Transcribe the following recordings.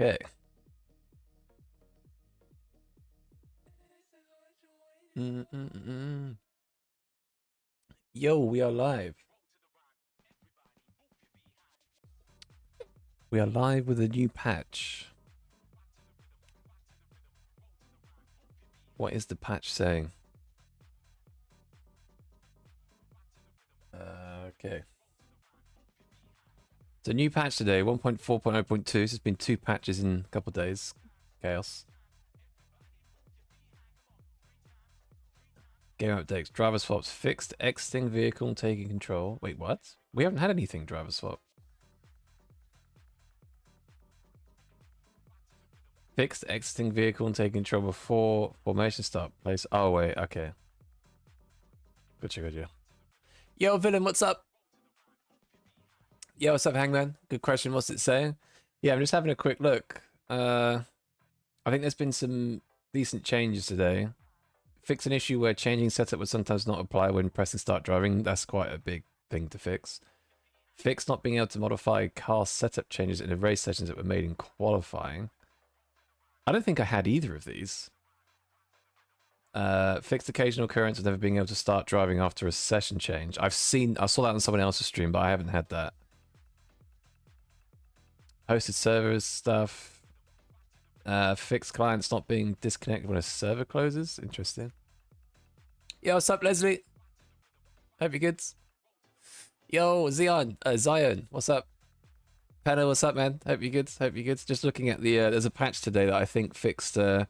Okay. Yo, we are live. We are live with a new patch. What is the patch saying? Okay. It's a new patch today, 1.4.0.2. So there's been 2 patches in a couple of days. Chaos. Game updates, driver swaps, fixed exiting vehicle taking control. Wait, what? We haven't had anything driver swap. Fixed exiting vehicle and taking control before formation start. Place. Oh, wait, okay. Gotcha. Yo, Villain, what's up? Yo, what's up, Hangman? Good question. What's it saying? Yeah, I'm just having a quick look. I think there's been some decent changes today. Fix an issue where changing setup would sometimes not apply when pressing start driving. That's quite a big thing to fix. Fix not being able to modify car setup changes in the race sessions that were made in qualifying. I don't think I had either of these. Fixed occasional occurrence of never being able to start driving after a session change. I saw that on someone else's stream, but I haven't had that. Hosted servers stuff. Fixed clients not being disconnected when a server closes. Interesting. Yo, what's up, Leslie? Hope you're good. Yo, Zion, what's up? Penna, what's up, man? Hope you're good. Just looking at the there's a patch today that I think fixed. I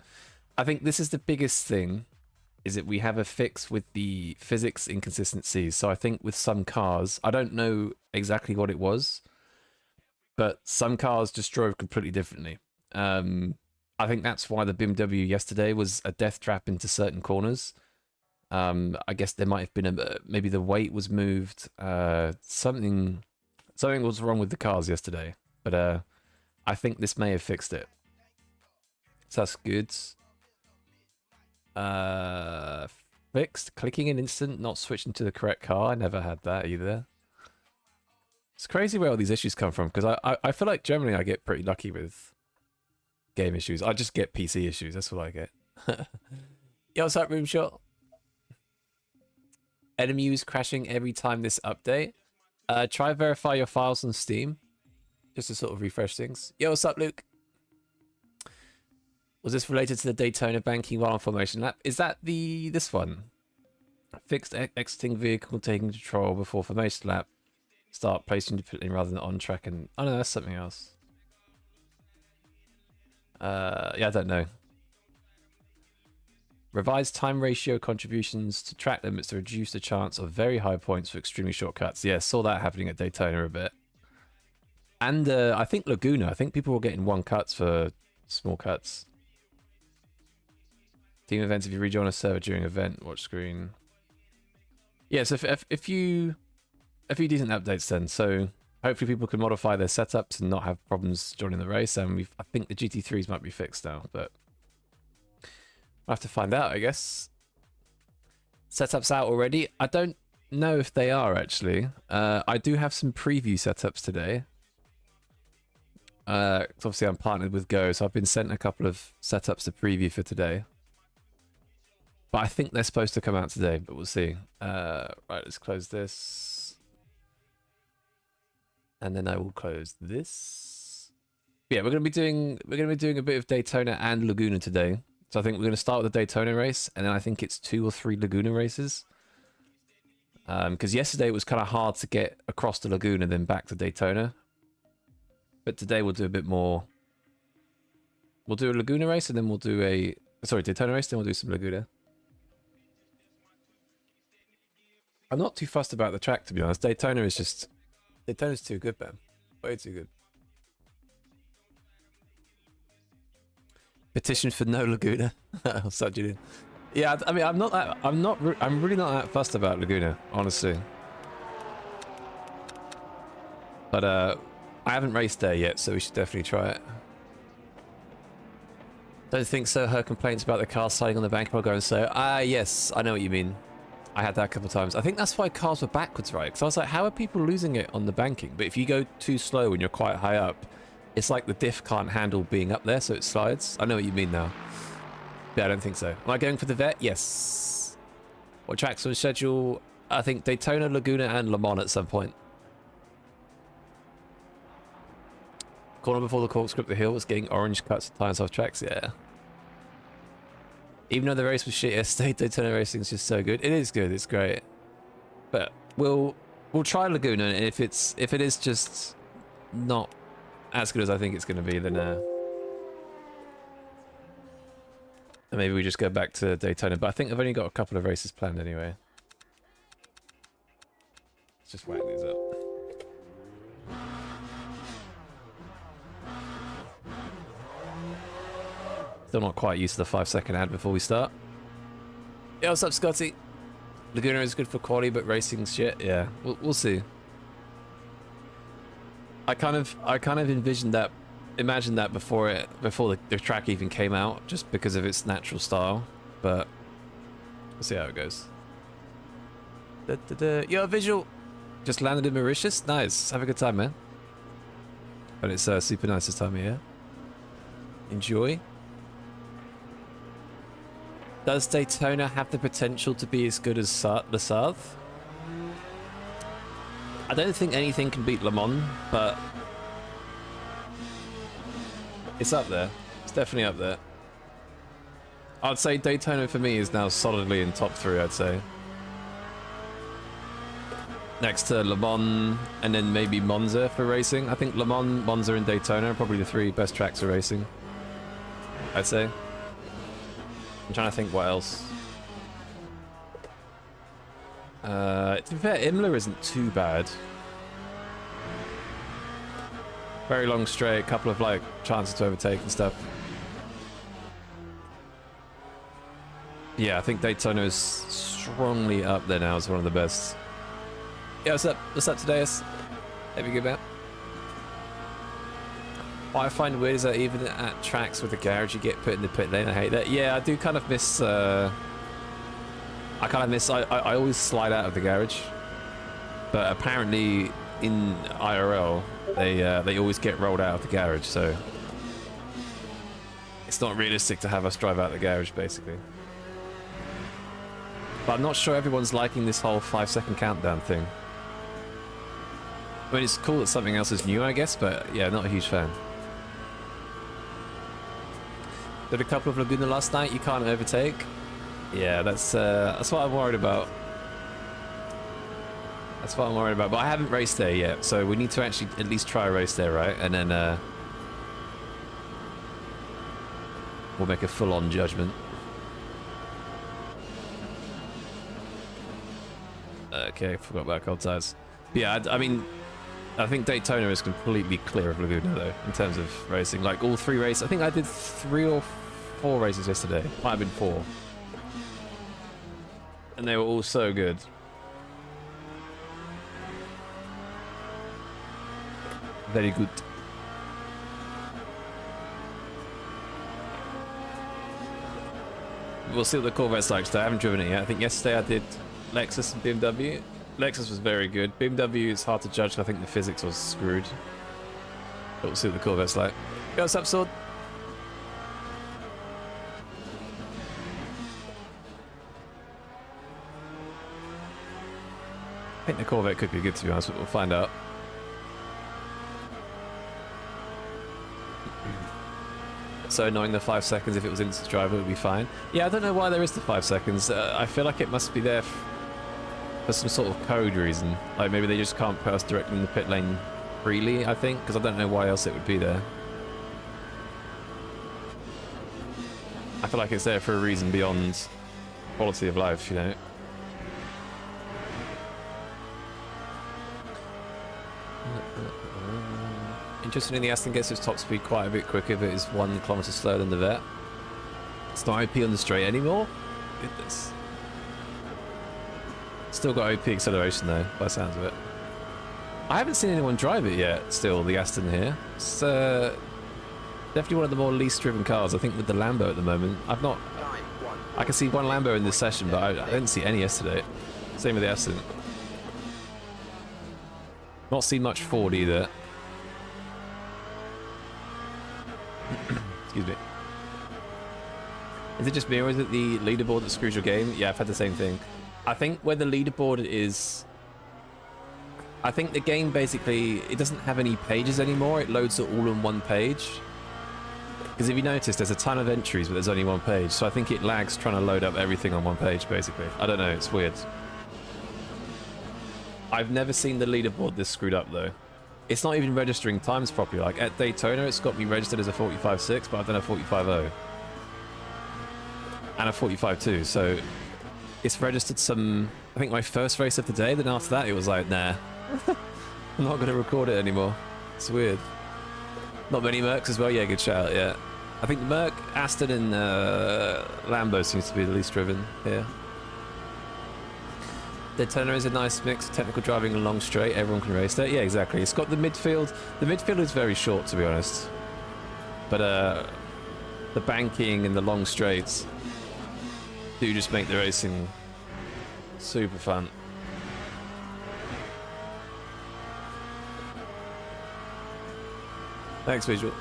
think this is the biggest thing, is that we have a fix with the physics inconsistencies. So I think with some cars, I don't know exactly what it was, but some cars just drove completely differently. I think that's why the BMW yesterday was a death trap into certain corners. I guess there might have been maybe the weight was moved. Something was wrong with the cars yesterday, but I think this may have fixed it. So that's good. Fixed clicking an instant, not switching to the correct car. I never had that either. It's crazy where all these issues come from, because I feel like generally I get pretty lucky with game issues. I just get PC issues. That's what I get. Yo, what's up, Room Shot? Enemies crashing every time this update. Try verify your files on Steam, just to sort of refresh things. Yo, what's up, Luke? Was this related to the Daytona banking while on formation lap? Is that this one? Fixed exiting vehicle taking control before formation lap. Start placing depending rather than on track, and oh no, that's something else. Yeah, I don't know. Revised time ratio contributions to track limits to reduce the chance of very high points for extremely short cuts. Yeah, saw that happening at Daytona a bit. And I think Laguna. I think people were getting 1 cuts for small cuts. Team events, if you rejoin a server during event, watch screen. Yeah, so if you... a few decent updates then. So hopefully people can modify their setups and not have problems joining the race. And I think the GT3s might be fixed now, but I'll have to find out, I guess. Setups out already? I don't know if they are, actually. I do have some preview setups today. 'Cause obviously I'm partnered with Go, so I've been sent a couple of setups to preview for today. But I think they're supposed to come out today, but we'll see. Right, let's close this. And then I will close this. Yeah, we're gonna be doing a bit of Daytona and Laguna today. So I think we're gonna start with the Daytona race, and then I think it's 2 or 3 Laguna races. Because yesterday it was kind of hard to get across the Laguna then back to Daytona. But today we'll do a bit more. We'll do a Laguna race, and then we'll do a Daytona race, then we'll do some Laguna. I'm not too fussed about the track, to be honest. Daytona's too good, man. Way too good. Petition for no Laguna. What's up, Julian? Yeah, I mean, I'm really not that fussed about Laguna, honestly. But I haven't raced there yet, so we should definitely try it. Don't think so. Her complaints about the car sliding on the bank. I'll go and say, yes, I know what you mean. I had that a couple of times. I think that's why cars were backwards, right? Because I was like, how are people losing it on the banking? But if you go too slow when you're quite high up, It's like the diff can't handle being up there, so it slides. I know what you mean now. Yeah, I don't think so. Am I going for the vet? Yes. What tracks on schedule? I think Daytona, Laguna, and Le Mans at some point. Corner before the corkscrew up the hill was getting orange cuts and tires off tracks. Yeah. Even though the race was shit yesterday, Daytona racing is just so good. It is good. It's great. But we'll try Laguna, and if it is just not as good as I think it's going to be, then maybe we just go back to Daytona. But I think I've only got a couple of races planned anyway. Let's just whack these up. Still not quite used to the 5-second ad before we start. Yeah, what's up, Scotty? Laguna is good for quality, but racing's shit. Yeah, we'll see. I kind of imagined that before the track even came out, just because of its natural style. But we'll see how it goes. Yo, visual. Just landed in Mauritius. Nice. Have a good time, man. But it's super nice this time of year. Enjoy. Does Daytona have the potential to be as good as Le South? I don't think anything can beat Le Mans, but it's up there. It's definitely up there. I'd say Daytona for me is now solidly in top 3, I'd say. Next to Le Mans, and then maybe Monza for racing. I think Le Mans, Monza, and Daytona are probably the 3 best tracks for racing, I'd say. I'm trying to think what else. To be fair, Imola isn't too bad. Very long straight, couple of like chances to overtake and stuff. Yeah, I think Daytona is strongly up there now as one of the best. Yeah, what's up? What's up today? Hope you're good, man. What I find weird is that even at tracks with a garage, you get put in the pit lane. I hate that. Yeah, I do kind of miss. I always slide out of the garage, but apparently in IRL they always get rolled out of the garage. So it's not realistic to have us drive out the garage, basically. But I'm not sure everyone's liking this whole 5-second countdown thing. I mean, it's cool that something else is new, I guess, but yeah, not a huge fan. Did a couple of Laguna last night. You can't overtake. Yeah, that's what I'm worried about. That's what I'm worried about. But I haven't raced there yet, so we need to actually at least try a race there, right? And then we'll make a full-on judgment. Okay, forgot about cold tires. Yeah, I mean, I think Daytona is completely clear of Laguna, though, in terms of racing. Like, all 3 races. I think I did 3 or 4 races yesterday. Might have been 4. And they were all so good. Very good. We'll see what the Corvette's like today. I haven't driven it yet. I think yesterday I did Lexus and BMW. Lexus was very good. BMW is hard to judge. I think the physics was screwed. But we'll see what the Corvette's like. Yo, what's up, Sword? I think the Corvette could be good, to be honest, but we'll find out. So annoying, the 5 seconds. If it was instant driver, it would be fine. Yeah, I don't know why there is the 5 seconds. I feel like it must be there for some sort of code reason. Like maybe they just can't put us directly in the pit lane freely, I think, because I don't know why else it would be there. I feel like it's there for a reason beyond quality of life, you know. Interesting, in the Aston gets its top speed quite a bit quicker, but it's 1 kilometer slower than the Vet. It's not OP on the straight anymore. Goodness. Still got OP acceleration though, by the sounds of it. I haven't seen anyone drive it yet. Still, the Aston here. It's definitely one of the more least driven cars. I think with the Lambo at the moment. I've not. I can see one Lambo in this session, but I didn't see any yesterday. Same with the Aston. Not seen much Ford either. Excuse me. Is it just me or is it the leaderboard that screws your game? Yeah, I've had the same thing. I think where the leaderboard is... I think the game basically, it doesn't have any pages anymore. It loads it all on one page. Because if you notice, there's a ton of entries, but there's only one page. So I think it lags trying to load up everything on one page, basically. I don't know, it's weird. I've never seen the leaderboard this screwed up, though. It's not even registering times properly. Like, at Daytona, it's got me registered as a 45.6, but I've done a 45.0. And a 45.2, so... It's registered some... I think my first race of the day, then after that, it was like, nah. I'm not going to record it anymore. It's weird. Not many Mercs as well. Yeah, good shout. Yeah, I think Merc, Aston, and Lambo seems to be the least driven here. Daytona is a nice mix of technical driving and long straight. Everyone can race there. Yeah, exactly. It's got the midfield. The midfield is very short, to be honest. But the banking and the long straights do just make the racing super fun. Thanks, Visual.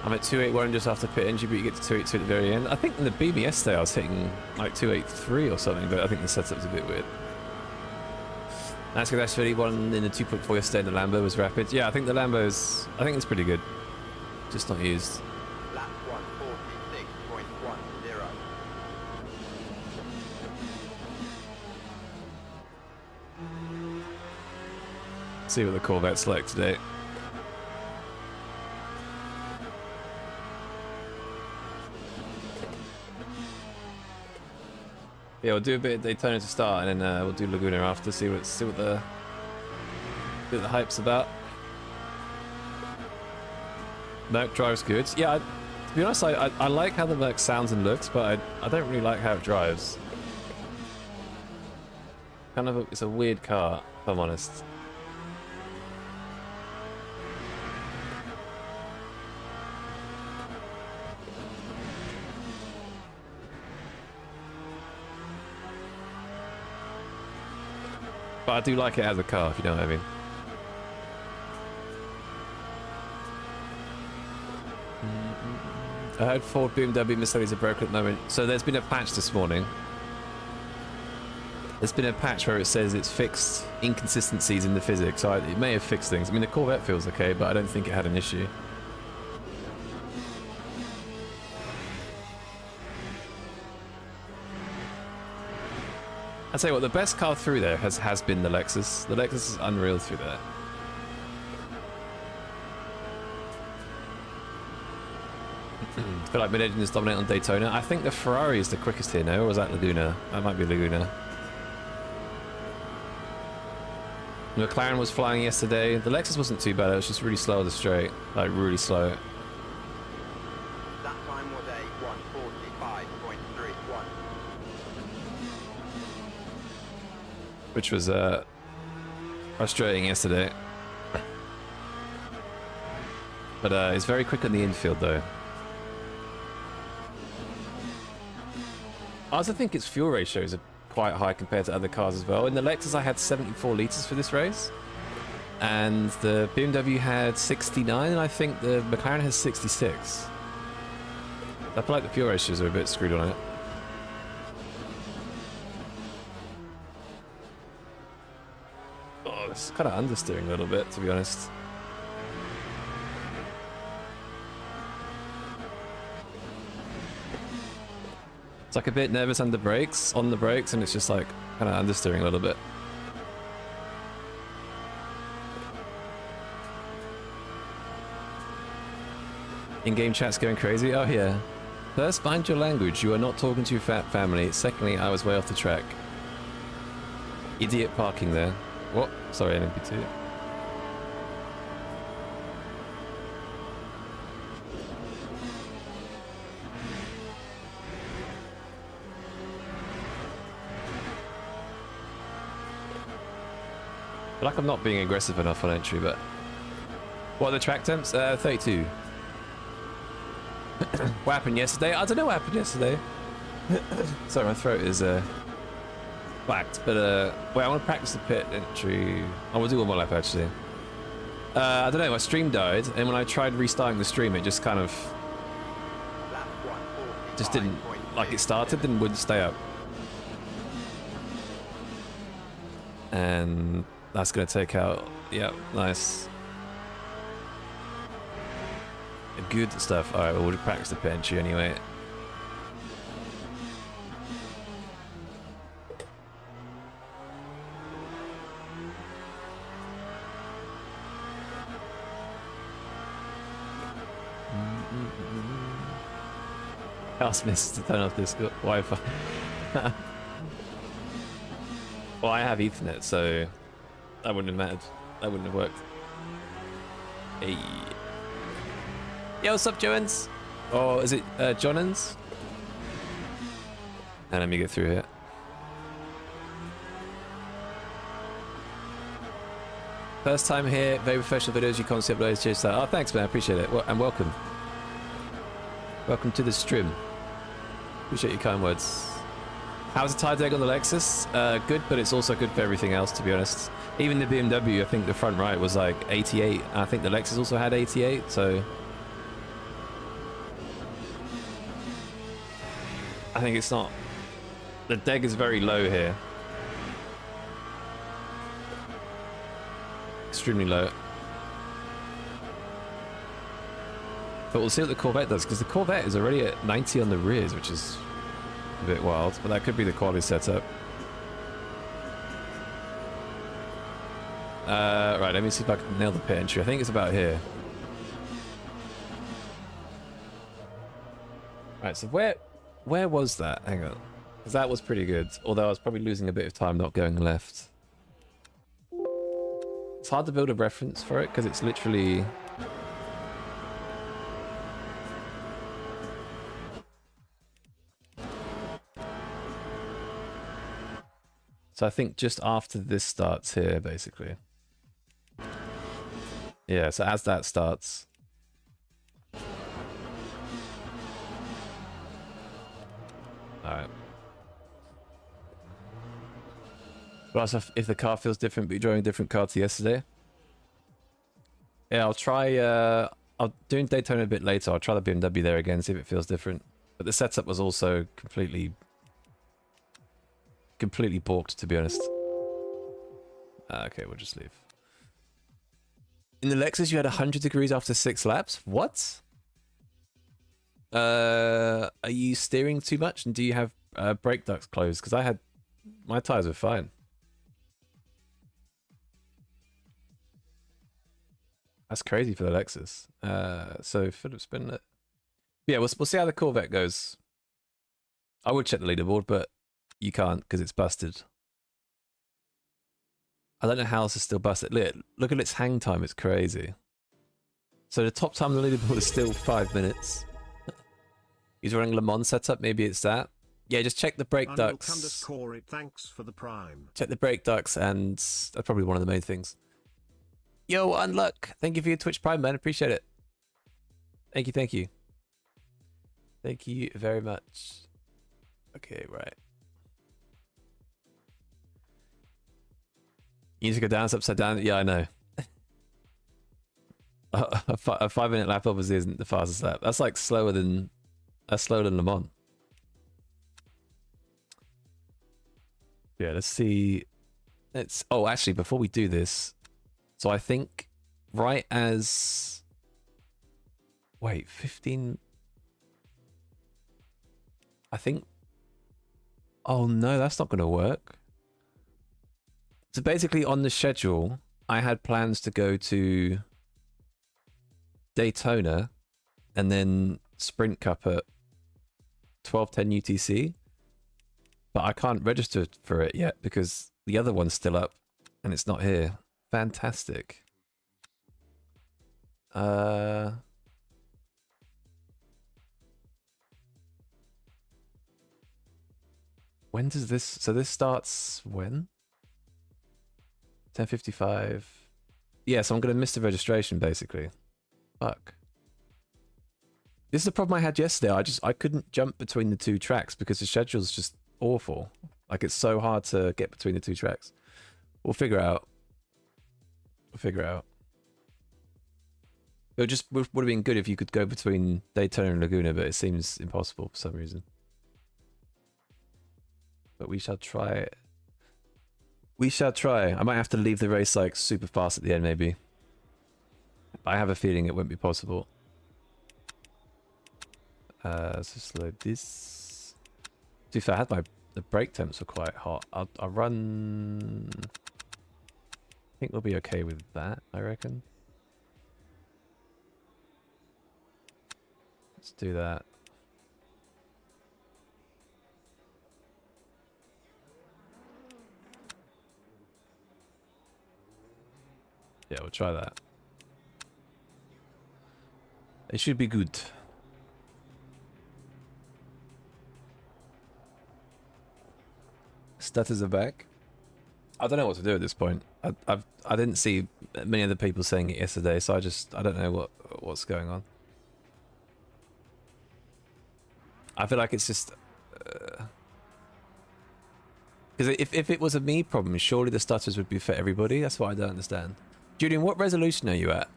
I'm at 281 just after pit entry, but you get to 282 at the very end. I think in the BB yesterday I was hitting like 283 or something, but I think the setup's a bit weird. NASCAR Dash 31 in the 2.4 yesterday in the Lambo was rapid. Yeah, I think the Lambo's... I think it's pretty good. Just not used. Lap 146.10. See what the Corvette's like today. Yeah, we'll do a bit of Daytona to start, and then we'll do Laguna after. See what the hype's about. Merc drives good. Yeah, to be honest, I like how the Merc sounds and looks, but I don't really like how it drives. Kind of, it's a weird car, if I'm honest. But I do like it as a car, if you know what I mean. I heard Ford, BMW, Mercedes are broken at the moment. So there's been a patch this morning. There's been a patch where it says it's fixed inconsistencies in the physics. So it may have fixed things. I mean, the Corvette feels okay, but I don't think it had an issue. I'll tell you what, the best car through there has been the Lexus. The Lexus is unreal through there. I feel like mid-engine is dominant on Daytona. I think the Ferrari is the quickest here now, or was that Laguna? That might be Laguna. The McLaren was flying yesterday. The Lexus wasn't too bad, it was just really slow on the straight. Like, really slow. That time was a 145.31. Which was frustrating yesterday. But it's very quick on the infield though. I also think its fuel ratios are quite high compared to other cars as well. In the Lexus I had 74 litres for this race. And the BMW had 69 and I think the McLaren has 66. I feel like the fuel ratios are a bit screwed on it. Oh, it's kind of understeering a little bit, to be honest. It's like a bit nervous on the brakes, and it's just like kind of understeering a little bit. In-game chat's going crazy. Oh yeah. First, mind your language. You are not talking to your fat family. Secondly, I was way off the track. Idiot parking there. What? Sorry, NMP2. I feel like I'm not being aggressive enough on entry, but... What are the track temps? 32. What happened yesterday? I don't know what happened yesterday. Sorry, my throat is blacked, but well, I want to practice the pit entry. I will do one more lap actually. I don't know, my stream died, and when I tried restarting the stream, it just kind of Lap 145.2. just didn't, like it started and wouldn't stay up. And that's going to take out, yep, nice. Good stuff. Alright, well, we'll practice the entry anyway. Ask Miss to turn off this Wi-Fi. Well, I have Ethernet, so that wouldn't have mattered. That wouldn't have worked. Hey. Yo, what's up, Joans? Or is it Johnans? And let me get through here. First time here, very professional videos, you concept uploads, cheers to that. Oh, thanks, man, I appreciate it. Well, and welcome. Welcome to the stream. Appreciate your kind words. How's the tire deg on the Lexus? Good, but it's also good for everything else, to be honest. Even the BMW, I think the front right was like 88. I think the Lexus also had 88, so... I think it's not... The deg is very low here. Extremely low. But we'll see what the Corvette does, because the Corvette is already at 90 on the rears, which is a bit wild, but that could be the quality setup. Right, let me see if I can nail the pit entry. I think it's about here. Right, so where was that? Hang on. Because that was pretty good, although I was probably losing a bit of time not going left. It's hard to build a reference for it, because it's literally... So I think just after this starts here, basically. Yeah, so as that starts... Alright. But also, if the car feels different, but you're driving a different car to yesterday. Yeah, I'll try... I'll doing Daytona a bit later. I'll try the BMW there again, see if it feels different. But the setup was also completely balked, to be honest. Okay, we'll just leave. In the Lexus, you had 100 degrees after 6 laps? What? Are you steering too much? And do you have brake ducts closed? Because I had... My tires were fine. That's crazy for the Lexus. So, Philip's been... Yeah, we'll see how the Corvette goes. I would check the leaderboard, but you can't because it's busted. I don't know how else is still busted. Look at its hang time, it's crazy. So the top time on the leaderboard is still 5 minutes. He's running Le Mans setup, maybe it's that. Yeah, just check the brake ducts. Thanks for the prime. Check the brake ducts, and that's probably one of the main things. Yo, Unluck! Thank you for your Twitch Prime, man. Appreciate it. Thank you, thank you. Thank you very much. Okay, right. You need to go down, it's upside down. Yeah, I know. A 5-minute lap obviously isn't the fastest lap. That's like slower than... That's slower than Le Mans. Yeah, let's see. Let's... Oh, actually, before we do this... So I think right as... Wait, 15... I think... Oh no, that's not going to work. So basically on the schedule, I had plans to go to Daytona and then Sprint Cup at 12:10 UTC. But I can't register for it yet because the other one's still up and it's not here. Fantastic. When does this... So this starts when? 10:55. Yeah, so I'm going to miss the registration, basically. Fuck. This is the problem I had yesterday. I couldn't jump between the two tracks because the schedule's just awful. Like, it's so hard to get between the two tracks. We'll figure out. We'll figure out. would have been good if you could go between Daytona and Laguna, but it seems impossible for some reason. But we shall try it. We shall try. I might have to leave the race like super fast at the end, maybe. But I have a feeling it won't be possible. Let's just load this. To be fair, I had the brake temps were quite hot. I'll run. I think we'll be okay with that, I reckon. Let's do that. Yeah, we'll try that. It should be good. Stutters are back. I don't know what to do at this point. I didn't see many other people saying it yesterday, so I don't know what's going on. I feel like it's just because if it was a me problem, surely the stutters would be for everybody. That's what I don't understand. Julian, what resolution are you at?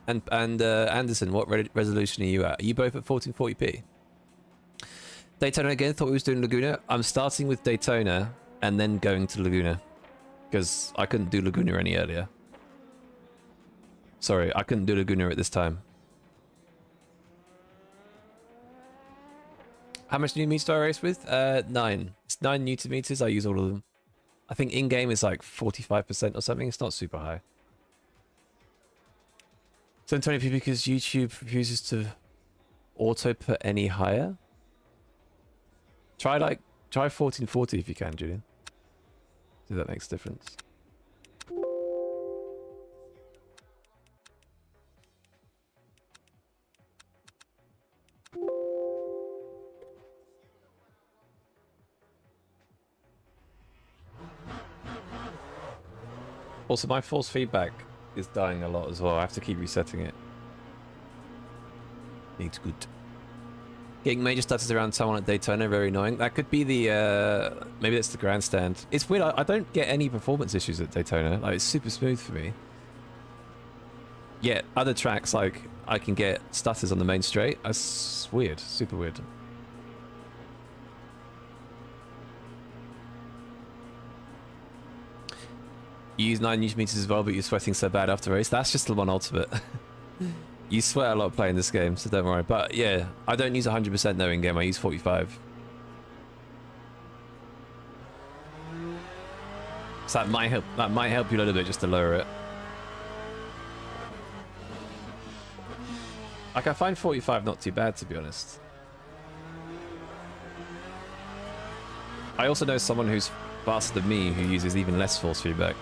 And Anderson, what resolution are you at? Are you both at 1440p? Daytona again. Thought we was doing Laguna. I'm starting with Daytona and then going to Laguna because I couldn't do Laguna any earlier. Sorry, I couldn't do Laguna at this time. How much new meters do I race with? 9. It's 9 Newton meters. I use all of them. I think in-game is like 45% or something. It's not super high. 720p because YouTube refuses to auto put any higher. Try 1440 if you can, Julian. See if that makes a difference. Also, my force feedback is dying a lot as well. I have to keep resetting it. It's good. Getting major stutters around someone at Daytona, very annoying. That could be the, maybe that's the grandstand. It's weird, I don't get any performance issues at Daytona. Like, it's super smooth for me. Yet, other tracks, like, I can get stutters on the main straight. That's weird, super weird. You use 9 Newton meters as well, but you're sweating so bad after race. That's just the one ultimate. You sweat a lot playing this game, so don't worry. But yeah, I don't use 100% though in game. I use 45. So that might help. That might help you a little bit just to lower it. Like, I find 45 not too bad, to be honest. I also know someone who's faster than me who uses even less force feedback.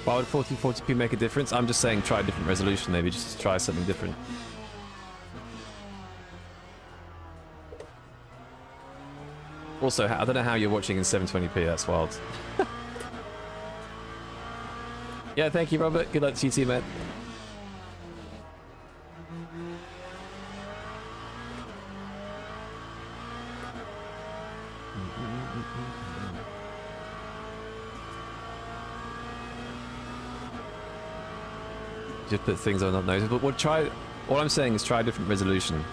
Why would 1440p make a difference? I'm just saying try a different resolution, maybe just try something different. Also, I don't know how you're watching in 720p, that's wild. Yeah, thank you, Robert. Good luck to you too, man. Just put things on not noticed, but we'll try. All I'm saying is try a different resolution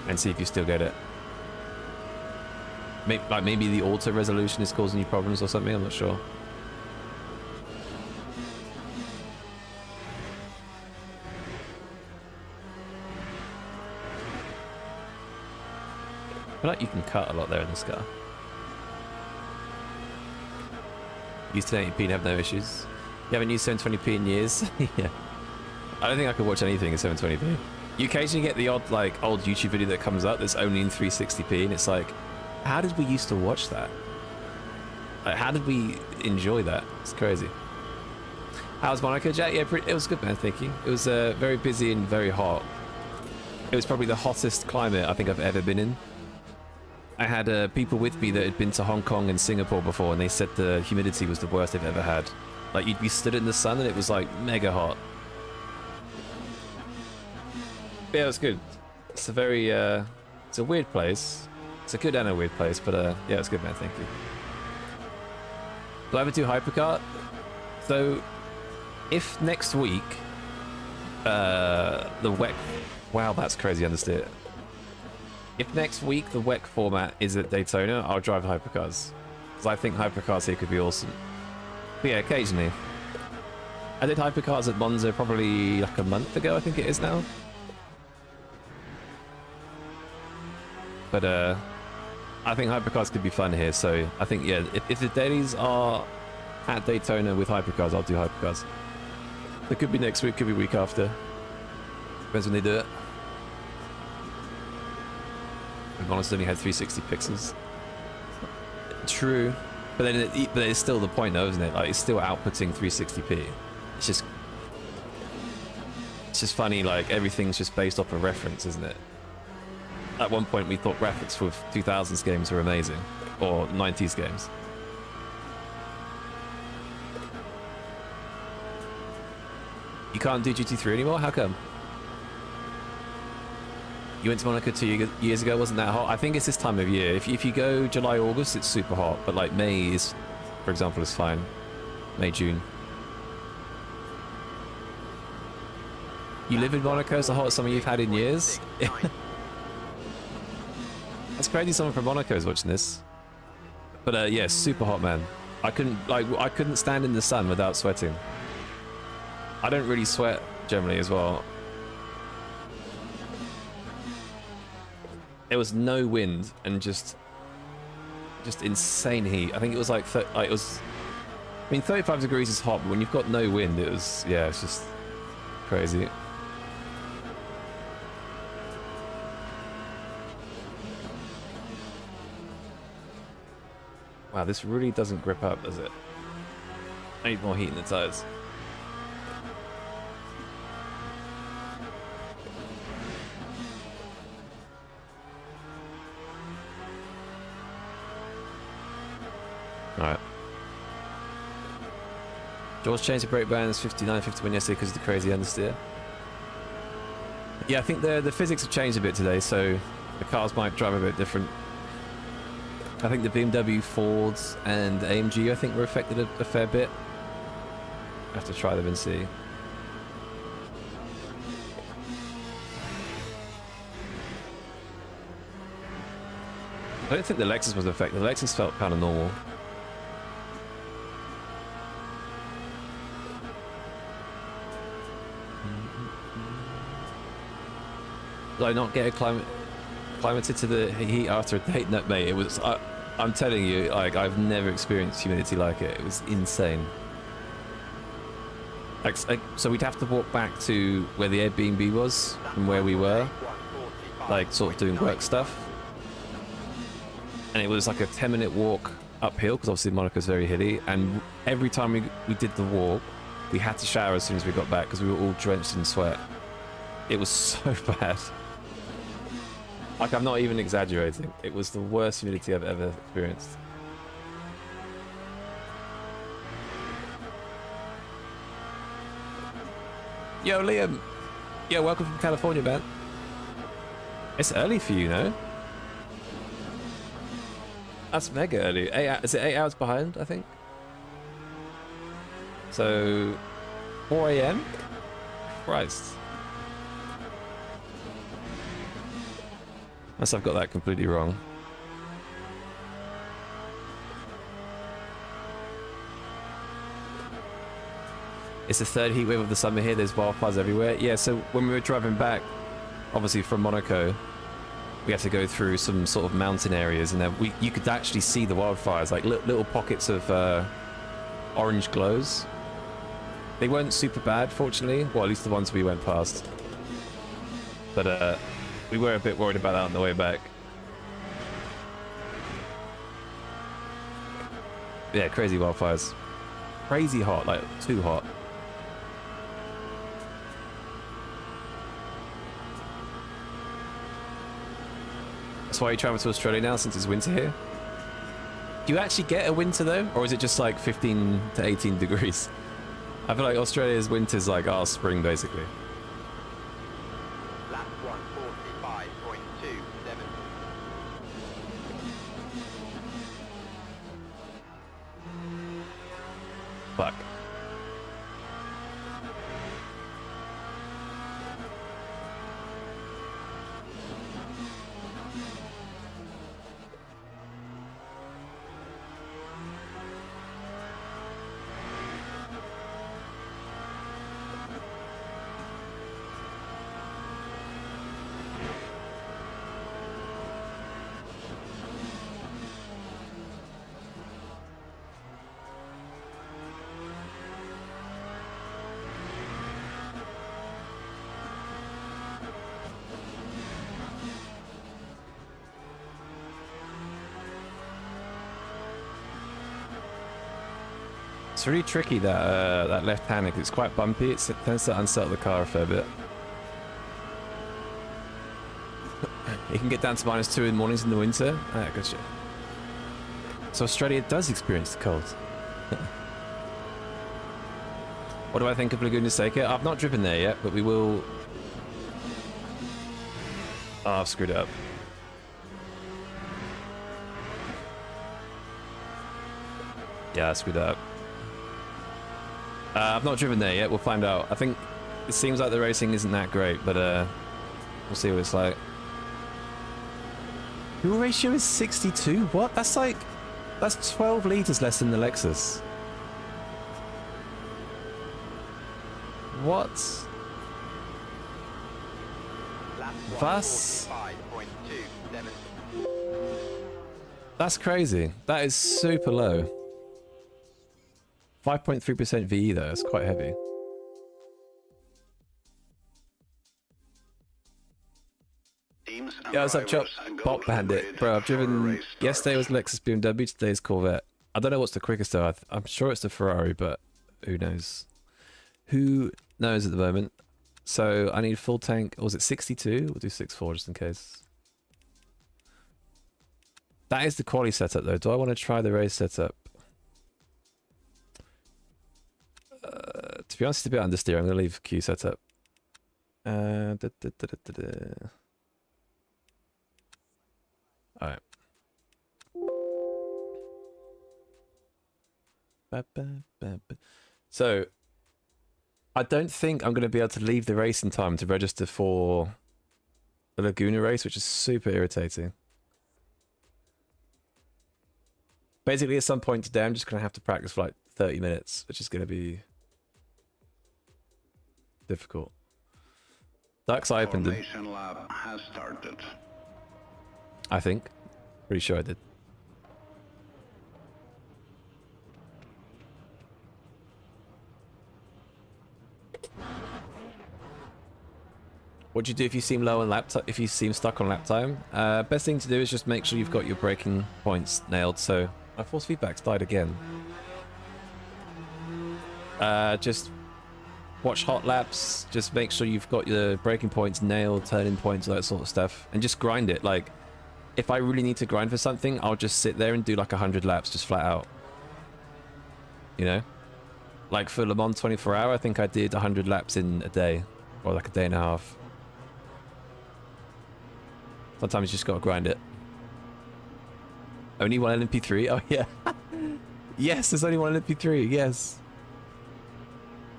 and see if you still get it. Maybe the auto resolution is causing you problems or something. I'm not sure. I feel like you can cut a lot there in this car. Used 1080p and have no issues. You haven't used 720p in years? Yeah. I don't think I could watch anything in 720p. You occasionally get the odd, like, old YouTube video that comes up that's only in 360p, and it's like, how did we used to watch that? Like, how did we enjoy that? It's crazy. How's Monaco, Jack? Yeah, it was good, man, thank you. It was very busy and very hot. It was probably the hottest climate I think I've ever been in. I had people with me that had been to Hong Kong and Singapore before, and they said the humidity was the worst they've ever had. Like, you'd be stood in the sun and it was like mega hot. Yeah, it was good. It's a very, it's a weird place. It's a good and a weird place, but yeah, it's good, man, thank you. Do I ever do hypercar? So, if next week, the WEC... Wow, that's crazy, understeer. If next week the WEC format is at Daytona, I'll drive hypercars. Because I think hypercars here could be awesome. But yeah, occasionally. I did hypercars at Monza probably like a month ago, I think it is now. But I think hypercars could be fun here, so I think, yeah, if the dailies are at Daytona with hypercars, I'll do hypercars. It could be next week, could be week after. Depends when they do it. And honestly, only had 360 pixels. True, but then but it's still the point, though, isn't it? Like, it's still outputting 360p. It's just funny. Like, everything's just based off a reference, isn't it? At one point, we thought graphics for 2000s games were amazing, or 90s games. You can't do GT3 anymore? How come? You went to Monaco 2 years ago, wasn't that hot? I think it's this time of year. If you go July, August, it's super hot. But like May is, for example, is fine. May, June. You live in Monaco, it's the hottest summer you've had in years? That's crazy someone from Monaco is watching this. But yeah, super hot, man. I couldn't stand in the sun without sweating. I don't really sweat generally as well. There was no wind and just insane heat. I think it was like, it was, I mean, 35 degrees is hot, but when you've got no wind, it was, yeah, it's just crazy. Wow, this really doesn't grip up, does it? I need more heat in the tires. Alright. George changed the brake bands 59, 51 yesterday because of the crazy understeer. Yeah, I think the physics have changed a bit today, so the cars might drive a bit different. I think the BMW, Fords, and AMG, I think, were affected a fair bit. I have to try them and see. I don't think the Lexus was affected. The Lexus felt kind of normal. Did I not get acclimated to the heat after a date? No, mate, it was... I'm telling you, like, I've never experienced humidity like it. It was insane. Like, so we'd have to walk back to where the Airbnb was from where we were, like, sort of doing work stuff. And it was like a 10-minute walk uphill, because obviously Monaco's very hilly, and every time we did the walk, we had to shower as soon as we got back, because we were all drenched in sweat. It was so bad. Like, I'm not even exaggerating. It was the worst humidity I've ever experienced. Yo, Liam. Yo, welcome from California, man. It's early for you, no? That's mega early. Is it 8 hours behind, I think? So, 4 a.m.? Christ. Unless I've got that completely wrong. It's the third heat wave of the summer here. There's wildfires everywhere. Yeah, so when we were driving back, obviously from Monaco, we had to go through some sort of mountain areas, and then you could actually see the wildfires, like little pockets of orange glows. They weren't super bad, fortunately. Well, at least the ones we went past. But we were a bit worried about that on the way back. Yeah, crazy wildfires. Crazy hot, like too hot. That's why you travel to Australia now, since it's winter here. Do you actually get a winter though? Or is it just like 15 to 18 degrees? I feel like Australia's winter's like our spring, basically. Lap 145.27. Fuck. It's really tricky, that that left hand, 'cause it's quite bumpy. It tends to unsettle the car a fair bit. It can get down to -2 in the mornings in the winter. Ah, good shit. So Australia does experience the cold. What do I think of Laguna Seca? I've not driven there yet, but we will... Oh, I've screwed it up. Yeah, I screwed that up. I've not driven there yet. We'll find out. I think it seems like the racing isn't that great, but we'll see what it's like. Fuel ratio is 62? What? That's like... That's 12 litres less than the Lexus. What? Was? That's crazy. That is super low. 5.3% VE though, that's quite heavy. Yeah, what's up, Chop? Bot Bandit. Bro, I've driven... Yesterday was Lexus BMW, today's Corvette. I don't know what's the quickest though. I'm sure it's the Ferrari, but who knows? Who knows at the moment? So I need full tank. Or was it 62? We'll do 64 just in case. That is the quality setup though. Do I want to try the race setup? To be honest, it's a bit understeer. I'm going to leave Q setup. Alright. So, I don't think I'm going to be able to leave the race in time to register for the Laguna race, which is super irritating. Basically, at some point today, I'm just going to have to practice for like 30 minutes, which is going to be difficult. Dark Side opened it. Lab has started. I think. Pretty sure I did. What do you do if you seem low on lap time? If you seem stuck on lap time? Best thing to do is just make sure you've got your braking points nailed. So my force feedback's died again. Just watch hot laps. Just make sure you've got your braking points nailed, turning points, all that sort of stuff, and just grind it. Like, if I really need to grind for something, I'll just sit there and do like 100 laps, just flat out. You know, like for Le Mans 24 hour, I think I did 100 laps in a day, or like a day and a half. Sometimes you just gotta grind it. Only one LMP3? Oh yeah. Yes, there's only one LMP3, yes.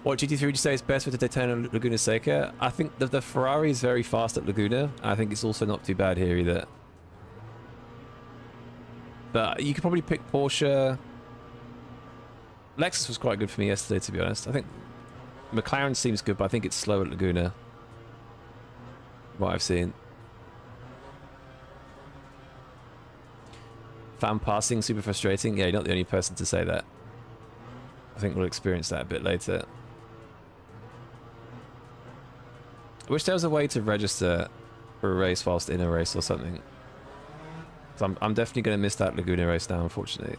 What GT3 would you say is best for the Daytona Laguna Seca? I think the Ferrari is very fast at Laguna. I think it's also not too bad here either. But you could probably pick Porsche. Lexus was quite good for me yesterday, to be honest. I think McLaren seems good, but I think it's slow at Laguna. What I've seen. Fan passing, super frustrating. Yeah, you're not the only person to say that. I think we'll experience that a bit later. I wish there was a way to register for a race whilst in a race or something. So I'm definitely going to miss that Laguna race now, unfortunately.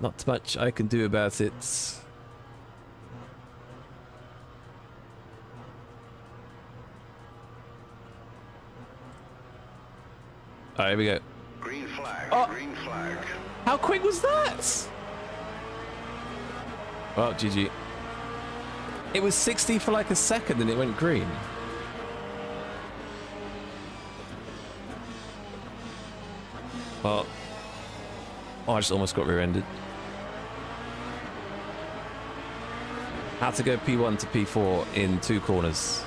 Not much I can do about it. Alright, here we go. Green flag, Oh. green flag. How quick was that? Well, GG. It was 60 for like a second and it went green. Well, oh, I just almost got rear-ended. Had to go P1 to P4 in 2 corners.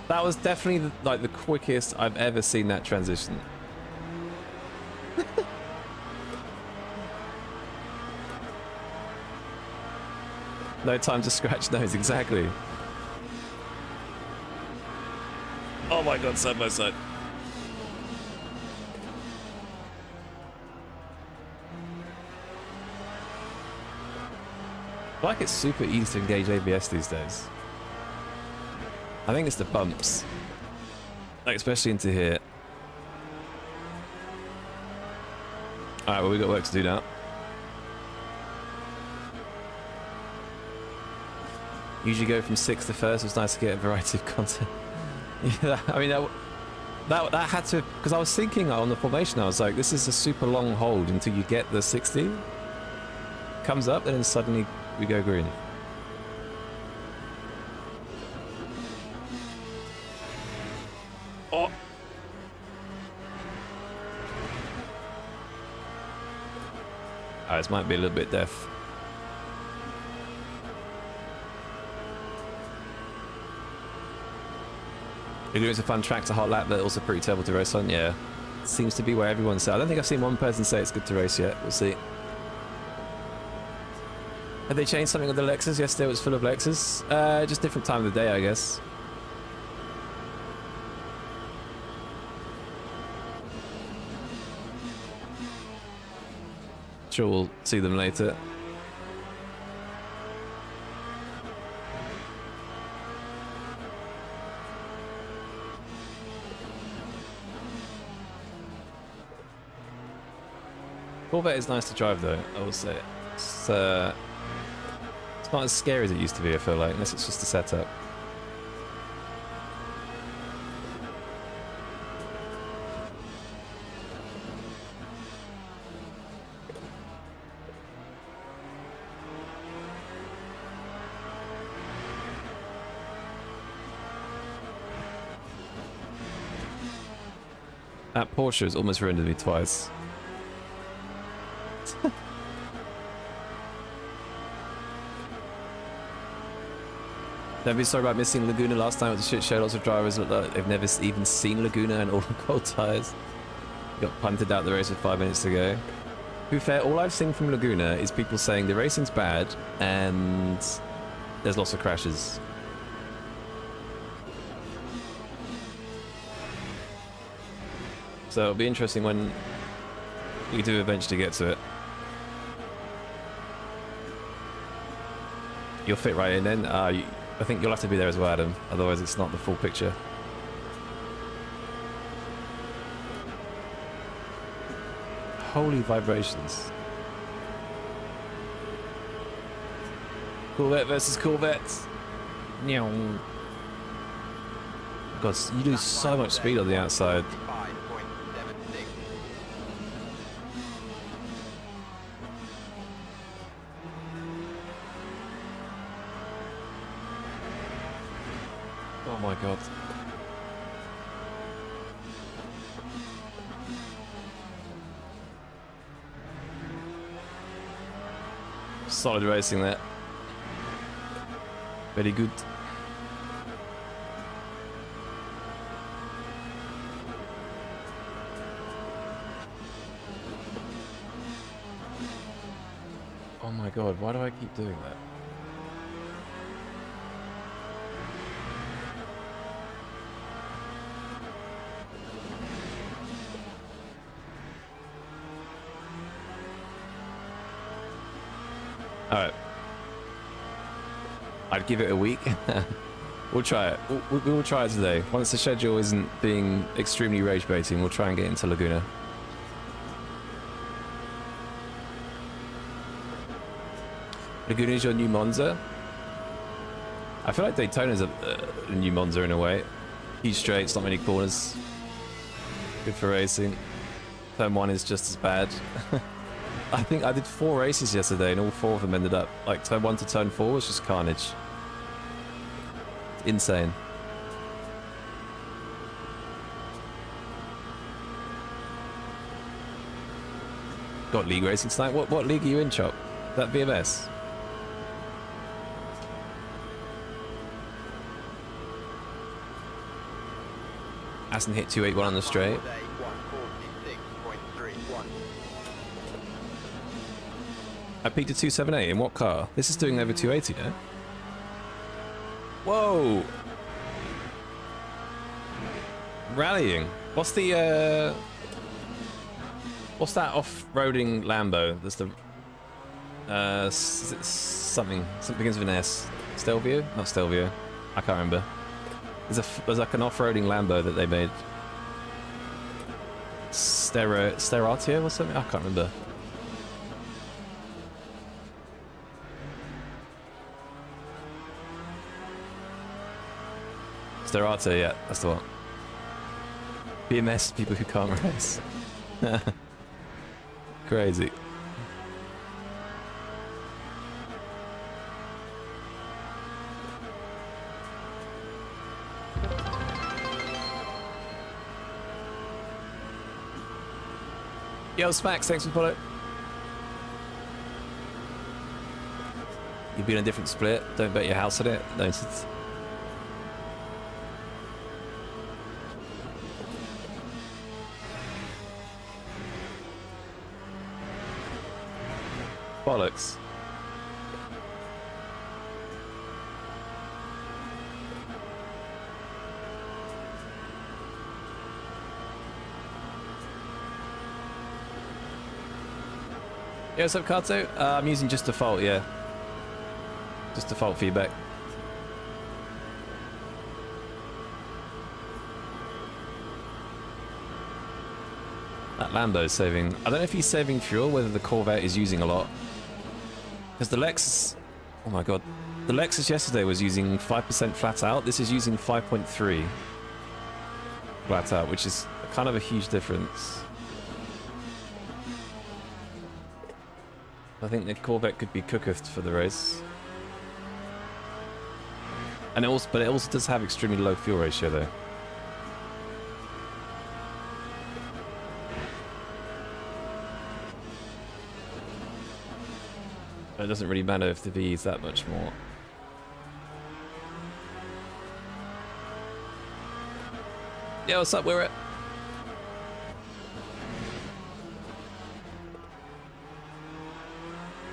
That was definitely like the quickest I've ever seen that transition. No time to scratch nose, exactly. Oh my god, side by side. I feel like it's super easy to engage ABS these days. I think it's the bumps. Like, especially into here. Alright, well, we got work to do now. Usually go from 6th to 1st. It was nice to get a variety of content. Yeah, I mean, that had to... Because I was thinking on the formation, I was like, this is a super long hold until you get the 60. Comes up, and then suddenly we go green. Oh! This might be a little bit deaf. It's a fun track to hot lap, but also pretty terrible to race on. Yeah, seems to be where everyone said. I don't think I've seen one person say it's good to race yet. We'll see. Have they changed something with the Lexus? Yesterday it was full of Lexus. Just different time of the day, I guess. Sure, we'll see them later. Corvette is nice to drive though, I will say. It's not as scary as it used to be, I feel like, unless it's just a setup. That Porsche has almost ruined me twice. Don't be sorry about missing Laguna last time. It was a shit show. Lots of drivers look like they've never even seen Laguna and all the cold tires. Got punted out the race with 5 minutes to go. To be fair, all I've seen from Laguna is people saying the racing's bad and there's lots of crashes. So it'll be interesting when we do eventually get to it. You'll fit right in then. I think you'll have to be there as well, Adam. Otherwise, it's not the full picture. Holy vibrations. Corvette versus Corvette. Nyong. God, you do so much speed on the outside. 5.76. Oh my god. Solid racing there. Very good. Oh my god, why do I keep doing that? Alright. I'd give it a week. We'll try it. We will try it today. Once the schedule isn't being extremely rage baiting, we'll try and get into Laguna. Laguna is your new Monza? I feel like Daytona's a new Monza in a way. Huge straights, not many corners. Good for racing. Turn 1 is just as bad. I think I did 4 races yesterday and all 4 of them ended up, like turn 1 to turn 4 was just carnage. It's insane. Got league racing tonight? What league are you in, Chop? That BMS? Hasn't hit 281 on the straight. Day 146.31. I peaked at 278. In what car? This is doing over 280 now. Whoa! Rallying. What's the what's that off-roading Lambo? There's the something begins with an S. Stelvio? Not Stelvio. I can't remember. There's like an off-roading Lambo that they made. Steratio or something? I can't remember. Steratio, yeah, that's the one. BMS, people who can't race. Crazy. Yo, Smacks, thanks for follow. You've been a different split. Don't bet your house on it. Noted. Bollocks. Yeah, what's up, Kato? I'm using just default, yeah. Just default feedback. That Lambo's saving... I don't know if he's saving fuel, whether the Corvette is using a lot. Because the Lexus... Oh my god. The Lexus yesterday was using 5% flat out. This is using 5.3 flat out, which is kind of a huge difference. I think the Corvette could be cooked for the race. And it also, but it also does have extremely low fuel ratio though. It doesn't really matter if the V is that much more. Yeah, what's up, we're at?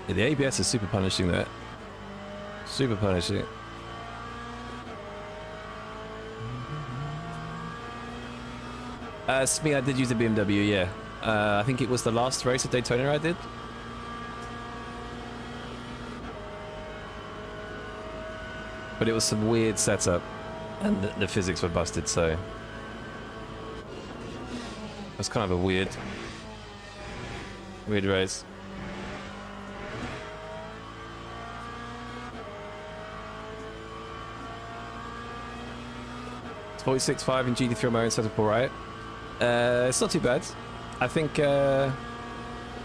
Yeah, the ABS is super punishing there. Super punishing. It's me, I did use the BMW, yeah. I think it was the last race at Daytona I did. But it was some weird setup, and the physics were busted, so... It was kind of a weird race. It's 46.5 in GT3 on my own setup, alright. It's not too bad. I think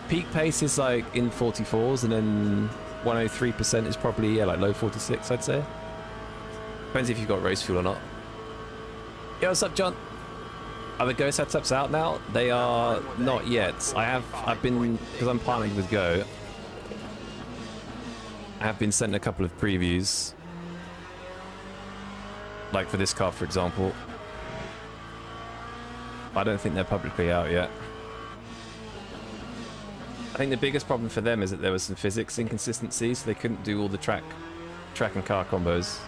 peak pace is like in 44s, and then 103% is probably, yeah, like low 46, I'd say. Depends if you've got race fuel or not. Yo, what's up, John? Are the Go setups out now? They are not yet. I've been, because I'm partnering with Go, I have been sent a couple of previews. Like for this car, for example. I don't think they're publicly out yet. I think the biggest problem for them is that there was some physics inconsistencies, so they couldn't do all the track and car combos.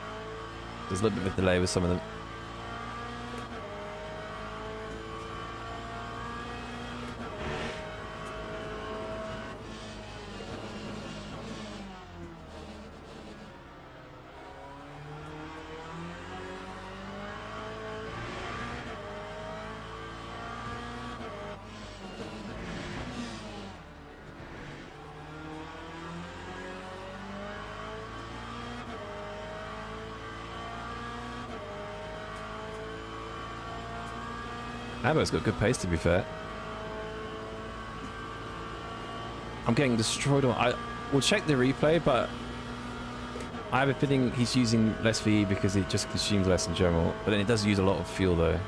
There's a little bit of a delay with some of them. Ambo's got good pace, to be fair. I'm getting destroyed on... I will check the replay, but I have a feeling he's using less VE because it just consumes less in general. But then it does use a lot of fuel, though.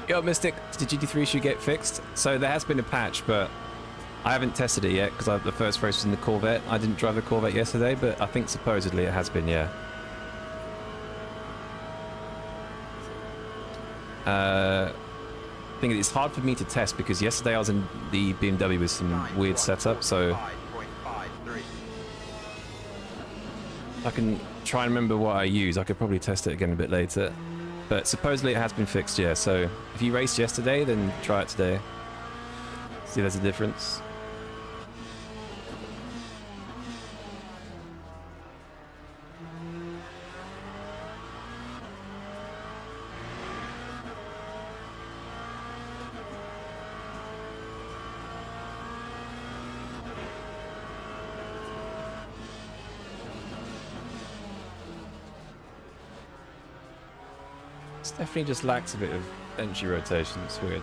Yo, Mystic, did GT3 issue get fixed? So there has been a patch, but I haven't tested it yet because the first race was in the Corvette. I didn't drive the Corvette yesterday, but I think supposedly it has been, yeah. I think it's hard for me to test because yesterday I was in the BMW with some weird setup, so I can try and remember what I use. I could probably test it again a bit later. But supposedly it has been fixed, yeah. So if you raced yesterday, then try it today. See, there's a difference. This definitely just lacks a bit of entry rotation. It's weird.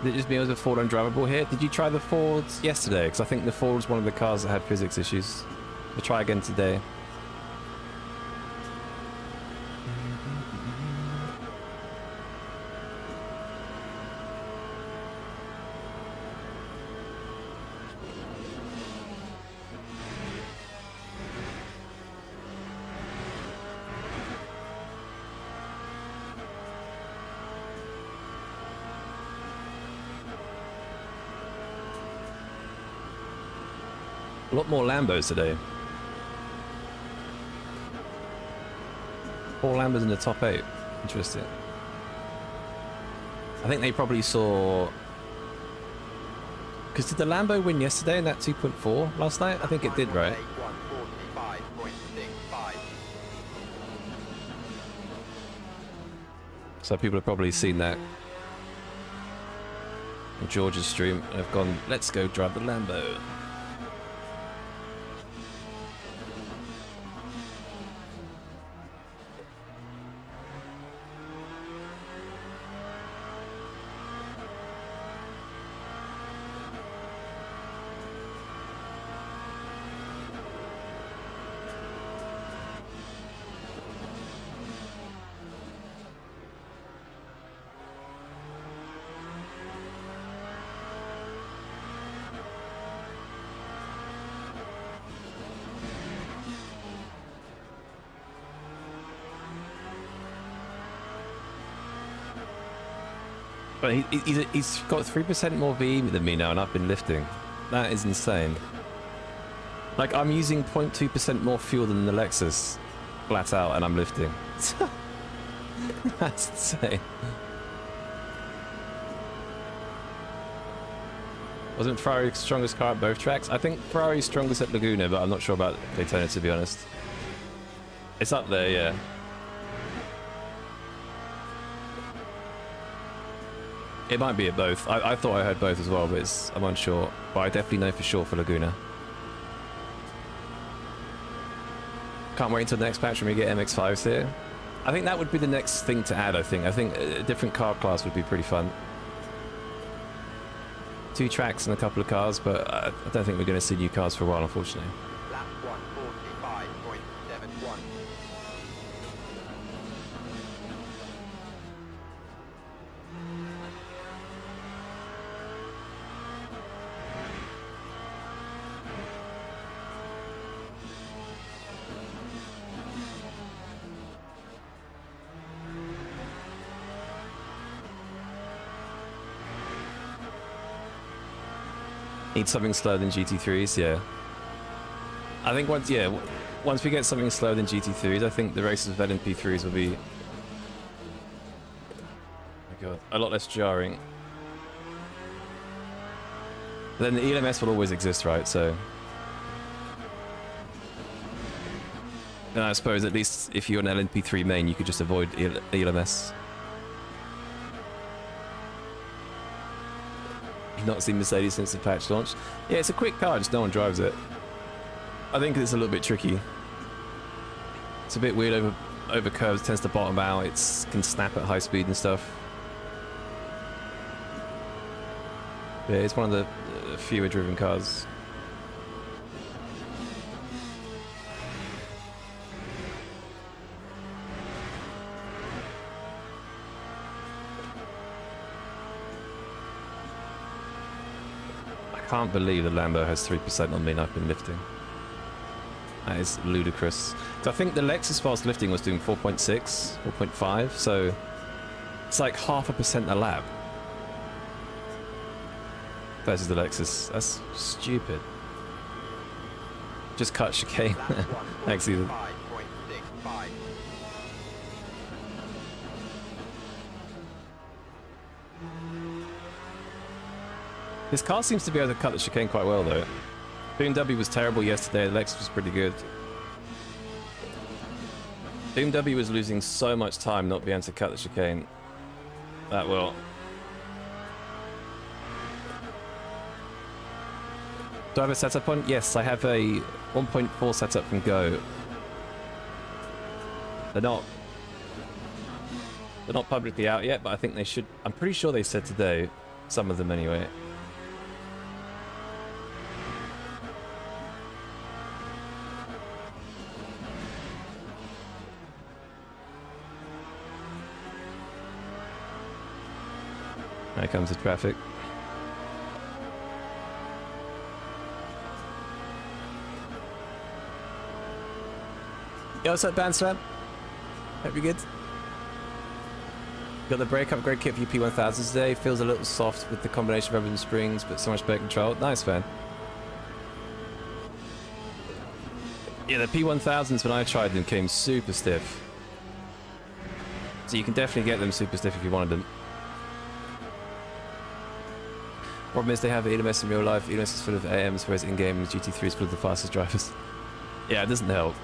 Did it just mean it was a Ford undrivable here? Did you try the Fords yesterday? Because I think the Ford was one of the cars that had physics issues. We'll try again today. A lot more Lambos today. 4 Lambos in the top 8. Interesting. I think they probably saw... Because did the Lambo win yesterday in that 2.4 last night? I think it did, right? 145.65. So people have probably seen that on George's stream and have gone, let's go drive the Lambo. But he's got 3% more VE than me now, and I've been lifting. That is insane. Like, I'm using 0.2% more fuel than the Lexus, flat out, and I'm lifting. That's insane. Wasn't Ferrari strongest car at both tracks? I think Ferrari's strongest at Laguna, but I'm not sure about Daytona, to be honest. It's up there, yeah. It might be at both. I thought I heard both as well, but I'm unsure. But I definitely know for sure for Laguna. Can't wait until the next patch when we get MX-5s here. I think that would be the next thing to add, I think. I think a different car class would be pretty fun. 2 tracks and a couple of cars, but I don't think we're going to see new cars for a while, unfortunately. Lap 145.71. Need something slower than GT3s, yeah. I think once we get something slower than GT3s, I think the races with LMP3s will be... Oh my god, a lot less jarring. But then the ELMS will always exist, right? So... And I suppose at least if you're an LMP3 main, you could just avoid ELMS. Not seen Mercedes since the patch launched. Yeah, it's a quick car, just no one drives it. I think it's a little bit tricky. It's a bit weird over curves, tends to bottom out, it can snap at high speed and stuff. Yeah, it's one of the fewer driven cars. I can't believe the Lambo has 3% on me and I've been lifting. That is ludicrous. So I think the Lexus fast lifting was doing 4.6, 4.5, so it's like 0.5% a lap. versus the Lexus. That's stupid. Just cut chicane. Thanks, Ethan. 5.65. This car seems to be able to cut the chicane quite well, though. BMW was terrible yesterday. The Lexus was pretty good. BMW was losing so much time not being able to cut the chicane that well. Do I have a setup on? Yes, I have a 1.4 setup from Go. They're not publicly out yet, but I think they should. I'm pretty sure they said today. Some of them anyway. Here comes the traffic. Yo, what's up, Bandslam? Hope you're good. Got the brake upgrade kit for your P1000s today. Feels a little soft with the combination of rubber and springs, but so much better control. Nice, man. Yeah, the P1000s, when I tried them, came super stiff. So you can definitely get them super stiff if you wanted them. Problem is they have EMS in real life. EMS is full of AMs, whereas in-game GT3 is full of the fastest drivers. Yeah, it doesn't help.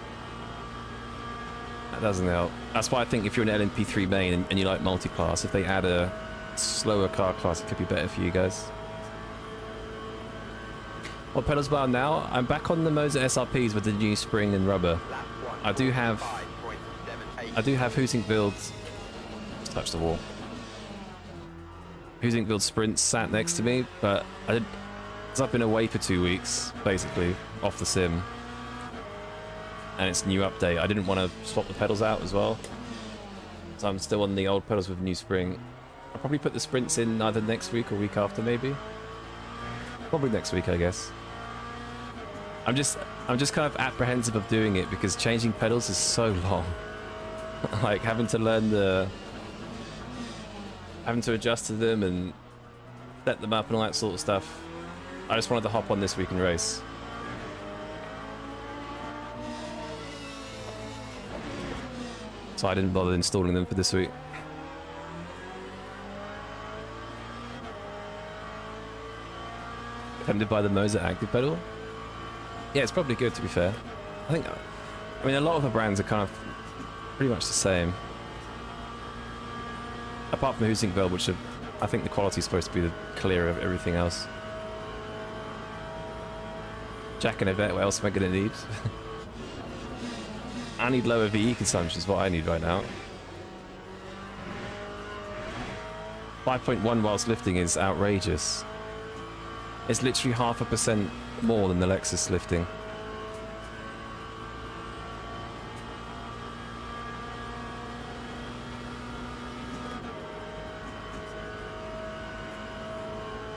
That doesn't help. That's why I think if you're an LMP3 main and you like multi-class, if they add a slower car class, it could be better for you guys. What pedals bar now? I'm back on the Moser SRPs with the new spring and rubber. I do have Husingveld. Touch the wall. Husingveld Sprint sat next to me, but I've been away for 2 weeks, basically, off the sim. And it's a new update. I didn't want to swap the pedals out as well. So I'm still on the old pedals with new spring. I'll probably put the sprints in either next week or week after, maybe. Probably next week, I guess. I'm just kind of apprehensive of doing it because changing pedals is so long. Like having to adjust to them and set them up and all that sort of stuff. I just wanted to hop on this week and race. So I didn't bother installing them for this week. Tempted by the Moser active pedal? Yeah, it's probably good, to be fair. I mean, a lot of the brands are kind of pretty much the same. Apart from the Husingveld, which I think the quality is supposed to be the clear of everything else. Jack and Yvette, what else am I going to need? I need lower VE consumption is what I need right now. 5.1 whilst lifting is outrageous. It's literally 0.5% more than the Lexus lifting.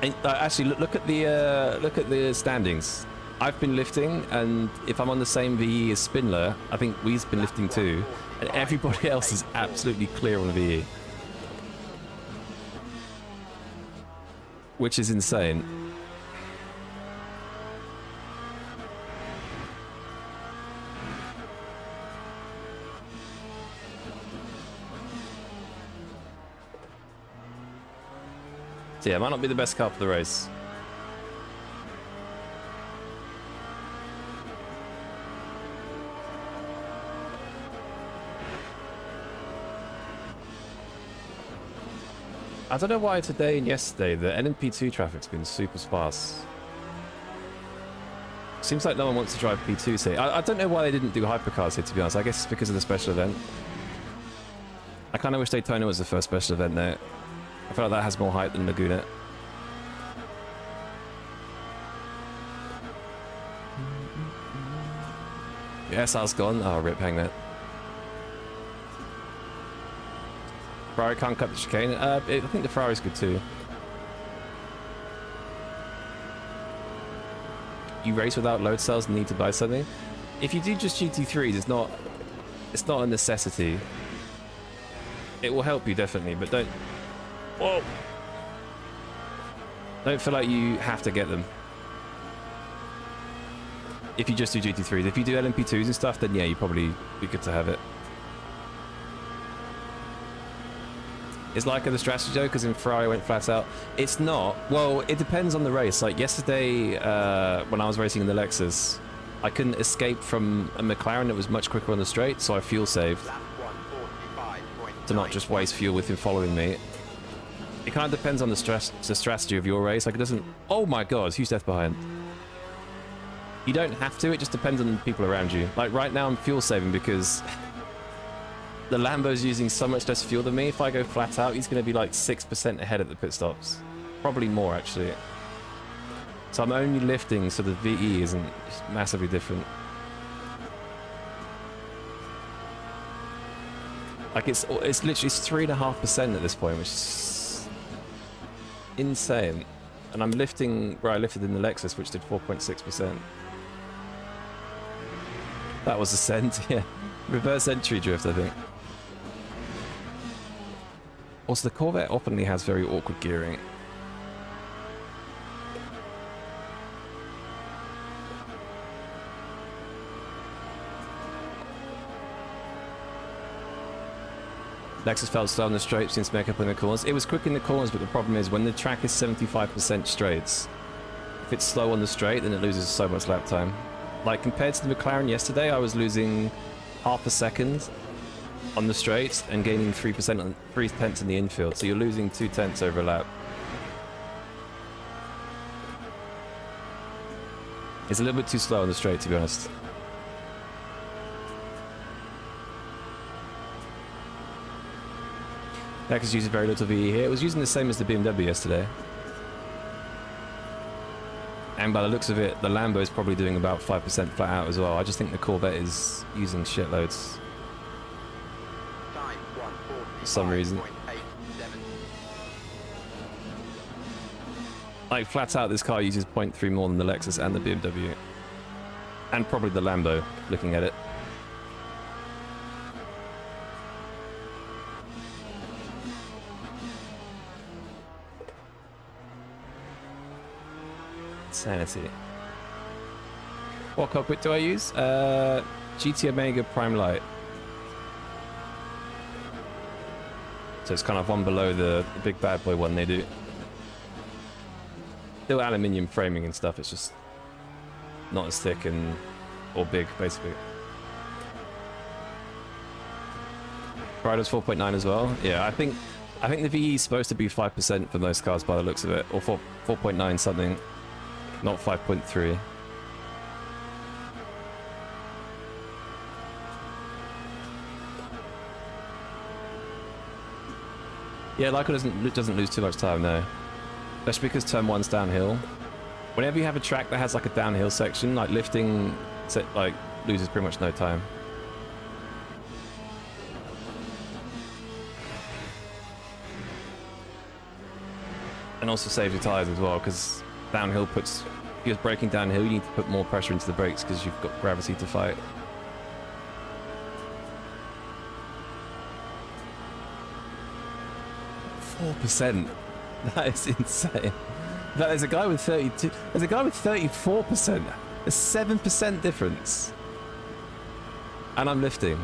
And, actually, look at the standings. I've been lifting, and if I'm on the same VE as Spindler, I think we've been lifting too, and everybody else is absolutely clear on VE. Which is insane. So yeah, it might not be the best car for the race. I don't know why today and yesterday the NMP2 traffic's been super sparse. Seems like no one wants to drive P2 today. I don't know why they didn't do hypercars here, to be honest. I guess it's because of the special event. I kind of wish Daytona was the first special event there. I feel like that has more hype than Laguna. The SR's gone. Oh, rip, hang that. Ferrari can't cut the chicane. I think the Ferrari's good too. You race without load cells and need to buy something. If you do just GT3s, it's not a necessity. It will help you definitely, but don't. Whoa. Don't feel like you have to get them. If you just do GT3s. If you do LMP2s and stuff, then yeah, you probably be good to have it. It's like the strategy though, because in Ferrari I went flat out. It's not. Well, it depends on the race. Like yesterday, when I was racing in the Lexus, I couldn't escape from a McLaren that was much quicker on the straight, so I fuel saved Lap 145.9. to not just waste fuel with him following me. It kind of depends on the strategy of your race. Like it doesn't. Oh my God, huge death behind. You don't have to. It just depends on the people around you. Like right now, I'm fuel saving because the Lambo's using so much less fuel than me. If I go flat out, he's going to be like 6% ahead at the pit stops. Probably more, actually. So I'm only lifting, so the VE isn't massively different. Like it's literally 3.5% at this point, which is insane. And I'm lifting where I lifted in the Lexus, which did 4.6%. That was ascent, yeah. Reverse entry drift, I think. Also, the Corvette openly has very awkward gearing. Lexus felt slow on the straight, seems to make up in the corners. It was quick in the corners, but the problem is when the track is 75% straights, if it's slow on the straight, then it loses so much lap time. Like compared to the McLaren yesterday, I was losing half a second on the straights and gaining 3% in the infield, so you're losing 0.2 over a lap. It's a little bit too slow on the straight, to be honest. Lexus uses very little VE here. It was using the same as the BMW yesterday. And by the looks of it, the Lambo is probably doing about 5% flat out as well. I just think the Corvette is using shitloads. Time For some reason. 145.87. Like flat out, this car uses 0.3 more than the Lexus and the BMW. And probably the Lambo, looking at it. Sanity. What cockpit do I use? GT Omega Prime Light. So it's kind of one below the big bad boy one they do. Still aluminium framing and stuff, it's just not as thick and or big basically. Rider's 4.9 as well. Yeah, I think the VE is supposed to be 5% for most cars by the looks of it, or 4.9 something, not 5.3. Yeah, Lyco doesn't lose too much time though, especially because turn one's downhill. Whenever you have a track that has like a downhill section, like lifting, like loses pretty much no time. And also saves your tires as well, because downhill puts, if you're braking downhill, you need to put more pressure into the brakes because you've got gravity to fight. %. That is insane. There's a guy with 32. There's a guy with 34%. A 7% difference. And I'm lifting.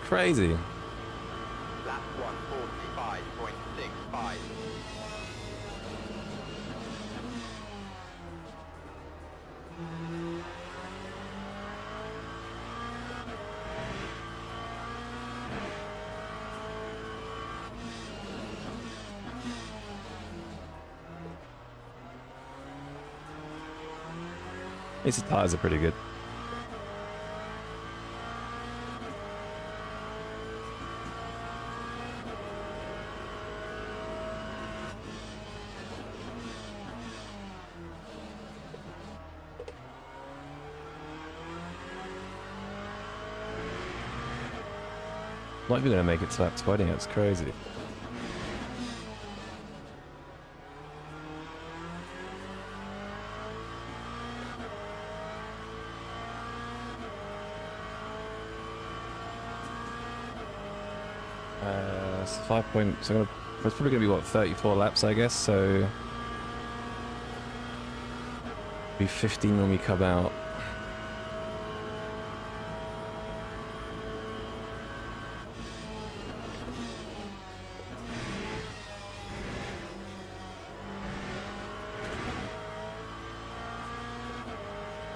Crazy. Lap 145.65. These tires are pretty good. Not even gonna make it to lap 20, that's crazy. So 5 point, so it's probably gonna be what, 34 laps I guess, so Be 15 when we come out.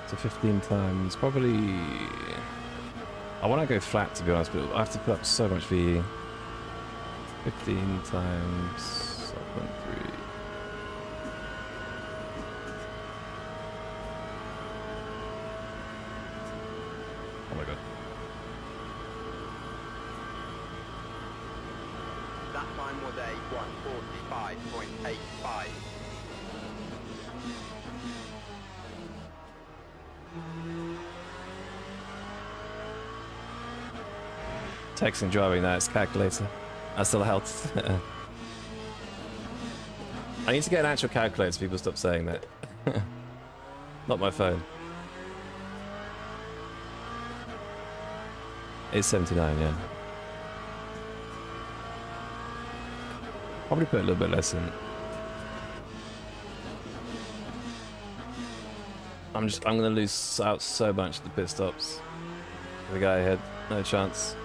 So 15 times, probably... I want to go flat to be honest, but I have to put up so much VE. 15 times 1.3. Oh my god. That time was a 1:45.85. Texting driving, that's calculator. That still helps. I need to get an actual calculator so people stop saying that. Not my phone. It's 79, yeah. Probably put a little bit less in. I'm gonna lose out so much at the pit stops. The guy ahead, no chance.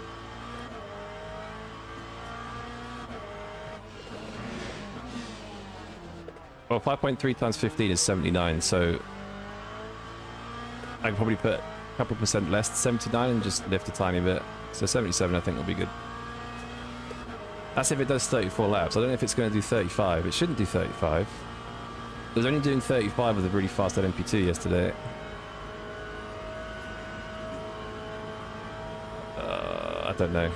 Well, 5.3 times 15 is 79, so I can probably put a couple percent less to 79 and just lift a tiny bit. So 77 I think will be good. That's if it does 34 laps. I don't know if it's going to do 35. It shouldn't do 35. It was only doing 35 with a really fast LMP2 yesterday. I don't know.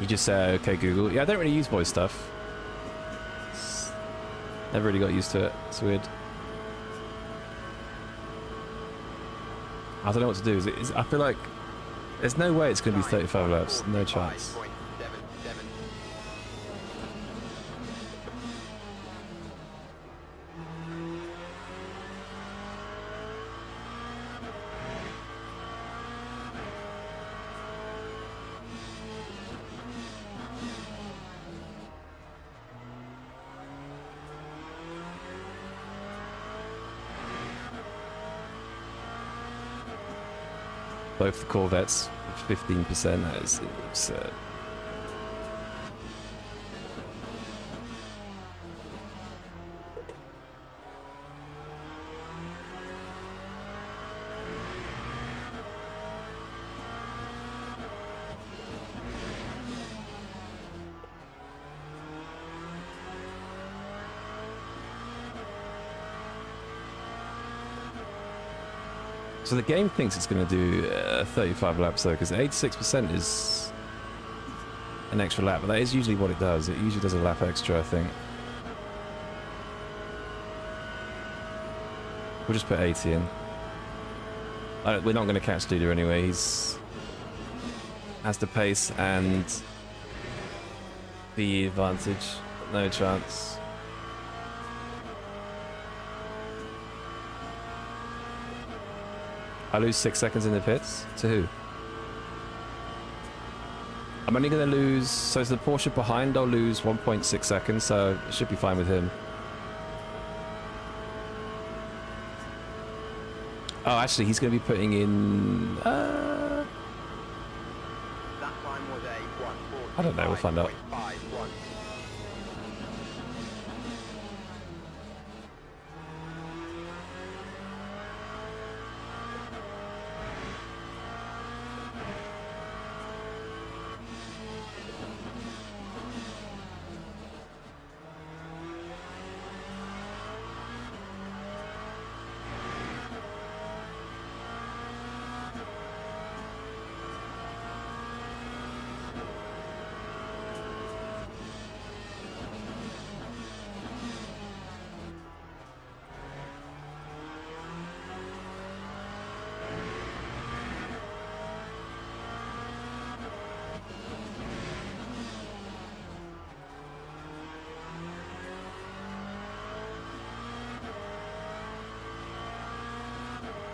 You just say, okay, Google. Yeah, I don't really use voice stuff. Never really got used to it. It's weird. I don't know what to do. I feel like there's no way it's going to be 35 laps. No chance. Both the Corvettes, 15%, that is absurd. So the game thinks it's going to do 35 laps though, because 86% is an extra lap, but that is usually what it does. It usually does a lap extra, I think. We'll just put 80 in. We're not going to catch Duda anyway. He's has the pace and the advantage. No chance. I lose 6 seconds in the pits? To who? I'm only going to lose... So it's the Porsche behind, I'll lose 1.6 seconds, so it should be fine with him. Oh, actually, he's going to be putting in... That time was a I don't know, we'll find out. 1:45.51.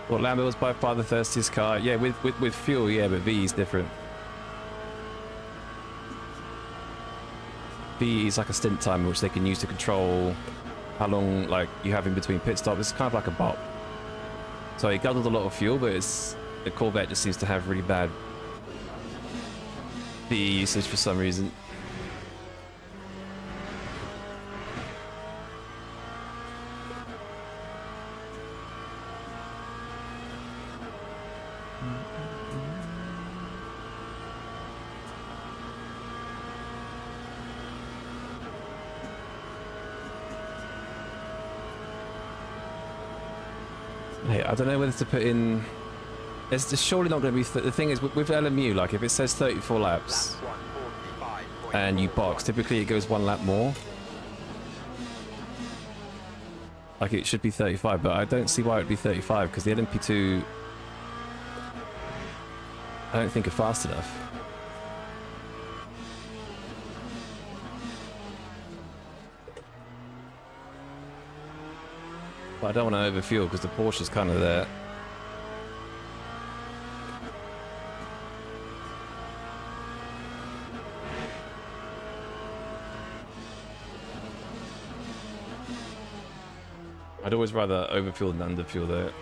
Well, Lambo was by far the thirstiest car. Yeah, with fuel, yeah, but VE is different. VE is like a stint timer, which they can use to control how long like you have in between pit stops. It's kind of like a bot. So it guzzles a lot of fuel, but the Corvette just seems to have really bad VE usage for some reason. Hey, I don't know whether to put in. It's just surely not going to be. The thing is, with LMU, like if it says 34 laps and you box, typically it goes 1 lap more. Like it should be 35, but I don't see why it would be 35 because the LMP2 I don't think are fast enough. But I don't want to overfuel because the Porsche's kind of there. I'd always rather overfuel than underfuel though.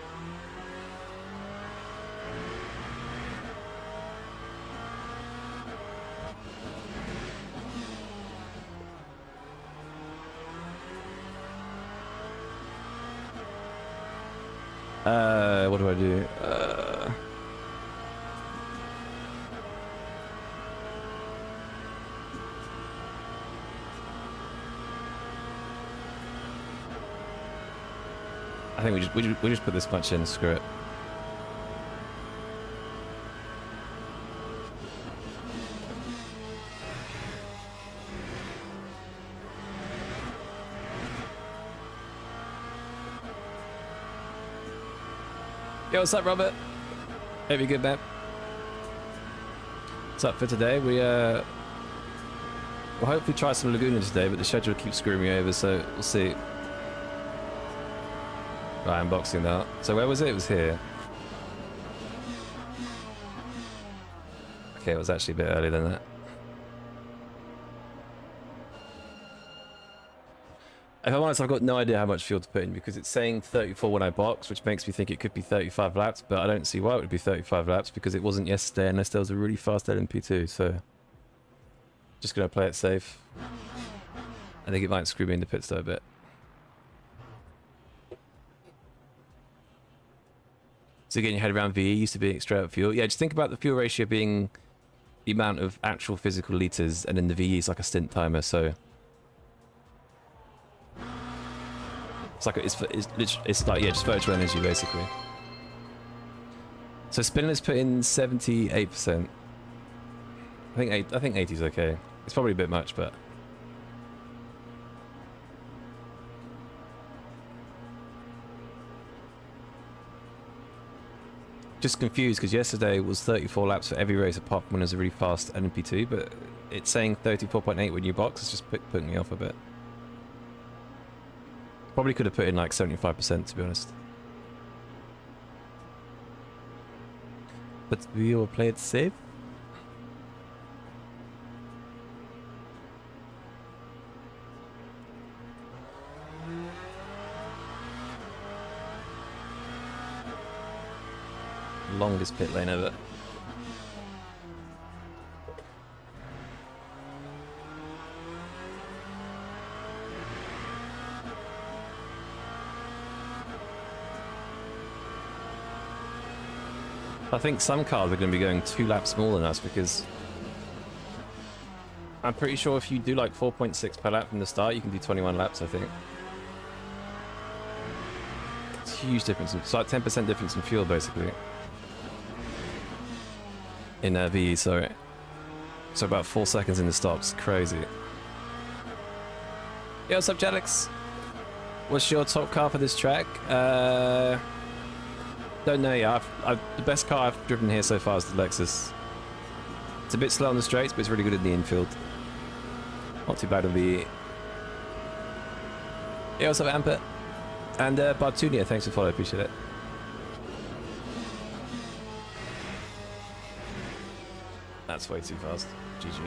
What do I do? I think we just put this much in. Screw it. Yo, what's up, Robert? Hope you're good, man. What's up for today? We'll hopefully try some Laguna today, but the schedule keeps screwing me over, so we'll see. Right, unboxing that. So where was it? It was here. Okay, it was actually a bit earlier than that. If I'm honest, I've got no idea how much fuel to put in because it's saying 34 when I box, which makes me think it could be 35 laps, but I don't see why it would be 35 laps because it wasn't yesterday unless there was a really fast LMP2, so just gonna play it safe. I think it might screw me in the pit stop a bit. So getting your head around VE used to be straight up fuel. Yeah, just think about the fuel ratio being the amount of actual physical liters, and then the VE is like a stint timer, so it's like it's like, yeah, just virtual energy basically. So Spinner's put in 78%. I think 80 is okay. It's probably a bit much, but just confused because yesterday was 34 laps for every race apart from when it was a really fast LMP2, but it's saying 34.8 when you box. It's just putting me off a bit. Probably could have put in like 75% to be honest. But we will play it safe. Longest pit lane ever. I think some cars are going to be going 2 laps more than us because I'm pretty sure if you do like 4.6 per lap from the start, you can do 21 laps, I think. It's a huge difference. It's like 10% difference in fuel, basically. In VE, sorry. So about 4 seconds in the stops. Crazy. Yo, what's up, Jelix? What's your top car for this track? Don't know yet. The best car I've driven here so far is the Lexus. It's a bit slow on the straights, but it's really good in the infield. Not too bad on VE. Yo, what's up, Ampet? And Bartunia, thanks for following, appreciate it. That's way too fast. GG.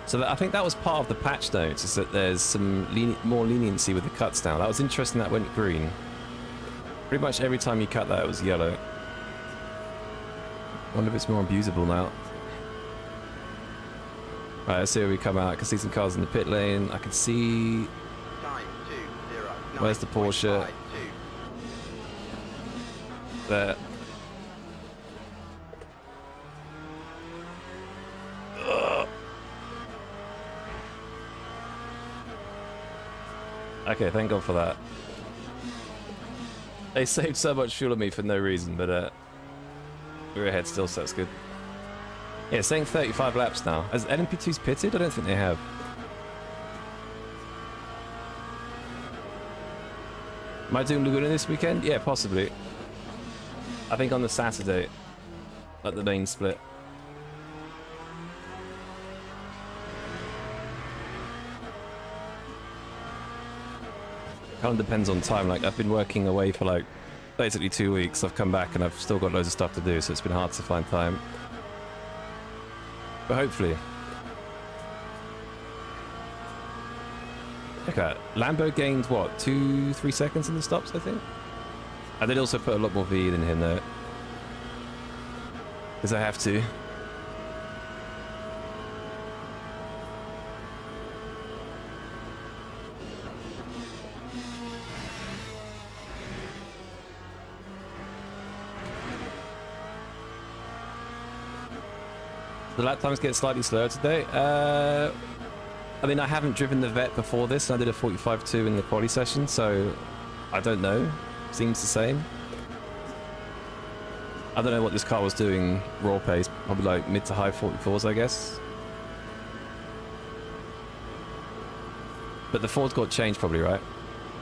So I think that was part of the patch notes, is that there's some more leniency with the cuts now. That was interesting that went green. Pretty much every time you cut that, it was yellow. Wonder if it's more abusable now. Right, let's see where we come out. I can see some cars in the pit lane. I can see... Time 2:09.52. Where's the Porsche? There. Ugh. Okay, thank God for that. They saved so much fuel on me for no reason, but we're ahead still, so that's good. Yeah, it's saying 35 laps now. Has LMP2's pitted? I don't think they have. Am I doing Laguna this weekend? Yeah, possibly. I think on the Saturday, at the main split. Kind of depends on time. Like, I've been working away for like basically 2 weeks. I've come back and I've still got loads of stuff to do, so it's been hard to find time. But hopefully. Okay, Lambo gained what, 2-3 seconds in the stops, I think? I did also put a lot more V in him though, because I have to. The lap times get slightly slower today. I mean, I haven't driven the vet before this. I did a 45.2 in the quali session, so I don't know. Seems the same. I don't know what this car was doing raw pace. Probably like mid to high 44s, I guess. But the Ford got changed probably, right?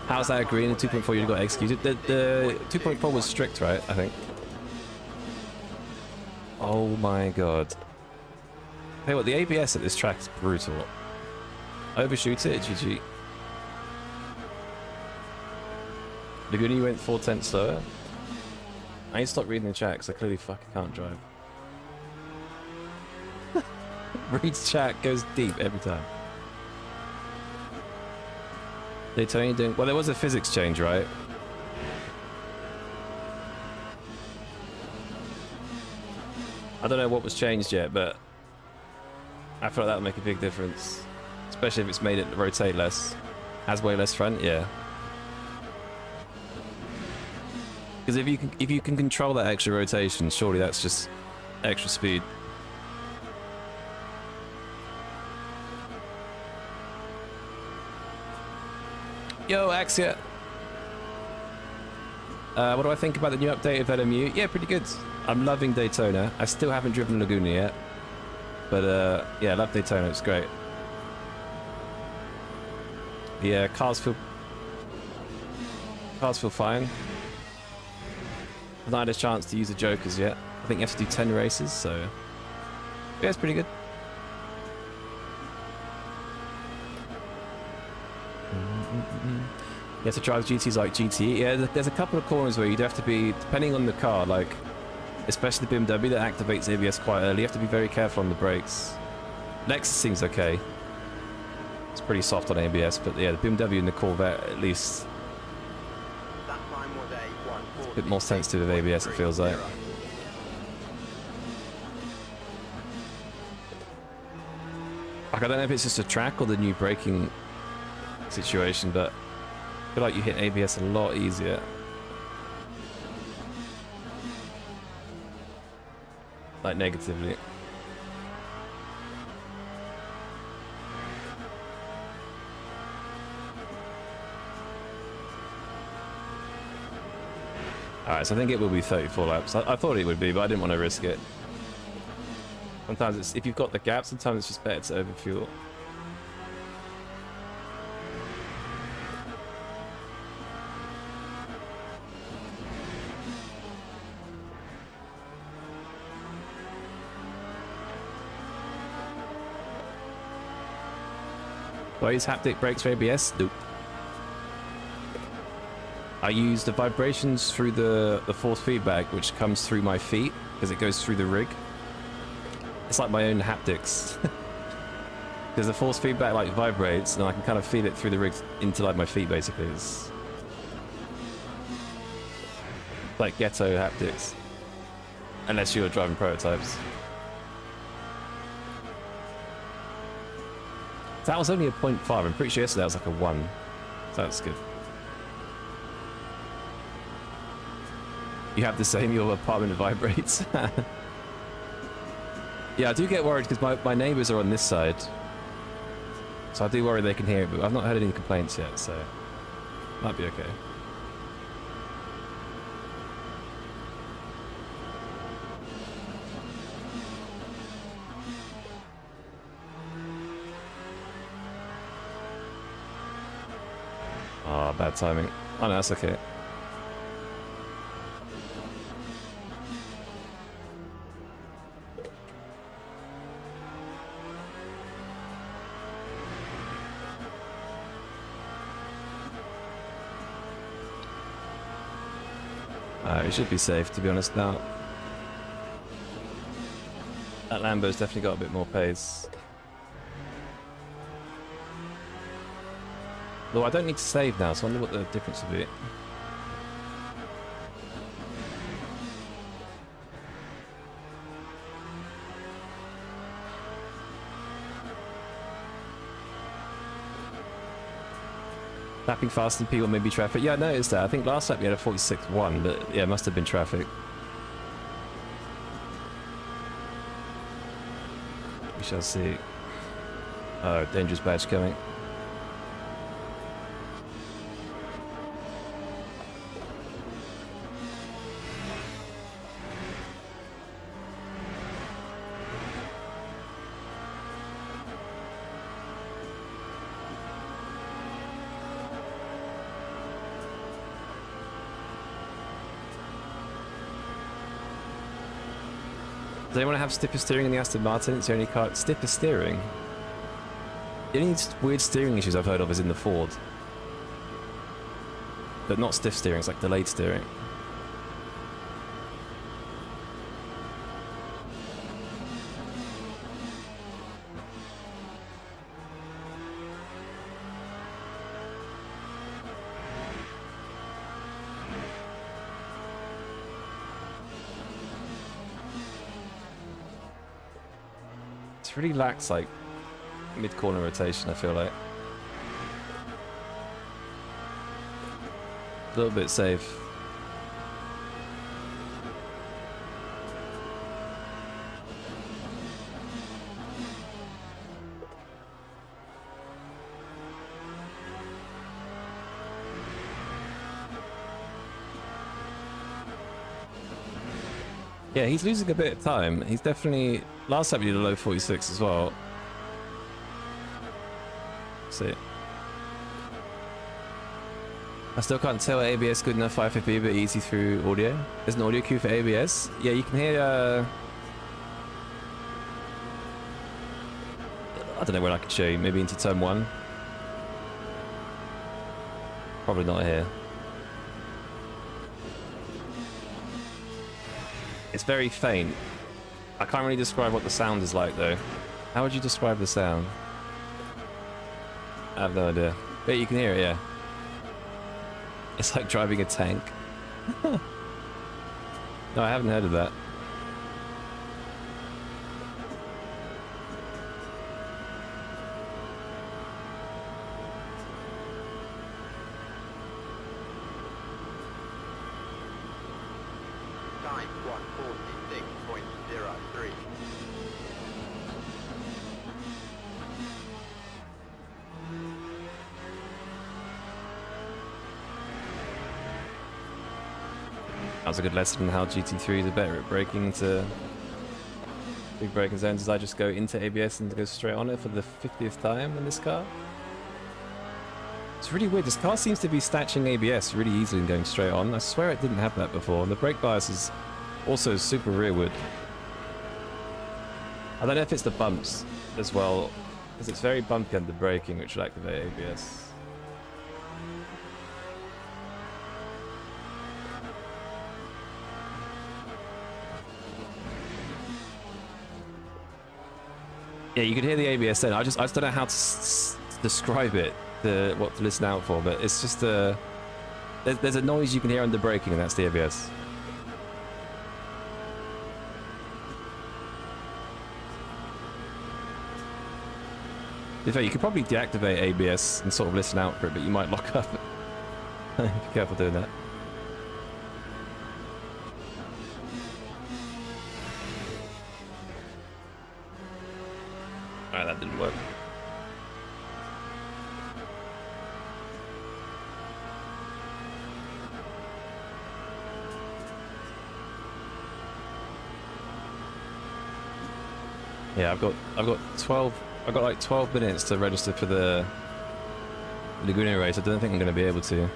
How's that green? The 2.4 you got executed. The 2.4 was strict, right? I think. Oh my god. Hey, what, the ABS at this track is brutal. Overshoot it, GG. Laguna, you went 4/10 slower. I need to stop reading the chat because I clearly fucking can't drive. Reed's chat goes deep every time. Daytona doing... Well, there was a physics change, right? I don't know what was changed yet, but I feel like that would make a big difference. Especially if it's made it rotate less. Has way less front, yeah. Because if you can control that extra rotation, surely that's just extra speed. Yo, Axia. What do I think about the new update of LMU? Yeah, pretty good. I'm loving Daytona. I still haven't driven Laguna yet. But yeah, I love Daytona. It's great. Yeah, cars feel fine. I've not had a chance to use the Jokers yet. I think you have to do 10 races, so yeah, it's pretty good. You have to drive GTs like GT. Yeah, there's a couple of corners where you'd have to be, depending on the car, like especially the BMW that activates ABS quite early. You have to be very careful on the brakes. Lexus seems okay. It's pretty soft on ABS, but yeah, the BMW and the Corvette at least That time was a a bit more sensitive of ABS, it feels like. Like, I don't know if it's just a track or the new braking situation, but I feel like you hit ABS a lot easier. Like, negatively. Alright, so I think it will be 34 laps. I thought it would be, but I didn't want to risk it. Sometimes it's, if you've got the gap, sometimes it's just better to overfuel. Do I use haptic brakes for ABS? Nope. I use the vibrations through the force feedback, which comes through my feet, because it goes through the rig. It's like my own haptics. Because the force feedback like vibrates, and I can kind of feel it through the rig into like my feet, basically. It's like ghetto haptics. Unless you're driving prototypes. That was only a 0.5. I'm pretty sure yesterday that was like a 1. So that's good. You have the same, your apartment vibrates. Yeah, I do get worried because my neighbours are on this side. So I do worry they can hear it, but I've not heard any complaints yet, so might be okay. Ah, bad timing. Oh no, that's okay. We should be safe, to be honest, now. That Lambo's definitely got a bit more pace. Though I don't need to save now, so I wonder what the difference will be. Lapping faster than people, maybe traffic. Yeah, I noticed that. I think last lap we had a 46.1, but yeah, it must have been traffic. We shall see. Oh, dangerous badge coming. Does anyone have stiffer steering in the Aston Martin? It's the only car. Stiffer steering? The only weird steering issues I've heard of is in the Ford. But not stiff steering, it's like delayed steering. It really lacks like mid-corner rotation, I feel like. A little bit safe. Yeah, he's losing a bit of time. He's definitely... Last time he did a low 46 as well. See. I still can't tell ABS good enough 550 but easy through audio. There's an audio cue for ABS. Yeah, you can hear... I don't know when I can show you. Maybe into turn 1. Probably not here. It's very faint. I can't really describe what the sound is like though. How would you describe the sound? I have no idea. But you can hear it, yeah. It's like driving a tank. No, I haven't heard of that. Time 146.03. That was a good lesson in how GT3s are better at braking into big braking zones. As I just go into ABS and go straight on it for the 50th time in this car. It's really weird. This car seems to be snatching ABS really easily and going straight on. I swear it didn't have that before. And the brake bias is also super rearward. I don't know if it's the bumps as well, because it's very bumpy under braking, which will activate ABS. Yeah, you could hear the ABS then. I just don't know how to describe it, what to listen out for, but it's just there's a noise you can hear under braking, and that's the ABS. In fact, you could probably deactivate ABS and sort of listen out for it, but you might lock up. Be careful doing that. Alright, that didn't work. Yeah, I've got like 12 minutes to register for the Laguna race. I don't think I'm going to be able to.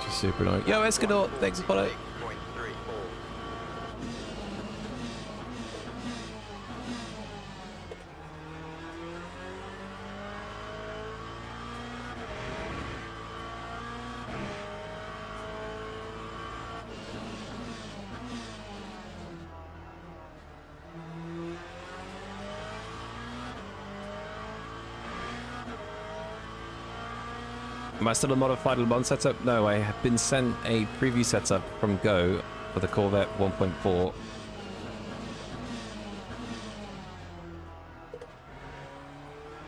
Just super annoying. Yo, Escador, thanks for following. 8.34. Am I still a modified Le Mans setup? No, I have been sent a preview setup from Go for the Corvette 1.4.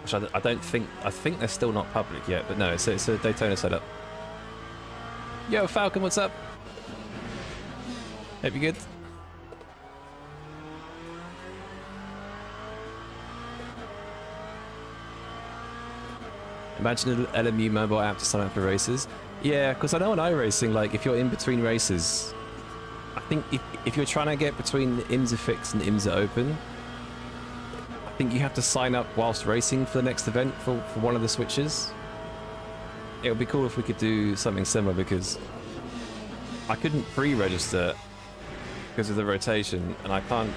Which I don't think, I think they're still not public yet, but no, it's a Daytona setup. Yo, Falcon, what's up? Hope you're good. Imagine an LMU mobile app to sign up for races. Yeah, because I know on iRacing, like, if you're in between races, I think if you're trying to get between IMSA Fix and IMSA Open, I think you have to sign up whilst racing for the next event for one of the switches. It would be cool if we could do something similar, because I couldn't pre-register because of the rotation, and I can't...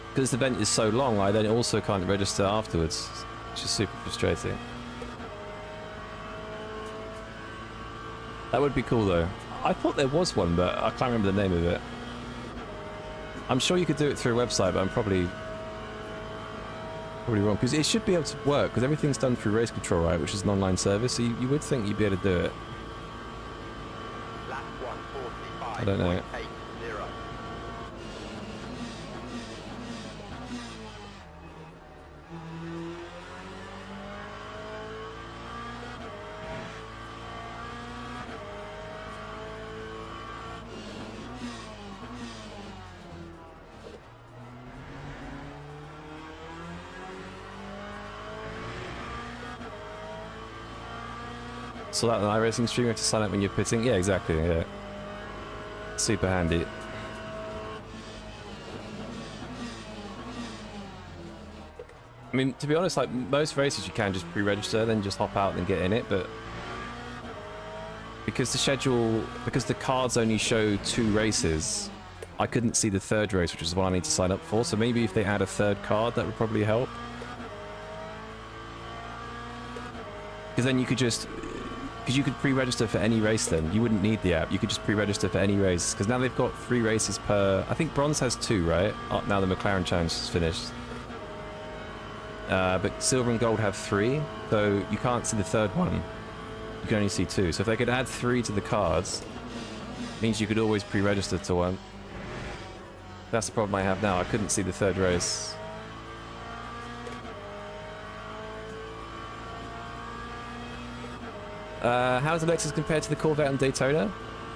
Because this event is so long, I then also can't register afterwards. Which is super frustrating. That would be cool though. I thought there was one, but I can't remember the name of it. I'm sure you could do it through a website, but I'm probably wrong. Because it should be able to work, because everything's done through Race Control, right? Which is an online service, so you would think you'd be able to do it. Lap 145. I don't know. 0.80. So that on iRacing stream, you have to sign up when you're pitting? Yeah, exactly, yeah. Super handy. I mean, to be honest, like, most races you can just pre-register, then just hop out and get in it, but... Because the cards only show 2 races, I couldn't see the third race, which is what I need to sign up for, so maybe if they add a third card, that would probably help. Because then you could just... Because you could pre-register for any race then. You wouldn't need the app. You could just pre-register for any race. Because now they've got 3 races per... I think Bronze has 2, right? Oh, now the McLaren Challenge is finished. But Silver and Gold have 3. So you can't see the third one. You can only see 2. So if they could add 3 to the cards, it means you could always pre-register to one. That's the problem I have now. I couldn't see the third race. How does the Lexus compare to the Corvette and Daytona?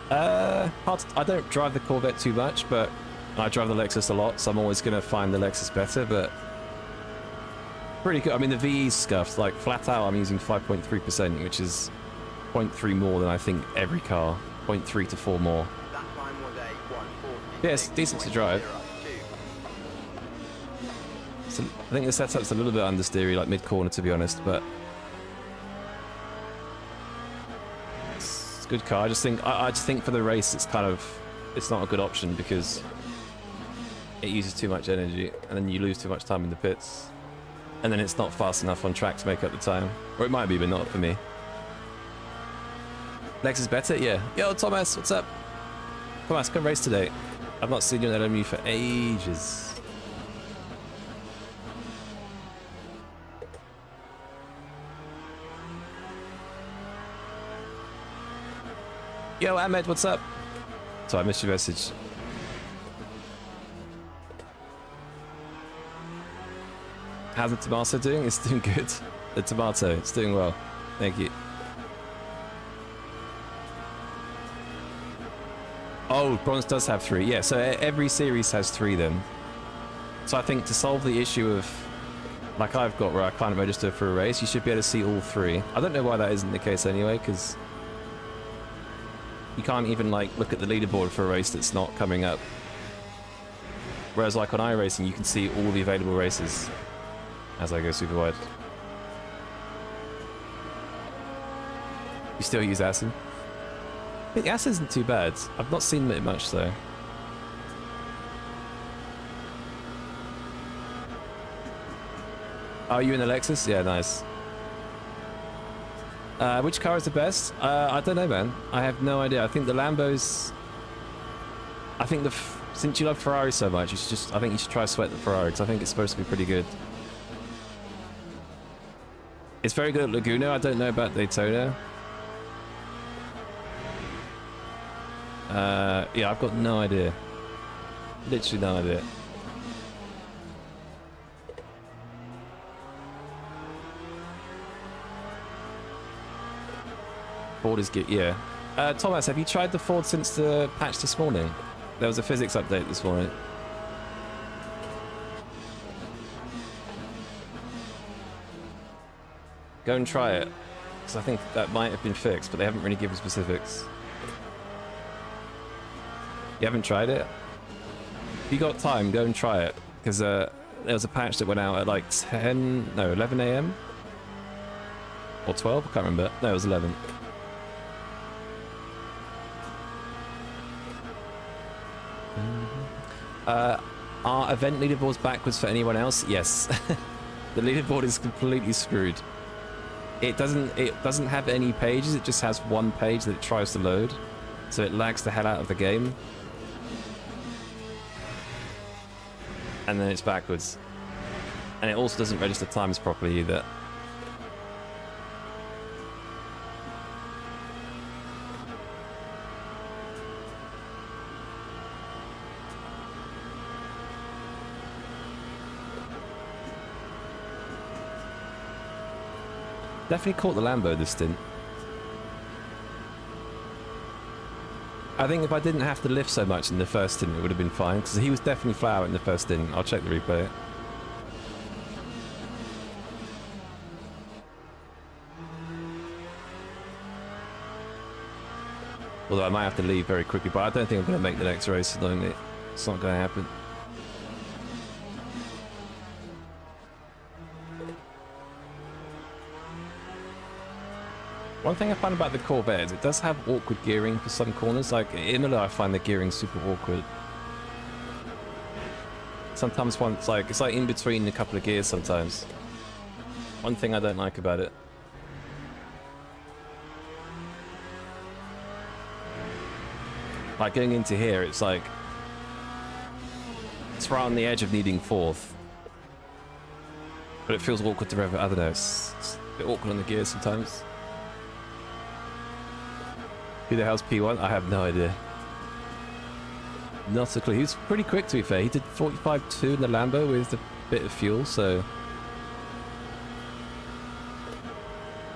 I don't drive the Corvette too much, but I drive the Lexus a lot, so I'm always going to find the Lexus better, but pretty good. I mean, the VE's scuffed. Like, flat out, I'm using 5.3%, which is 0.3 more than I think every car. 0.3 to 4 more. That time was a 140. Yeah, it's decent to drive. So I think the setup's a little bit understeery, like mid-corner, to be honest, but... Good car. I just think for the race it's not a good option because it uses too much energy and then you lose too much time in the pits and then it's not fast enough on track to make up the time, or it might be, but not for me. Lex is better, yeah. Yo, Thomas, what's up? Thomas, come race today. I've not seen you in LMU for ages. Yo, Ahmed, what's up? So I missed your message. How's the tomato doing? It's doing good. The tomato, it's doing well. Thank you. Oh, bronze does have 3. Yeah, so every series has 3 then. So I think to solve the issue of, like I've got where I can't register for a race, you should be able to see all 3. I don't know why that isn't the case anyway, because you can't even like look at the leaderboard for a race that's not coming up. Whereas like on iRacing, you can see all the available races as I go super wide. You still use Asin? I think Asin isn't too bad. I've not seen it much though. Are you in the Lexus? Yeah, nice. Which car is the best? I don't know, man. I have no idea. I think the Lambos... I think since you love Ferrari so much, you should just... I think you should try sweat the Ferrari, because I think it's supposed to be pretty good. It's very good at Laguna. I don't know about Daytona. Yeah, I've got no idea. Literally no idea. Ford is good, yeah. Thomas, have you tried the Ford since the patch this morning? There was a physics update this morning. Go and try it, because I think that might have been fixed, but they haven't really given specifics. You haven't tried it? If you got time, go and try it, because there was a patch that went out at like 11 a.m. or 12, I can't remember. No, it was 11. Are event leaderboards backwards for anyone else? Yes. The leaderboard is completely screwed. It doesn't have any pages, it just has one page that it tries to load. So it lags the hell out of the game. And then it's backwards. And it also doesn't register times properly either. Definitely caught the Lambo this stint. I think if I didn't have to lift so much in the first stint, it would have been fine, because he was definitely flat out in the first stint. I'll check the replay. Although I might have to leave very quickly, but I don't think I'm going to make the next race, annoyingly. It's not going to happen. One thing I find about the Corvette is it does have awkward gearing for some corners. Like in Imola, I find the gearing super awkward. Sometimes it's like in between a couple of gears sometimes. One thing I don't like about it. Like going into here, it's like it's right on the edge of needing fourth. But it feels awkward to rev it. I don't know, it's a bit awkward on the gears sometimes. Who the hell's P1? I have no idea. Not a clue. He was pretty quick, to be fair. He did 45.2 in the Lambo with a bit of fuel, so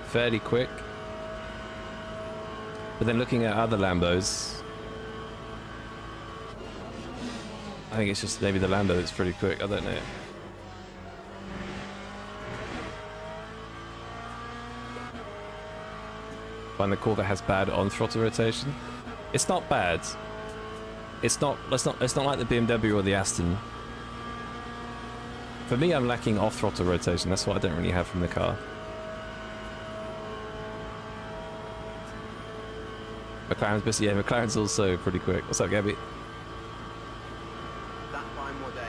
fairly quick. But then looking at other Lambos, I think it's just maybe the Lambo that's pretty quick. I don't know. Find the Corvette has bad on throttle rotation. It's not bad. It's not like the BMW or the Aston. For me, I'm lacking off throttle rotation. That's what I don't really have from the car. McLaren's busy. Yeah, McLaren's also pretty quick. What's up, Gabby? That time was a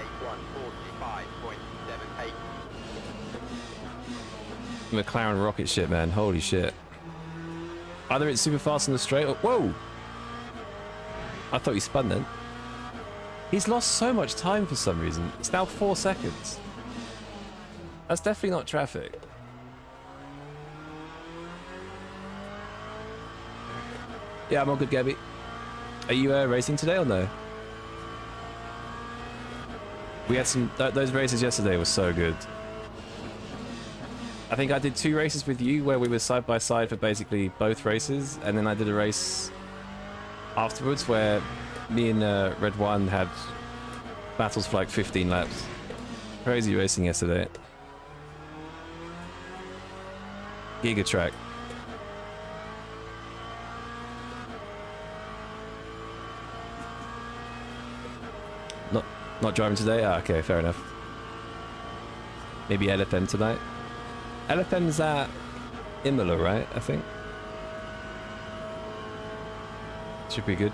1:45.78. McLaren rocket shit, man. Holy shit. Either it's super fast on the straight or... Whoa! I thought you spun then. He's lost so much time for some reason. It's now 4 seconds. That's definitely not traffic. Yeah, I'm all good, Gabby. Are you racing today or no? We had some... those races yesterday were so good. I think I did 2 races with you where we were side by side for basically both races, and then I did a race afterwards where me and Red One had battles for like 15 laps. Crazy racing yesterday. Giga track. Not driving today? Ah, okay, fair enough. Maybe LFM tonight. LFM's at Imola, right? I think. Should be good.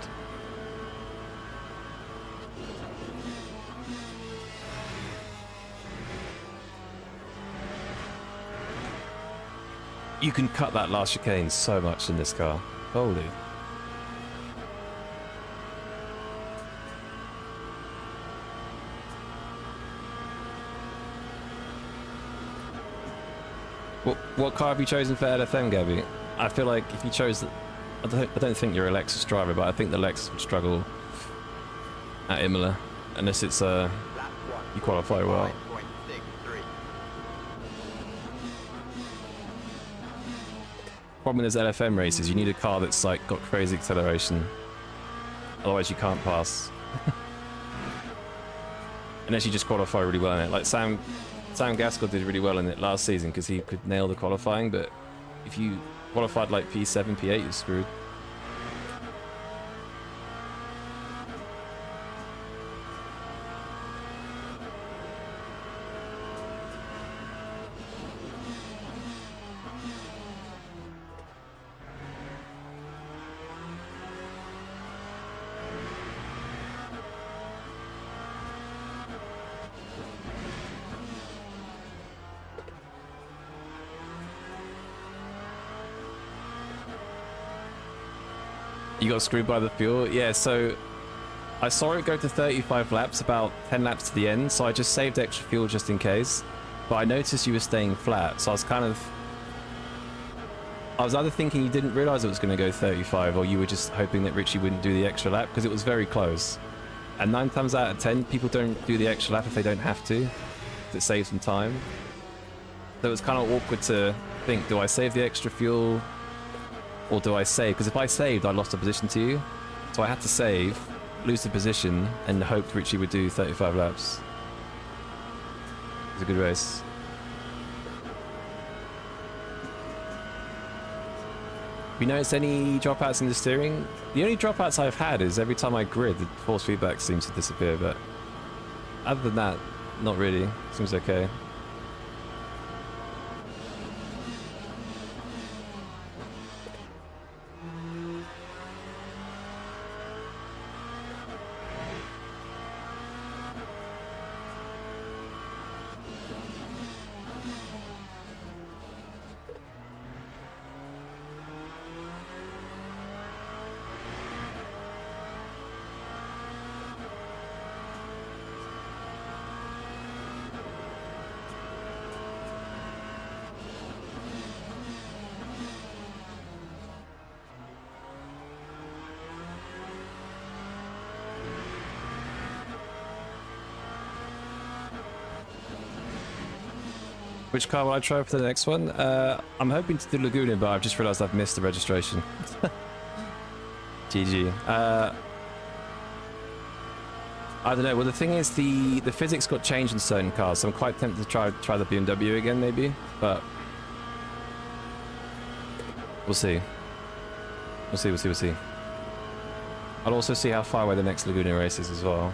You can cut that last chicane so much in this car. Holy. What car have you chosen for LFM, Gabby? I feel like if you chose... I don't think you're a Lexus driver, but I think the Lexus would struggle at Imola. Unless it's you qualify well. Problem with those LFM races, you need a car that's like got crazy acceleration. Otherwise you can't pass. Unless you just qualify really well in it. Like Sam Gaskell did really well in it last season because he could nail the qualifying, but if you qualified like P7, P8, you're screwed. You got screwed by the fuel? Yeah, so I saw it go to 35 laps, about 10 laps to the end, so I just saved extra fuel just in case. But I noticed you were staying flat, so I was either thinking you didn't realize it was going to go 35, or you were just hoping that Richie wouldn't do the extra lap, because it was very close. And 9 times out of 10, people don't do the extra lap if they don't have to. It saves them time. So it was kind of awkward to think, do I save the extra fuel? Or do I save? Because if I saved, I lost a position to you. So I had to save, lose the position, and hoped Richie would do 35 laps. It was a good race. Have you noticed any dropouts in the steering? The only dropouts I've had is every time I grid, the force feedback seems to disappear, but other than that, not really. Seems okay. Which car will I try for the next one? I'm hoping to do Laguna, but I've just realized I've missed the registration. GG. I don't know. Well, the thing is, the physics got changed in certain cars, so I'm quite tempted to try the BMW again, maybe. But we'll see. We'll see. I'll also see how far away the next Laguna race is as well.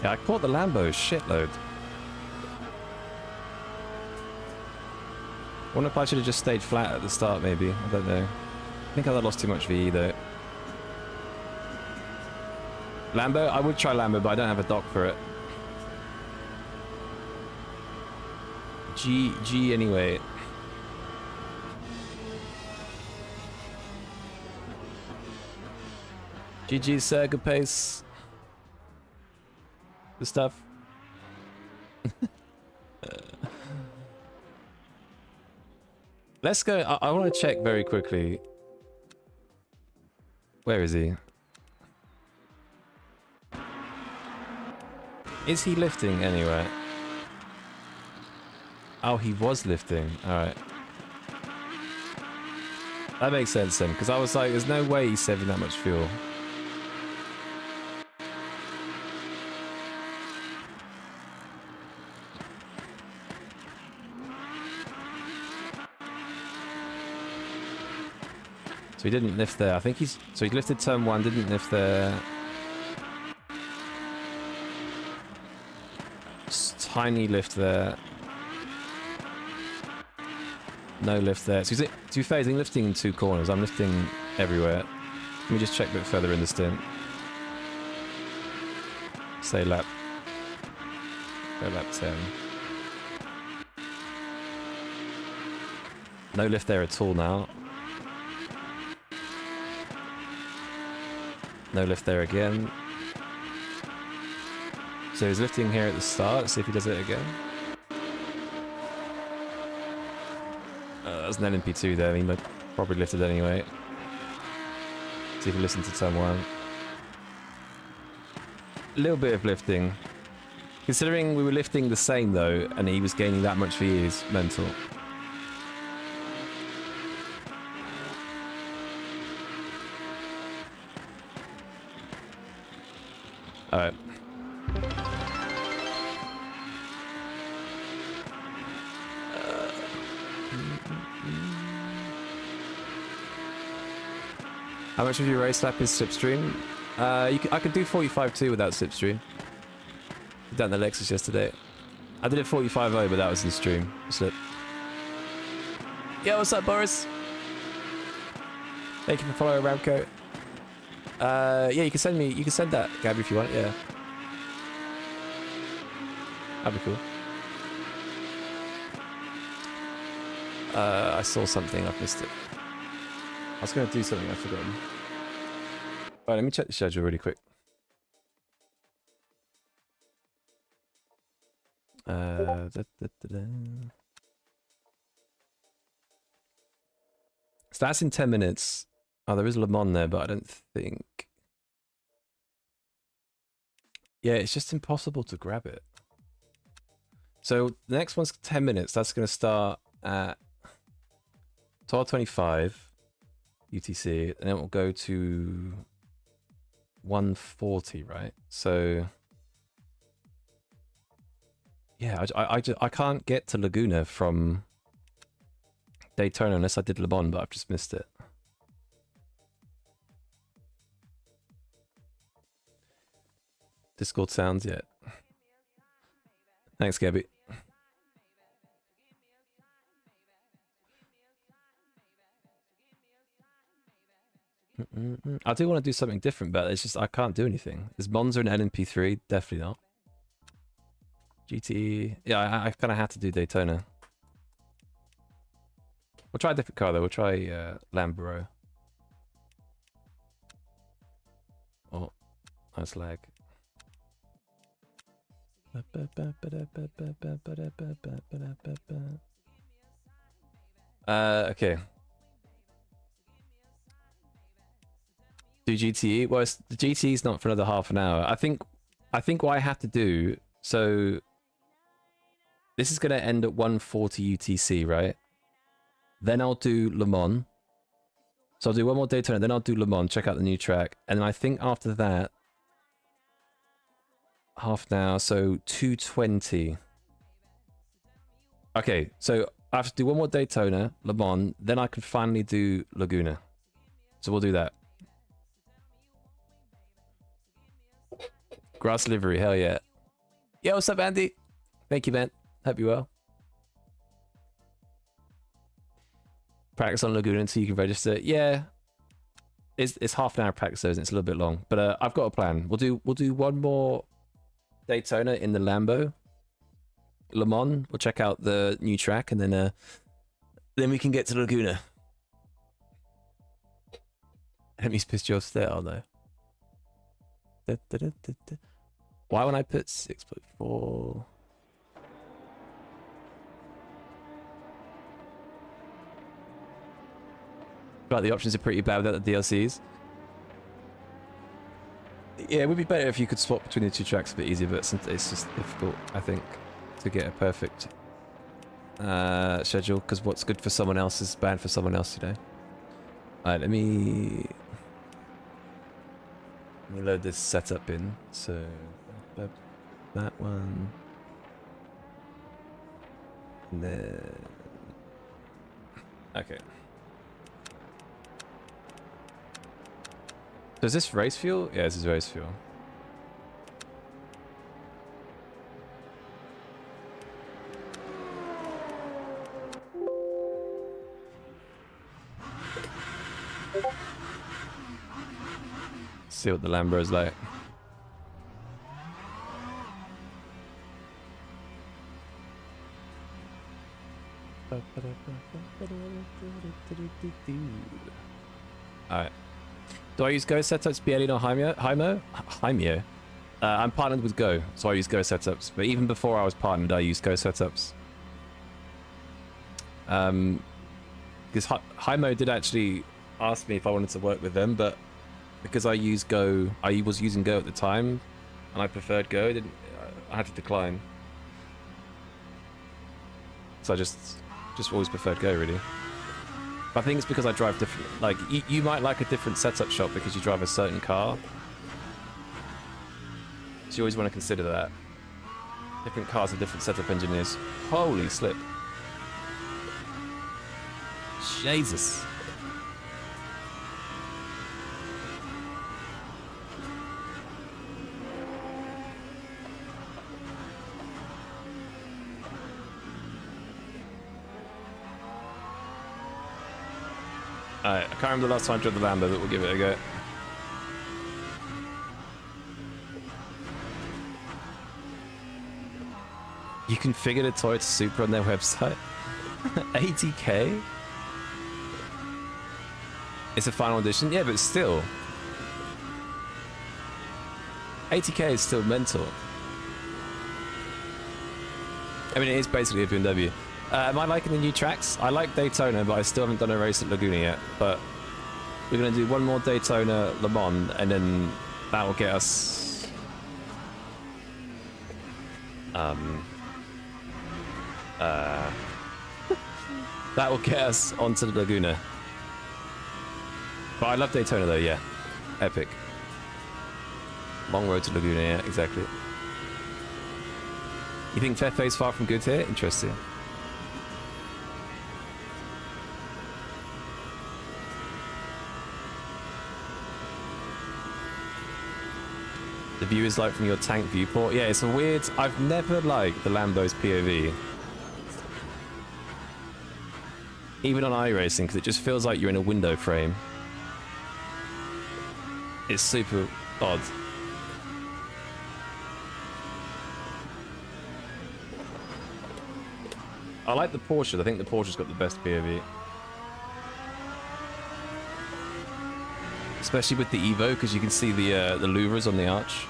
Yeah, I caught the Lambo shitload. I wonder if I should have just stayed flat at the start, maybe. I don't know. I think I lost too much VE, though. Lambo? I would try Lambo, but I don't have a dock for it. G anyway. GG, sir. Good pace. Good stuff. Let's go. I want to check very quickly. Where is he? Is he lifting anywhere? Oh, he was lifting. Alright. That makes sense then, because I was like, there's no way he's saving that much fuel. So he didn't lift there. I think he's... So he lifted turn 1, didn't lift there. Just tiny lift there. No lift there. So he's, to be fair, he's lifting in 2 corners. I'm lifting everywhere. Let me just check a bit further in the stint. Say lap. Go lap 10. No lift there at all now. No lift there again. So he's lifting here at the start. Let's see if he does it again. There's an LMP2 there. He might probably lifted anyway. See if he listens to turn 1. A little bit of lifting. Considering we were lifting the same though, and he was gaining that much VE is mental. Alright. How much of your race lap is slipstream? I could do 45.2 without slipstream. Done the Lexus yesterday. I did it 45.0, but that was in stream. Slip. Yeah, what's up, Boris? Thank you for following Ramco. Yeah, you can send that, Gabby, if you want. Yeah, that'd be cool. I saw something, I've missed it. I was going to do something, I've forgotten. Alright, let me check the schedule really quick. So that's in 10 minutes. Oh, there is Le Mans there, but I don't think... Yeah, it's just impossible to grab it. So the next one's 10 minutes. That's going to start at 12:25 UTC, and then it will go to 1:40, right? So yeah, I can't get to Laguna from Daytona unless I did Le Mans, but I've just missed it. Discord sounds yet. Thanks, Gabby. I do want to do something different, but it's just I can't do anything. Is Monza an LMP3? Definitely not. GTE. Yeah, I kind of had to do Daytona. We'll try a different car though. We'll try Lambo. Oh, nice lag. Okay. Do GTE? Well, the GTE's not for another half an hour. I think what I have to do. So this is going to end at 1:40 UTC, right? Then I'll do Le Mans. So I'll do one more Daytona, then I'll do Le Mans, check out the new track, and then I think after that, half an hour, so 2:20. Okay, so I have to do one more Daytona, Le Mans, then I can finally do Laguna. So we'll do that. Grass livery, hell yeah. Yo, what's up, Andy? Thank you, man. Hope you're well. Practice on Laguna until you can register. Yeah, it's half an hour practice, though, and it's a little bit long. But I've got a plan. We'll do one more Daytona in the Lambo, Le Mans. We'll check out the new track, and then we can get to Laguna. Emmy's pissed you off there, oh no. Why when I put 6.4? But the options are pretty bad without the DLCs. Yeah, it would be better if you could swap between the two tracks a bit easier, but it's just difficult, I think, to get a perfect schedule, because what's good for someone else is bad for someone else, you know? Alright, let me load this setup in. So, that one. And then... Okay. So is this race fuel? Yeah, this is race fuel. See what the Lambo's like. Alright. Do I use Go setups, Bielin or Hymeo? I'm partnered with Go, so I use Go setups. But even before I was partnered, I used Go setups. Because Hymeo did actually ask me if I wanted to work with them, but because I use Go, I was using Go at the time, and I preferred Go. I had to decline. So I just always preferred Go, really. But I think it's because I drive different. Like you might like a different setup shop because you drive a certain car. So you always want to consider that. Different cars have different setup engineers. Holy slip! Jesus. Alright, I can't remember the last time I drove the Lambo, but we'll give it a go. You configured a Toyota Supra on their website? 80k? It's a final edition? Yeah, but still. 80k is still mental. I mean, it is basically a BMW. Am I liking the new tracks? I like Daytona, but I still haven't done a race at Laguna yet. But we're going to do one more Daytona Le Mans, and then that will get us... that will get us onto the Laguna. But I love Daytona though, yeah. Epic. Long road to Laguna, yeah, exactly. You think Fefe's far from good here? Interesting. The view is like from your tank viewport. Yeah, it's a weird... I've never liked the Lambo's POV. Even on iRacing, because it just feels like you're in a window frame. It's super odd. I like the Porsche. I think the Porsche's got the best POV. Especially with the Evo, because you can see the louvres on the arch.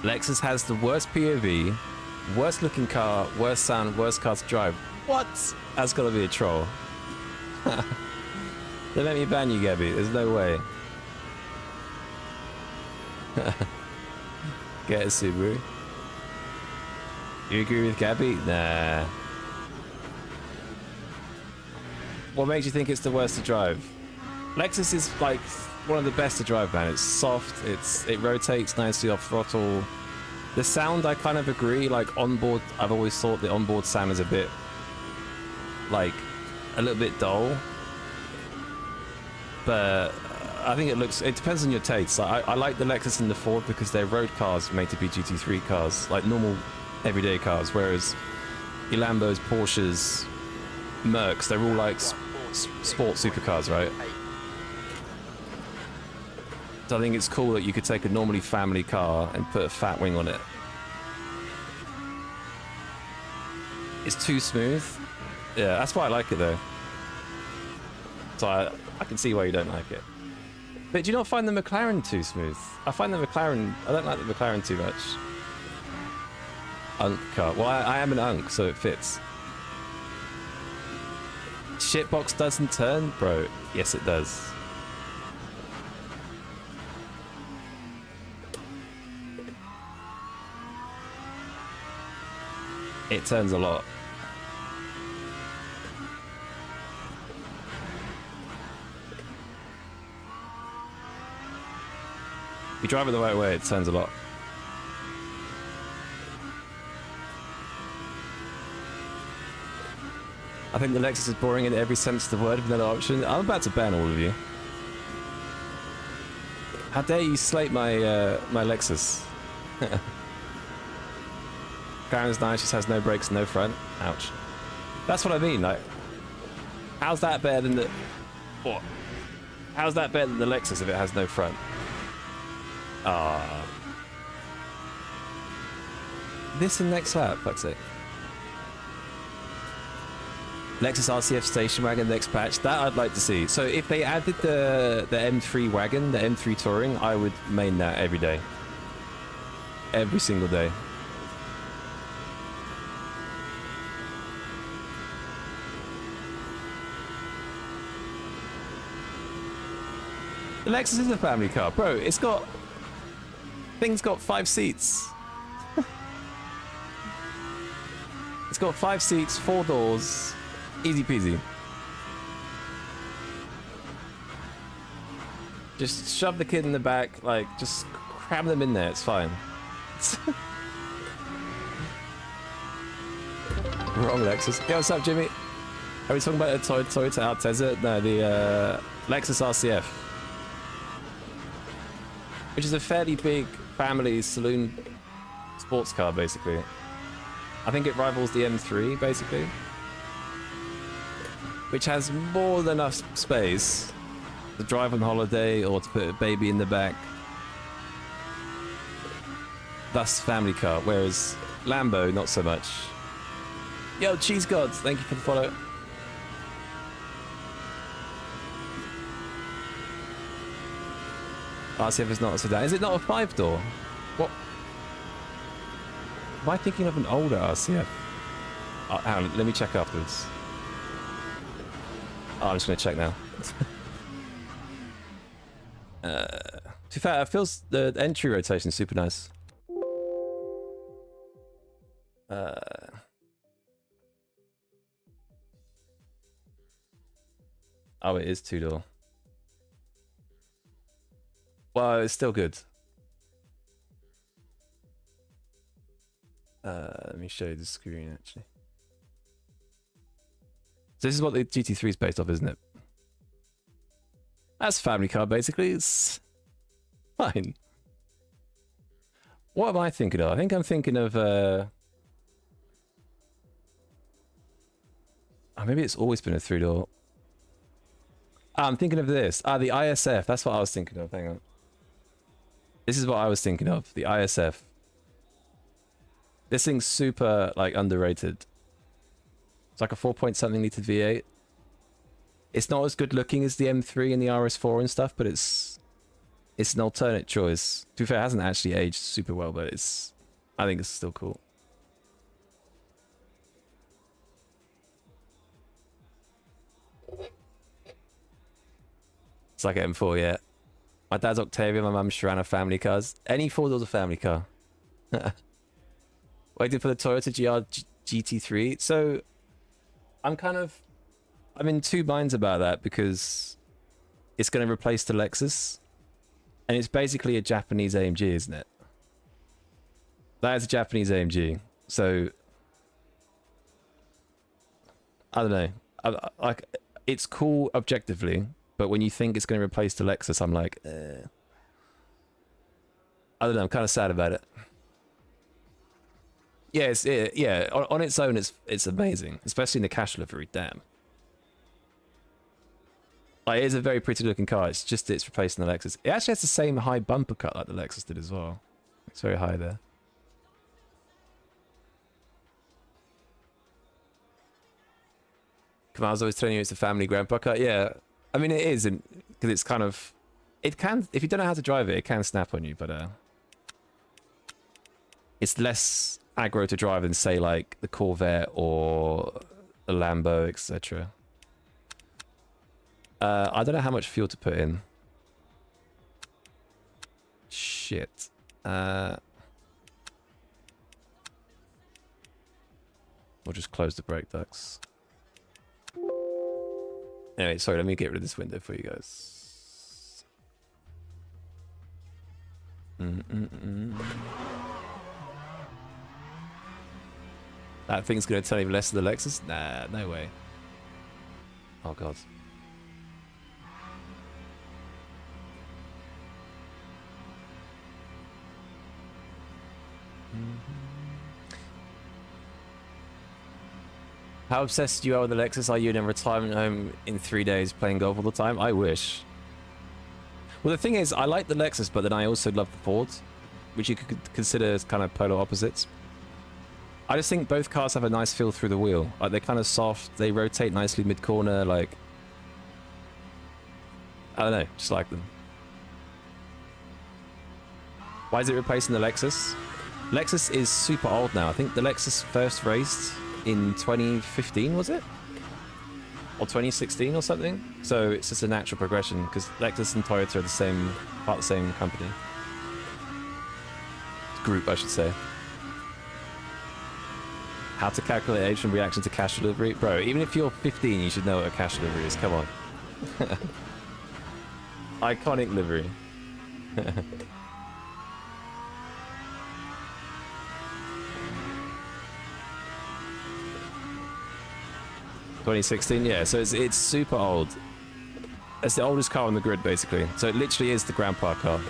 Lexus has the worst POV, worst looking car, worst sound, worst car to drive. What? That's gotta be a troll. Don't let me ban you, Gabby. There's no way. Get a Subaru. You agree with Gabby? Nah. What makes you think it's the worst to drive? Lexus is like one of the best to drive, man. It's soft, it rotates nicely off throttle. The sound, I kind of agree, like onboard, I've always thought the onboard sound is a bit like a little bit dull. But I think it depends on your taste. I like the Lexus and the Ford because they're road cars made to be GT3 cars, like normal everyday cars, whereas your Lambos, Porsches, Mercs, they're all like sport supercars, right? So I think it's cool that you could take a normally family car and put a fat wing on it. It's too smooth. Yeah, that's why I like it though. So I can see why you don't like it. But do you not find the McLaren too smooth? I find the McLaren... I don't like the McLaren too much. Unk car. Well, I am an Unk, so it fits. Shitbox doesn't turn? Bro, yes it does. It turns a lot. If you drive it the right way, it turns a lot. I think the Lexus is boring in every sense of the word with another option. I'm about to ban all of you. How dare you slate my my Lexus? Karen's nice, just has no brakes, no front. Ouch. That's what I mean, like... How's that better than the... What? How's that better than the Lexus if it has no front? Ah. This in next lap, fuck's sake. Lexus RCF station wagon next patch, that I'd like to see. So if they added the M3 wagon, the M3 Touring, I would main that every day. Every single day. The Lexus is a family car. Bro, it's got... Thing's got 5 seats. It's got 5 seats, 4 doors. Easy peasy. Just shove the kid in the back, like, just cram them in there, it's fine. Wrong Lexus. Yo, what's up, Jimmy? Are we talking about the Toyota Altezza? No, the Lexus RCF. Which is a fairly big family saloon sports car, basically. I think it rivals the M3, basically. Which has more than enough space to drive on holiday or to put a baby in the back. Thus, family car, whereas Lambo, not so much. Yo, Cheese Gods, thank you for the follow. RCF is not a sedan. Is it not a 5-door? What? Am I thinking of an older RCF? Oh, hang on, let me check afterwards. Oh, I'm just going to check now. To be fair, it feels the entry rotation is super nice. Oh, it is 2-door. Well, it's still good. Let me show you the screen, actually. So this is what the GT3 is based off, isn't it? That's a family car, basically. It's fine. What am I thinking of? I think I'm thinking of... Oh, maybe it's always been a 3-door. I'm thinking of this. The ISF. That's what I was thinking of. Hang on. This is what I was thinking of. The ISF. This thing's super, like, underrated. It's like a 4-point-something litre V8. It's not as good looking as the M3 and the RS4 and stuff, but it's an alternate choice. To be fair, it hasn't actually aged super well, but I think it's still cool. It's like an M4, yeah. My dad's Octavia, my mum's Sharana, family cars. Any 4-door's a family car. Waiting for the Toyota GR GT3. So, I'm in two minds about that because it's going to replace the Lexus. And it's basically a Japanese AMG, isn't it? That is a Japanese AMG. So, I don't know. like, it's cool objectively, but when you think it's going to replace the Lexus, I'm like, I don't know. I'm kind of sad about it. Yeah, yeah. On its own, it's amazing, especially in the cash livery. Damn. Like, it is a very pretty looking car. It's just it's replacing the Lexus. It actually has the same high bumper cut like the Lexus did as well. It's very high there. Kamal's always telling you it's a family grandpa car. Yeah, I mean it is, because it's kind of, it can, if you don't know how to drive it, it can snap on you, but it's less aggro to drive than say like the Corvette or the Lambo, etc. I don't know how much fuel to put in. Shit. We'll just close the brake ducts. Anyway, sorry, let me get rid of this window for you guys. That thing's gonna tell you less of the Lexus? Nah, no way. Oh god. How obsessed you are with the Lexus? Are you in a retirement home in 3 days playing golf all the time? I wish. Well, the thing is, I like the Lexus, but then I also love the Ford, which you could consider as kind of polar opposites. I just think both cars have a nice feel through the wheel. Like, they're kind of soft, they rotate nicely mid-corner, like... I don't know, just like them. Why is it replacing the Lexus? Lexus is super old now. I think the Lexus first raced in 2015, was it? Or 2016 or something? So it's just a natural progression, because Lexus and Toyota are the same, part of the same company. Group, I should say. How to calculate age from reaction to cash delivery? Bro, even if you're 15, you should know what a cash delivery is. Come on. Iconic livery. 2016, yeah, so it's super old. It's the oldest car on the grid, basically. So it literally is the grandpa car.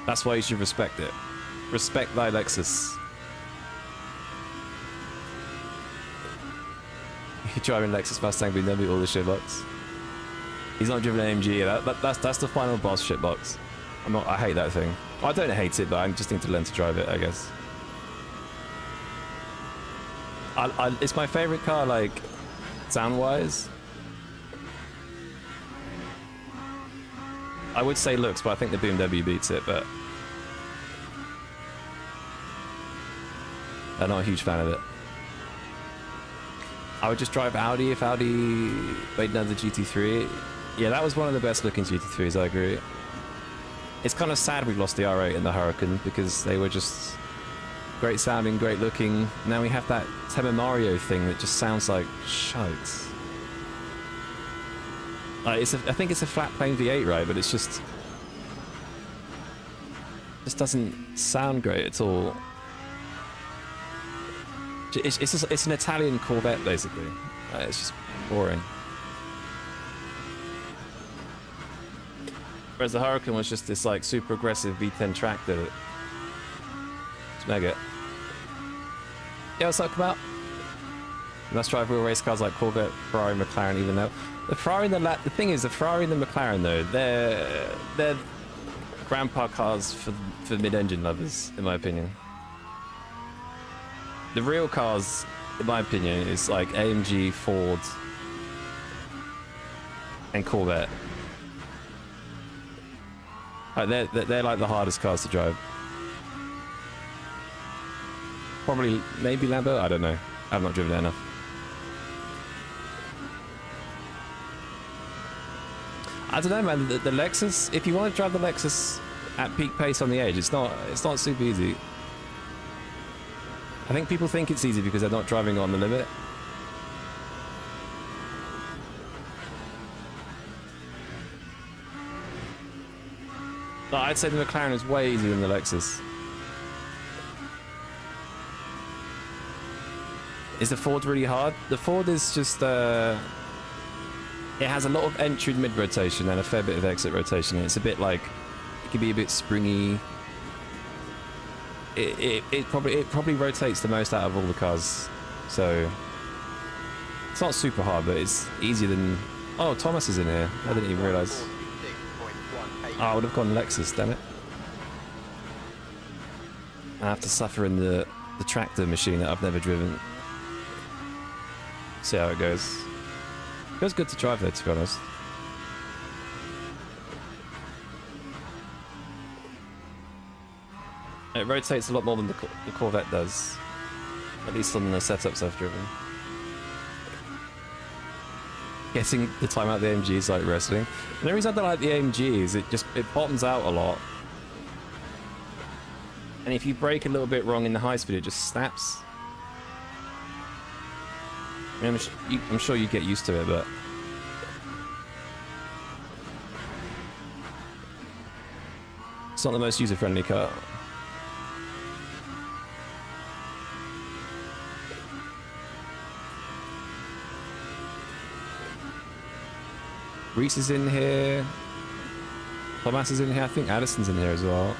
That's why you should respect it. Respect thy Lexus. You're driving Lexus, Mustang, BMW, all the shitbox. He's not driven an AMG, yeah, that's the final boss shitbox. I hate that thing. I don't hate it, but I just need to learn to drive it, I guess. It's my favorite car, like, sound-wise. I would say looks, but I think the BMW beats it, but I'm not a huge fan of it. I would just drive Audi if Audi made another GT3. Yeah, that was one of the best looking GT3s, I agree. It's kind of sad we lost the R8 and the Huracan, because they were just great sounding, great looking. Now we have that Tema Mario thing that just sounds like shite. Like, I think it's a flat plane V8, right? But it's just doesn't sound great at all. It's an Italian Corvette, basically. It's just boring. Whereas the Huracan was just this like super aggressive V10 tractor. It's mega. Yeah, what's up about? Let's drive real race cars like Corvette, Ferrari, McLaren, even though the Ferrari and the thing is, the Ferrari and the McLaren though, they're grandpa cars for mid-engine lovers, in my opinion. The real cars, in my opinion, is like AMG, Ford, and Corvette. Like they're like the hardest cars to drive. Probably, maybe Lambo, I don't know. I've not driven it enough. I don't know, man. The Lexus, if you want to drive the Lexus at peak pace on the edge, it's not super easy. I think people think it's easy because they're not driving on the limit. But I'd say the McLaren is way easier than the Lexus. Is the Ford really hard? The Ford is just It has a lot of entry and mid rotation and a fair bit of exit rotation. It's a bit like, it can be a bit springy. It probably rotates the most out of all the cars, so it's not super hard, but it's easier than. Oh, Thomas is in here. I didn't even realize. Oh, I would have gone Lexus, damn it. I have to suffer in the tractor machine that I've never driven. See how it goes. Feels good to drive there, to be honest. It rotates a lot more than the Corvette does. At least on the setups I've driven. Getting the time out of the AMG is like wrestling. The only reason I don't like the AMG is it bottoms out a lot. And if you brake a little bit wrong in the high speed, it just snaps. I mean, I'm sure you get used to it, but... it's not the most user-friendly car. Reese is in here. Thomas is in here. I think Addison's in here as well.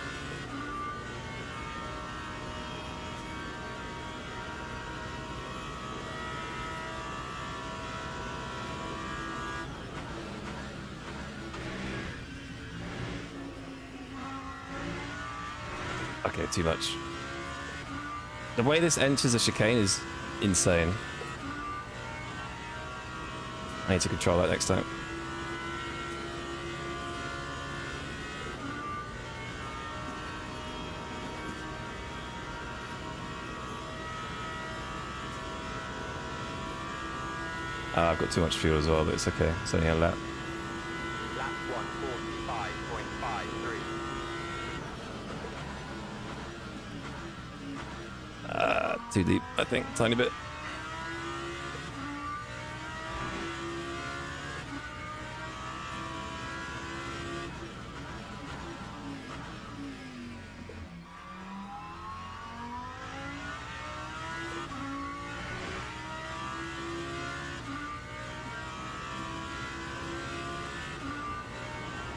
Okay, too much. The way this enters a chicane is insane. I need to control that next time. I've got too much fuel as well, but it's okay. It's only a lap. Lap 145.53. Too deep, I think. Tiny bit.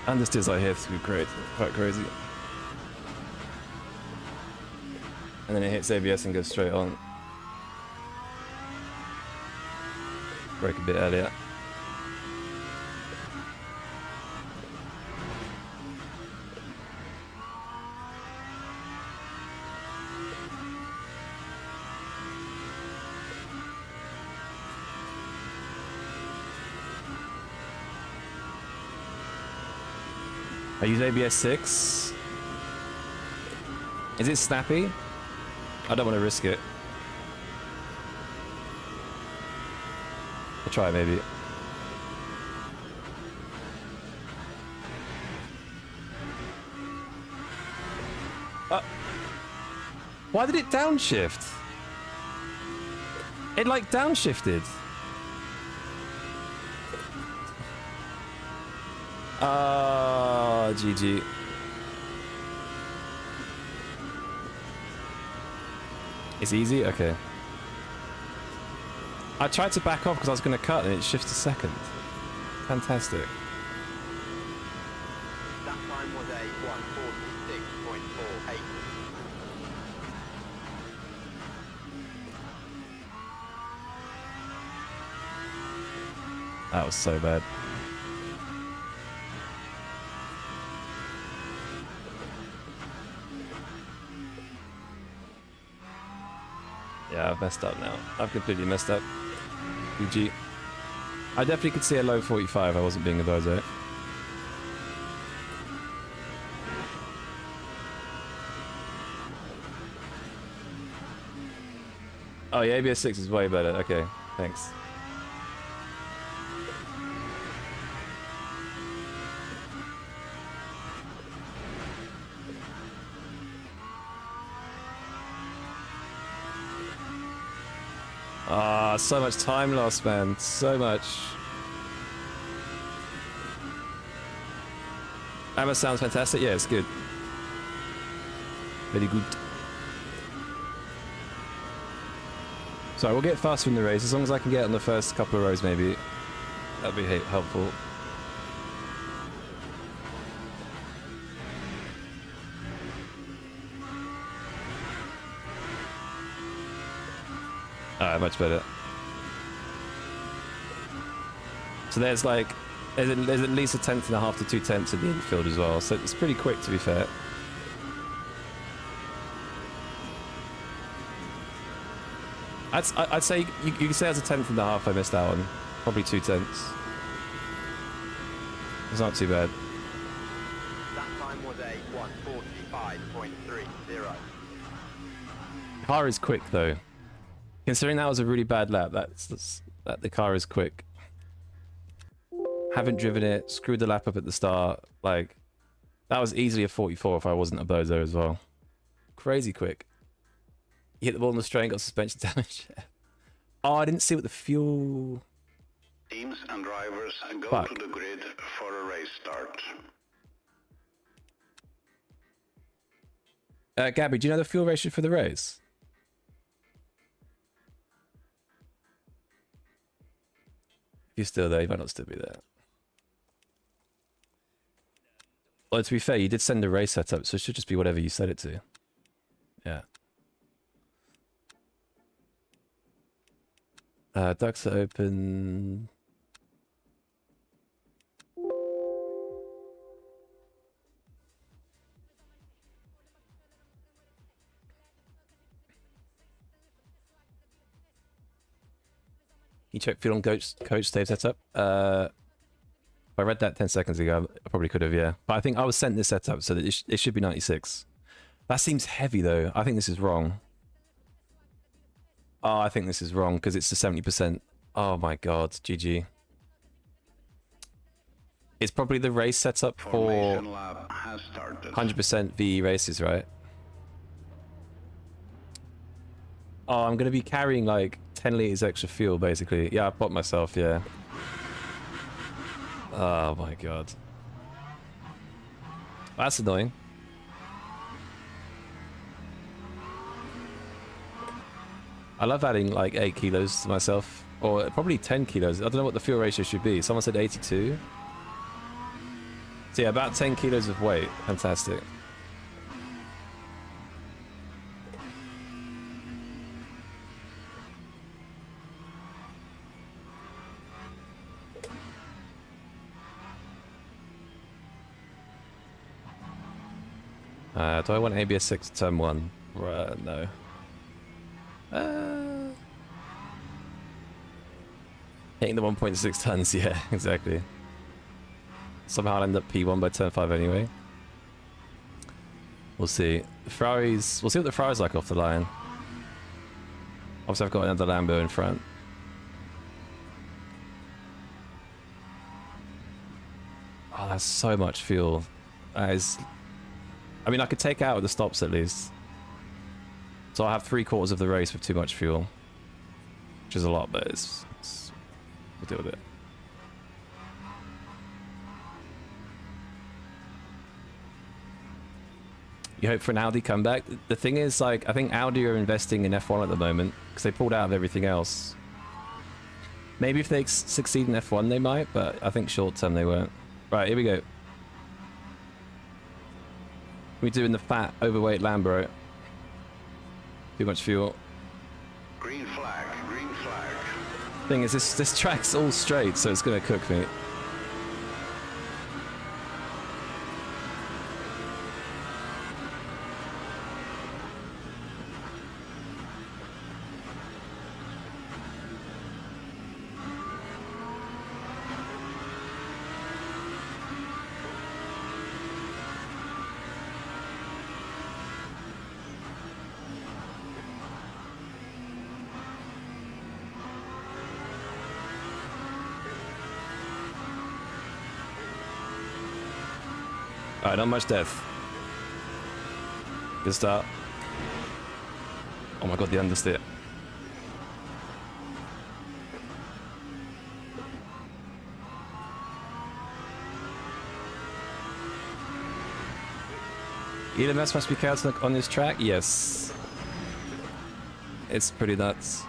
And this is I hear through quite crazy. And then it hits ABS and goes straight on. Brake a bit earlier. I use ABS 6. Is it snappy? I don't want to risk it. I'll try it maybe. Why did it downshift? It like downshifted. GG. It's easy? Okay. I tried to back off because I was going to cut and it shifts a second. Fantastic. That time was a 146.48. That was so bad. Yeah, I've messed up now. I've completely messed up. GG. I definitely could see a low 45. I wasn't being a bozo. Oh, yeah, ABS 6 is way better. Okay, thanks. Ah, so much time lost, man. So much. Amber sounds fantastic. Yeah, it's good. Very good. So we'll get faster in the race as long as I can get on the first couple of rows, maybe. That'd be helpful. Alright, much better. So there's like, there's at least 1/10.5 to 2/10 in the infield as well, so it's pretty quick to be fair. I'd say you can say it's 1/10.5 I missed out on. Probably 2/10. It's not too bad. That time was a 1:45.30. Car is quick though. Considering that was a really bad lap, that the car is quick. Haven't driven it, screwed the lap up at the start. Like, that was easily a 44 if I wasn't a bozo as well. Crazy quick. You hit the ball on the straight and got suspension damage. Oh, I didn't see what the fuel... Teams and drivers go Fuck. to the grid for a race start. Gabby, do you know the fuel ratio for the race? If you're still there, you might not still be there. Well, to be fair, you did send a race setup, so it should just be whatever you set it to. Yeah. Ducts are open. You check fuel on coach save setup. If I read that 10 seconds ago, I probably could have, yeah. But I think I was sent this setup, so that it should be 96. That seems heavy, though. I think this is wrong. Oh, I think this is wrong, because it's the 70%. Oh my god, GG. It's probably the race setup for Formation lap has started. 100% VE races, right? Oh, I'm going to be carrying like 10 liters extra fuel, basically. Yeah, I bought myself, yeah. Oh my god. That's annoying. I love adding like 8 kilos to myself. Or probably 10 kilos. I don't know what the fuel ratio should be. Someone said 82. So yeah, about 10 kilos of weight. Fantastic. Do I want ABS 6 turn 1? No. Hitting the 1.6 tons, yeah, exactly. Somehow I'll end up P1 by turn 5 anyway. We'll see. The Ferraris, we'll see what the Ferrari's like off the line. Obviously I've got another Lambo in front. Oh, that's so much fuel. That is... I mean, I could take out at the stops at least. So I'll have 3/4 of the race with too much fuel. Which is a lot, but we'll deal with it. You hope for an Audi comeback? The thing is, like, I think Audi are investing in F1 at the moment because they pulled out of everything else. Maybe if they succeed in F1 they might, but I think short term they won't. Right, here we go. We doing the fat, overweight Lambo. Too much fuel. Green flag, green flag. Thing is, this track's all straight, so it's gonna cook me. Alright, not much death. Good start. Oh my god, the understeer. EMS must be chaotic on this track? Yes. It's pretty nuts.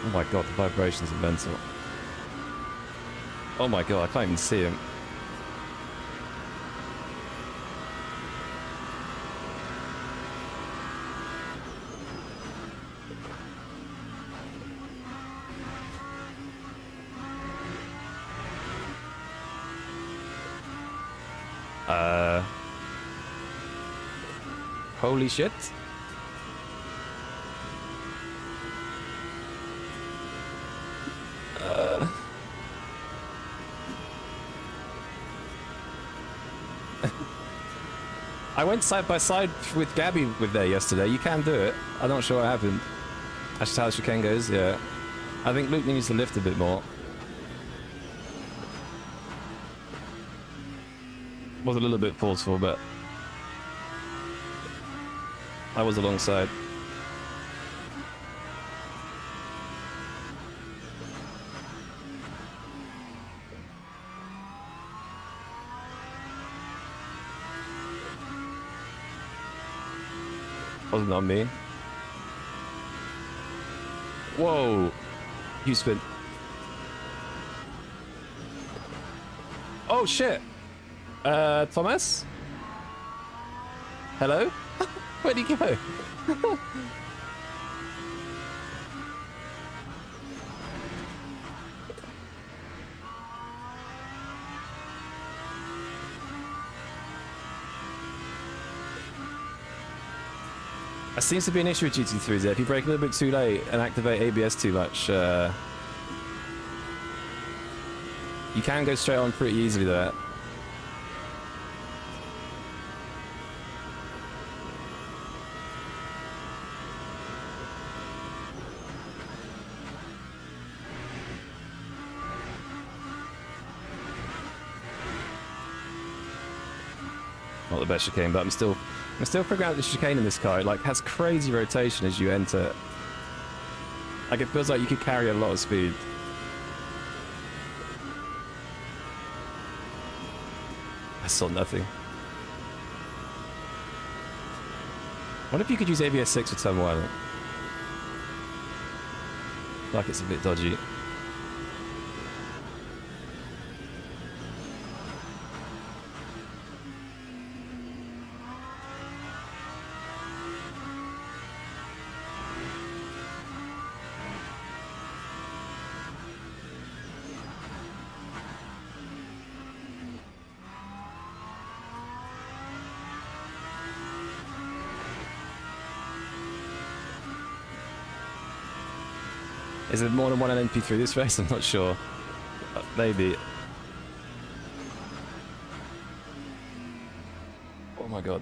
Oh my god, the vibrations are mental. Oh my god, I can't even see him. Holy shit. I went side by side with Gabby with there yesterday. You can do it. I'm not sure what happened. That's just how the chicane goes, yeah. I think Luke needs to lift a bit more. Was a little bit forceful, but I was alongside. Wasn't on me. Whoa! You spin. Oh shit! Thomas? Hello? Where'd he go? That seems to be an issue with GT3s there. If you brake a little bit too late and activate ABS too much, you can go straight on pretty easily there. Not the best chicane, but I'm still figuring out the chicane in this car. It like has crazy rotation as you enter. Like it feels like you could carry a lot of speed. I saw nothing. What if you could use ABS 6 for turn 1? Like it's a bit dodgy. Is there more than one LNP through this race? I'm not sure. Maybe. Oh my god.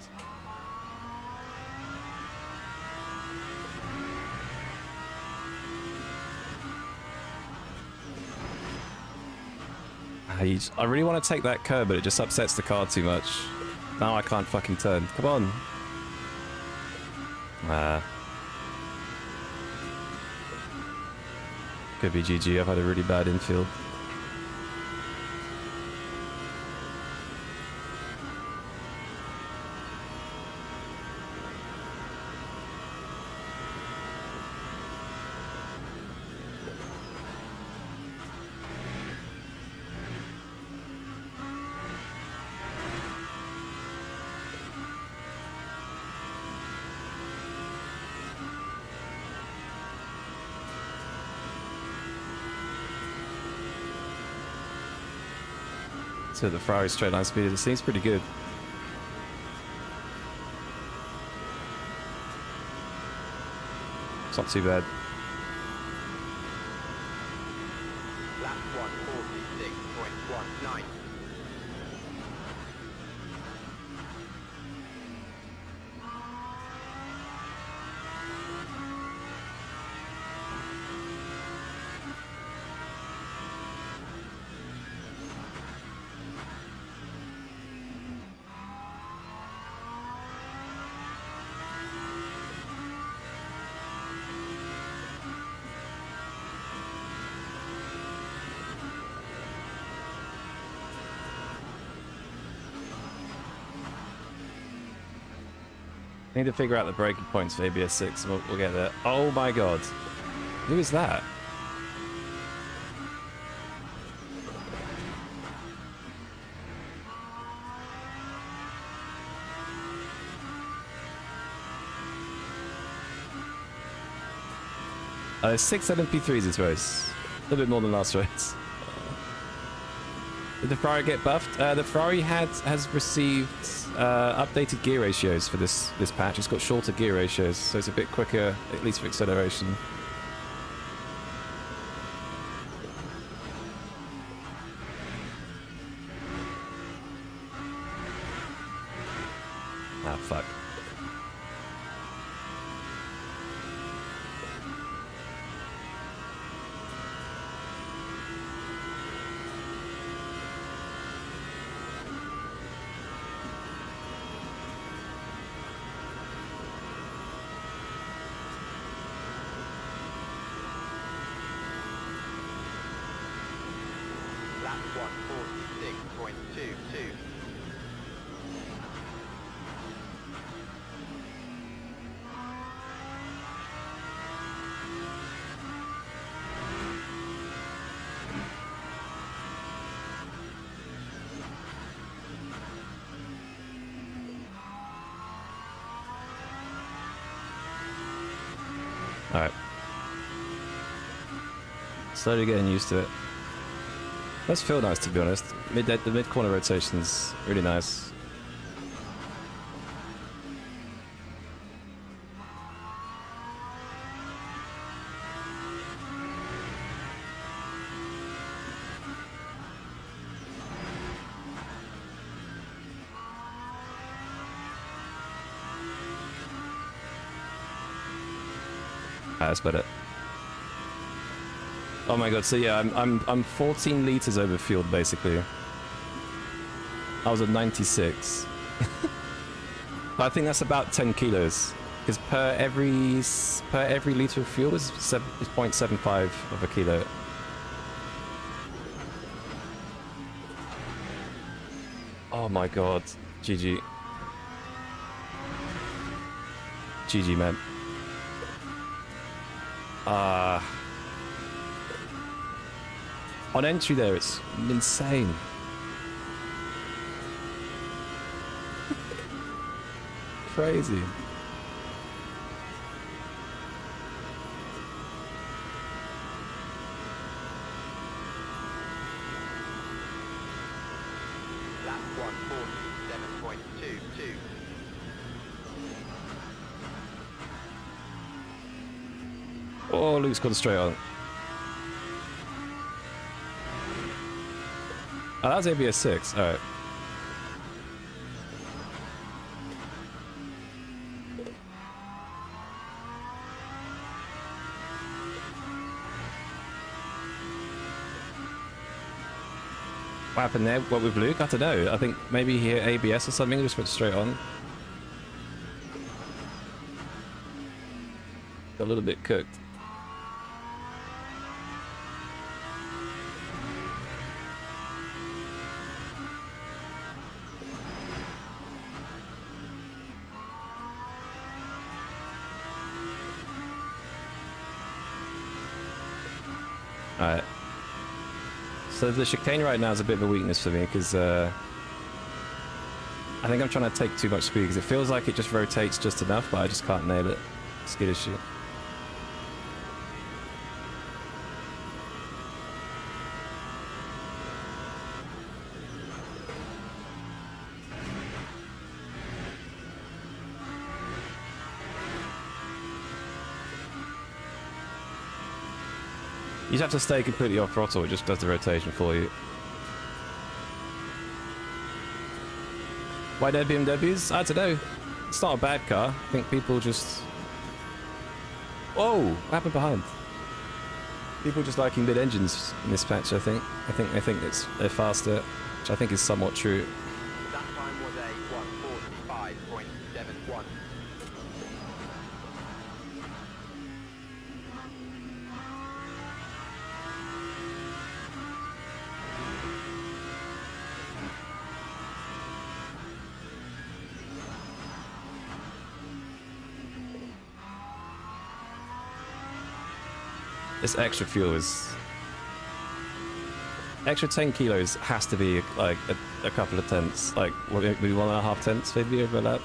I really want to take that curb, but it just upsets the car too much. Now I can't fucking turn. Come on. Could be GG, I've had a really bad infield. So the Ferrari straight line speed, it seems pretty good. It's not too bad. Lap 146.19. I need to figure out the braking points for ABS 6 and we'll get there. Oh my god. Who is that? 6 LMP3s this race. A little bit more than last race. Did the Ferrari get buffed? The Ferrari has received updated gear ratios for this patch. It's got shorter gear ratios, so it's a bit quicker, at least for acceleration. Ah, fuck. Lap 146.22. Alright. Slowly getting used to it. Does feel nice, to be honest. The mid-corner rotation's really nice. That's better. Oh my god! So yeah, I'm 14 liters over fueled basically. I was at 96. I think that's about 10 kilos, because per every liter of fuel is 0.75 of a kilo. Oh my god! GG. GG, man. On entry there, it's insane. Crazy. Lap 147.22. Oh, Luke's gone straight on. Oh, that was ABS 6. Alright. What happened there? What with Luke? I don't know. I think maybe he hit ABS or something, just went straight on. Got a little bit cooked. Alright. So the chicane right now is a bit of a weakness for me, because I think I'm trying to take too much speed, because it feels like it just rotates just enough, but I just can't nail it. Skid issue. You just have to stay completely off throttle, it just does the rotation for you. Why no BMWs? I don't know. It's not a bad car. I think people just... Whoa! What happened behind? People just liking mid-engines in this patch, I think. They think they're faster, which I think is somewhat true. That time was a 145.71. This extra fuel is... Extra 10 kilos has to be like a couple of tenths, like maybe 1.5 tenths maybe over that.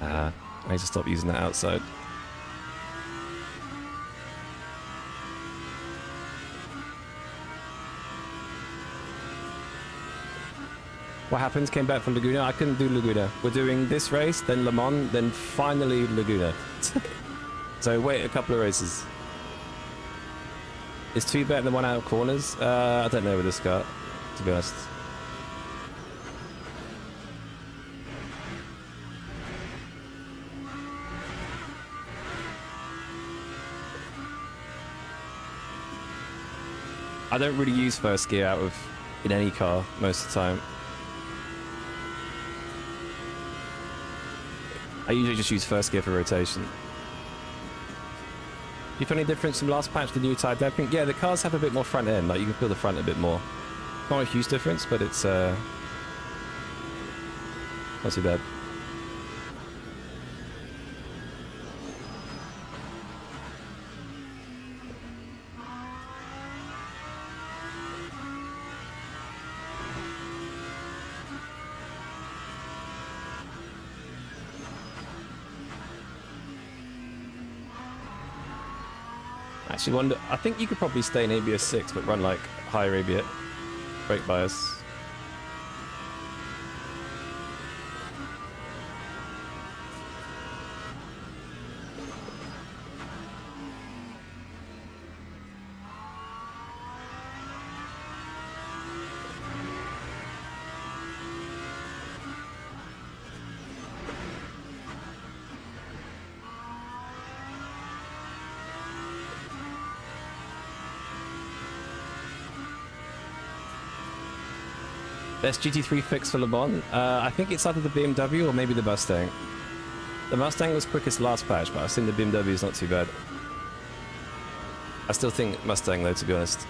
I need to stop using that outside. What happens? Came back from Laguna. I couldn't do Laguna. We're doing this race, then Le Mans, then finally Laguna. So wait a couple of races. Is 2 better than 1 out of corners? I don't know with this car, to be honest. I don't really use first gear out of in any car most of the time. I usually just use first gear for rotation. Do you feel any difference from last patch, the new tire damping? Yeah, the cars have a bit more front end, like you can feel the front a bit more. Not a huge difference, but it's not too bad. Actually wonder, I think you could probably stay in ABS 6 but run like higher ABS brake bias. Best GT3 fix for Le Mans? I think it's either the BMW or maybe the Mustang. The Mustang was quickest last patch, but I've seen the BMW is not too bad. I still think Mustang though, to be honest.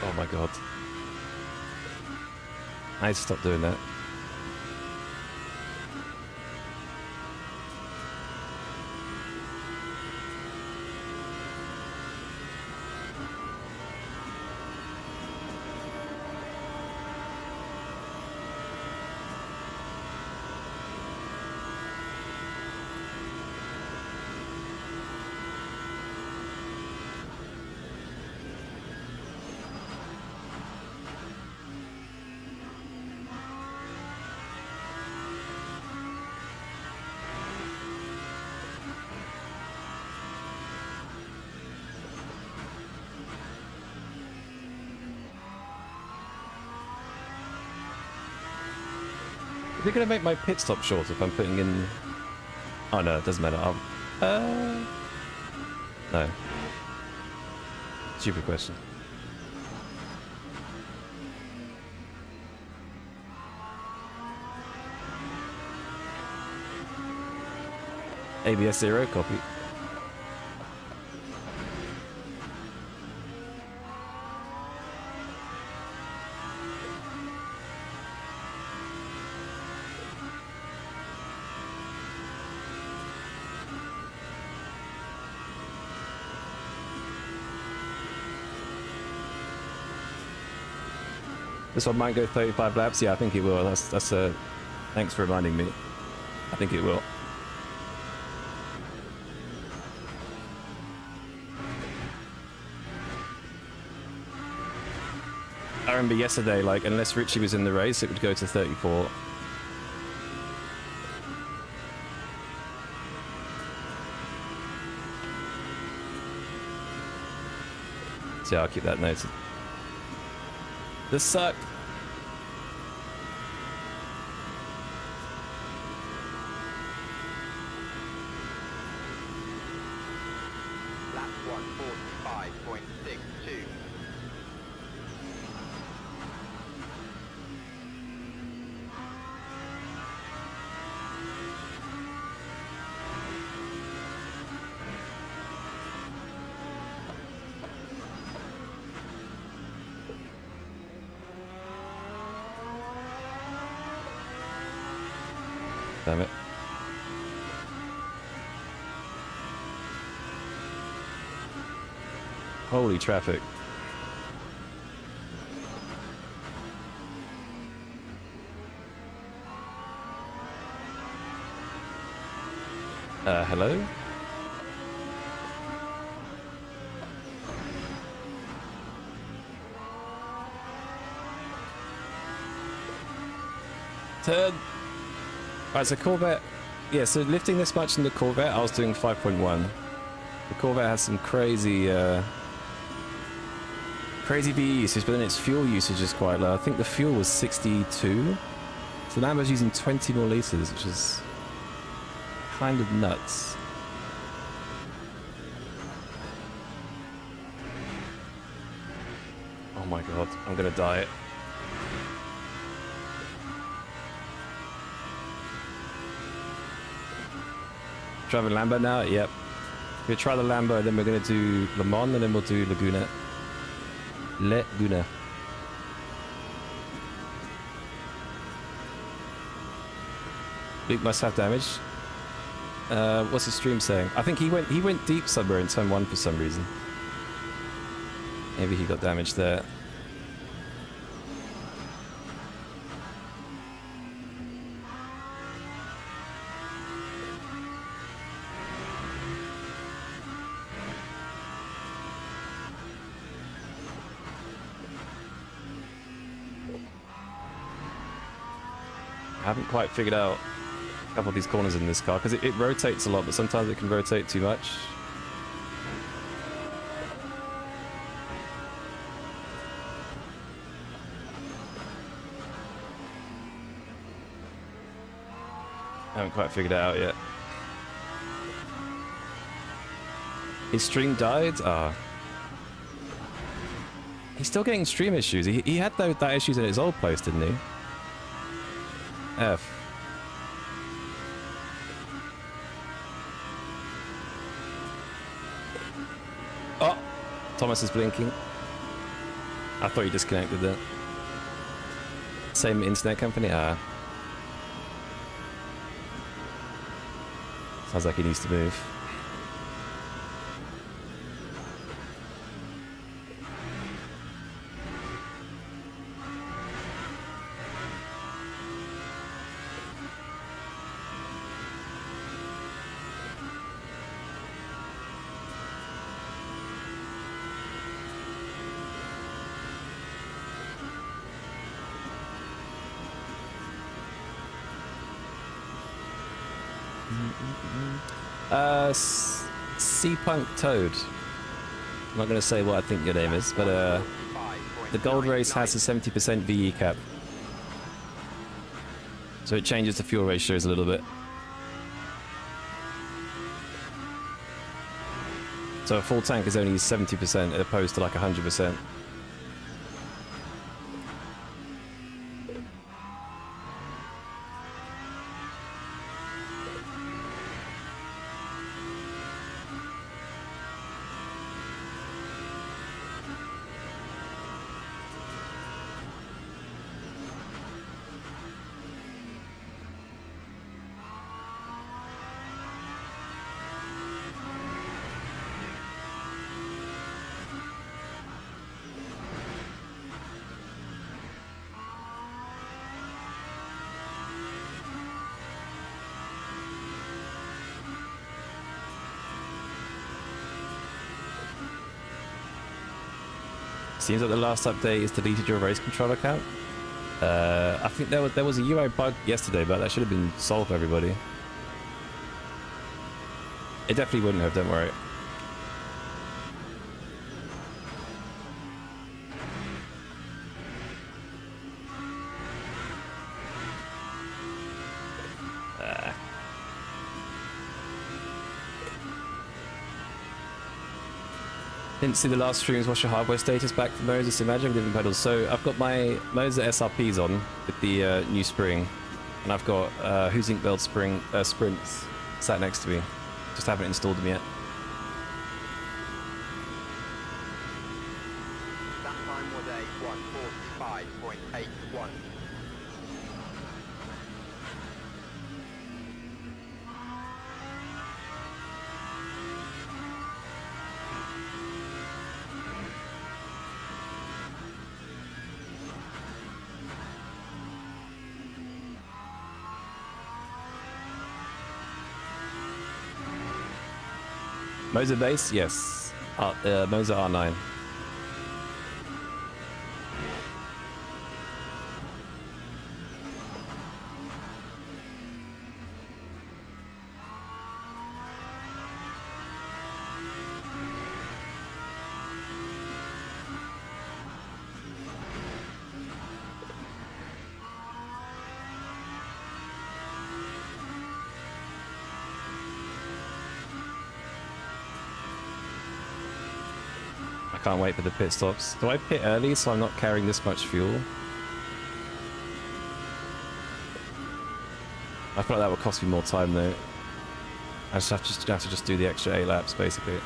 Oh my god. I need to stop doing that. Is it going to make my pit stop short if I'm putting in... Oh no, it doesn't matter. No. Stupid question. ABS 0, copy. This one might go 35 laps. Yeah, I think it will. That's a... Thanks for reminding me. I think it will. I remember yesterday, like, unless Richie was in the race, it would go to 34. So yeah, I'll keep that noted. This sucked. Lap 145.62. Damn it. Holy traffic. Hello? Turn! Right, so Corvette... Yeah, so lifting this much in the Corvette, I was doing 5.1. The Corvette has some crazy, crazy VE usage, but then its fuel usage is quite low. I think the fuel was 62. So Lambo's using 20 more litres, which is kind of nuts. Oh my god, I'm gonna die. Driving Lambo now? Yep. We'll try the Lambo, then we're gonna do Le Mans, and then we'll do Laguna. Laguna. Luke must have damage. What's his stream saying? I think he went deep somewhere in turn 1 for some reason. Maybe he got damaged there. I haven't quite figured out a couple of these corners in this car because it rotates a lot, but sometimes it can rotate too much. I haven't quite figured it out yet. His stream died? Ah. He's still getting stream issues. He had that issues in his old place, didn't he? F. Oh! Thomas is blinking. I thought you disconnected it. Same internet company? Ah. Sounds like he needs to move. C-Punk Toad. I'm not going to say what I think your name is, but the Gold Race has a 70% VE cap. So it changes the fuel ratios a little bit. So a full tank is only 70% as opposed to like 100%. Seems like the last update is deleted your race control account. I think there was a UI bug yesterday, but that should have been solved for everybody. It definitely wouldn't have, don't worry. Didn't see the last streams. What's your hardware status back for Moses? Imagine different pedals. So I've got my Moses SRPs on with the new spring, and I've got Hoosink Belt sprints sat next to me. Just haven't installed them yet. That time was a 1:45.81. Moser base, yes. Moser R9. Can't wait for the pit stops. Do I pit early so I'm not carrying this much fuel? I feel like that would cost me more time though. I just have to just do the extra 8 laps basically.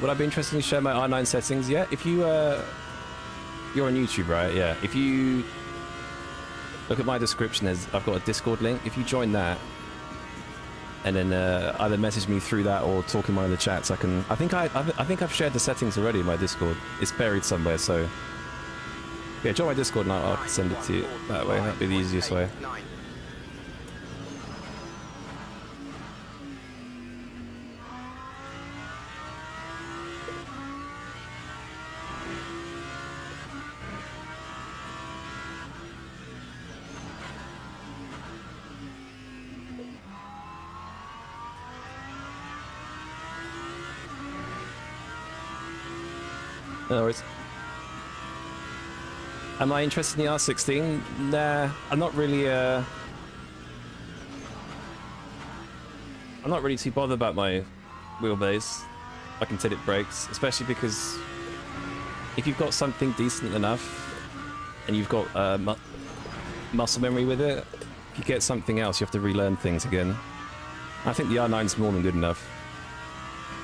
Would I be interested to share my R9 settings? Yeah, if you, you're on YouTube, right? Yeah, if you look at my description, I've got a Discord link. If you join that, and then either message me through that or talk in one of the chats, I think I've shared the settings already in my Discord. It's buried somewhere, so yeah, join my Discord and I'll send it to you that way. That'd be the easiest way. No worries. Am I interested in the R16? Nah, I'm not really too bothered about my wheelbase. I can tell it breaks, especially because if you've got something decent enough and you've got muscle memory with it, if you get something else, you have to relearn things again. I think the R9's more than good enough.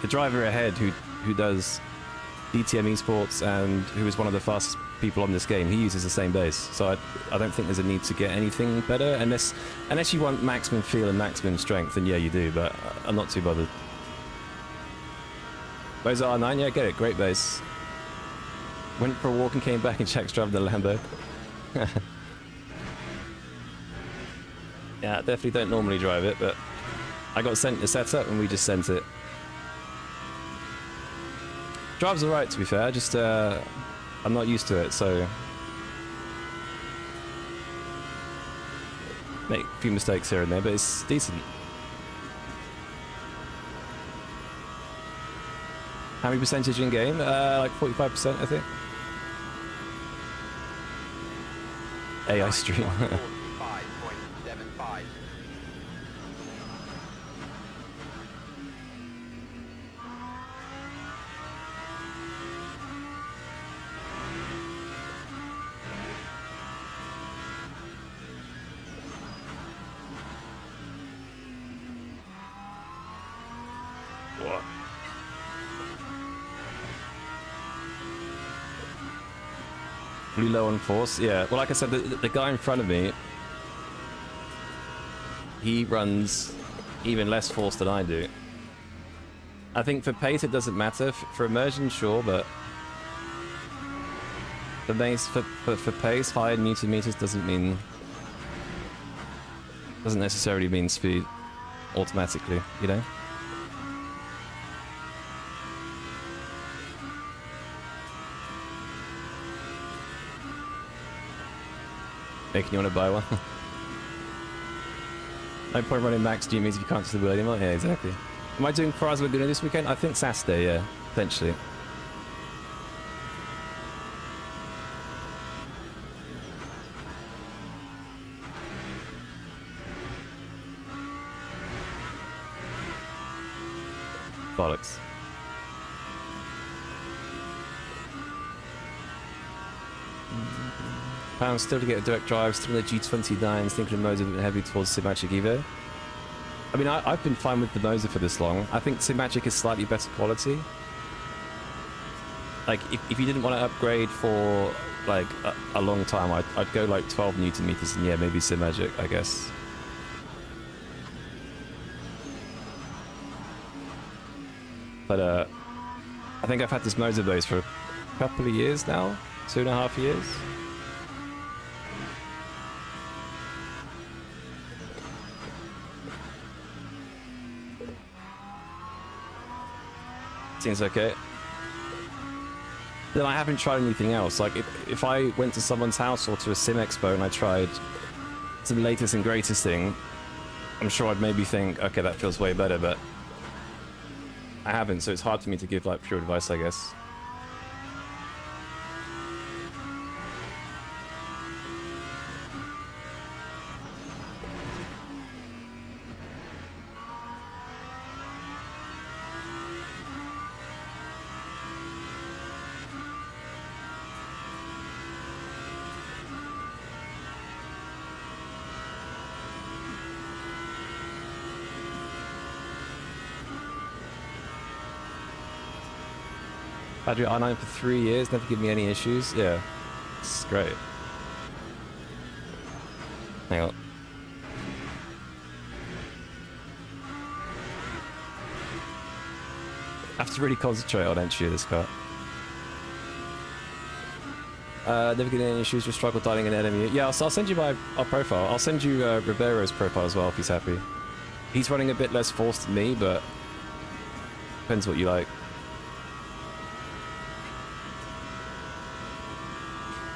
The driver ahead who does DTM esports and who is one of the fastest people on this game, he uses the same base, so I don't think there's a need to get anything better unless you want maximum feel and maximum strength, and yeah, you do, but I'm not too bothered. Moser R9, yeah, get it, great base. Went for a walk and came back and checked driving the Lambo. Yeah, I definitely don't normally drive it, but I got sent the setup and we just sent it. Drives alright, to be fair, just I'm not used to it, so make a few mistakes here and there, but it's decent. How many percentage in game? Like 45%, I think. AI stream. 5.75. What? Really low on force? Yeah, well, like I said, the guy in front of me, he runs even less force than I do. I think for pace it doesn't matter. For immersion, sure, but for pace, higher newton meters doesn't necessarily mean speed automatically, you know? Making you want to buy one? No point running max GMs if you can't see the word anymore. Yeah, exactly. Am I doing Faraz Laguna this weekend? I think Saturday, yeah, potentially. Bollocks. Pounds still to get a direct drive, still in the G29s, thinking of Moser a bit heavy towards Simagic Evo. I mean, I've been fine with the Moser for this long. I think Simagic is slightly better quality. Like, if you didn't want to upgrade for, like, a long time, I'd go, like, 12 newton meters, and yeah, maybe Simagic, I guess. But, I think I've had this motor base for a couple of years now, 2.5 years. Seems okay. Then I haven't tried anything else. Like if I went to someone's house or to a sim expo and I tried some latest and greatest thing, I'm sure I'd maybe think, okay, that feels way better, but I haven't, so it's hard for me to give like pure advice, I guess. Battery R9 for 3 years, never give me any issues. Yeah, it's great. Hang on. I have to really concentrate on entry of this car. Never get any issues, just struggle dialing an enemy. Yeah, I'll send you our profile. I'll send you Ribeiro's profile as well if he's happy. He's running a bit less forced than me, but depends what you like.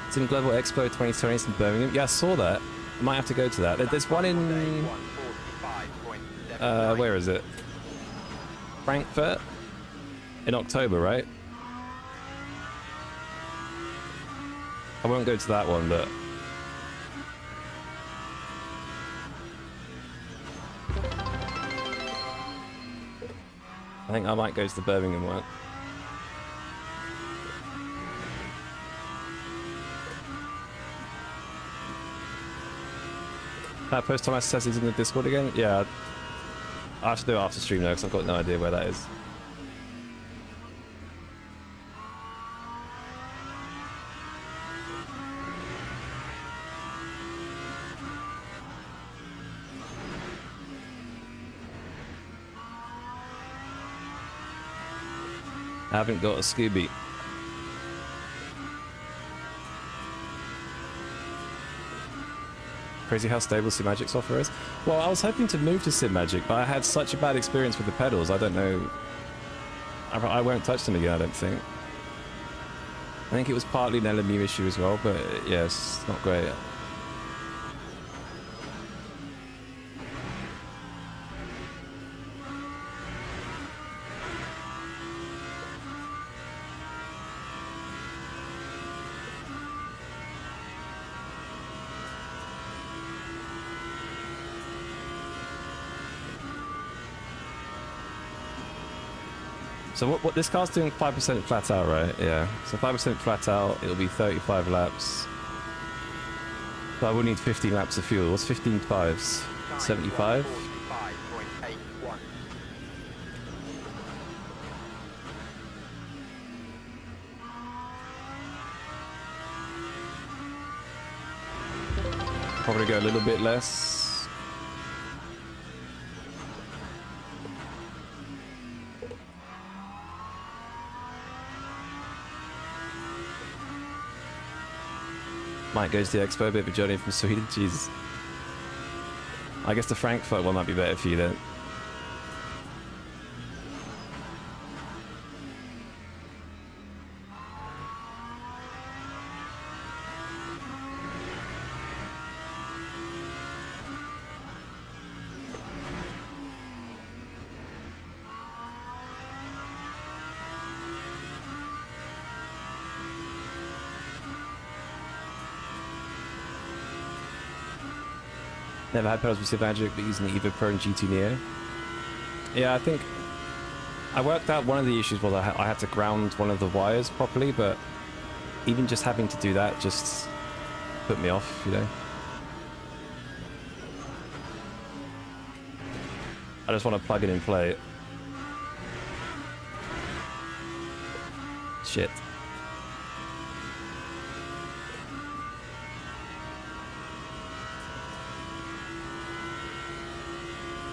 Sim Global Expo 2020 in Birmingham. Yeah, I saw that. I might have to go to that. There's one in... where is it? Frankfurt? In October, right? I won't go to that one, but... I think I might go to the Birmingham one. Post Thomas says he's in the Discord again? Yeah. I have to do it after stream though, because I've got no idea where that is. I haven't got a Scooby. Crazy how stable SimMagic software is. Well, I was hoping to move to SimMagic, but I had such a bad experience with the pedals. I don't know. I won't touch them again, I don't think. I think it was partly an LMU issue as well, but yes, not great. So what this car's doing 5% flat out, right? Yeah. So 5% flat out, it'll be 35 laps. So I will need 15 laps of fuel. What's 15 fives? 75? 45.81. Probably go a little bit less. Mike goes to the expo, a bit of a journey from Sweden. Jesus. I guess the Frankfurt one might be better for you then. Never had pedals with SimMagic, but using the Evo Pro and GT Neo. Yeah, I think I worked out one of the issues was I had to ground one of the wires properly, but even just having to do that just put me off, you know. I just want to plug it and play it. Shit.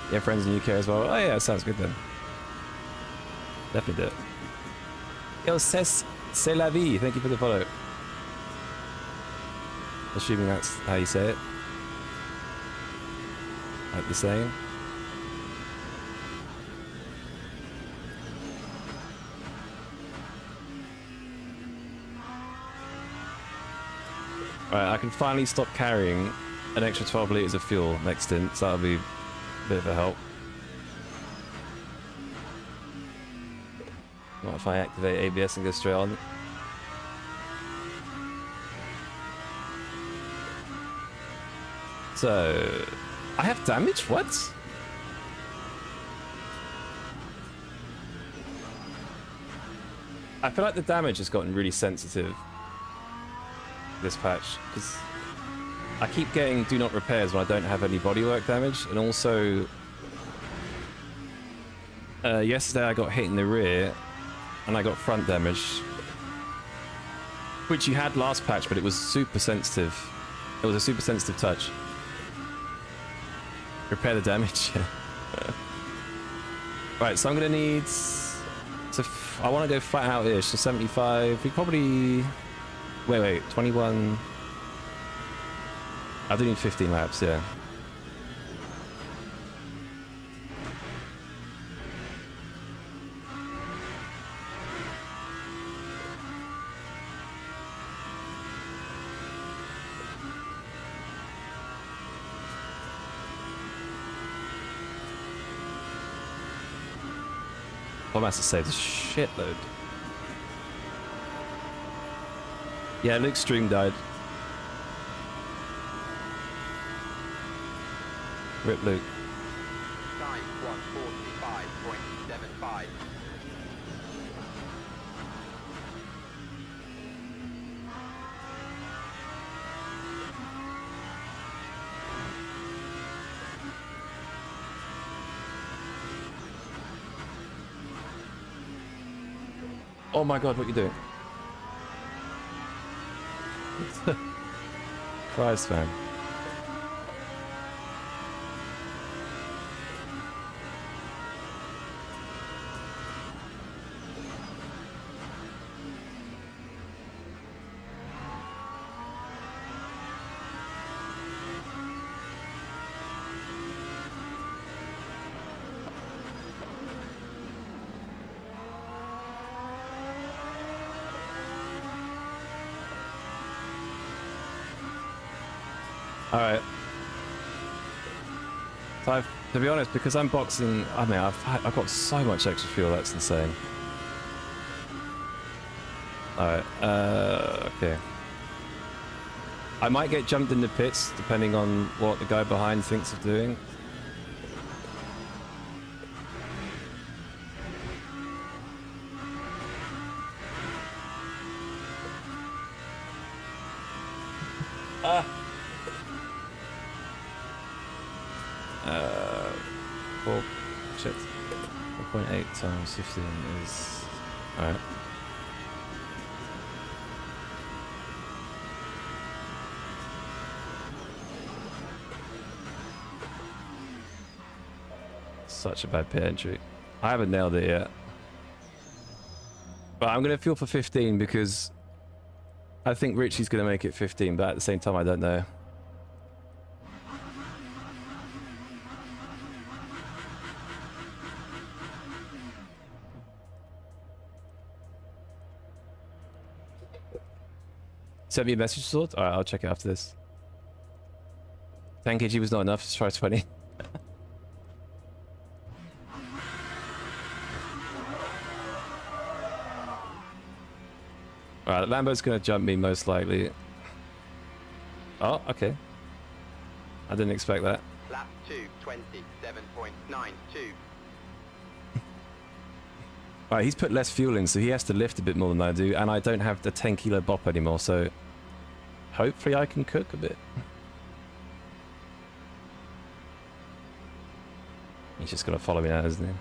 You have friends in the UK as well? Oh yeah, sounds good then. Definitely do it. Yo, c'est la vie. Thank you for the follow. Assuming that's how you say it. Like the same. Right, I can finally stop carrying an extra 12 litres of fuel next stint, so that'll be a bit of a help. What if I activate ABS and go straight on? So, I have damage? What? I feel like the damage has gotten really sensitive this patch, because I keep getting do not repairs when I don't have any bodywork damage, and also yesterday I got hit in the rear and I got front damage, which you had last patch, but it was super sensitive. It was a super sensitive touch. Repair the damage. Right, so I'm gonna need to I want to go flat out ish, so 75. We probably wait 21. I do need 15 laps, yeah. I must have saved a shitload. Yeah, Luke's stream died. Rip Luke. Time 1:45.75. Oh my god, what are you doing? Christ, man. Alright. So to be honest, because I'm boxing, I mean, I've got so much extra fuel, that's insane. Alright, okay. I might get jumped in the pits, depending on what the guy behind thinks of doing. Shit. 1.8 times 15 is... Alright. Such a bad pit entry. I haven't nailed it yet. But I'm going to fuel for 15 because I think Richie's going to make it 15, but at the same time I don't know. Send me a message, Sword? Alright, I'll check it after this. 10 kg was not enough, let's try 20. Alright, Lambo's gonna jump me most likely. Oh, okay. I didn't expect that. Lap 2, 27.92. Alright, he's put less fuel in, so he has to lift a bit more than I do, and I don't have the 10 kilo bop anymore, so hopefully I can cook a bit. He's just gonna follow me now, isn't he?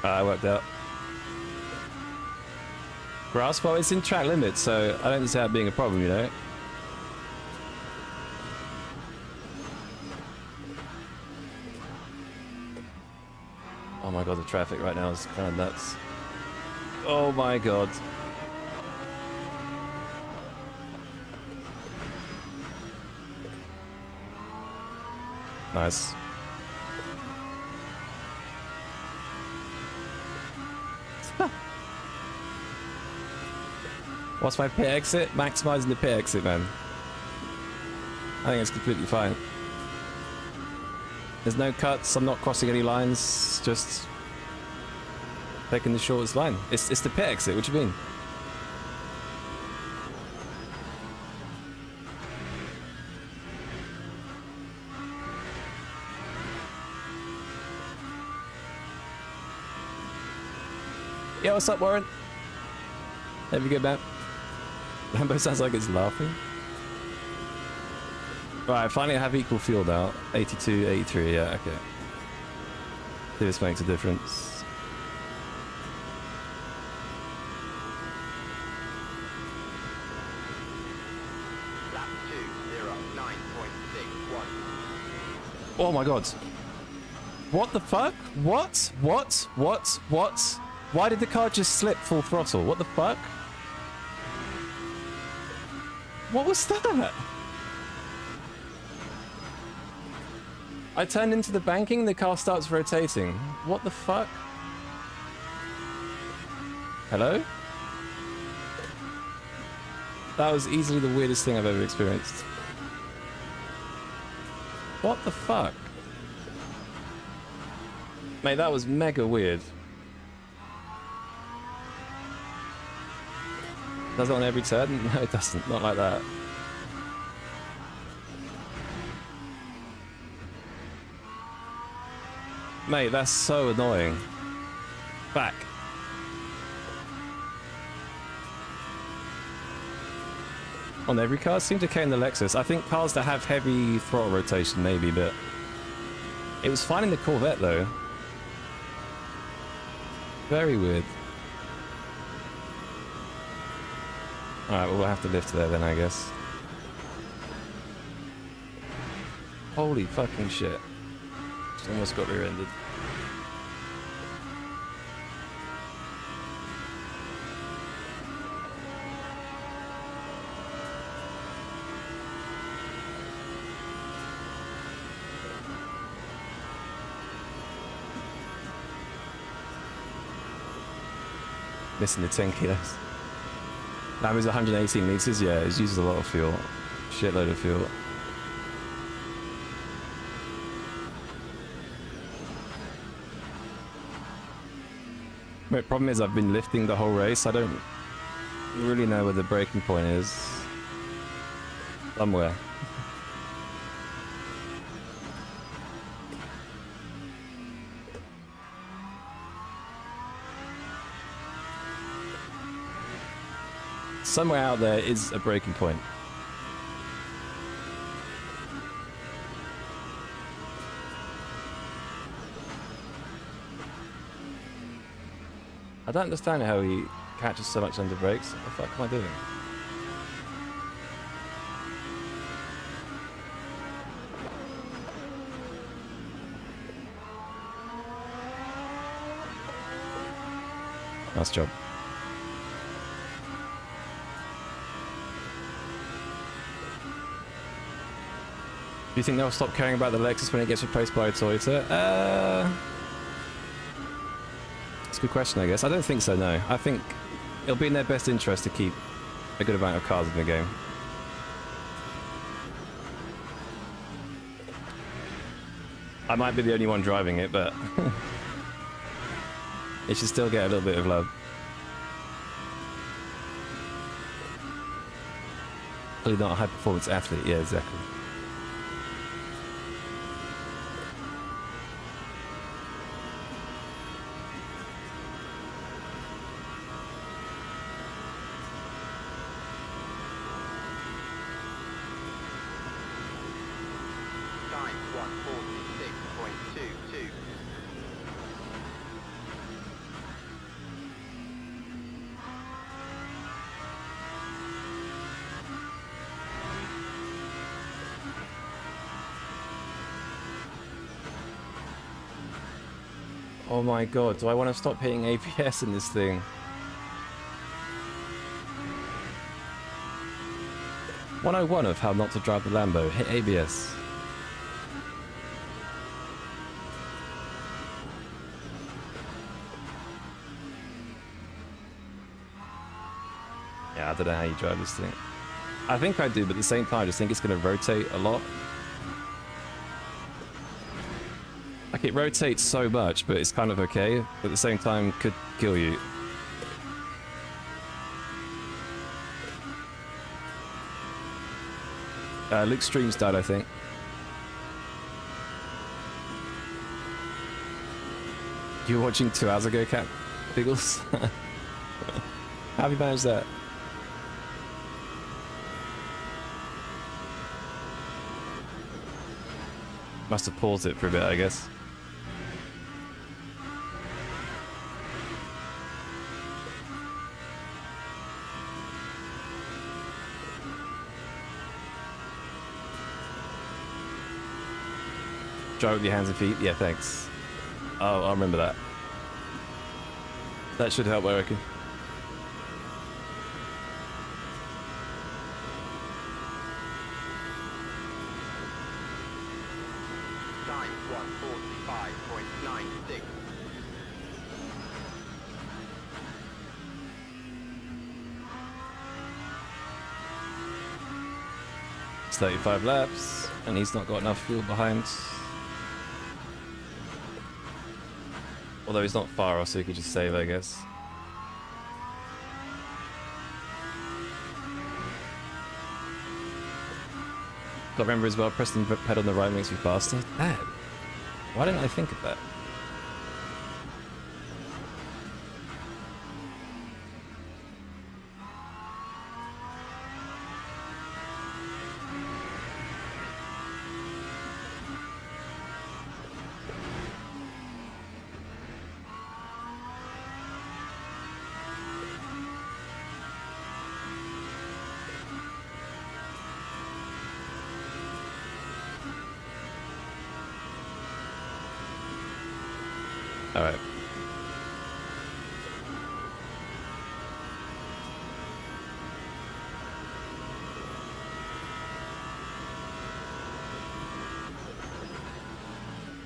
I worked out. Grass, well, it's in track limits, so I don't see that being a problem, you know? Oh my god, the traffic right now is kind of nuts. Oh my god. Nice. What's my pit exit? Maximizing the pit exit, man. I think it's completely fine. There's no cuts, I'm not crossing any lines, just taking the shortest line. It's the pit exit, what do you mean? Yeah, what's up, Warren? Have you good, man? Lambo sounds like it's laughing. Right, finally I have equal fuel now. 82, 83, yeah, okay. See, this makes a difference. Lap 2:09.61. Oh my god. What the fuck? What? What? What? What? Why did the car just slip full throttle? What the fuck? What was that? I turned into the banking, the car starts rotating. What the fuck? Hello? That was easily the weirdest thing I've ever experienced. What the fuck? Mate, that was mega weird. Does it on every turn? No, it doesn't. Not like that. Mate, that's so annoying. Back. On every car? Seemed okay in the Lexus. I think cars that have heavy throttle rotation maybe, but it was fine in the Corvette though. Very weird. Alright, well, we'll have to lift there then, I guess. Holy fucking shit. Just almost got rear-ended. Missing the 10 kilos. That was 118 litres, yeah, it uses a lot of fuel. Shitload of fuel. The problem is I've been lifting the whole race. I don't really know where the breaking point is. Somewhere. Somewhere out there is a breaking point. I don't understand how he catches so much under brakes. What the fuck am I doing? Nice job. Do you think they'll stop caring about the Lexus when it gets replaced by a Toyota? That's a good question, I guess. I don't think so, no. I think it'll be in their best interest to keep a good amount of cars in the game. I might be the only one driving it, but it should still get a little bit of love. Clearly not a high-performance athlete. Yeah, exactly. Time 146.22. Oh my god, do I want to stop hitting ABS in this thing? "101 of how not to drive the Lambo. Hit ABS." Yeah, I don't know how you drive this thing. I think I do, but at the same time, I just think it's going to rotate a lot. Like, it rotates so much, but it's kind of okay. But at the same time, could kill you. Luke's stream's died, I think. You were watching 2 hours ago, Cat Piggles? How have you managed that? Must have paused it for a bit, I guess. Drive with your hands and feet? Yeah, thanks. Oh, I'll remember that. That should help, I reckon. Time 1:45.96. It's 35 laps, and he's not got enough fuel behind. Although he's not far off, so he could just save, I guess. Got to remember as well, pressing the pedal on the right makes me faster. Damn. Why didn't I think of that? Alright.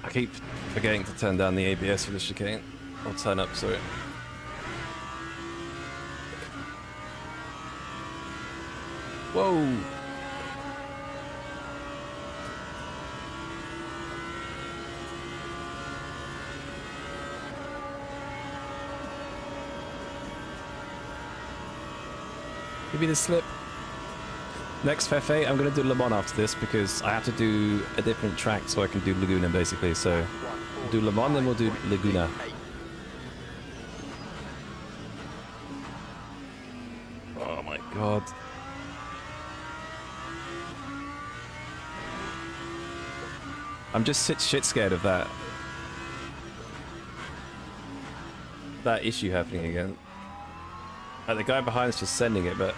I keep forgetting to turn down the ABS for the chicane. Or turn up, sorry. Whoa! Give me the slip. Next Fefe, I'm going to do Le Mans after this because I have to do a different track so I can do Laguna basically. So we'll do Le Mans, then we'll do Laguna. Oh my god. I'm just shit scared of that issue happening again. Like, the guy behind is just sending it, but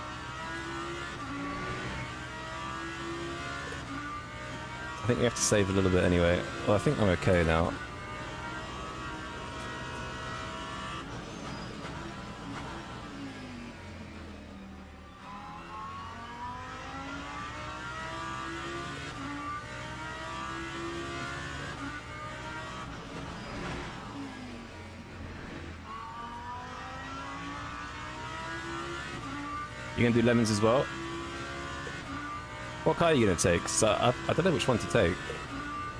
I think we have to save a little bit anyway. Well, I think I'm okay now. You gonna do lemons as well? What car are you gonna take? So I don't know which one to take.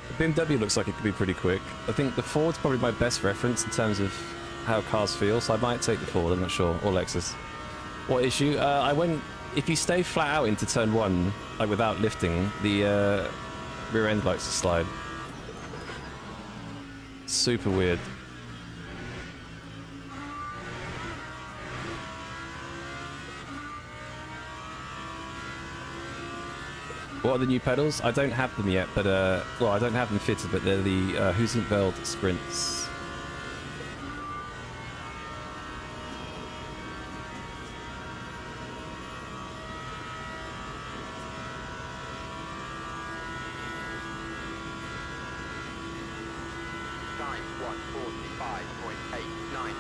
The BMW looks like it could be pretty quick. I think the Ford's probably my best reference in terms of how cars feel, so I might take the Ford, I'm not sure, or Lexus. What issue? If you stay flat out into turn 1, like without lifting, the rear end likes to slide. Super weird. What are the new pedals? I don't have them yet, but well, I don't have them fitted, but they're the Huizenveld Sprints. Time 1:40. 45.89.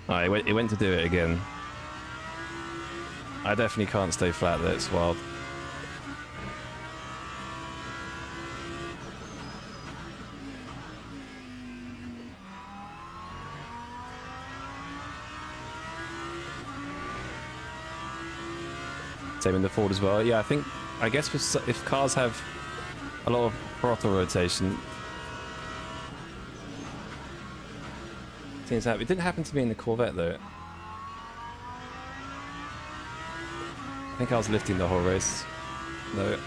Alright, it went to do it again. I definitely can't stay flat there, it's wild. Same in the Ford as well. Yeah, I guess if cars have a lot of throttle rotation, seems to happen. It didn't happen to me in the Corvette though. I think I was lifting the whole race. No.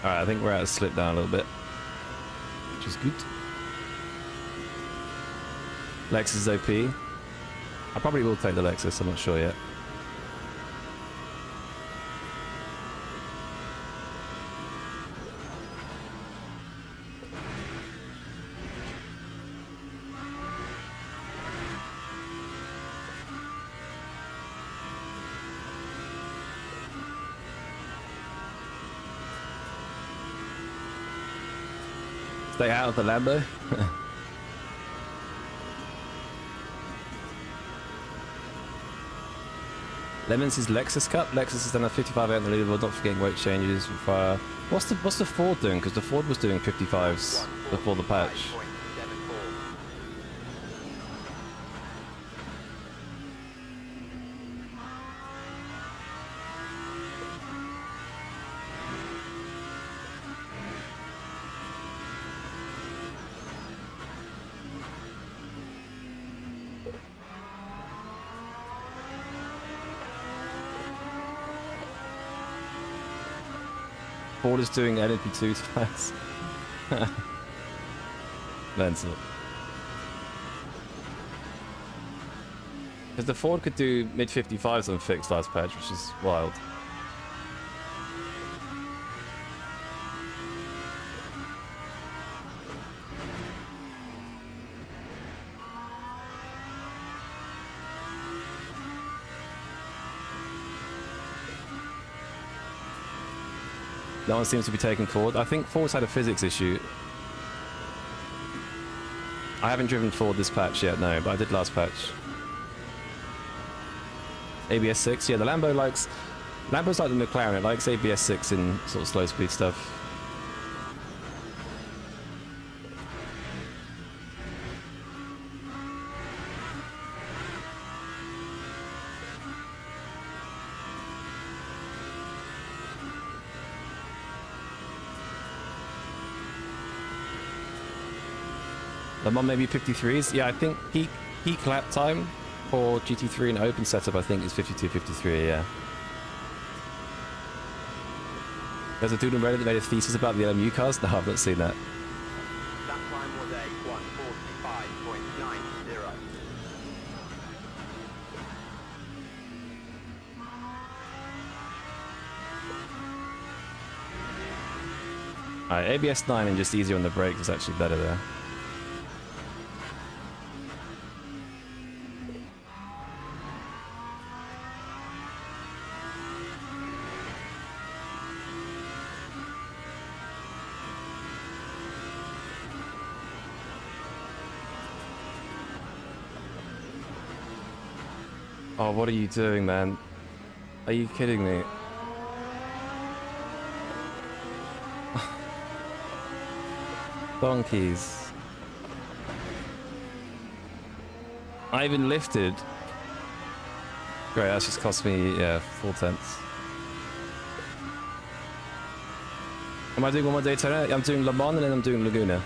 Alright, I think we're out of slip down a little bit, which is good. Lexus is OP. I probably will take the Lexus, I'm not sure yet. Stay out of the Lambo. Lemons is Lexus Cup. Lexus is done a 55 out in the leaderboard, not forgetting weight changes. What's the Ford doing? Because the Ford was doing 55s before the patch. 5.74. Ford is doing LMP2 twice. Mental. Because the Ford could do mid 55s on fixed last patch, which is wild. No one seems to be taking Ford. I think Ford's had a physics issue. I haven't driven Ford this patch yet, no, but I did last patch. ABS 6, yeah, the Lambo's like the McLaren, it likes ABS 6 in sort of slow speed stuff. Le Mans maybe 53s. Yeah, I think peak lap time for GT3 in open setup I think is 52-53, yeah. There's a dude on Reddit that made a thesis about the LMU cars. No, I've not seen that. That time was a 145.90. Alright, ABS 9 and just easier on the brakes is actually better there. Oh, what are you doing, man? Are you kidding me? Donkeys. I even lifted. Great, that's just cost me, yeah, 4/10. Am I doing one more Daytona? I'm doing Le Mans and then I'm doing Laguna.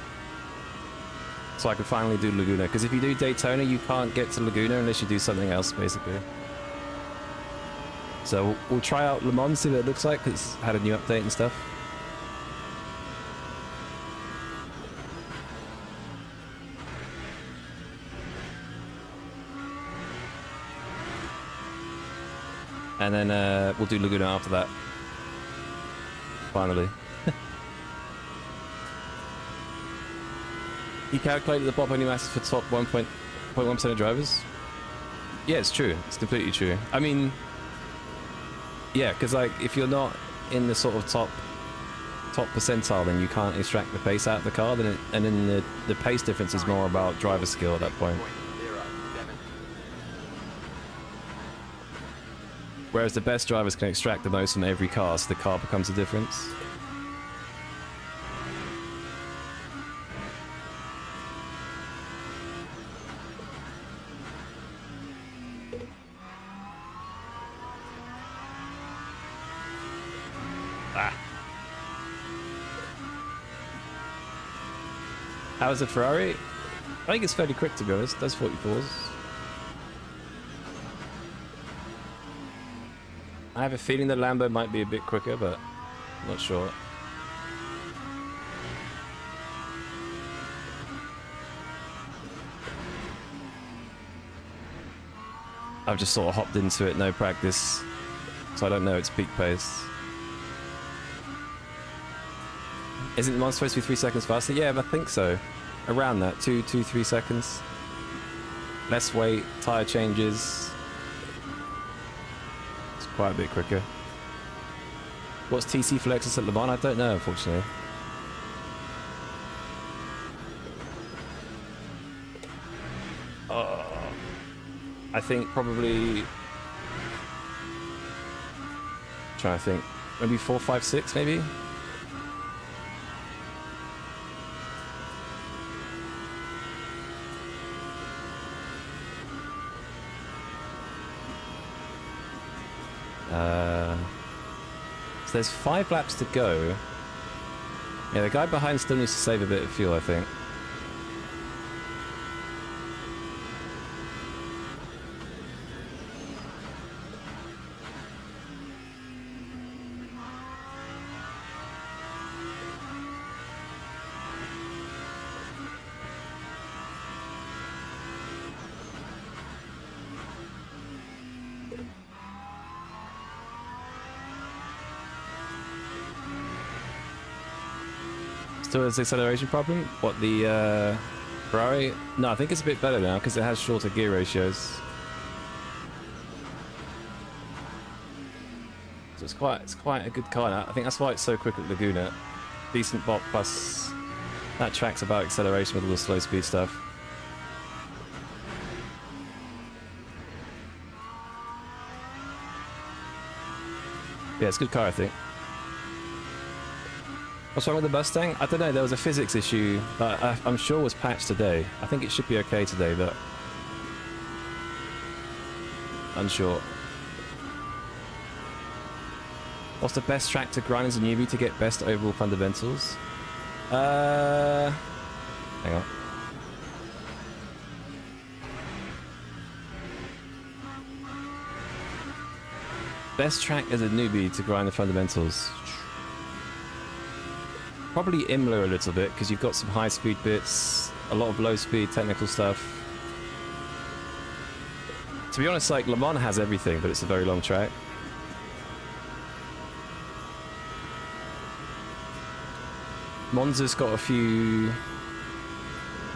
So I can finally do Laguna, because if you do Daytona, you can't get to Laguna unless you do something else, basically. So we'll try out Le Mans, see what it looks like, because it's had a new update and stuff. And then we'll do Laguna after that. Finally. You calculated the pop only matters for top 1.1% of drivers? Yeah, it's true. It's completely true. I mean, yeah, because like if you're not in the sort of top percentile, then you can't extract the pace out of the car. Then the pace difference is more about driver skill at that point. Whereas the best drivers can extract the most from every car, so the car becomes the difference. How's the Ferrari? I think it's fairly quick to be honest. Does 44s. I have a feeling the Lambo might be a bit quicker, but I'm not sure. I've just sort of hopped into it, no practice, so I don't know its peak pace. Isn't the one supposed to be 3 seconds faster? Yeah, I think so. Around that, 3 seconds. Less weight, tyre changes. It's quite a bit quicker. What's TC for Lexus at Le Mans? I don't know, unfortunately. I think probably... trying to think. Maybe 4, 5, 6, maybe? So there's 5 laps to go. Yeah, the guy behind still needs to save a bit of fuel, I think. Still has acceleration problem? What, the Ferrari? No, I think it's a bit better now because it has shorter gear ratios. So it's quite a good car now. I think that's why it's so quick at Laguna. Decent bop plus that track's about acceleration with all the slow speed stuff. Yeah, it's a good car, I think. What's wrong with the Mustang? I don't know, there was a physics issue that I'm sure was patched today. I think it should be okay today, but... unsure. What's the best track to grind as a newbie to get best overall fundamentals? Hang on. Best track as a newbie to grind the fundamentals. Probably Imola a little bit, because you've got some high-speed bits, a lot of low-speed technical stuff. To be honest, like, Le Mans has everything, but it's a very long track. Monza's got a few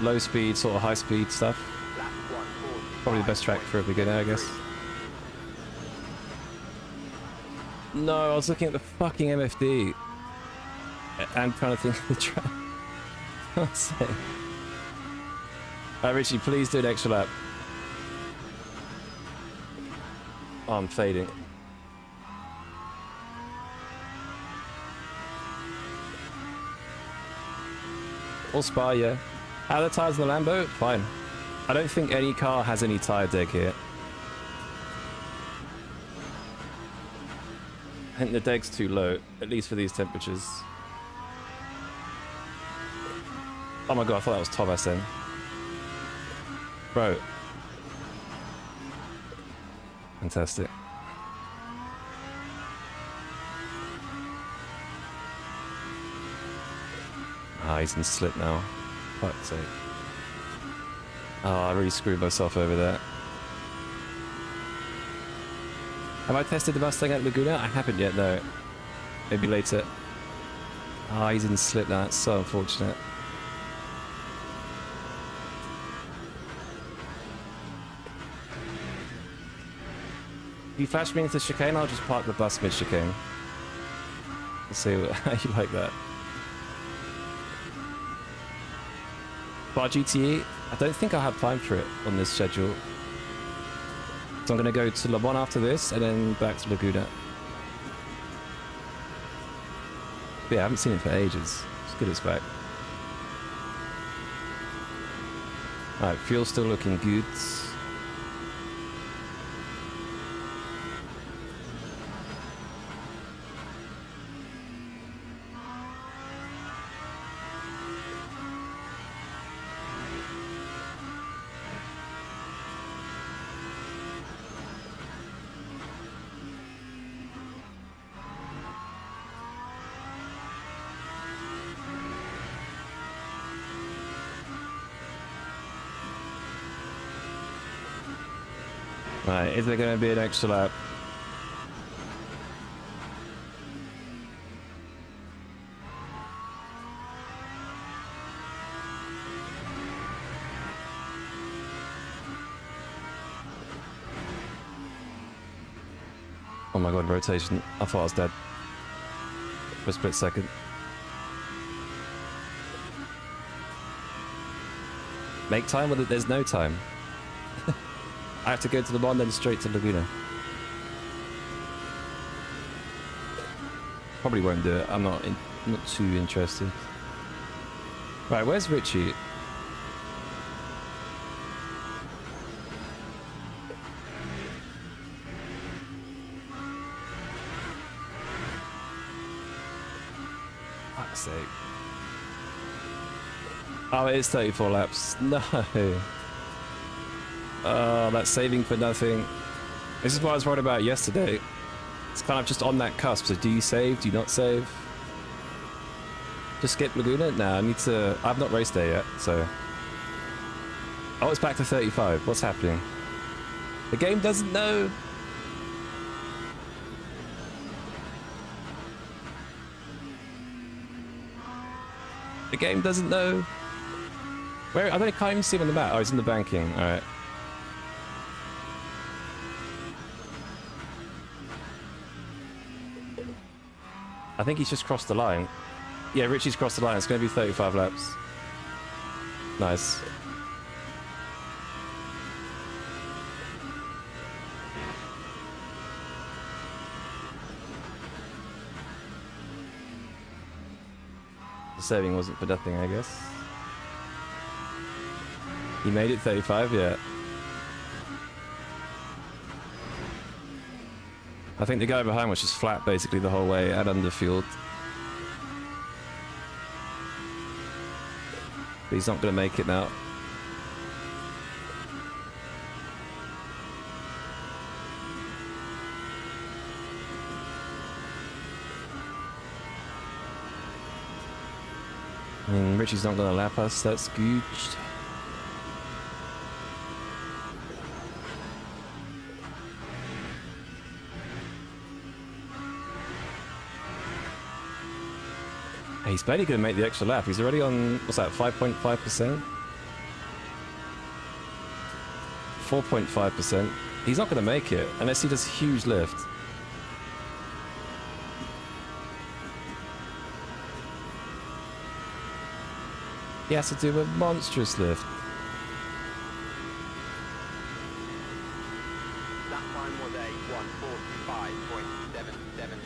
low-speed, sort of high-speed stuff. Probably the best track for a beginner, I guess. No, I was looking at the fucking MFD. I'm trying to think of the track. God's sake. Richie, please do an extra lap. Oh, I'm fading. All Spa, yeah. How are the tyres on the Lambo? Fine. I don't think any car has any tyre deg here. I think the deg's too low, at least for these temperatures. Oh my god, I thought that was Thomas then. Bro. Fantastic. Ah, he's in slip now. Fuck's sake. Oh, I really screwed myself over there. Have I tested the Mustang at Laguna? I haven't yet, no. Maybe later. Ah, he's in slip now. That's so unfortunate. If you flash me into chicane, I'll just park the bus mid chicane. Let's see how you like that. Bar GTE, I don't think I'll have time for it on this schedule. So I'm going to go to Le Bon after this and then back to Laguna. But yeah, I haven't seen it for ages. It's good it's back. Alright, fuel's still looking good. Right, is there going to be an extra lap? Oh my god, rotation. I thought I was dead. For a split second. Make time with it, there's no time. I have to go to the Bond then straight to Laguna. Probably won't do it. I'm not too interested. Right, where's Richie? Fuck's sake. Oh, it is 34 laps. No. Oh, that's saving for nothing. This is what I was worried about yesterday. It's kind of just on that cusp. So do you save? Do you not save? Just skip Laguna? Nah, I need to... I've not raced there yet, so... Oh, it's back to 35. What's happening? The game doesn't know. The game doesn't know. Where? I can't even see him on the map. Oh, he's in the banking. Alright. I think he's just crossed the line. Yeah, Richie's crossed the line. It's going to be 35 laps. Nice. The saving wasn't for nothing, I guess. He made it 35, yeah. I think the guy behind was just flat basically the whole way and underfueled. But he's not going to make it now. I mean, Richie's not going to lap us, that's good. He's barely going to make the extra lap. He's already on, what's that, 5.5%? 4.5%. He's not going to make it unless he does huge lift. He has to do a monstrous lift. That time was a 1:45.77.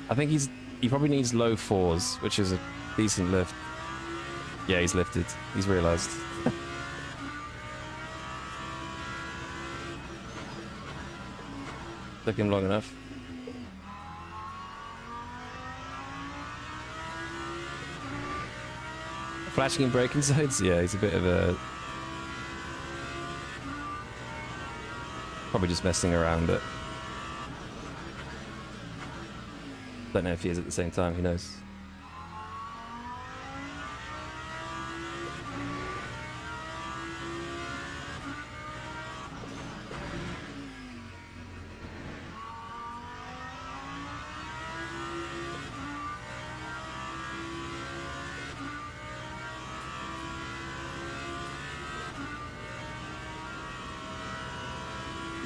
I think he probably needs low fours, which is a decent lift. Yeah, he's lifted. He's realized. Took him long enough. Flashing in braking zones? Yeah, he's a bit of a... Probably just messing around, but... Don't know if he is at the same time, who knows.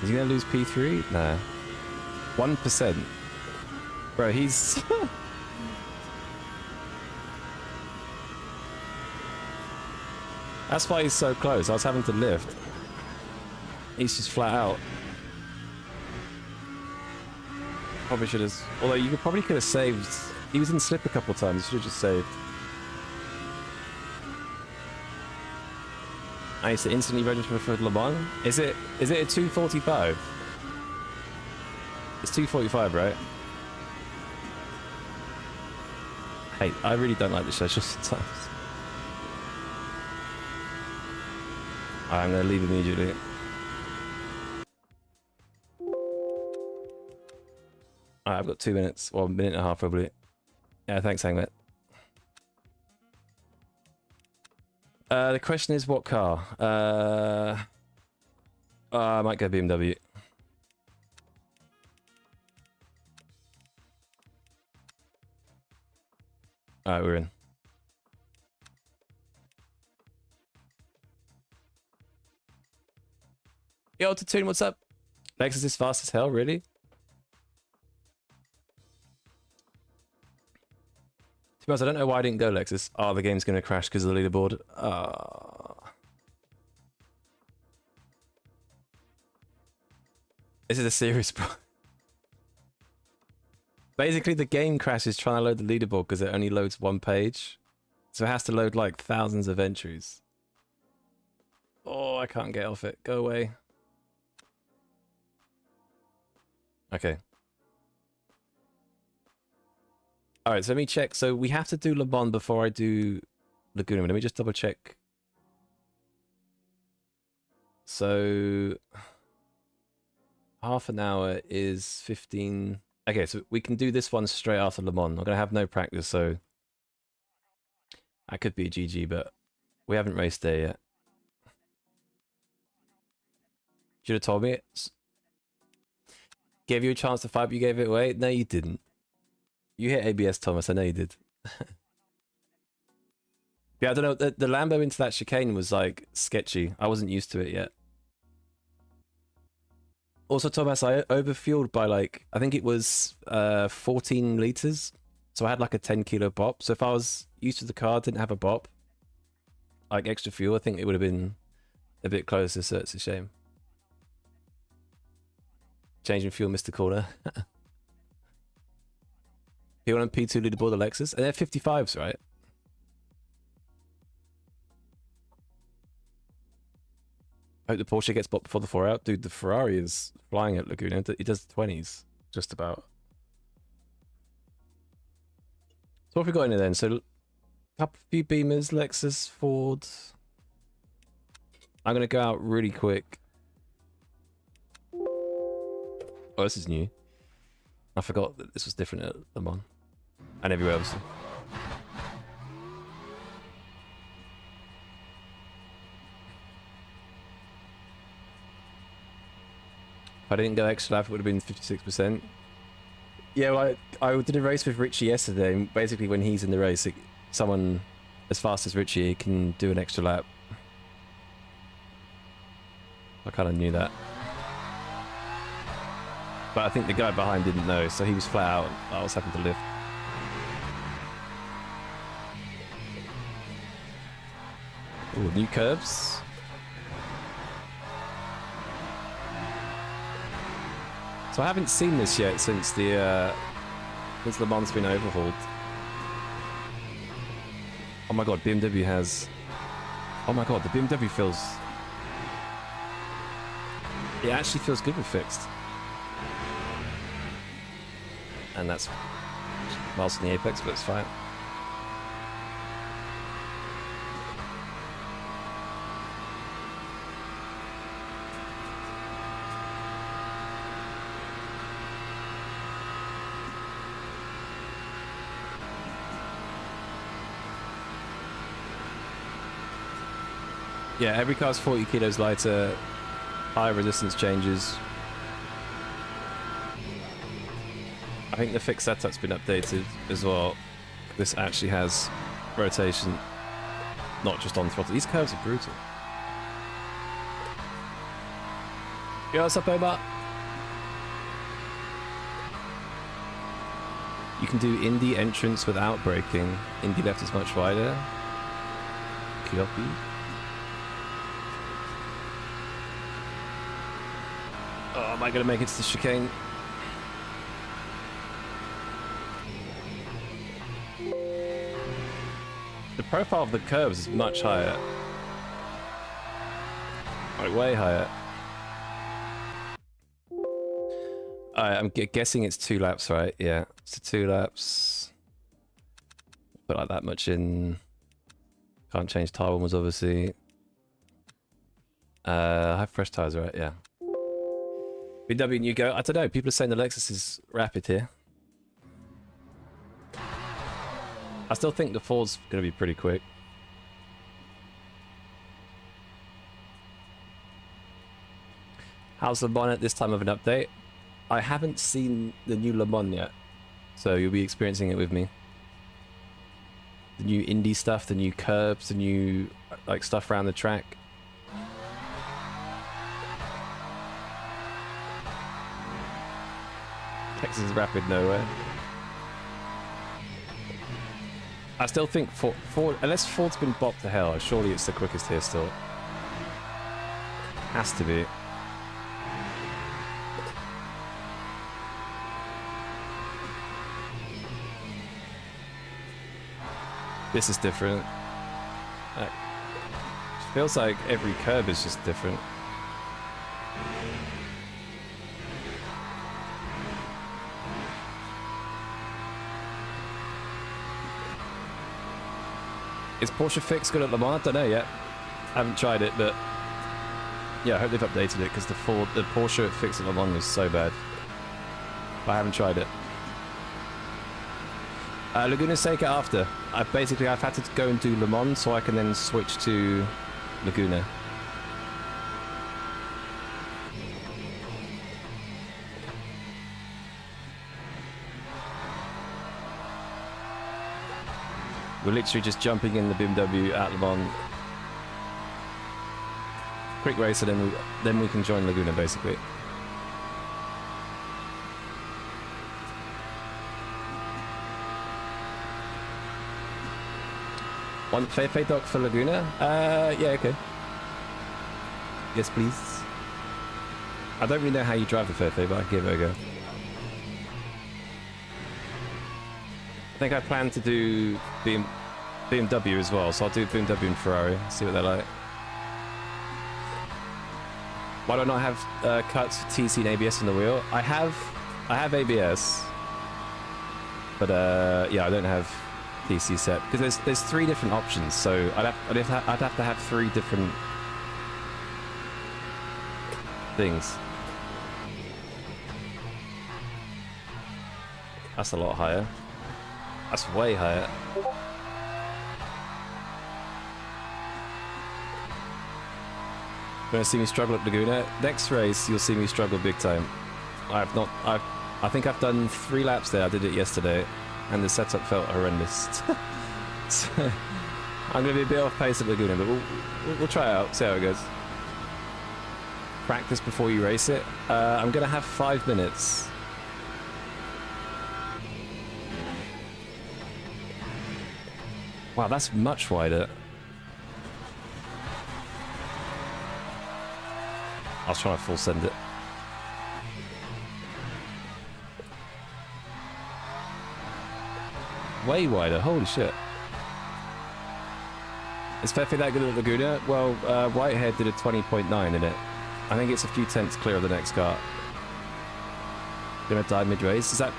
Is he gonna lose P3? Nah. 1%. Bro, he's... That's why he's so close. I was having to lift. He's just flat out. Probably should have... Although you probably could have saved... He was in slip a couple of times. You should have just saved. I used to instantly register for Le Mans. Is it a 245? It's 245, right? Hey, I really don't like the schedule sometimes. I'm gonna leave immediately. Alright, I've got 2 minutes. Well, a minute and a half probably. Yeah, thanks, Hangmet. The question is what car? I might go BMW. Alright, we're in. Yo, Tatoon, what's up? Lexus is fast as hell, really? To be honest, I don't know why I didn't go Lexus. Oh, the game's gonna crash because of the leaderboard. This is a serious problem. Basically, the game crashes trying to load the leaderboard because it only loads one page. So it has to load like thousands of entries. Oh, I can't get off it. Go away. Okay. Alright, so let me check. So we have to do Le Mans before I do Laguna. Let me just double check. So... half an hour is 15... Okay, so we can do this one straight after Le Mans. I'm going to have no practice, so... that could be a GG, but we haven't raced there yet. Should have told me it. Gave you a chance to fight, but you gave it away? No, you didn't. You hit ABS, Thomas. I know you did. Yeah, I don't know. The Lambo into that chicane was, like, sketchy. I wasn't used to it yet. Also, Thomas, I overfueled by, like, I think it was 14 litres. So I had, like, a 10 kilo bop. So if I was used to the car, didn't have a bop, like, extra fuel, I think it would have been a bit closer, so it's a shame. Changing fuel, Mr. Corner. P1 and P2 leaderboard, the Lexus. And they're 55s, right? Hope the Porsche gets bought before the 4 out. Dude, the Ferrari is flying at Laguna. It does 20s, just about. So what have we got in there then? So, a couple few Beamers, Lexus, Ford. I'm going to go out really quick. Oh, this is new. I forgot that this was different at Le Mans. And everywhere else. If I didn't go extra lap, it would have been 56%. Yeah, well, I did a race with Richie yesterday, and basically when he's in the race, someone as fast as Richie can do an extra lap. I kind of knew that. But I think the guy behind didn't know, so he was flat out. I was having to lift. Ooh, new curbs. So I haven't seen this yet since the since Le Mans been overhauled. Oh my god, BMW has... oh my god, the BMW feels... it actually feels good with fixed. And that's miles from the apex, but it's fine. Yeah, every car's 40 kilos lighter, high resistance changes. I think the fixed setup's been updated as well. This actually has rotation, not just on throttle. These curves are brutal. Yo, what's up, Omar? You can do Indy entrance without braking. Indy left is much wider. Copy. Oh, am I gonna make it to the chicane? The profile of the curves is much higher. Like, way higher. Alright, I'm guessing it's 2 laps, right? Yeah, it's 2 laps. Put like that much in. Can't change tire warmers, obviously. I have fresh tires, right? Yeah. BMW new go. I don't know. People are saying the Lexus is rapid here. I still think the Ford's going to be pretty quick. How's Le Mans at this time of an update? I haven't seen the new Le Mans yet, so you'll be experiencing it with me. The new Indy stuff, the new curbs, the new like stuff around the track. Texas is rapid nowhere. I still think Ford, unless Ford's been bopped to hell, surely it's the quickest here still. Has to be. This is different. It feels like every curve is just different. Is Porsche Fix good at Le Mans? I don't know yet. I haven't tried it, but yeah, I hope they've updated it because the Porsche Fix at Le Mans was so bad. But I haven't tried it. Laguna Seca after. I've had to go and do Le Mans so I can then switch to Laguna. We're literally just jumping in the BMW at Le Mans. Quick race and then we can join Laguna basically. Want Feifei doc for Laguna? Yeah, okay. Yes, please. I don't really know how you drive the Feifei, but I'll give it a go. I think I plan to do BMW as well, so I'll do BMW and Ferrari, see what they're like. Why do I not have cuts for TC and ABS on the wheel? I have ABS, but yeah, I don't have TC set because there's 3 different options, so I'd have to have 3 different things. That's a lot higher. That's way higher. Gonna see me struggle at Laguna. Next race, you'll see me struggle big time. I think I've done 3 laps there. I did it yesterday, and the setup felt horrendous. So, I'm gonna be a bit off pace at Laguna, but we'll try it out, see how it goes. Practice before you race it. I'm gonna have 5 minutes. Wow, that's much wider. I was trying to full send it. Way wider, holy shit. Is Fefe that good at Laguna? Well, Whitehead did a 20.9 in it. I think it's a few tenths clear of the next car. Gonna die mid-race. Is that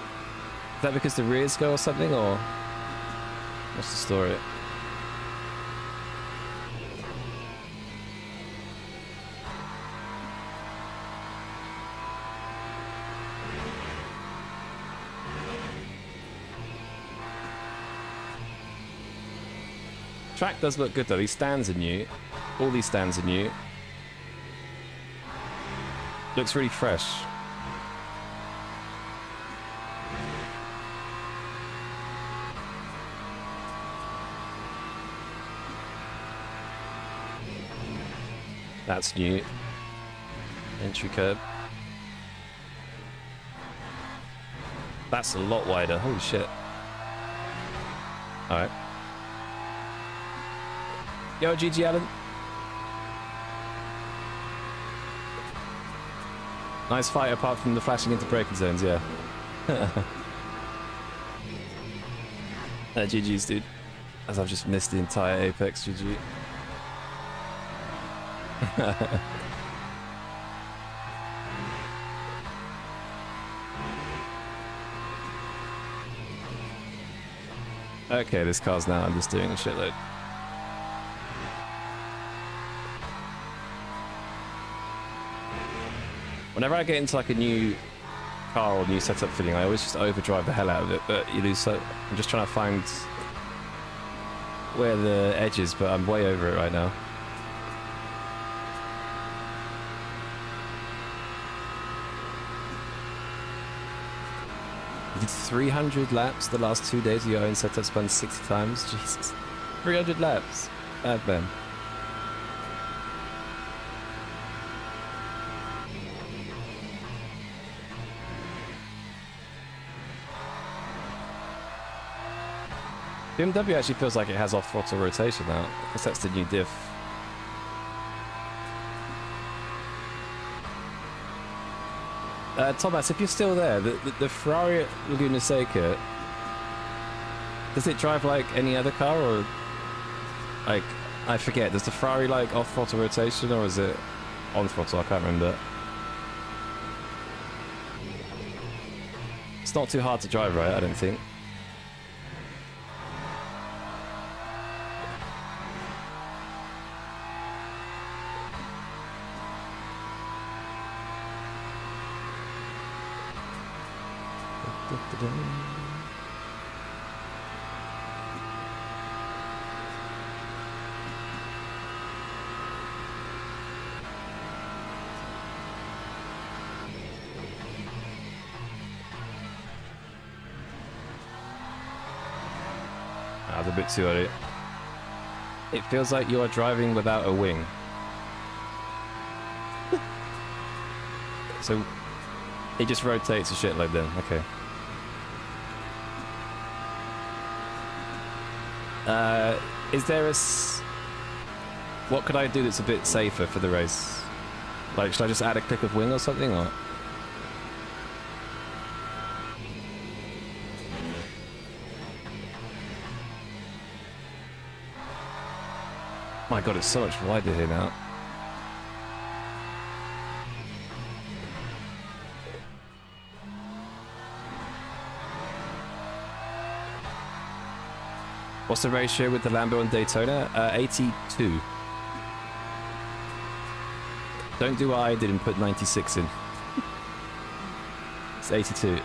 because the rears go or something, or what's the story? Track does look good though. These stands are new. All these stands are new. Looks really fresh. That's new. Entry curb. That's a lot wider. Holy shit. Alright. Yo, GG Allen. Nice fight apart from the flashing into braking zones, yeah. GG's, dude. As I've just missed the entire Apex, GG. Okay, this car's now understeering a shitload. Whenever I get into like a new car or new setup feeling, I always just overdrive the hell out of it, but you lose so... I'm just trying to find where the edge is, but I'm way over it right now. You did 300 laps the last 2 days of your own setup, spun 60 times? Jesus. 300 laps. Bad man. BMW actually feels like it has off-throttle rotation now. I guess that's the new diff. Thomas, if you're still there, the Ferrari at Laguna Seca, does it drive like any other car, or like, I forget, does the Ferrari like off-throttle rotation, or is it on-throttle? I can't remember. It's not too hard to drive, right? I don't think. That's a bit too early. It feels like you are driving without a wing. So it just rotates a shitload then. Okay. Is there a... What could I do that's a bit safer for the race? Like, should I just add a click of wing or something, or...? My god, it's so much wider here now. What's the ratio with the Lambo and Daytona? 82. Don't do what I did and put 96 in. It's 82.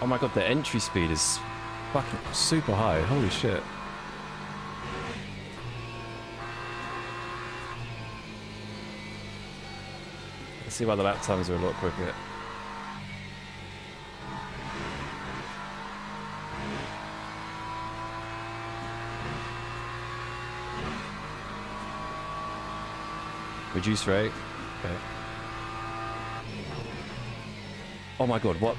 Oh my god, the entry speed is fucking super high. Holy shit. Let's see why the lap times are a lot quicker. Reduce rate. Okay. Oh my god, what?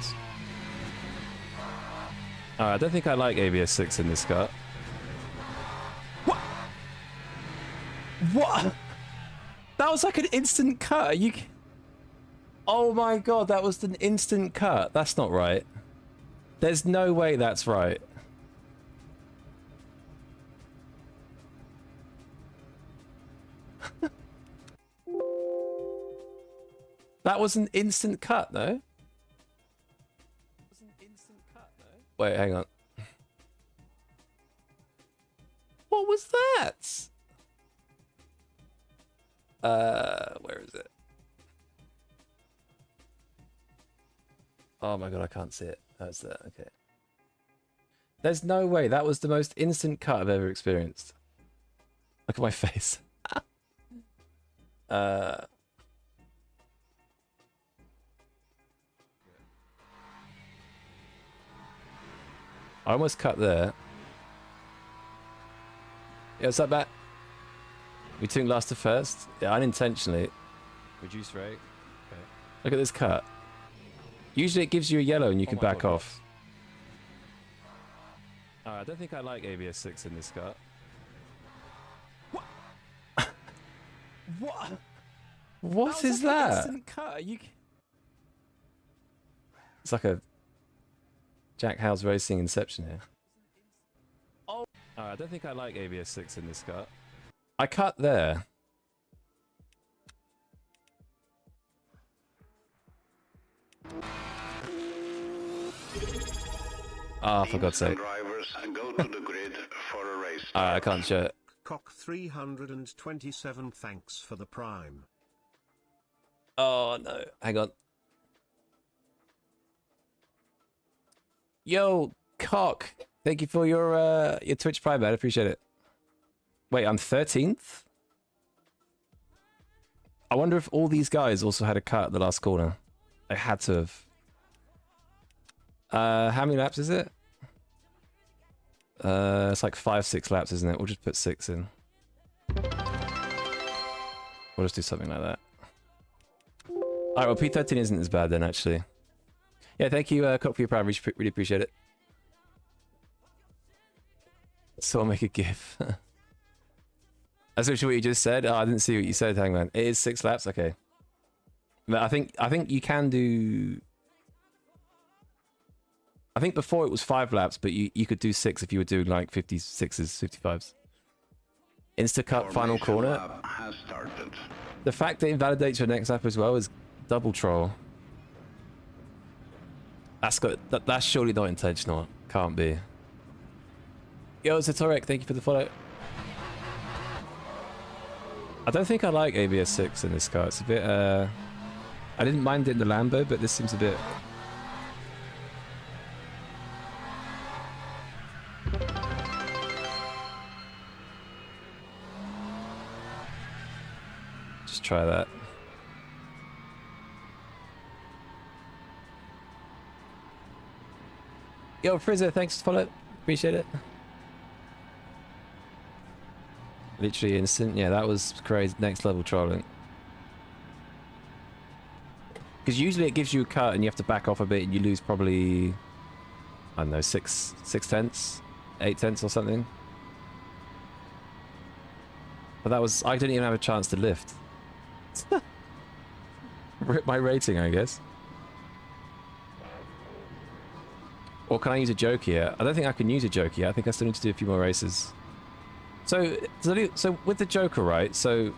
I don't think I like ABS 6 in this car. What? What? That was like an instant cut. Are you... Oh my god, that was an instant cut. That's not right. There's no way that's right. That was an instant cut, no? Wait, hang on. What was that? Where is it? Oh my god, I can't see it. That's that. Okay. There's no way. That was the most instant cut I've ever experienced. Look at my face. I almost cut there. Yeah, what's up, Bat? We took last to first. Yeah, unintentionally. Reduce rate. Okay. Look at this cut. Usually it gives you a yellow and you can back off. I don't think I like ABS 6 in this cut. What? What? What is that? Instant cut. You... It's like a Jack Howes Racing Inception here. Oh. I don't think I like ABS 6 in this cut. I cut there. Ah, for God's sake. Drivers go to the grid for a race. I can't show it. Cock 327 thanks for the prime. Oh no, hang on. Yo, Cock, thank you for your Twitch Prime, man. I appreciate it. Wait, I'm 13th? I wonder if all these guys also had a cut at the last corner. They had to have. How many laps is it? It's like 5-6 laps, isn't it? We'll just put 6 in. We'll just do something like that. Alright, well, P13 isn't as bad then, actually. Yeah, thank you, Cock, for your prime. Really appreciate it. So I'll make a GIF. That's actually what you just said. Oh, I didn't see what you said, Hangman. It is 6 laps? Okay. But I think you can do... I think before it was 5 laps, but you could do 6 if you were doing like 56s, 55s. Insta-cut final corner. Has started. The fact that it invalidates your next lap as well is double troll. That's surely not intentional. Can't be. Yo, Zatorek, thank you for the follow. I don't think I like ABS 6 in this car. It's a bit, I didn't mind it in the Lambo, but this seems a bit... Just try that. Yo, Frizzer, thanks for the follow. Appreciate it. Literally instant. Yeah, that was crazy. Next level trolling. Because usually it gives you a cut and you have to back off a bit and you lose probably, I don't know, 6 tenths, 8 tenths or something. But that was, I didn't even have a chance to lift. Rip my rating, I guess. Or can I use a joke here? I don't think I can use a joke here. I think I still need to do a few more races. So with the Joker, right? So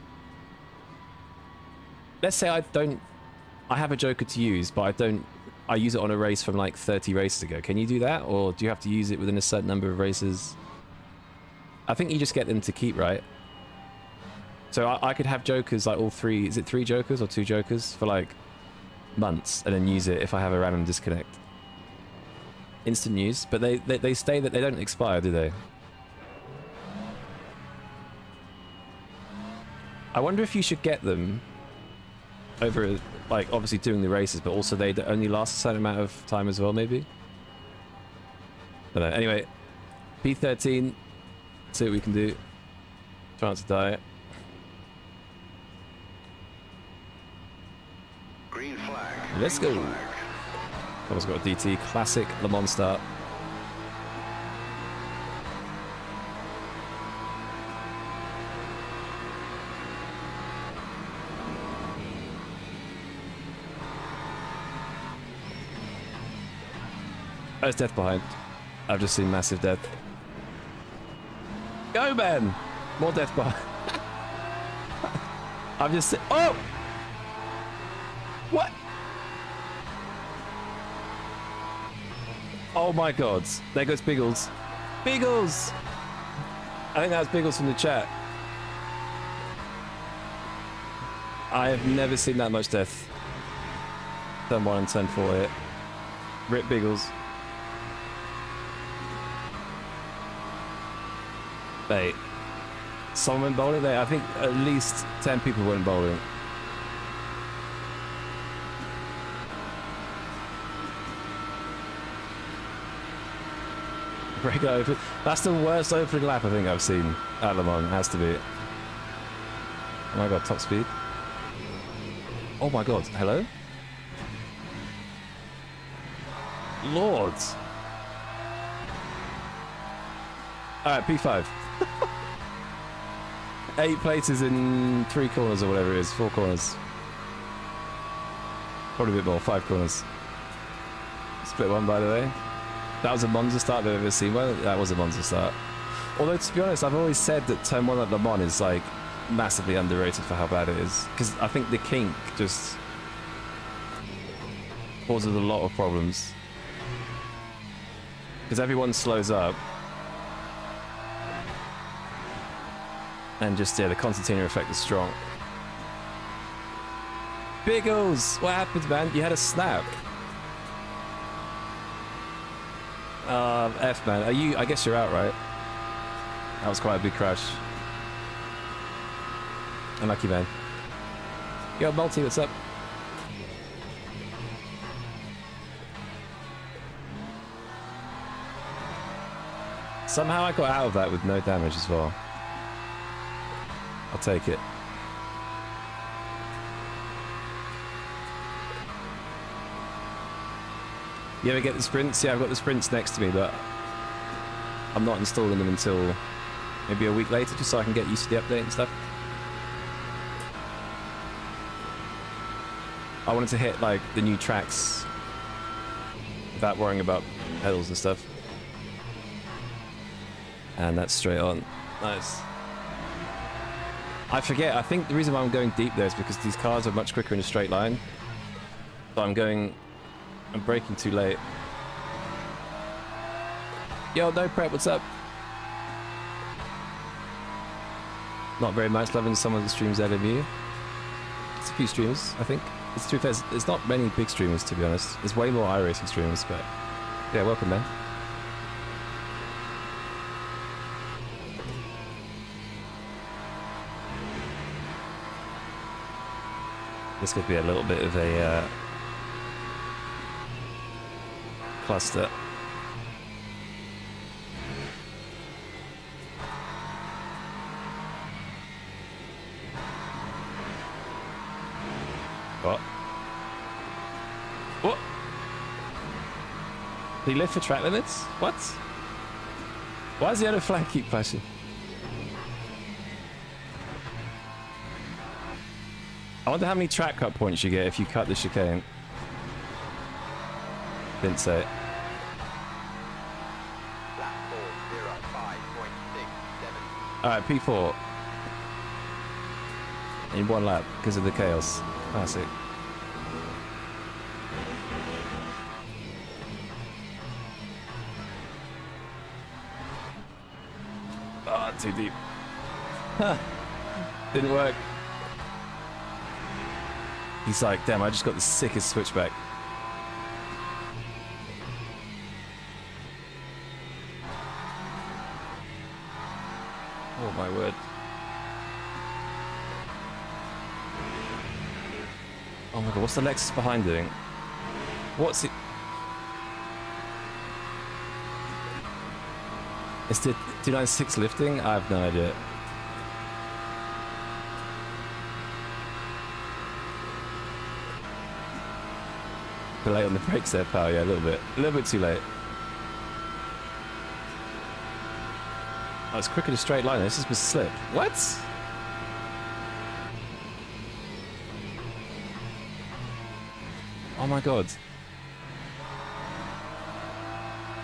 let's say I have a Joker to use, but I use it on a race from like 30 races ago. Can you do that? Or do you have to use it within a certain number of races? I think you just get them to keep, right? So I could have Jokers, like all 3, is it 3 Jokers or 2 Jokers for like months and then use it if I have a random disconnect. Instant use, but they stay, that they don't expire, do they? I wonder if you should get them over, like, obviously doing the races, but also they only last a certain amount of time as well, maybe? I don't know. Anyway, P13, see what we can do. Chance to die. Green flag. Let's go. Almost got a DT. Classic Le Mans start. Oh, there's death behind. I've just seen massive death. Go, man! More death behind. I've just seen... Oh! What? Oh my god. There goes Biggles. Biggles! I think that was Biggles from the chat. I have never seen that much death. Turn 1 and turn 4 hit. Rip Biggles. Mate. Someone went bowling there? I think at least 10 people went bowling. Break it open. That's the worst opening lap I think I've seen at Le Mans. Has to be. Oh my god, top speed. Oh my god, hello? Lord. Alright, P5. 8 places in 3 corners or whatever it is, 4 corners. Probably a bit more, 5 corners. Split one, by the way. That was a Monza start I've ever seen. Well, that was a Monza start. Although, to be honest, I've always said that Turn 1 at Le Mans is, like, massively underrated for how bad it is. Because I think the kink just causes a lot of problems. Because everyone slows up. And just, yeah, the concertina effect is strong. Biggles! What happened, man? You had a snap. F, man. Are you... I guess you're out, right? That was quite a big crash. Unlucky, man. Yo, Multi, what's up? Somehow I got out of that with no damage as well. I'll take it. You ever get the sprints? Yeah, I've got the sprints next to me, but I'm not installing them until maybe a week later, just so I can get used to the update and stuff. I wanted to hit, like, the new tracks without worrying about pedals and stuff. And that's straight on. Nice. I forget, I think the reason why I'm going deep there is because these cars are much quicker in a straight line. So I'm braking too late. Yo, no prep, what's up? Not very much, loving some of the streams out of you. It's a few streamers, I think. It's true, there's not many big streamers, to be honest. There's way more iRacing streamers, but yeah, welcome, man. This could be a little bit of a cluster. What? What? Did he live for track limits? What? Why does the other flag keep flashing? I wonder how many track cut points you get if you cut the chicane. Didn't say it. Lap 4:05.67. Alright, P4. In 1 lap because of the chaos. Classic. Oh, too deep. Huh. Didn't work. He's like, damn, I just got the sickest switchback. Oh my word. Oh my god, what's the Lexus behind doing? What's it? Is the 296 lifting? I have no idea. Bit late on the brakes there, pal. Yeah, a little bit. A little bit too late. Oh, it's quicker to straight line. This is with slip. What? Oh my god.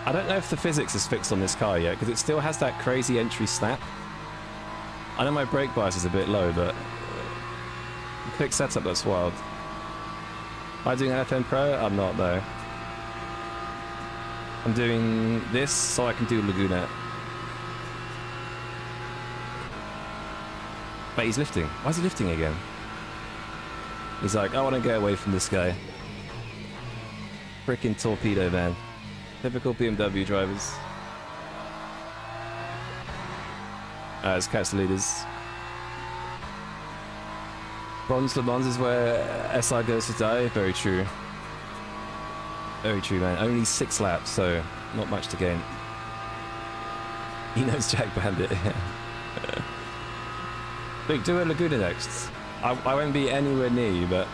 I don't know if the physics is fixed on this car yet, because it still has that crazy entry snap. I know my brake bias is a bit low, but the quick setup, that's wild. Am I doing an FM Pro? I'm not, though. I'm doing this so I can do Laguna. But he's lifting. Why is he lifting again? He's like, I want to get away from this guy. Frickin' torpedo, man. Typical BMW drivers. Let's catch the leaders. Bronze Le Mans is where SI goes to die. Very true. Very true, man. Only 6 laps, so not much to gain. He knows Jack Bandit, yeah. Look, do a Laguna next. I won't be anywhere near you, but...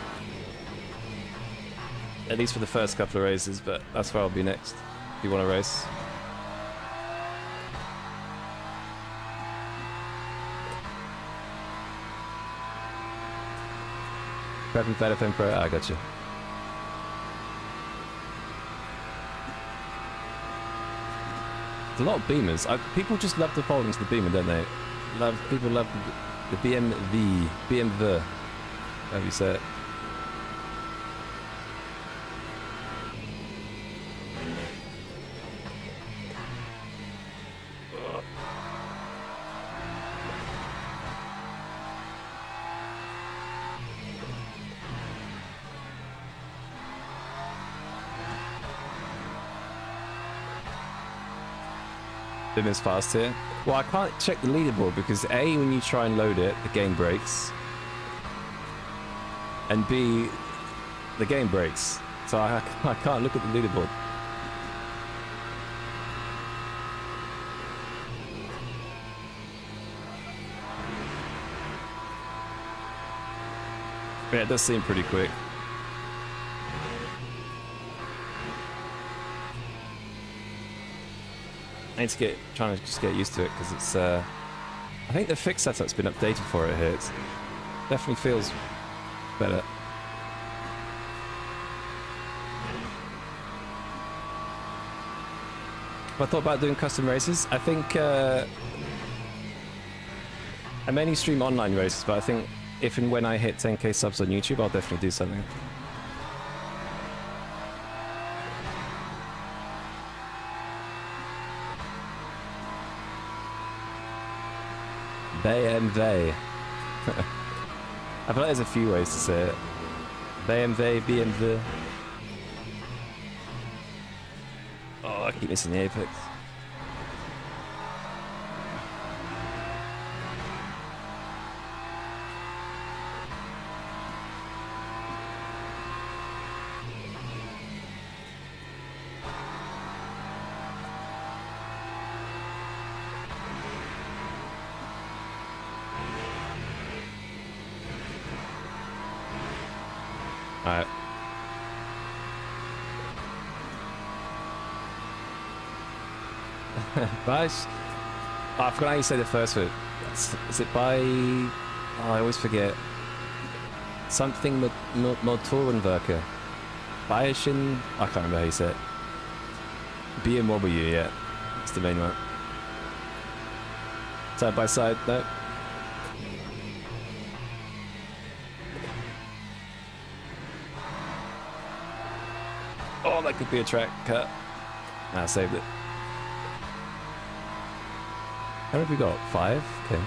At least for the first couple of races, but that's where I'll be next. If you want to race. Prepping for FM Pro? I got you. There's a lot of Beamers. People just love the foldings of the Beamer, don't they? People love the BMW, however you say it. Bim is fast here. Well, I can't check the leaderboard because A, when you try and load it, the game breaks. And B, the game breaks. So I can't look at the leaderboard. Yeah, it does seem pretty quick. I need to trying to just get used to it because it's I think the fix setup's been updated for it here. It definitely feels better. I thought about doing custom races. I think I mainly stream online races, but I think if and when I hit 10k subs on YouTube, I'll definitely do something. BMW. I feel like there's a few ways to say it. BMW. Oh, I keep missing the apex. Alright. Nice. Oh, I forgot how you say the first word. Is it by... Oh, I always forget. Something Motorenwerke. Bayerischen... I can't remember how you say it. BMW, yeah. It's the main one. Side by side, no. Oh, that could be a track cut. I saved it. How many have we got? 5? Okay.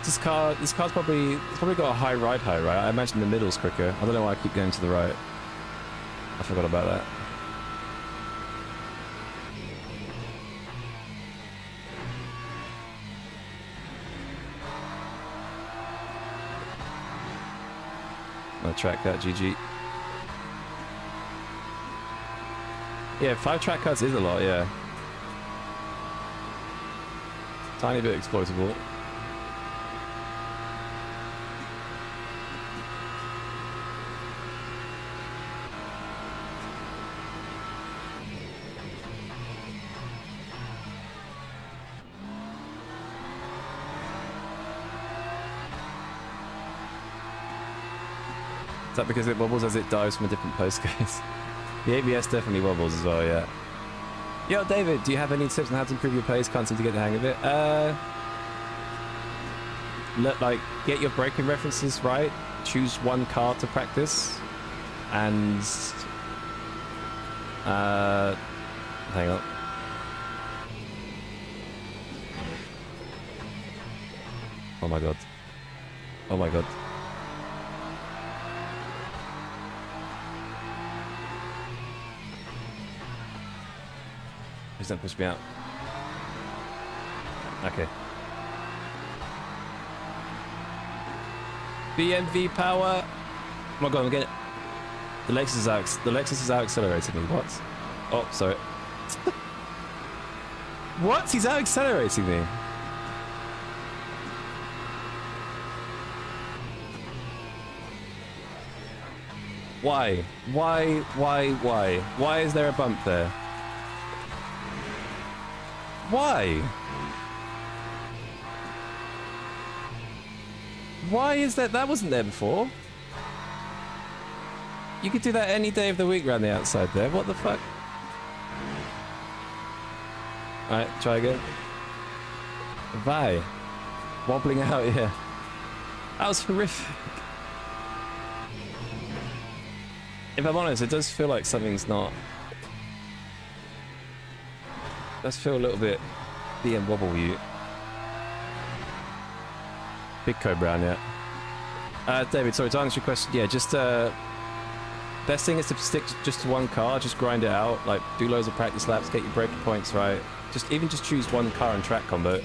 This car's probably got a high ride height, right? I imagine the middle's quicker. I don't know why I keep going to the right. I forgot about that. I'll track cut, GG. Yeah, 5 track cuts is a lot, yeah. Tiny bit exploitable. Is that because it wobbles as it dives from a different postcase? The ABS definitely wobbles as well, yeah. Yo, David, do you have any tips on how to improve your pace? Can't seem to get the hang of it. Like, get your braking references right. Choose one car to practice. And... hang on. Oh my god. Oh my god. Please don't push me out. Okay. BMV power. my god, I'm getting... The Lexus is out accelerating me. What? Oh, sorry. What? He's out accelerating me. Why? Why is there a bump there? Why? Why is that? That wasn't there before. You could do that any day of the week around the outside there. What the fuck? Alright, try again. Vi. Wobbling out here. That was horrific. If I'm honest, it does feel like something's not... It does feel a little bit being wobble you. Big Code Brown, yeah. David, sorry, to answer your question, yeah, just best thing is to stick just to one car, just grind it out, like do loads of practice laps, get your braking points right. Just choose one car and track combo.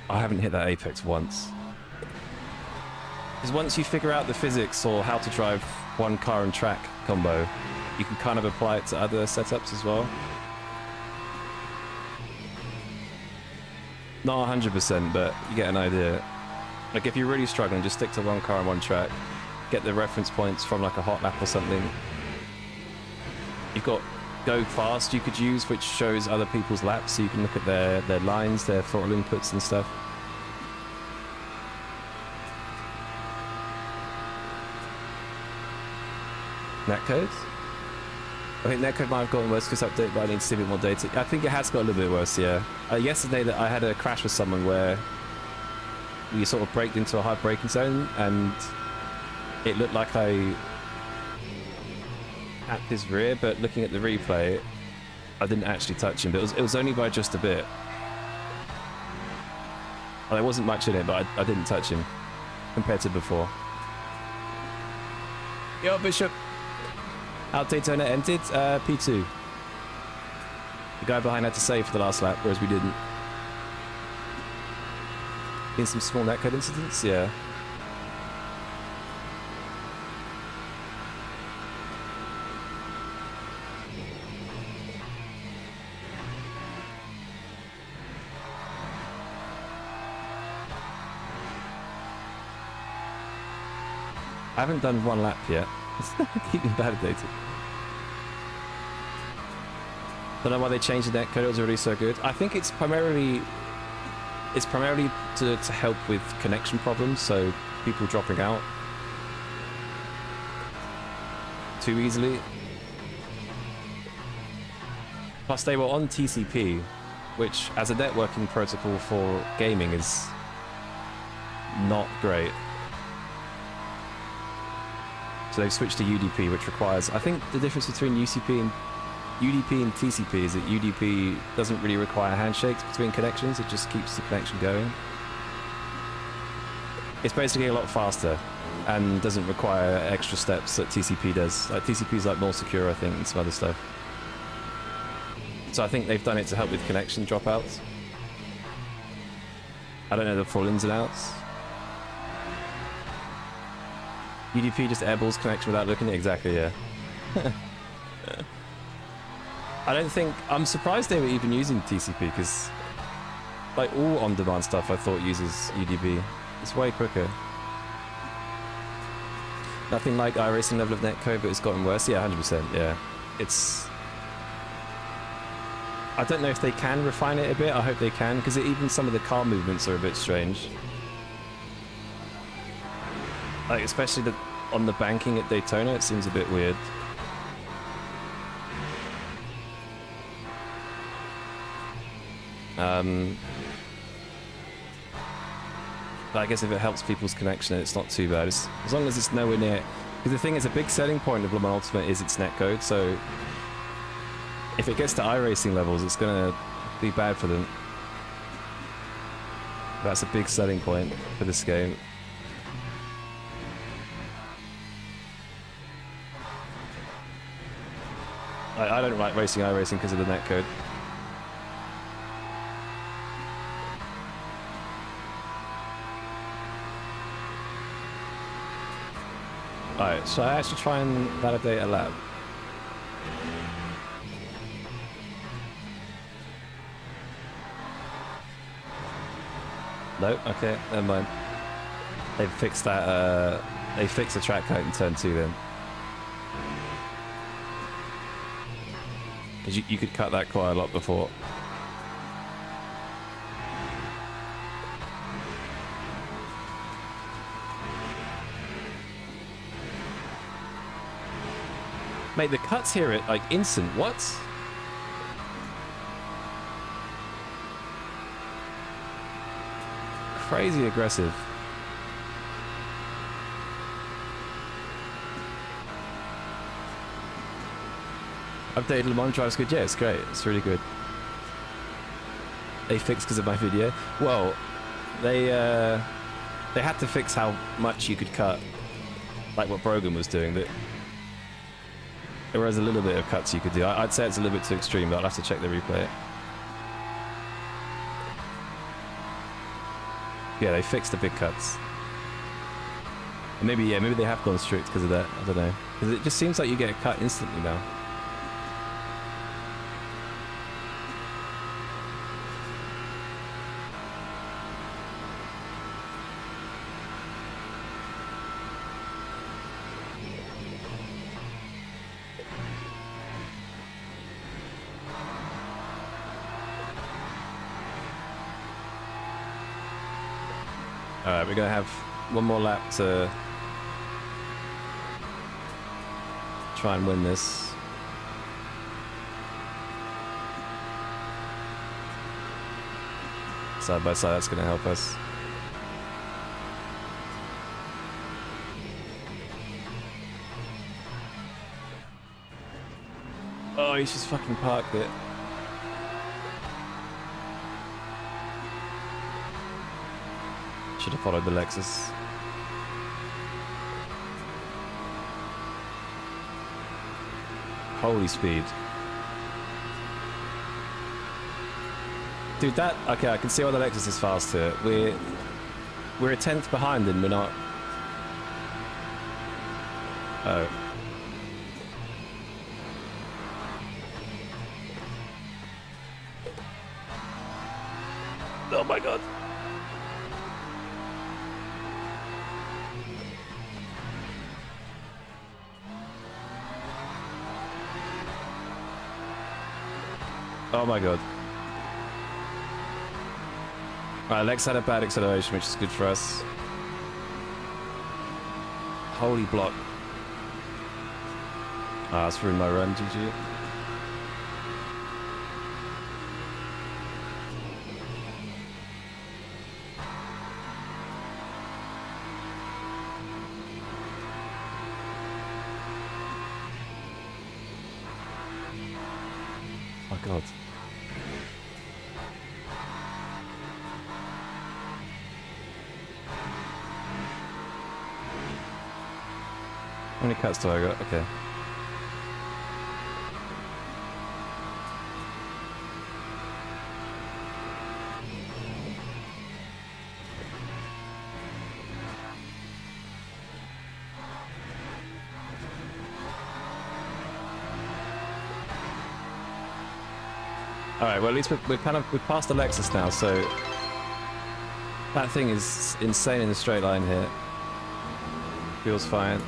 I haven't hit that apex once. Because once you figure out the physics or how to drive one car and track combo, you can kind of apply it to other setups as well. Not 100%, but you get an idea. Like if you're really struggling, just stick to one car and one track. Get the reference points from like a hot lap or something. You've got Go Fast you could use, which shows other people's laps, so you can look at their lines, their throttle inputs and stuff. Netcode? I think Netcode might have gotten worse because update, but I need to see a bit more data. I think it has got a little bit worse, yeah. Yesterday that I had a crash with someone where we sort of braked into a hard braking zone and it looked like I tapped his rear, but looking at the replay, I didn't actually touch him. But it was only by just a bit. Well, there wasn't much in it, but I didn't touch him compared to before. Yo, Bishop. How Daytona ended? P2. The guy behind had to save for the last lap, whereas we didn't. Been some small netcode incidents? Yeah. I haven't done one lap yet. Keeping validated. Don't know why they changed the netcode. It was already so good. I think it's primarily to help with connection problems, so people dropping out too easily. Plus they were on TCP, which as a networking protocol for gaming is not great. So they've switched to UDP, which requires... I think the difference between UDP and TCP is that UDP doesn't really require handshakes between connections. It just keeps the connection going. It's basically a lot faster and doesn't require extra steps that TCP does. Like TCP is like more secure, I think, and some other stuff. So I think they've done it to help with connection dropouts. I don't know the full ins and outs. UDP just airballs connection without looking at it. Exactly, yeah. I don't think... I'm surprised they were even using TCP, because like all on-demand stuff I thought uses UDP. It's way quicker. Nothing like iRacing level of netcode, but it's gotten worse. Yeah, 100%, yeah. It's... I don't know if they can refine it a bit. I hope they can, because even some of the car movements are a bit strange. Like, especially on the banking at Daytona, it seems a bit weird. But I guess if it helps people's connection, it's not too bad. As long as it's nowhere near... Because the thing is, a big selling point of Le Mans Ultimate is its netcode, so... If it gets to iRacing levels, it's gonna be bad for them. That's a big selling point for this game. I don't like racing iRacing because of the netcode. Alright, so I actually try and validate a lap. No? Okay, never mind. They fixed that, they fixed the track height in turn 2 then. Because you could cut that quite a lot before. Mate, the cuts here are like instant. What? Crazy aggressive. Updated Le Mans drive's good. Yeah, it's great. It's really good. They fixed because of my video. Well, they had to fix how much you could cut, like what Brogan was doing. That there was a little bit of cuts you could do. I'd say it's a little bit too extreme, but I'll have to check the replay. Yeah, they fixed the big cuts. And maybe, yeah, maybe they have gone strict because of that. I don't know. Because it just seems like you get a cut instantly now. Alright, we're gonna have one more lap to try and win this. Side by side, that's gonna help us. Oh, he's just fucking parked it. Should have followed the Lexus. Holy speed. Dude, that... Okay, I can see why the Lexus is faster. We're a tenth behind and we're not... Oh. Oh my god. Oh my god. Alright, Lex had a bad acceleration, which is good for us. Holy block. Ah, that's ruined my run, GG. Oh my god. How many cuts do I got? Okay. Alright, well at least we're past the Lexus now, so that thing is insane in the straight line here. Feels fine.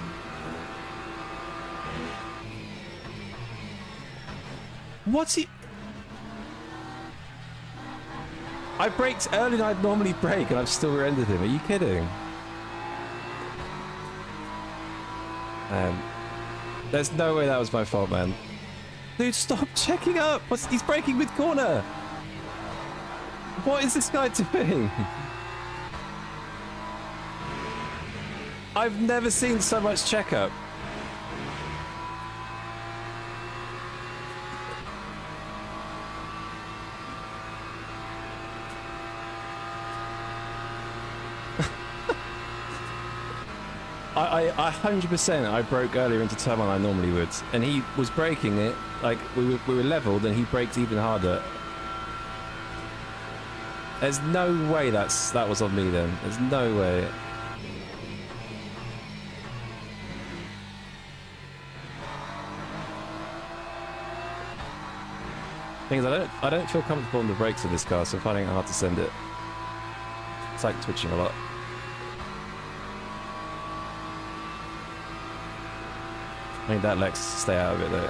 What's he? I braked earlier than I'd normally brake and I've still rear-ended him. Are you kidding? There's no way that was my fault, man. Dude, stop checking up! He's braking mid-corner! What is this guy doing? I've never seen so much checkup. I 100% I broke earlier into turn one I normally would, and he was braking it like we were leveled, and he braked even harder. There's no way that was on me then. There's no way. Thing is, I don't feel comfortable on the brakes of this car, so I'm finding it hard to send it. It's like twitching a lot. I need that Lex to stay out of it though.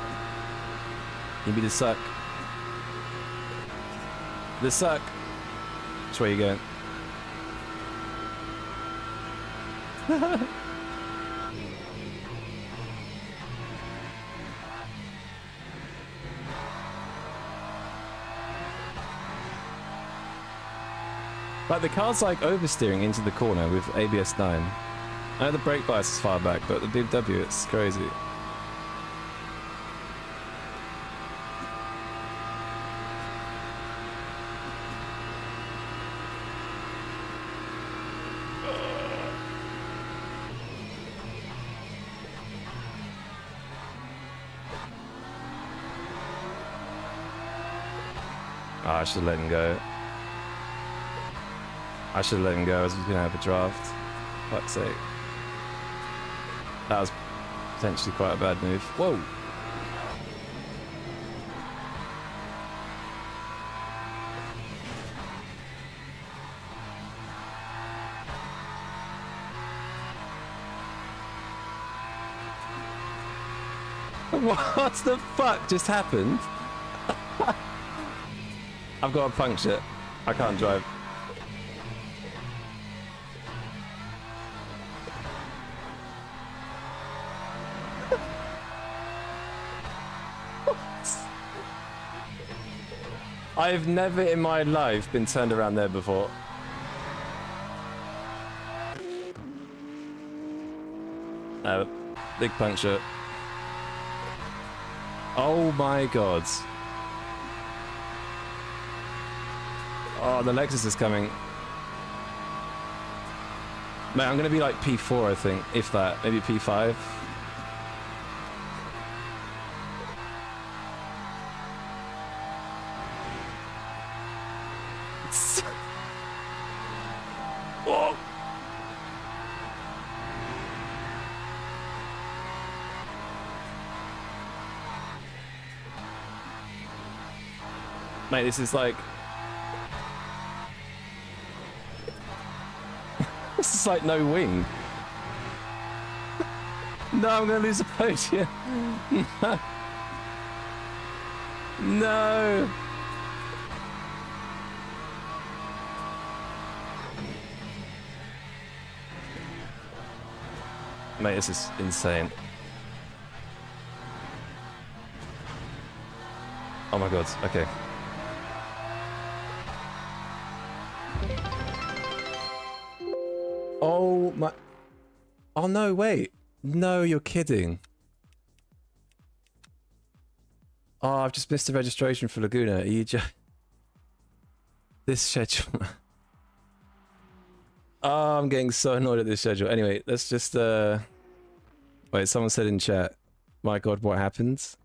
You need to suck. The suck. That's where you're going. But the car's like oversteering into the corner with ABS 9. I know the brake bias is far back, but the BMW, it's crazy. Oh, I should have let him go. I should have let him go. I was going to have a draft. Fuck's sake. That was potentially quite a bad move. Whoa! What the fuck just happened? I've got a puncture. I can't drive. I've never in my life been turned around there before. Big puncture. Oh my god. Oh, the Lexus is coming. Mate, I'm gonna be like P4, I think, if that. Maybe P5. Whoa. Mate, this is like... This is like no wing. No, I'm gonna lose a podium. No. Mate, this is insane. Oh my god, okay. Oh my... Oh no, wait. No, you're kidding. Oh, I've just missed the registration for Laguna. Are you just... This schedule... Oh, I'm getting so annoyed at this schedule. Anyway, let's just... Wait, someone said in chat, my god, what happens?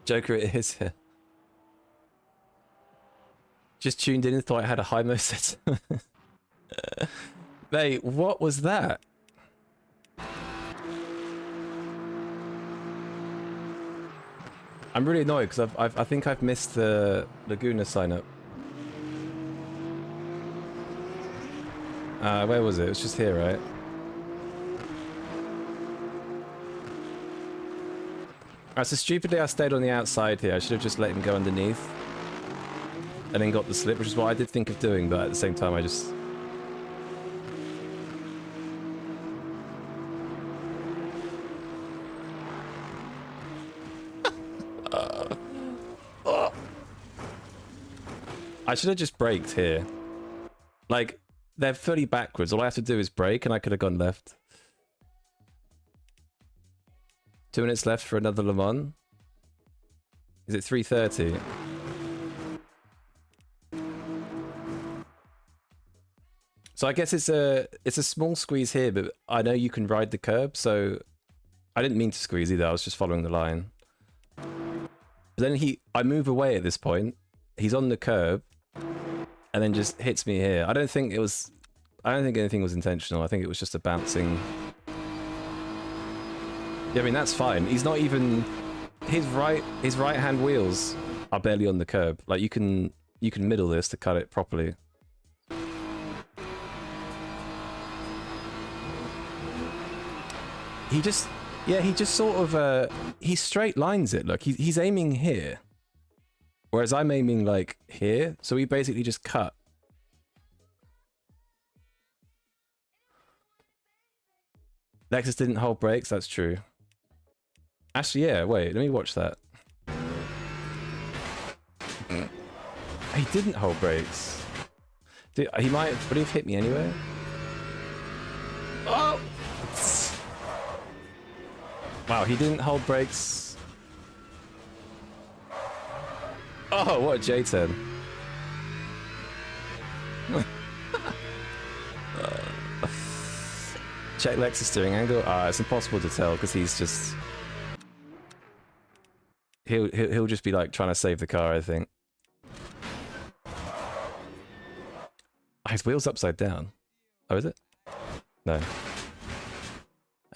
Joker, it is here. Just tuned in and thought I had a high mo set. Mate, what was that? I'm really annoyed because I think I've missed the Laguna sign up. Where was it? It was just here, right? Alright, so stupidly I stayed on the outside here. I should have just let him go underneath. And then got the slip, which is what I did think of doing, but at the same time I just... I should have just braked here. Like, they're fully backwards. All I have to do is brake and I could have gone left. 2 minutes left for another Le Mans. Is it 3:30? So I guess it's a small squeeze here, but I know you can ride the curb, so I didn't mean to squeeze either. I was just following the line. But then I move away at this point. He's on the curb, and then just hits me here. I don't think anything was intentional. I think it was just a bouncing Yeah, I mean, that's fine. He's not even... His right hand wheels are barely on the curb. Like, you can middle this to cut it properly. He just sort of, he straight lines it. Look, he's aiming here. Whereas I'm aiming, like, here. So he basically just cut. Lexus didn't hold brakes, that's true. Actually, yeah, wait, let me watch that. He didn't hold brakes. Dude, he might have, would he have hit me anyway? Oh! Wow, he didn't hold brakes. Oh, what a J10. Check Lexus steering angle. It's impossible to tell because he's just... He'll just be like trying to save the car, I think. His wheel's upside down. Oh, is it? No.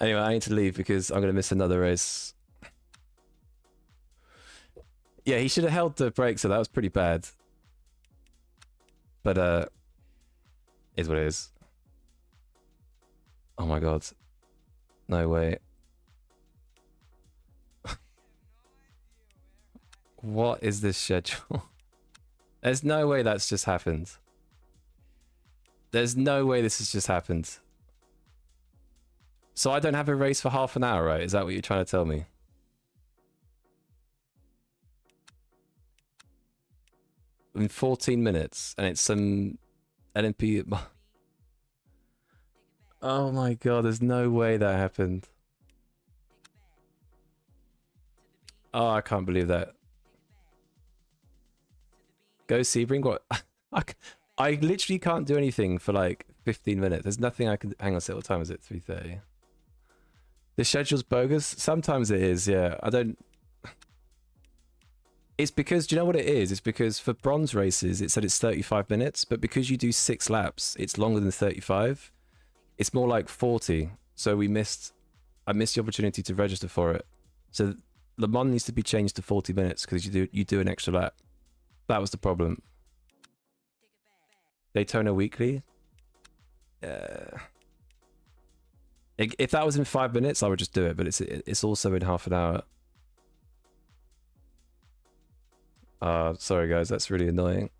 Anyway, I need to leave because I'm going to miss another race. Yeah, he should have held the brake, so that was pretty bad. But, is what it is. Oh my god. No way. What is this schedule? There's no way that's just happened. There's no way this has just happened. So I don't have a race for half an hour, right? Is that what you're trying to tell me? In 14 minutes, and it's some LMP... Oh my god, there's no way that happened. Oh, I can't believe that. Go Sebring, what? I literally can't do anything for like 15 minutes. There's nothing I can... Hang on a second, what time is it? 3:30. This schedule's bogus? Sometimes it is, yeah. I don't... It's because, do you know what it is? It's because for bronze races, it said it's 35 minutes, but because you do 6 laps, it's longer than 35. It's more like 40. So I missed the opportunity to register for it. So Le Mans needs to be changed to 40 minutes because you do an extra lap. That was the problem. Daytona weekly? If that was in 5 minutes, I would just do it, but it's also in half an hour. Sorry guys, that's really annoying.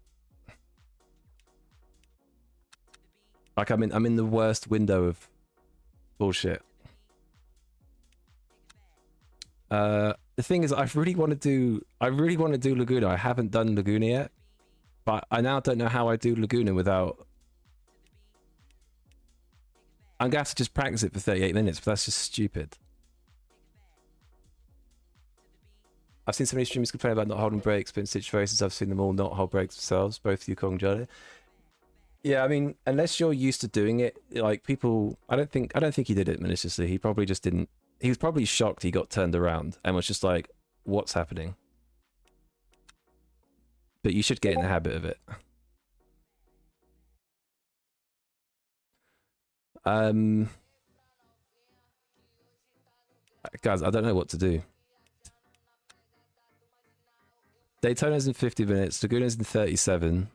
Like I'm in the worst window of bullshit. The thing is, I really want to do Laguna. I haven't done Laguna yet, but I now don't know how I do Laguna without... I'm gonna have to just practice it for 38 minutes, but that's just stupid. I've seen so many streamers complain about not holding brakes, but in situations I've seen them all not hold brakes themselves, both Yukong and Johnny. Yeah, I mean, unless you're used to doing it, like people, I don't think he did it maliciously. He probably just didn't. He was probably shocked he got turned around and was just like, "What's happening?" But you should get in the habit of it. Guys, I don't know what to do. Daytona's in 50 minutes. Laguna's in 37.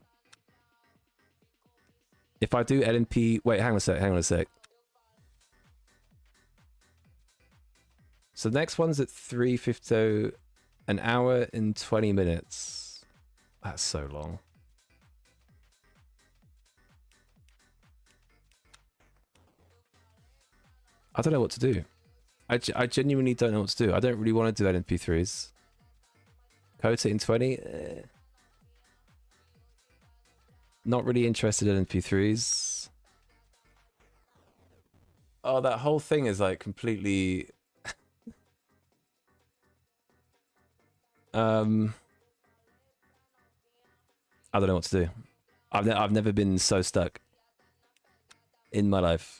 If I do LNP... Wait, hang on a sec. So the next one's at 3:50, an hour and 20 minutes. That's so long. I don't know what to do. I genuinely don't know what to do. I don't really want to do LNP3s. Coat it in 20? Not really interested in LNP3s. Oh, that whole thing is like completely... I don't know what to do. I've never been so stuck in my life.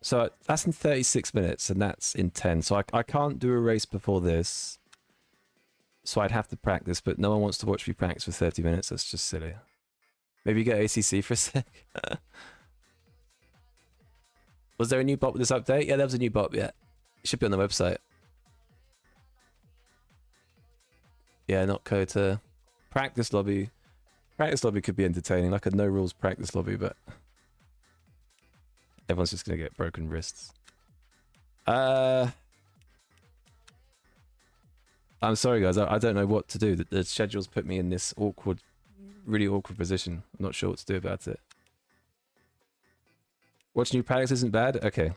So that's in 36 minutes and that's in 10. So I can't do a race before this. So I'd have to practice, but no one wants to watch me practice for 30 minutes. That's just silly. Maybe get ACC for a sec. Was there a new bot with this update? Yeah, there was a new bot, yeah. It should be on the website. Yeah, not Kota. Practice lobby. Practice lobby could be entertaining, like a no rules practice lobby, but everyone's just gonna get broken wrists. I'm sorry guys, I don't know what to do. The schedule's put me in this awkward, really awkward position. I'm not sure what to do about it. Watch new practice isn't bad? Okay.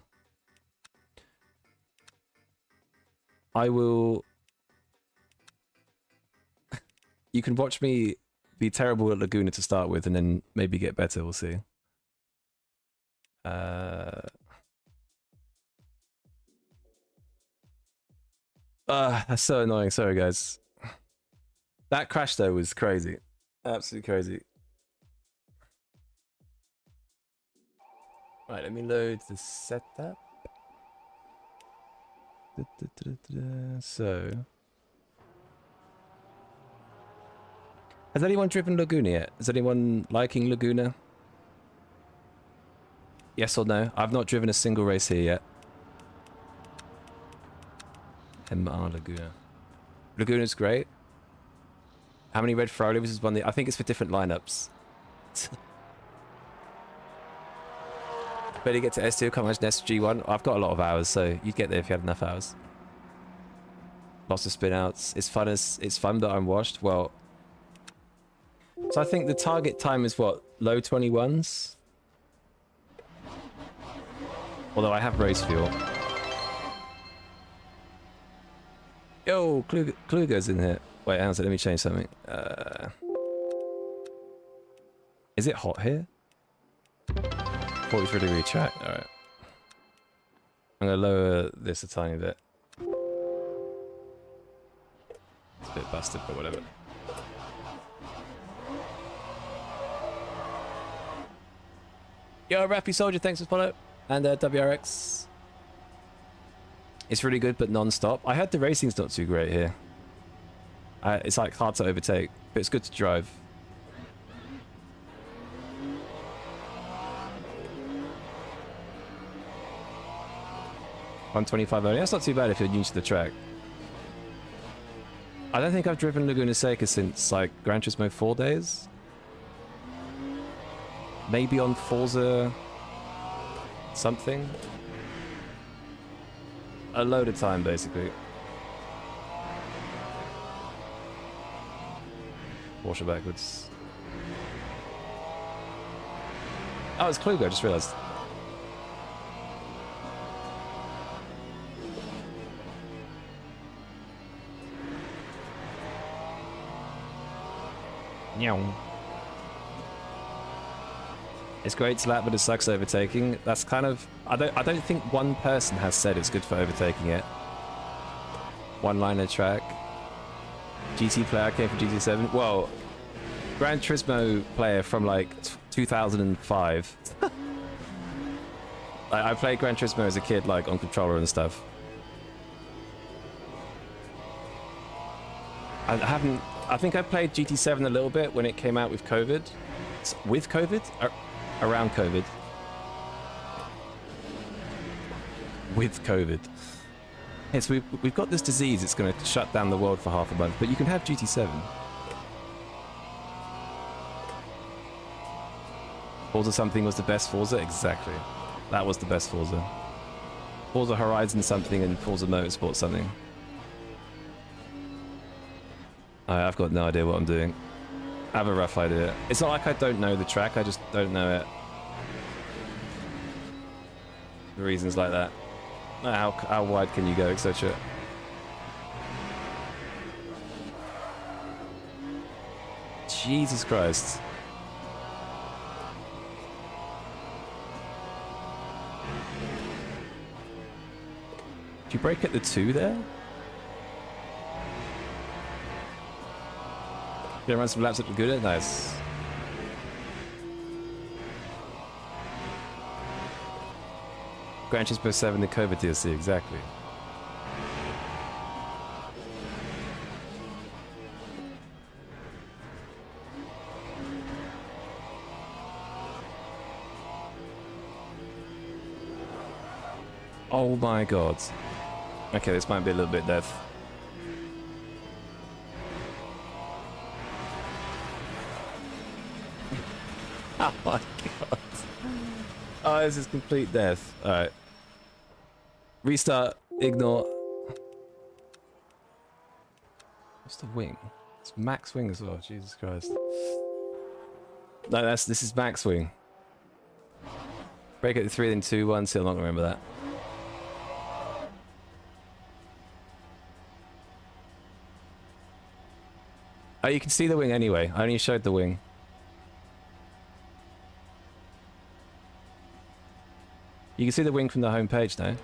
I will... You can watch me be terrible at Laguna to start with and then maybe get better, we'll see. That's so annoying. Sorry, guys. That crash, though, was crazy. Absolutely crazy. Right, let me load the setup. So... Has anyone driven Laguna yet? Is anyone liking Laguna? Yes or no? I've not driven a single race here yet. MR Laguna. Laguna's great. How many red Ferrari is one? I think it's for different lineups. Better get to S2. Can't imagine SG1. I've got a lot of hours, so you'd get there if you had enough hours. Lots of spin outs. It's fun that I'm washed. Well, so I think the target time is what? Low 21s? Although I have race fuel. Yo, Kluger's in here. Wait, hang on a second, let me change something. Is it hot here? 43-degree track, alright. I'm gonna lower this a tiny bit. It's a bit busted, but whatever. Yo, Rappy Soldier, thanks for follow. And WRX. It's really good, but non-stop. I heard the racing's not too great here. It's like hard to overtake, but it's good to drive. $125 only. That's not too bad if you're new to the track. I don't think I've driven Laguna Seca since like Gran Turismo 4 days. Maybe on Forza something. A load of time, basically. Porsche backwards. Oh, it's Kluger, I just realised. Meow. It's great to lap, but it sucks overtaking. That's kind of... I don't think one person has said it's good for overtaking it. One-liner track. GT player came from GT7. Well, Gran Turismo player from like 2005. I played Gran Turismo as a kid, like on controller and stuff. I think I played GT7 a little bit when it came out with COVID. With COVID? Around COVID. With COVID. Yes, we've got this disease. It's going to shut down the world for half a month, but you can have GT7. Forza something was the best Forza? Exactly. That was the best Forza. Forza Horizon something and Forza Motorsport something. I've got no idea what I'm doing. I have a rough idea. It's not like I don't know the track, I just don't know it. The reasons like that. How wide can you go, etc. Jesus Christ. Did you brake at the 2 there? Gonna run some laps at Laguna? Nice. Gran Turismo 7, the COVID DLC, exactly. Oh my god. Okay, this might be a little bit death. Oh my god. Oh, this is complete death. Alright. Restart. Ignore. What's the wing? It's max wing as well. Jesus Christ. No, this is max wing. Break it to 3, then 2, 1. Still not gonna remember that. Oh, you can see the wing anyway. I only showed the wing. You can see the wing from the home page now.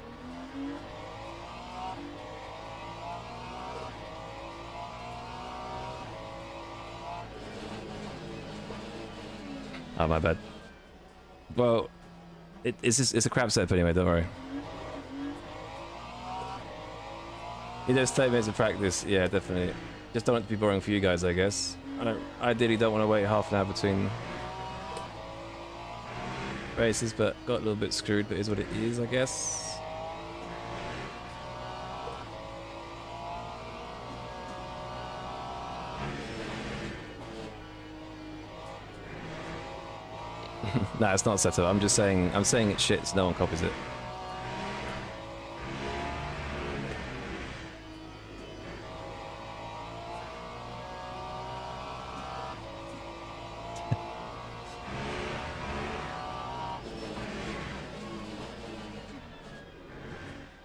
Oh, my bad. Well, it's a crap setup anyway, don't worry. He does 30 minutes of practice. Yeah, definitely. Just don't want it to be boring for you guys, I guess. Ideally don't want to wait half an hour between races, but got a little bit screwed, but is what it is, I guess. Nah, it's not set up. I'm saying it's shit so no one copies it.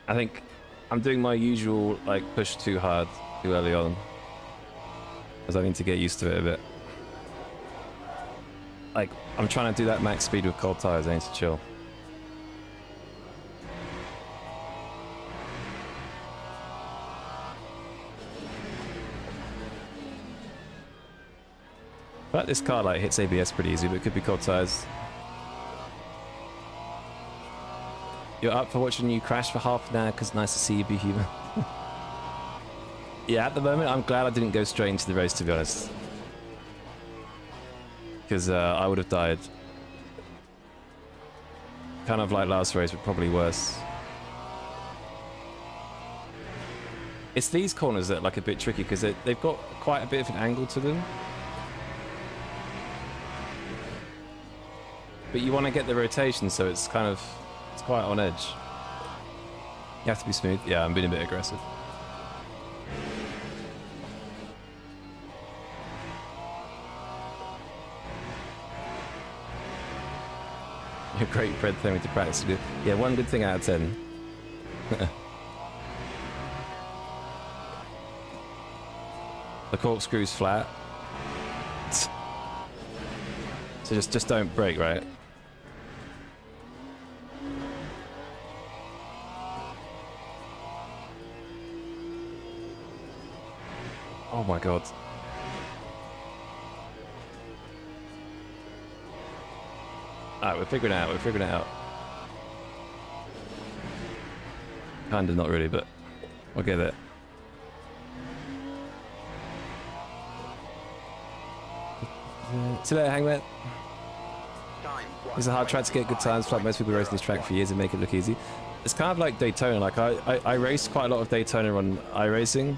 I think I'm doing my usual, like, push too hard too early on, because I need to get used to it a bit. Like, I'm trying to do that max speed with cold tires. I need to chill. But this car, like, hits ABS pretty easy, but it could be cold tires. You're up for watching you crash for half an hour because nice to see you be human. Yeah, at the moment, I'm glad I didn't go straight into the race, to be honest. Because I would have died. Kind of like last race, but probably worse. It's these corners that are like a bit tricky because they've got quite a bit of an angle to them. But you want to get the rotation, so it's kind of... it's quite on edge. You have to be smooth. Yeah, I'm being a bit aggressive. You're great, Fred. Tell me to practice. Yeah, one good thing out of 10. The corkscrew's flat. So just don't break, right? Oh my god. Alright, we're figuring it out, we're figuring it out. Kinda not really, but we'll get it. See you later, Hangman. It's a hard track to get good times, like most people racing this track for years and make it look easy. It's kind of like Daytona, like I raced quite a lot of Daytona on iRacing.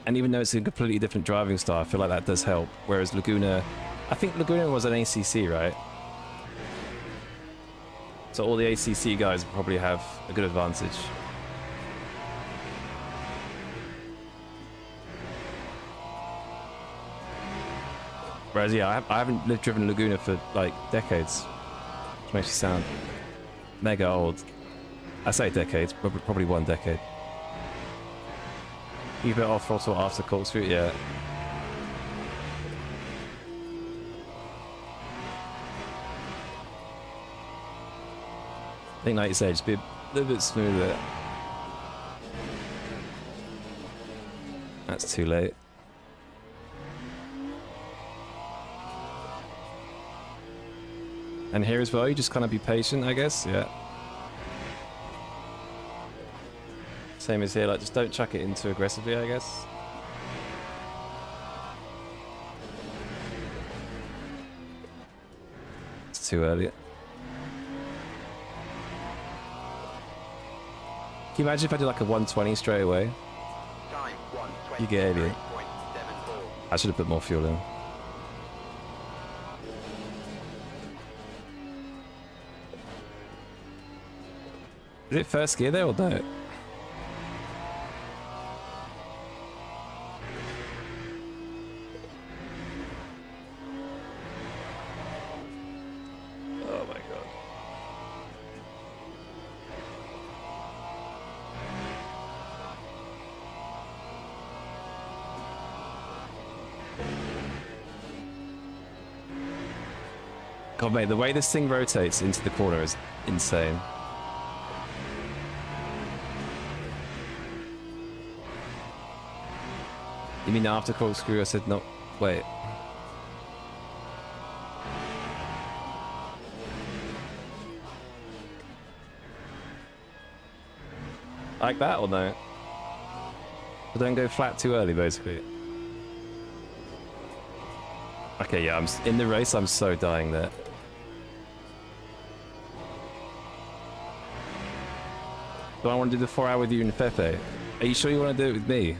And even though it's a completely different driving style, I feel like that does help. Whereas Laguna, I think Laguna was an ACC, right? So all the ACC guys probably have a good advantage. Whereas, yeah, I haven't driven Laguna for like decades, which makes you sound mega old. I say decades, probably 1 decade. You bit off throttle after corkscrew, yeah. I think, like you say, just be a little bit smoother. That's too late. And here as well, you just kind of be patient, I guess, yeah. Same as here, like, just don't chuck it in too aggressively, I guess. It's too early. you imagine if I did like a 120 straight away? Time You get idiot. 123.74. I should have put more fuel in. Is it first gear there or no? Oh my god. God, mate, the way this thing rotates into the corner is insane. You mean after corkscrew? I said no. Wait. Like that or no? But don't go flat too early, basically. Okay, yeah, in the race. I'm so dying there. Do I want to do the 4 hour with you and Fefe? Are you sure you want to do it with me?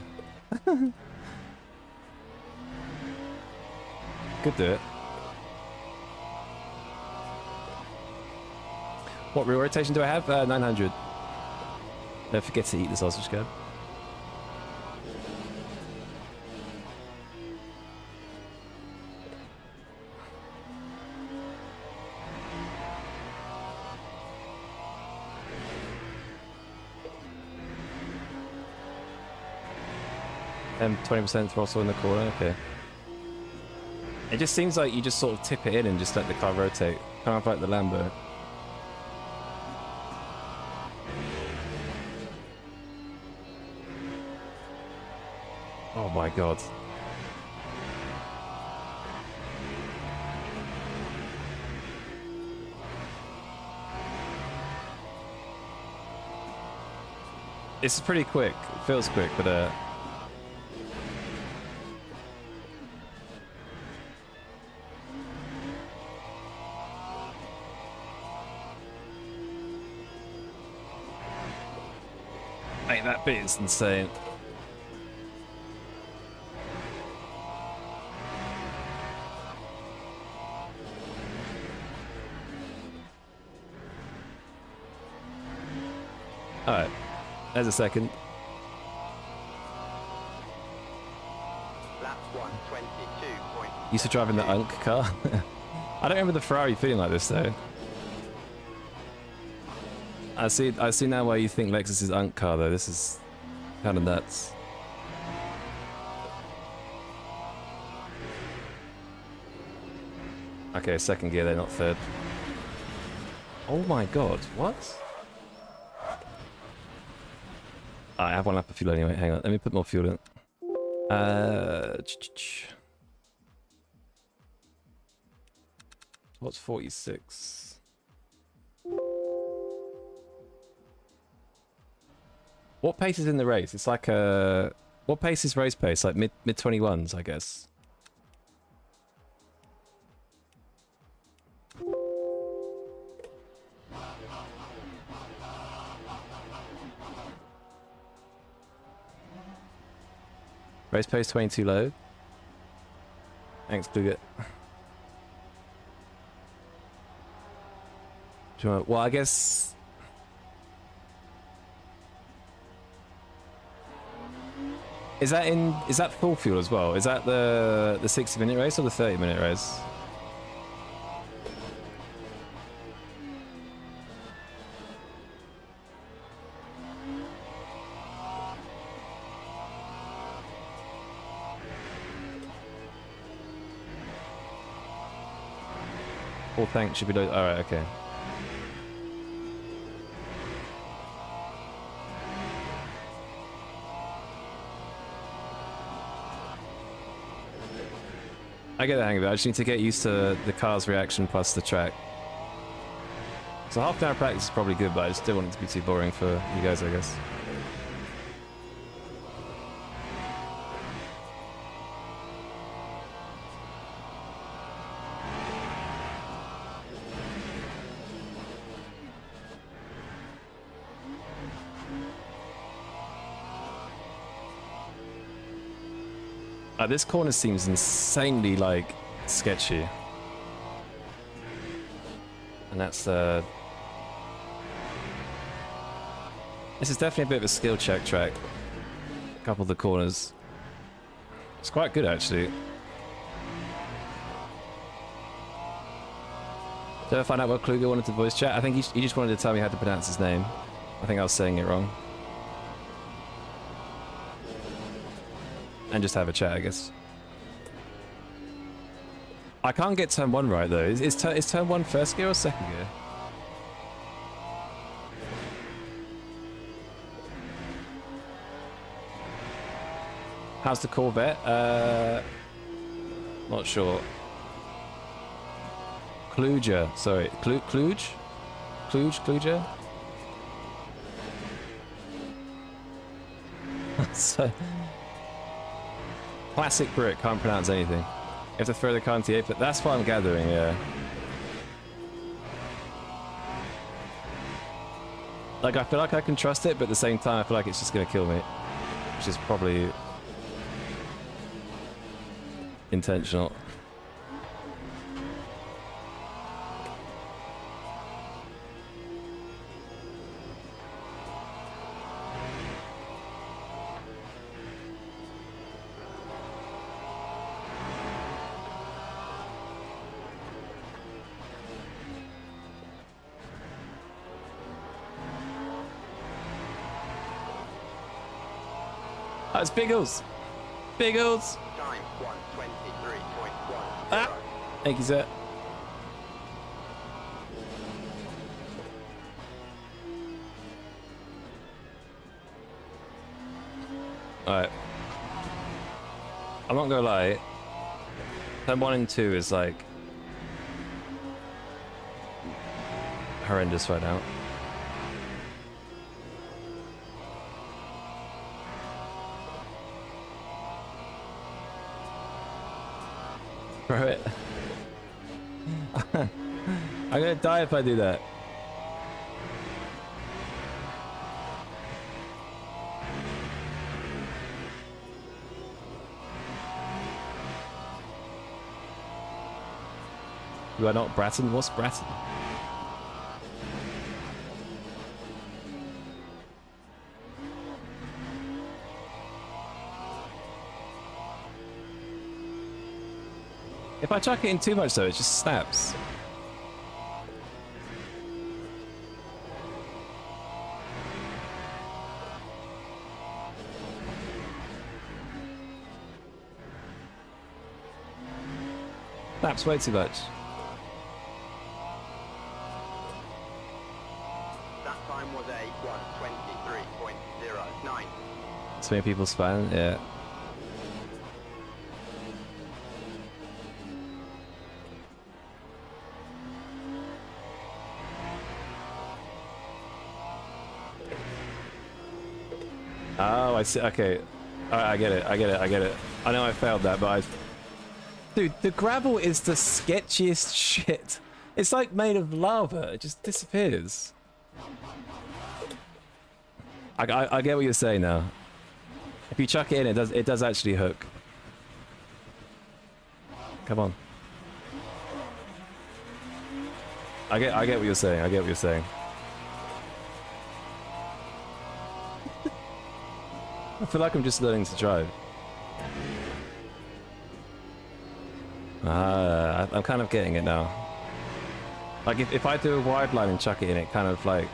Could do it. What real rotation do I have? 900. Don't forget to eat the sausage cab. And 20% throttle in the corner, okay. It just seems like you just sort of tip it in and just let the car rotate. Kind of like the Lambo. Oh my god. It's pretty quick. It feels quick, but mate, that bit is insane. Alright, there's a second. Lap 122. Used to driving the Unk car. I don't remember the Ferrari feeling like this though. I see now why you think Lexus is Unk car though. This is kind of nuts. Okay, second gear there, not third. Oh my god, what? I have one lap of fuel anyway. Hang on, let me put more fuel in. What's 46? What pace is in the race? It's like a... What pace is race pace? Like mid 21s, I guess. Race pace 22 low. Thanks, Dugat. Well, I guess... Is that full fuel as well? Is that the 60-minute race or the 30-minute race? All tanks should be low. Alright, okay. I get the hang of it. I just need to get used to the car's reaction plus the track. So half an hour practice is probably good, but I just don't want it to be too boring for you guys, I guess. This corner seems insanely, like, sketchy. And that's, this is definitely a bit of a skill check track. A couple of the corners. It's quite good, actually. Did I find out what Kluger wanted to voice chat? I think he just wanted to tell me how to pronounce his name. I think I was saying it wrong. And just have a chat, I guess. I can't get turn 1 right, though. Is turn 1 first gear or second gear? How's the Corvette? Not sure. Kluger, sorry. Kluge? Kluger? So... Classic Brit, can't pronounce anything. You have to throw the car into the but that's what I'm gathering, yeah. Like, I feel like I can trust it, but at the same time, I feel like it's just gonna kill me. Which is probably... intentional. That's Biggles! Biggles! Time 123.10. Ah! Thank you, sir. Alright. I'm not gonna lie. Turn 1 and 2 is like... horrendous right now. Throw it. I'm gonna die if I do that. Do I not Bratton? What's Bratton? If I chuck it in too much though, it just snaps. Snaps way too much. That time was a 123.09. So many people spam, yeah. Oh, I see. Okay. Alright, I get it. I get it. I know I failed that, but I've... Dude, the gravel is the sketchiest shit. It's like made of lava. It just disappears. I get what you're saying now. If you chuck it in, it does actually hook. Come on. I get what you're saying. I get what you're saying. I feel like I'm just learning to drive. I'm kind of getting it now. Like if I do a wide line and chuck it in, it kind of like...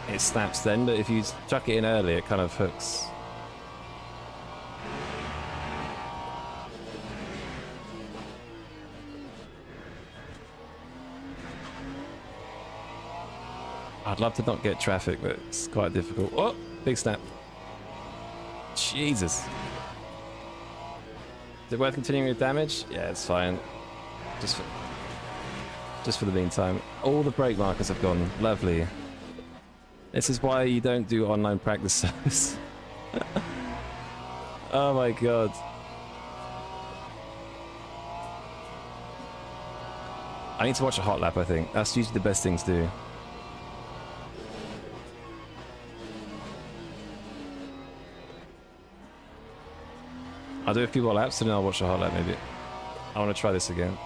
it snaps then, but if you chuck it in early, it kind of hooks. I'd love to not get traffic, but it's quite difficult. Oh, big snap. Jesus. Is it worth continuing with damage? Yeah, it's fine. Just for the meantime. All the brake markers have gone. Lovely. This is why you don't do online practice service. Oh my god. I need to watch a hot lap, I think. That's usually the best thing to do. I'll do a few more laps and then I'll watch a highlight maybe. I want to try this again.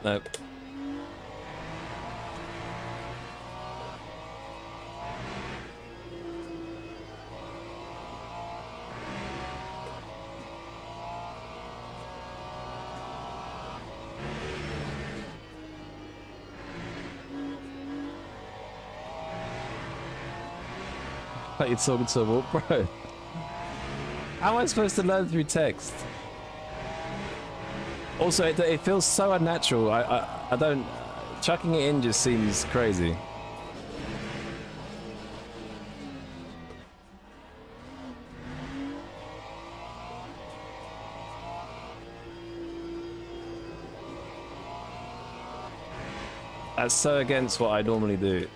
Nope. Like you're talking to a wall, bro. How am I supposed to learn through text? Also, it feels so unnatural. I don't... Chucking it in just seems crazy. That's so against what I normally do.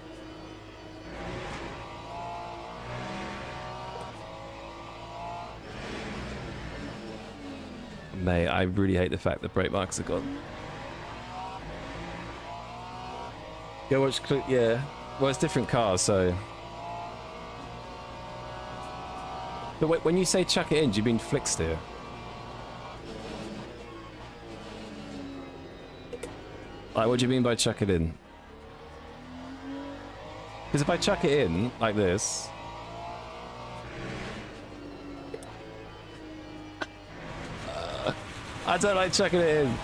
Mate, I really hate the fact that brake marks are gone. Go watch clip, yeah. Well, it's different cars, so. But wait, when you say chuck it in, do you mean flick steer? Like, what do you mean by chuck it in? Because if I chuck it in like this. I don't like chucking it in.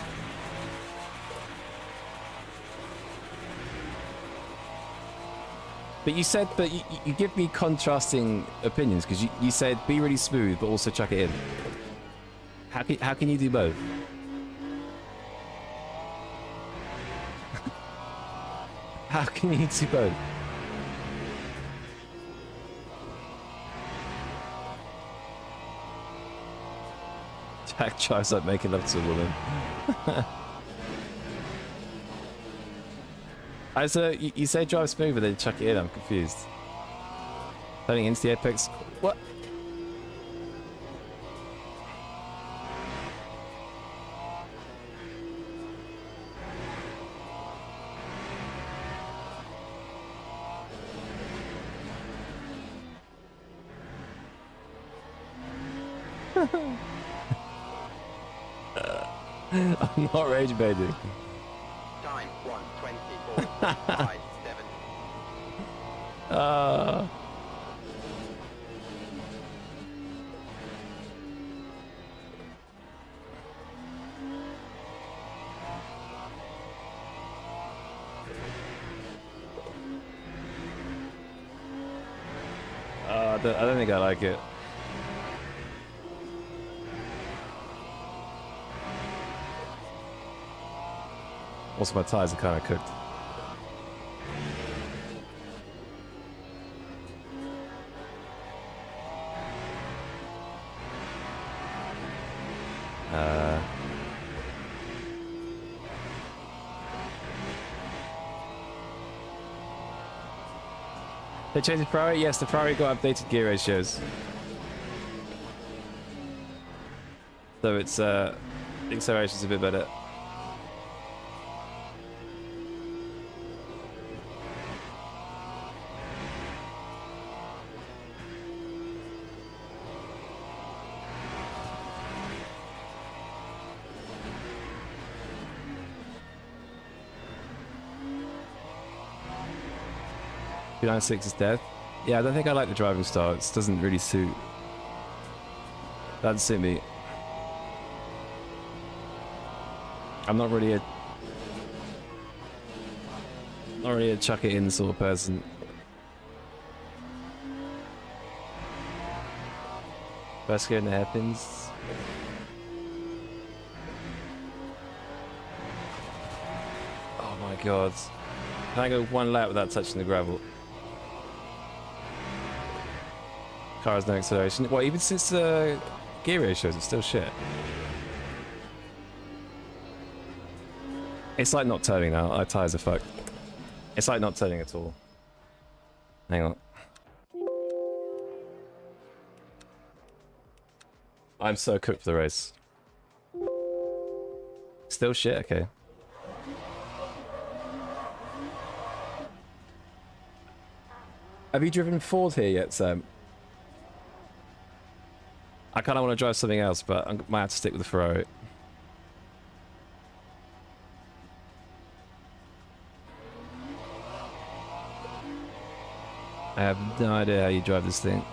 But you said, but you give me contrasting opinions because you said be really smooth but also chuck it in. How can you do both? How can you do both? Jack tries like making love to a woman. So you say drive smooth, but then chuck it in. I'm confused. Turning into the apex. What? I'm not rage baiting. Time 1:24.57. I don't think I like it. Also, my tires are kind of cooked. They changed the Ferrari? Yes, the Ferrari got updated gear ratios. So it's, the acceleration's a bit better. Six is death. Yeah, I don't think I like the driving style. It doesn't really suit. Doesn't suit me. I'm not really a chuck it in sort of person. Best getting the hairpins. Oh my god. Can I go one lap without touching the gravel? Car has no acceleration. Well, even since the gear ratios, it's still shit. It's like not turning now. Our tires are fucked. It's like not turning at all. Hang on. I'm so cooked for the race. Still shit? Okay. Have you driven Ford here yet, Sam? I kind of want to drive something else, but I might have to stick with the Ferrari. I have no idea how you drive this thing.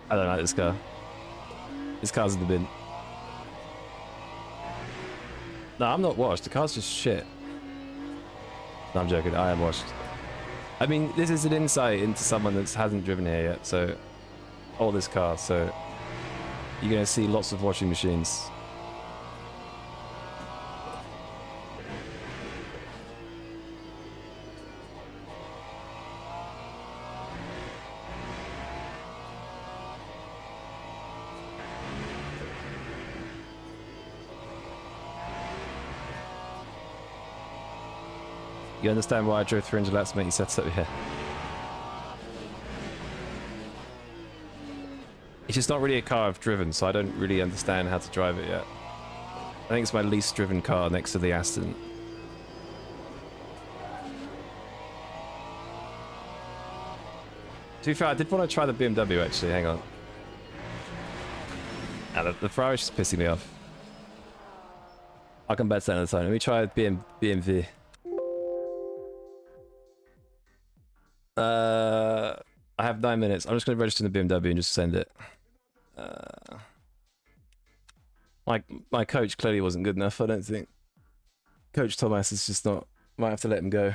I don't like this car. This car's in the bin. No, I'm not washed. The car's just shit. No, I'm joking. I am washed. I mean, this is an insight into someone that hasn't driven here yet, so... All this car, so... You're gonna see lots of washing machines. You understand why I drove 300 laps to make you set up here? It's just not really a car I've driven, so I don't really understand how to drive it yet. I think it's my least driven car next to the Aston. To be fair, I did want to try the BMW actually, hang on. Ah, the Ferrari's just pissing me off. I'll come back to that another time. Let me try BMW. I have 9 minutes. I'm just going to register in the BMW and just send it. My coach clearly wasn't good enough, I don't think. Coach Thomas is just not... Might have to let him go.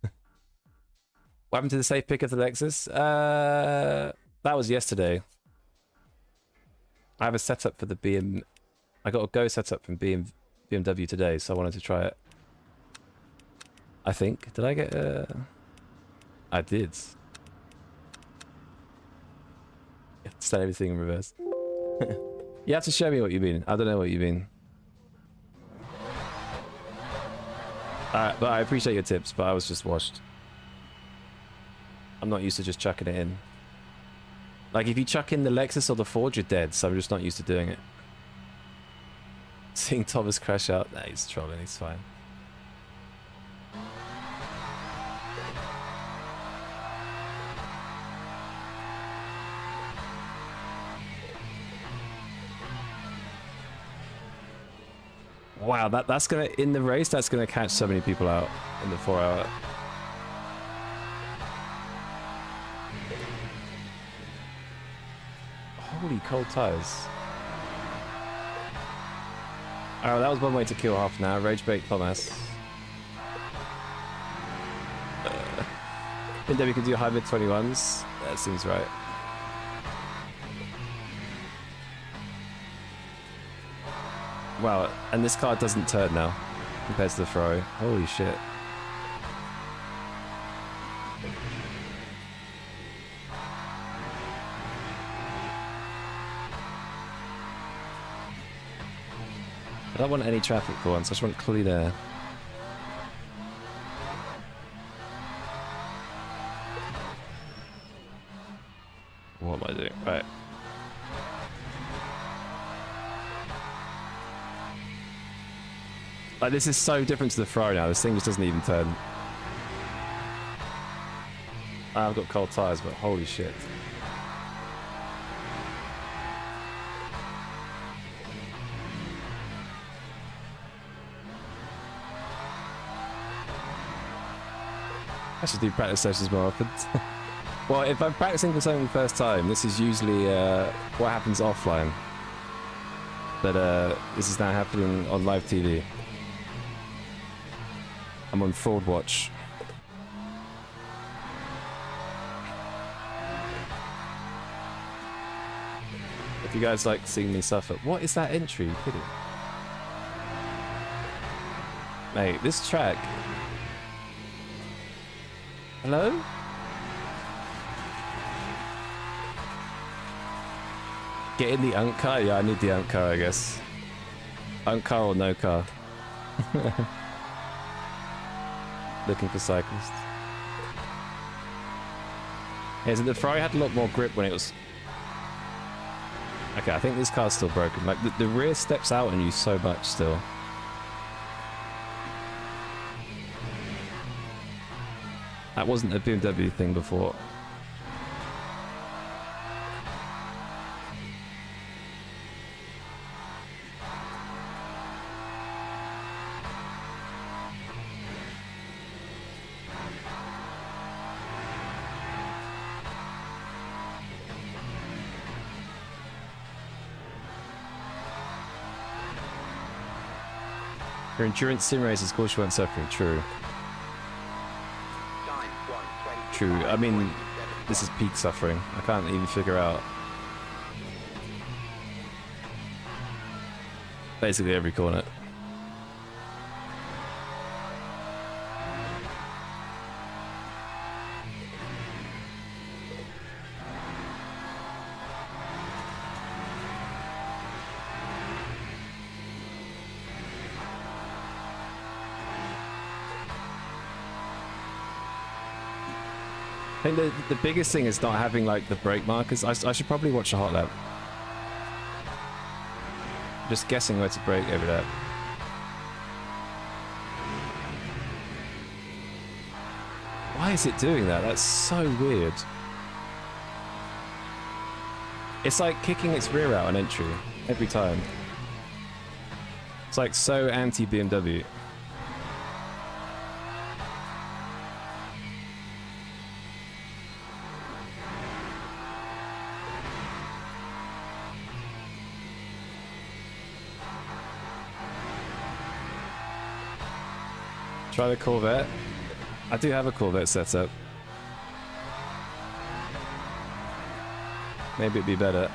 What happened to the safe pick of the Lexus? That was yesterday. I have a setup for the BM... I got a Go setup from BMW today, so I wanted to try it. I think. Did I get I did. Stand everything in reverse. You have to show me what you mean. I don't know what you mean. But I appreciate your tips, but I was just washed. I'm not used to just chucking it in. Like, if you chuck in the Lexus or the Ford, you're dead, so I'm just not used to doing it. Seeing Thomas crash out. Nah, he's trolling, he's fine. Wow, that's gonna, in the race, that's gonna catch so many people out in the 4 hour. Holy cold tires. Oh, that was one way to kill half an hour. Rage bait Thomas. BMW can do hybrid 21s. That seems right. Wow, and this car doesn't turn now compared to the Ferrari. Holy shit. I don't want any traffic for once, I just want clean air. What am I doing? Right. Like, this is so different to the Ferrari now, this thing just doesn't even turn. I've got cold tires, but holy shit. I should do practice sessions more often. Well, if I'm practicing for something the first time, this is usually what happens offline. But this is now happening on live TV. I'm on Fraud Watch. If you guys like seeing me suffer. What is that entry? You kidding? Mate, this track... Hello? Get in the unk car? Yeah, I need the unk car, I guess. Unk car or no car? Looking for cyclists. Yeah, so the Ferrari had a lot more grip when it was... Okay, I think this car's still broken. Like, the rear steps out on you so much still. That wasn't a BMW thing before. Your endurance sim races, of course you weren't suffering. True. True. I mean, this is peak suffering. I can't even figure out basically every corner. I think the biggest thing is not having like the brake markers. I should probably watch a hot lap. Just guessing where to brake every lap. Why is it doing that? That's so weird. It's like kicking its rear out on entry every time. It's like so anti-BMW. Try the Corvette. I do have a Corvette set up. Maybe it'd be better.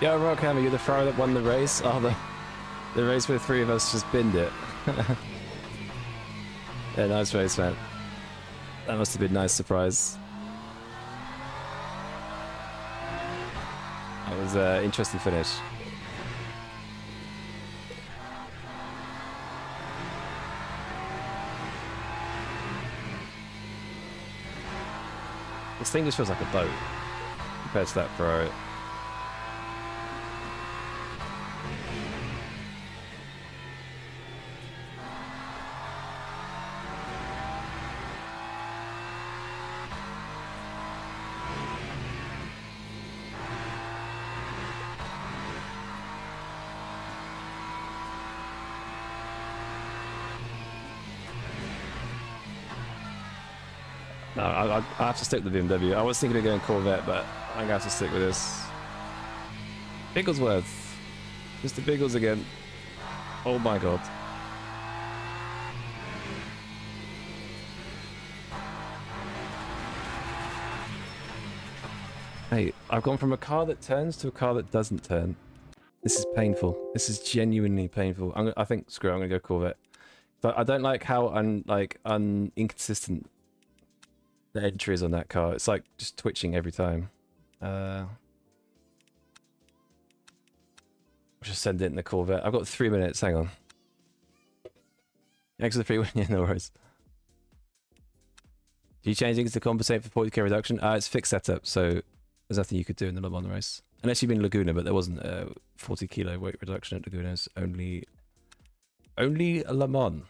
Yo, Rockhammer, you're the thrower that won the race? Oh, the race where the three of us just binned it. Yeah, nice race, man. That must have been a nice surprise. That was an interesting finish. This thing just feels like a boat compared to that Ferrari. No, I have to stick with the BMW. I was thinking of going Corvette, but I'm gonna have to stick with this. Bigglesworth. Mr. Biggles again. Oh my god. Hey, I've gone from a car that turns to a car that doesn't turn. This is painful. This is genuinely painful. I think, screw it, I'm gonna go Corvette. But I don't like how inconsistent the entry is on that car. It's like just twitching every time. I'll just send it in the Corvette. I've got 3 minutes, hang on. Extra 3 win, yeah, no worries. Do you change things to compensate for 40k reduction? It's fixed setup, so there's nothing you could do in the Le Mans race. Unless you've been Laguna, but there wasn't a 40 kilo weight reduction at Laguna. It's only a Le Mans.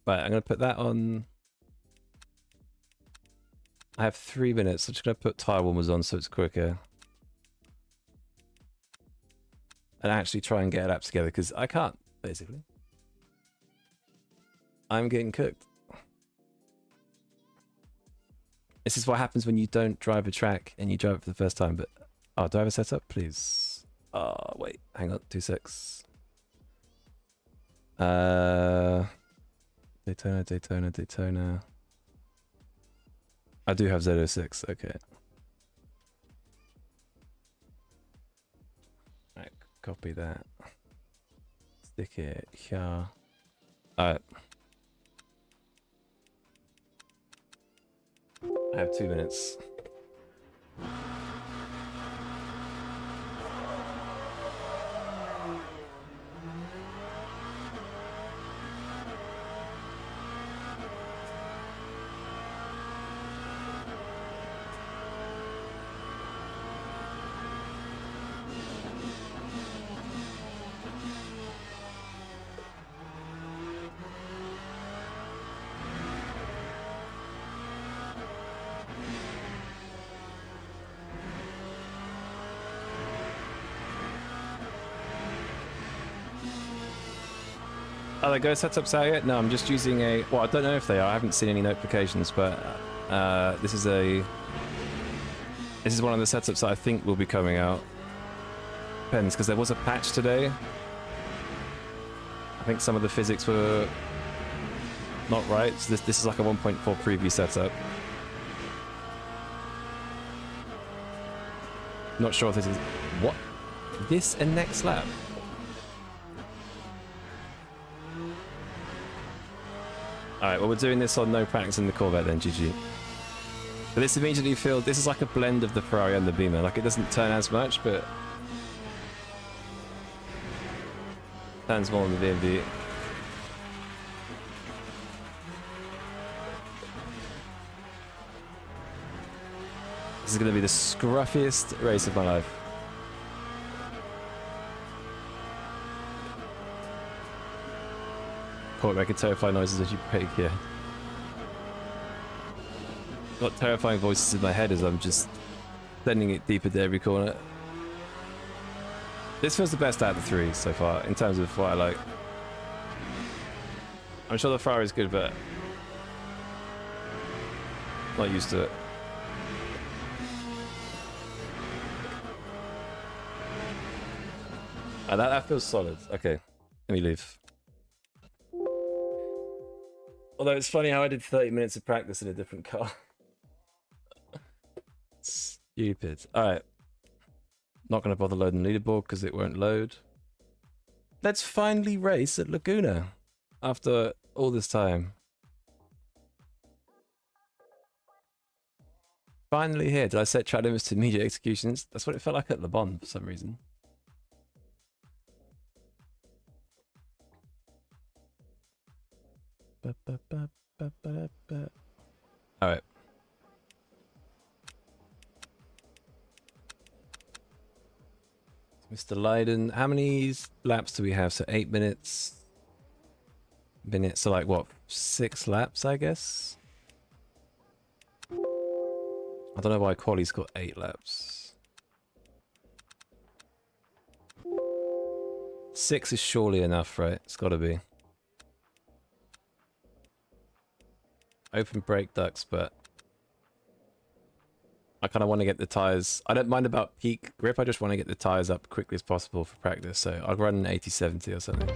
Right, I'm going to put that on. I have 3 minutes. I'm just going to put tire warmers on so it's quicker. And actually try and get it up together because I can't, basically. I'm getting cooked. This is what happens when you don't drive a track and you drive it for the first time. But oh, do I have a setup? Please. Oh, wait. Hang on. 2 secs. Daytona. I do have Z06. Okay. Right. Copy that. Stick it here. Alright. I have 2 minutes. Are the Go setups out yet? No, I'm just using a... Well, I don't know if they are. I haven't seen any notifications, but this is one of the setups that I think will be coming out. Depends, because there was a patch today. I think some of the physics were not right. So this is like a 1.4 preview setup. Not sure if this is... What? This and next lap? Alright, well we're doing this on no practice in the Corvette then, GG. But this immediately feels... This is like a blend of the Ferrari and the Beamer. Like it doesn't turn as much, but... Turns more on the VMV. This is going to be the scruffiest race of my life. Can't make terrifying noises as you brake here. Got terrifying voices in my head as I'm just sending it deeper to every corner. This feels the best out of the three so far in terms of what I like. I'm sure the Ferrari is good, but not used to it. That feels solid. Okay, let me leave. Although it's funny how I did 30 minutes of practice in a different car. Stupid. Alright. Not going to bother loading the leaderboard because it won't load. Let's finally race at Laguna after all this time. Finally here. Did I set track limits to immediate executions? That's what it felt like at Le Bon for some reason. Alright. Mr. Leiden, how many laps do we have? So 8 minutes. So like what? 6 laps, I guess? I don't know why Quali's got 8 laps. 6 is surely enough, right? It's gotta be. Open brake ducts, but I kind of want to get the tires. I don't mind about peak grip. I just want to get the tires up quickly as possible for practice. So I'll run an 80-70 or something.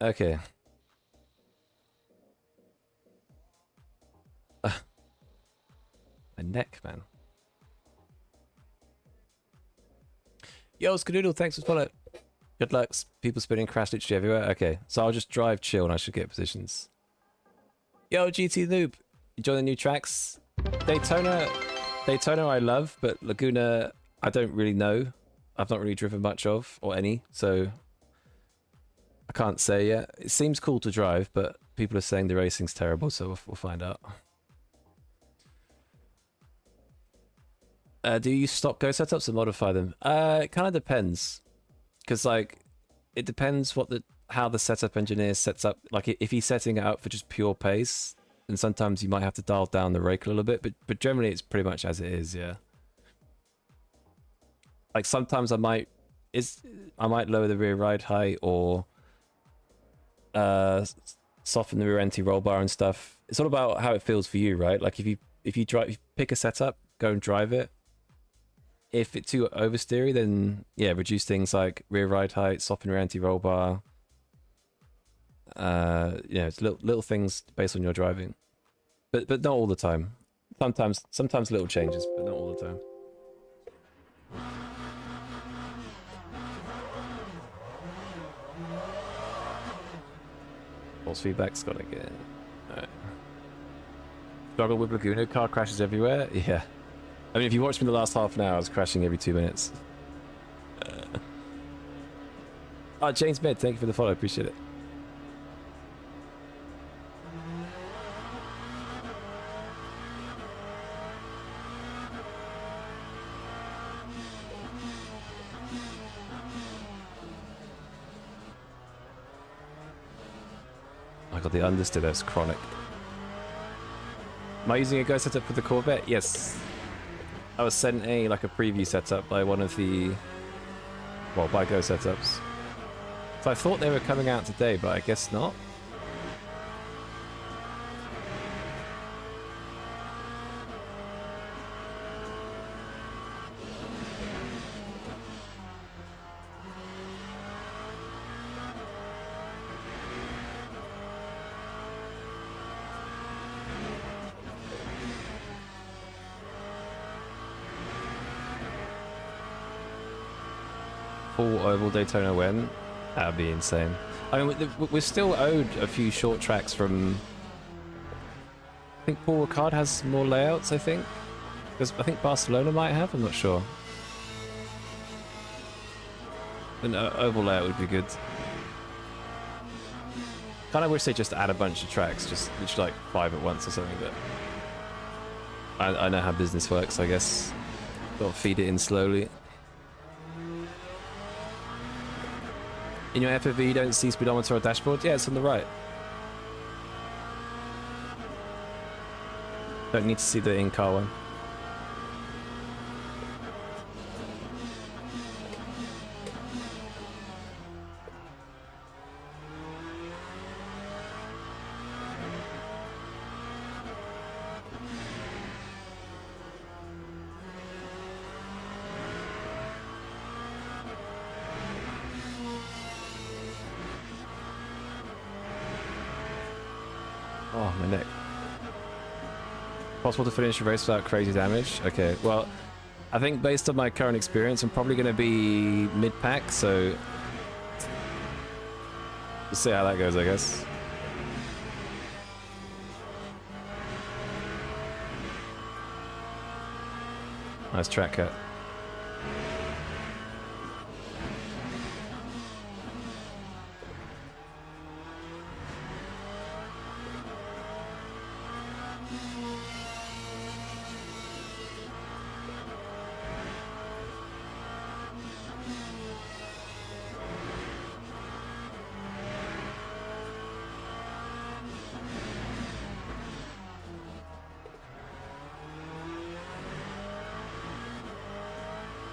Okay. My neck, man. Yo, Skadoodle, thanks for following. Good luck. People spinning crash literally everywhere. Okay, so I'll just drive chill and I should get positions. Yo, GT Noob, enjoy the new tracks. Daytona I love, but Laguna I don't really know. I've not really driven much of, or any, so I can't say yet. It seems cool to drive, but people are saying the racing's terrible, so we'll find out. Do you use stock Go setups or modify them? It kind of depends. Because like it depends how the setup engineer sets up. Like if he's setting it up for just pure pace, then sometimes you might have to dial down the rake a little bit. But generally it's pretty much as it is, yeah. Like sometimes I might lower the rear ride height or soften the rear anti-roll bar and stuff. It's all about how it feels for you, right? Like if you pick a setup, go and drive it. If it's too oversteery, then yeah, reduce things like rear ride height, soften rear anti-roll bar. It's little things based on your driving, but not all the time. Sometimes little changes, but not all the time. False feedback's gotta get. Alright. Struggle with Laguna, car crashes everywhere. Yeah. I mean, if you watched me the last half an hour, I was crashing every 2 minutes. James Med, thank you for the follow, appreciate it. I got the understeer, that's chronic. Am I using a Go setup for the Corvette? Yes. I was sent a preview setup by one of the Well, by Go Setups. So I thought they were coming out today, but I guess not. Full oval Daytona win? That'd be insane. I mean, we're still owed a few short tracks from... I think Paul Ricard has more layouts, I think. Because I think Barcelona might have, I'm not sure. An oval layout would be good. Kind of wish they just add a bunch of tracks, just literally like 5 at once or something, but... I know how business works, I guess. Gotta feed it in slowly. In your FOV, you don't see speedometer or dashboard? Yeah, it's on the right. Don't need to see the in-car one. Oh, my neck. Possible to finish a race without crazy damage? Okay, well, I think based on my current experience, I'm probably going to be mid-pack, so... we'll see how that goes, I guess. Nice track cut.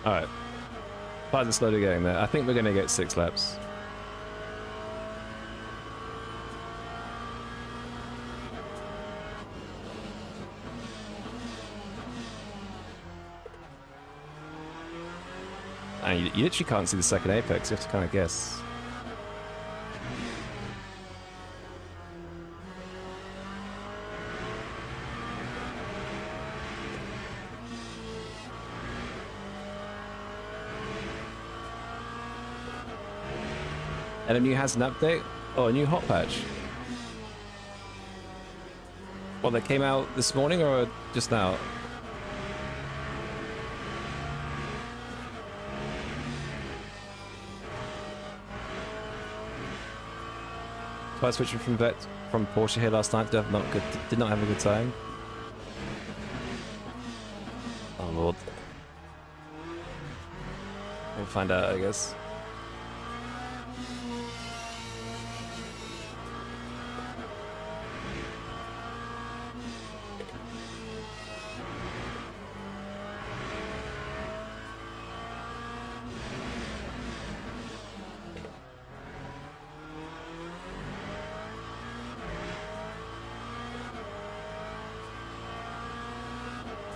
Alright. Cars are slowly getting there. I think we're going to get 6 laps. And you literally can't see the second apex, you have to kind of guess. NMU has an update? Oh, a new hot patch. Well, they came out this morning or just now? So I was switching from Porsche here last night. Did not have a good time. Oh lord. We'll find out, I guess.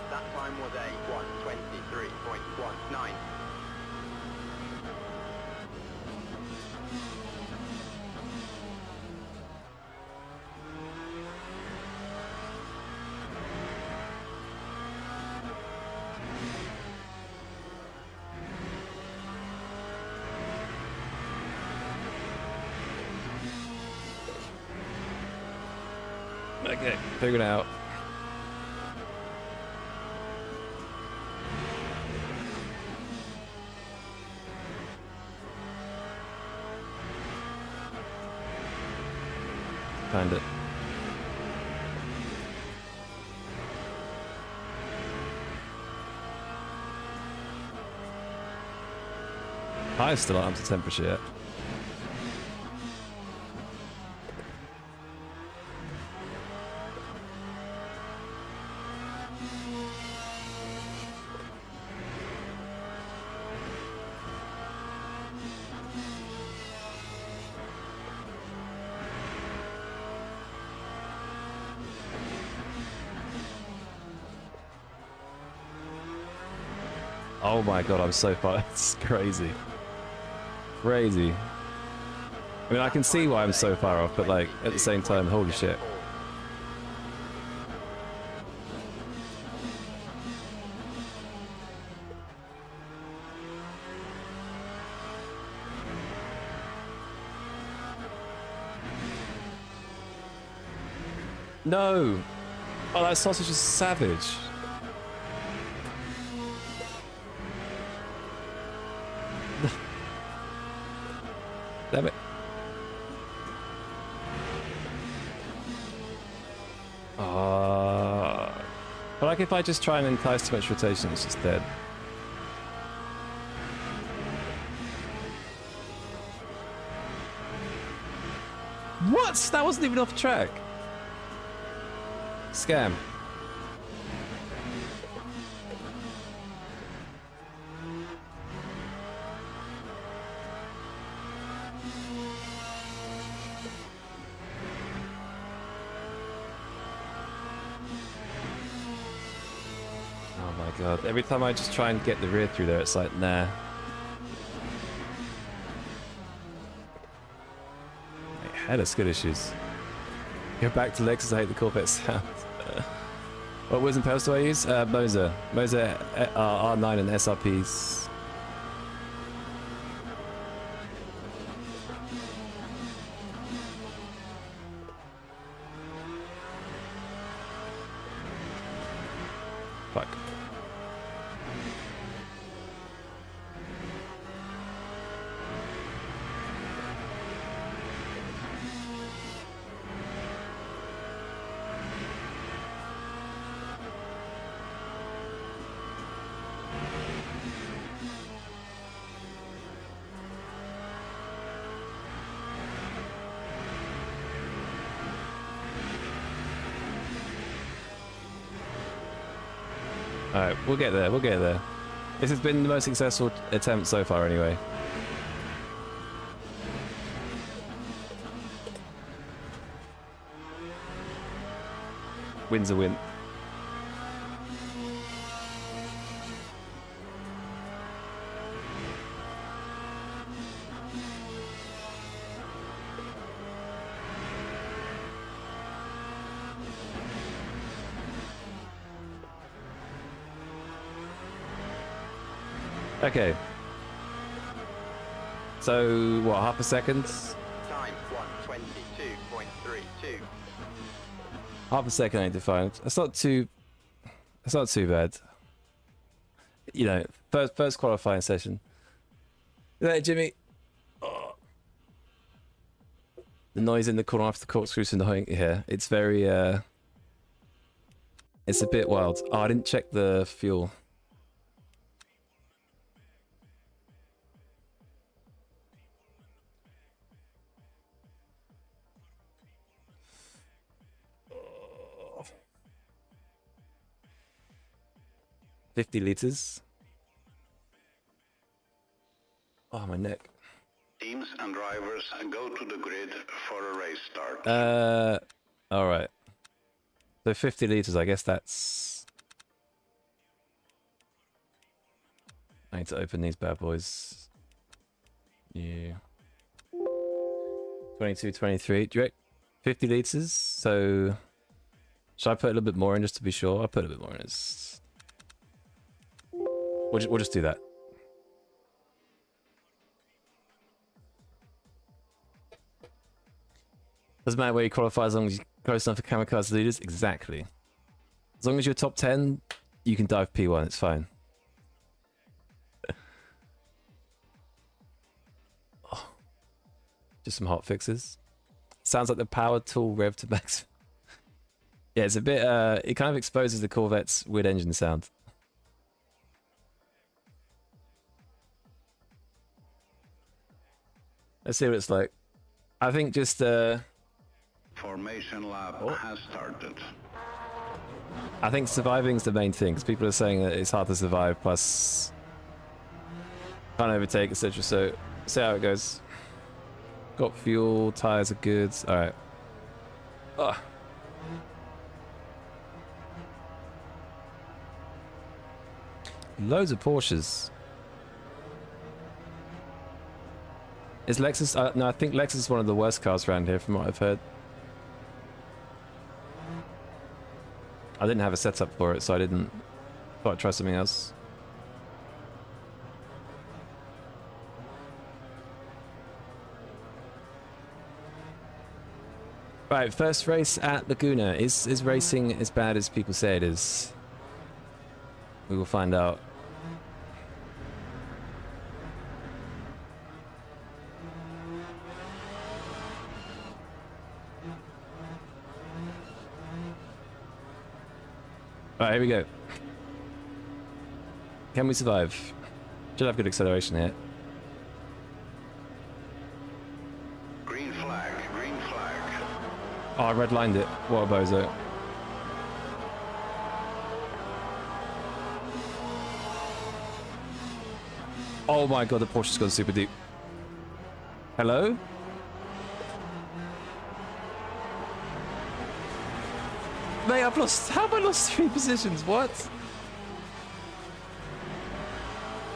That time was a 1:23.19. Okay, figured it out. Find it. High's still not up to temperature yet. Oh my god, I'm so far. It's crazy. Crazy. I mean, I can see why I'm so far off, but like, at the same time, holy shit. No! Oh, that sausage is savage. Damn it. But like if I just try and entice too much rotation, it's just dead. What? That wasn't even off track. Scam. Oh my god. Every time I just try and get the rear through there, it's like, nah. Hella skid issues. Go back to Lexus, I hate the Corvette sound. What wheels and pedals do I use? Moser. Moser R9 and SRPs. Fuck. Alright, we'll get there, we'll get there. This has been the most successful attempt so far anyway. Win's a win. Okay. So, what, half a second? Time 1:22.32. Half a second I need to find. That's not too bad. You know, first qualifying session. Hey, Jimmy. Oh. The noise in the corner after the corkscrew's annoying. Yeah, it's very it's a bit wild. Oh, I didn't check the fuel. Oh. 50 liters. Oh, my neck. Teams and drivers go to the grid for a race start. All right. So 50 liters, I guess that's... I need to open these bad boys. Yeah. 22, 23. Do you reckon 50 liters? So... Should I put a little bit more in just to be sure? I'll put a bit more in. We'll just do that. Doesn't matter where you qualify as long as you're close enough for kamikaze leaders. Exactly. As long as you're top 10, you can dive P1. It's fine. Oh. Just some hot fixes. Sounds like the power tool rev to max. Yeah, it's a bit, it kind of exposes the Corvette's weird engine sound. Let's see what it's like. I think just, Formation lap has started. I think surviving's the main thing, because people are saying that it's hard to survive, plus can't overtake, etc. So, see how it goes. Got fuel, tires are good. Alright. Ugh. Loads of Porsches. Is Lexus... no, I think Lexus is one of the worst cars around here from what I've heard. I didn't have a setup for it, so I didn't... Thought I'd try something else. Right, first race at Laguna. Is racing as bad as people say it is? We will find out. Alright, here we go. Can we survive? Should have good acceleration here. Green flag, green flag. Oh, I redlined it. What a bozo. Oh my god, the Porsche's gone super deep. Hello? Mate, I've lost... How have I lost 3 positions? What?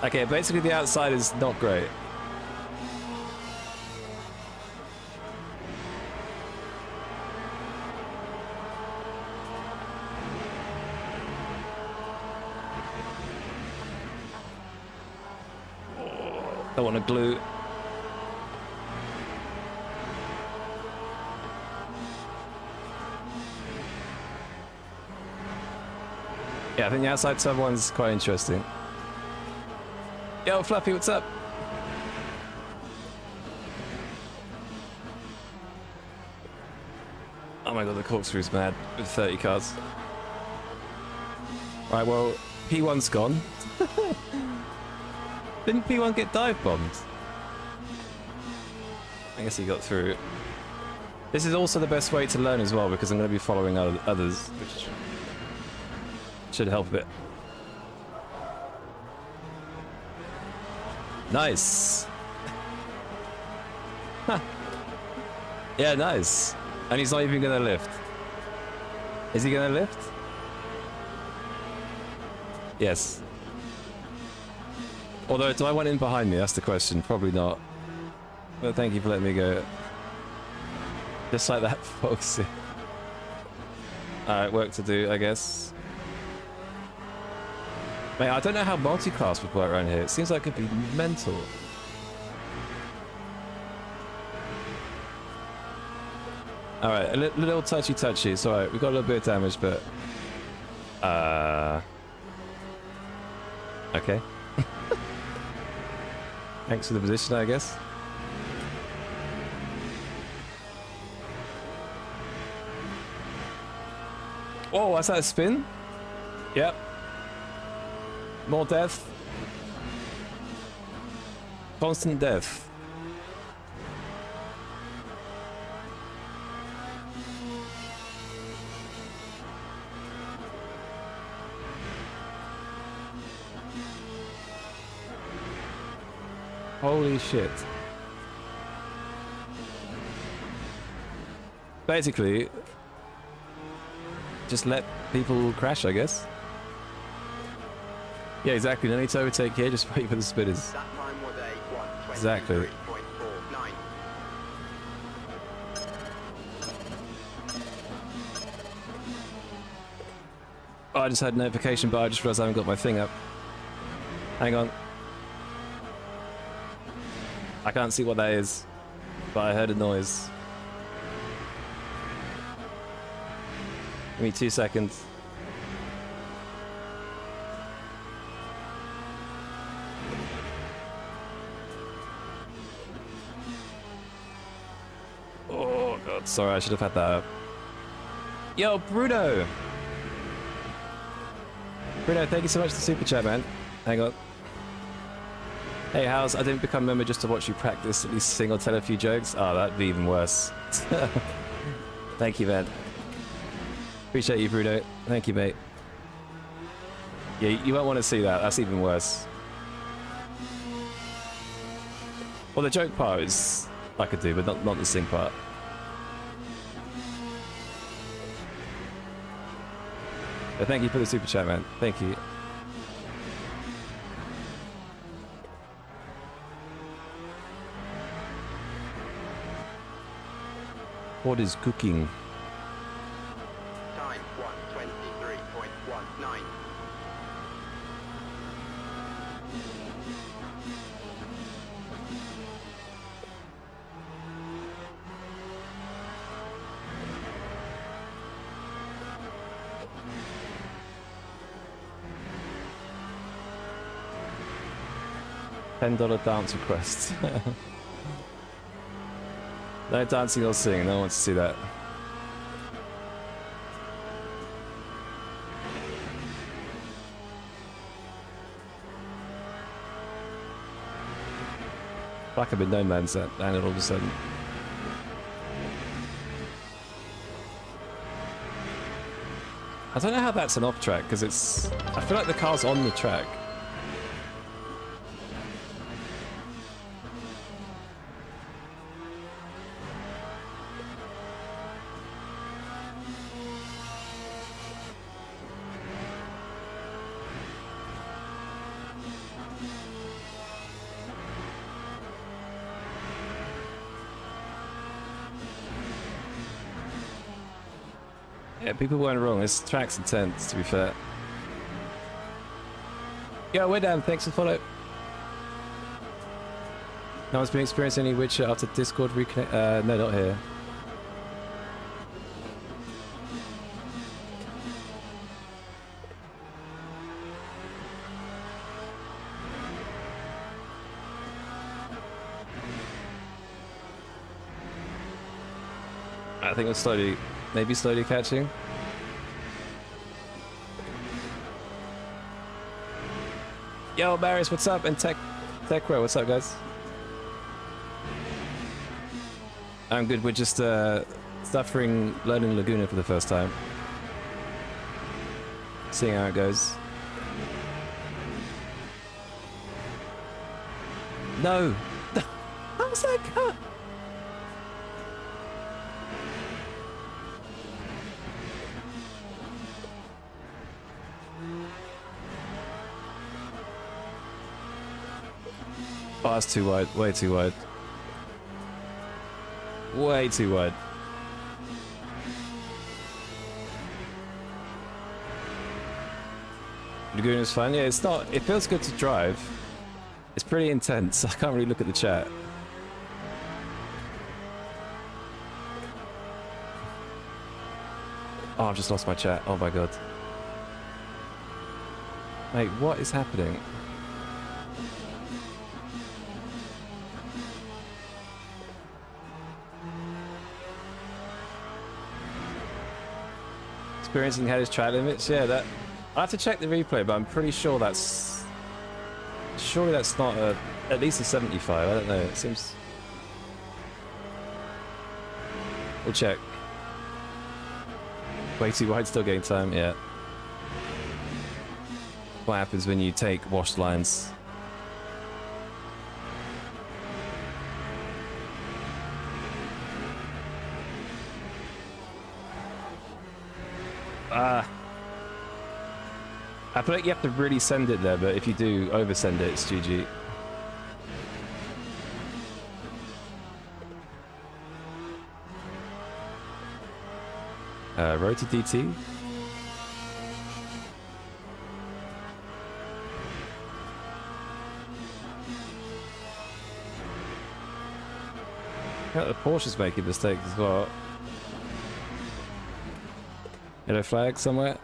Okay, basically the outside is not great. Don't want to glue. Yeah, I think the outside turn one's quite interesting. Yo, Fluffy, what's up? Oh my god, the corkscrew's mad with 30 cars. Right, well, P1's gone. Didn't P1 get dive bombed? I guess he got through. This is also the best way to learn as well, because I'm going to be following others, which should help a bit. Nice. Yeah, nice. And he's not even going to lift. Is he going to lift? Yes. Although, do I want him behind me? That's the question. Probably not. But thank you for letting me go. Just like that, folks. Alright, work to do, I guess. Mate, I don't know how multi-class would work around here. It seems like it'd be mental. Alright, a little touchy-touchy. It's alright, we got a little bit of damage, but... Okay. Thanks for the position, I guess. Oh, was that a spin? Yep. More death. Constant death. Holy shit. Basically, just let people crash, I guess. Yeah, exactly. No need to overtake here, just wait for the spinners. That time was a 1:23.49. Exactly. Oh, I just had a notification, but I just realized I haven't got my thing up. Hang on. I can't see what that is, but I heard a noise. Give me 2 seconds. Oh god, sorry, I should have had that up. Yo, Bruno! Bruno, thank you so much for the super chat, man. Hang on. Hey, House, I didn't become a member just to watch you practice, at least sing or tell a few jokes. Oh, that'd be even worse. Thank you, man. Appreciate you, Bruno. Thank you, mate. Yeah, you won't want to see that. That's even worse. Well, the joke part is I could do, but not the sing part. But thank you for the super chat, man. Thank you. What is cooking? Time 1:23.19. $10 dance request. No dancing or singing. No one wants to see that. Like I've been no man's land all of a sudden. I don't know how that's an off track because it's. I feel like the car's on the track. Yeah, people weren't wrong. This track's intense, to be fair. Yo, we're down. Thanks for the follow. No one's been experiencing any Witcher after Discord reconnect. No, not here. I think we're slowly, maybe slowly catching. Yo, Marius, what's up? And TechRo, what's up, guys? I'm good. We're just suffering learning Laguna for the first time. Seeing how it goes. No! How was that cut? Oh, that's too wide. Way too wide. Way too wide. Laguna's fun. Yeah, it's not. It feels good to drive. It's pretty intense. I can't really look at the chat. Oh, I've just lost my chat. Oh my god. Mate, what is happening? Experiencing how his track limits? Yeah, that. I have to check the replay, but I'm pretty sure that's. Surely that's not a. At least a 75. I don't know. It seems. We'll check. Way too wide, still getting time. Yeah. What happens when you take washed lines? I feel like you have to really send it there, but if you do oversend it, it's GG. Road to DT. Yeah, the Porsche's making mistakes as well. Yellow flag somewhere.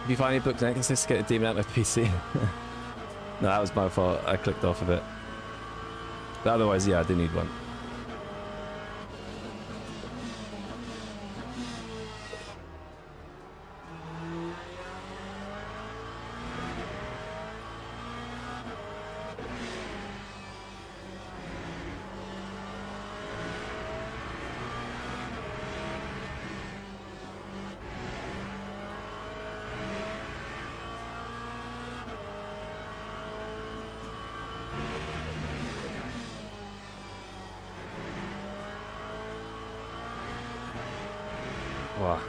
If you finally booked an access to get a demon out of my PC. No, that was my fault. I clicked off of it. But otherwise, yeah, I do need one. Wow.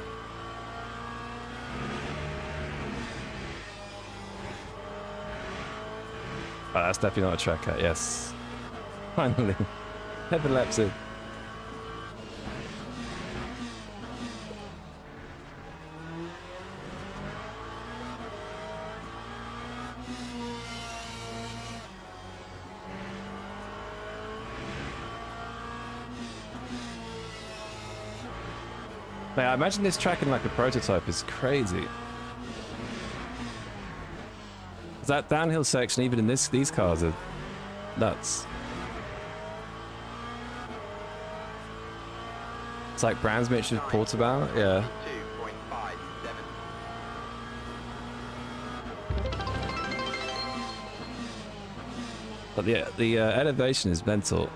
Oh, that's definitely not a track cut, yes. Finally. Epilepsy. Mate, I imagine this tracking like a prototype is crazy. That downhill section, even in these cars, are nuts. It's like Brands Mitch with Portobello, yeah. 2.57. But the elevation is mental.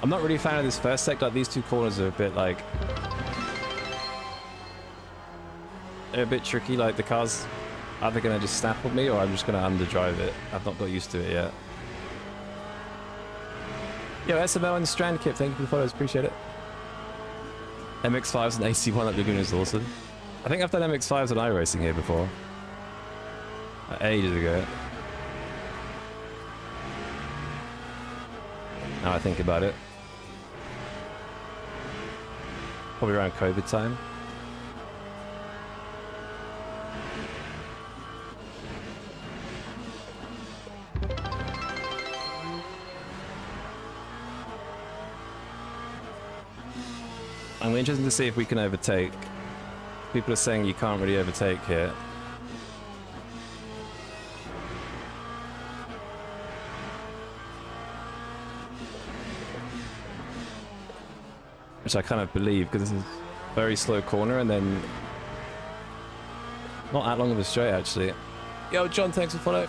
I'm not really a fan of this first sector. Like, these two corners are a bit like... they're a bit tricky, like the car's either going to just snap on me or I'm just going to underdrive it. I've not got used to it yet. Yo, SML and Strand Kip, thank you for the follows, appreciate it. MX-5s and AC1 at Laguna is awesome. I think I've done MX-5s on iRacing here before. Ages ago. Now I think about it. Probably around COVID time. I'm interested to see if we can overtake. People are saying you can't really overtake here. Which I kind of believe, because this is a very slow corner and then not that long of a straight actually. Yo, John, thanks for follow.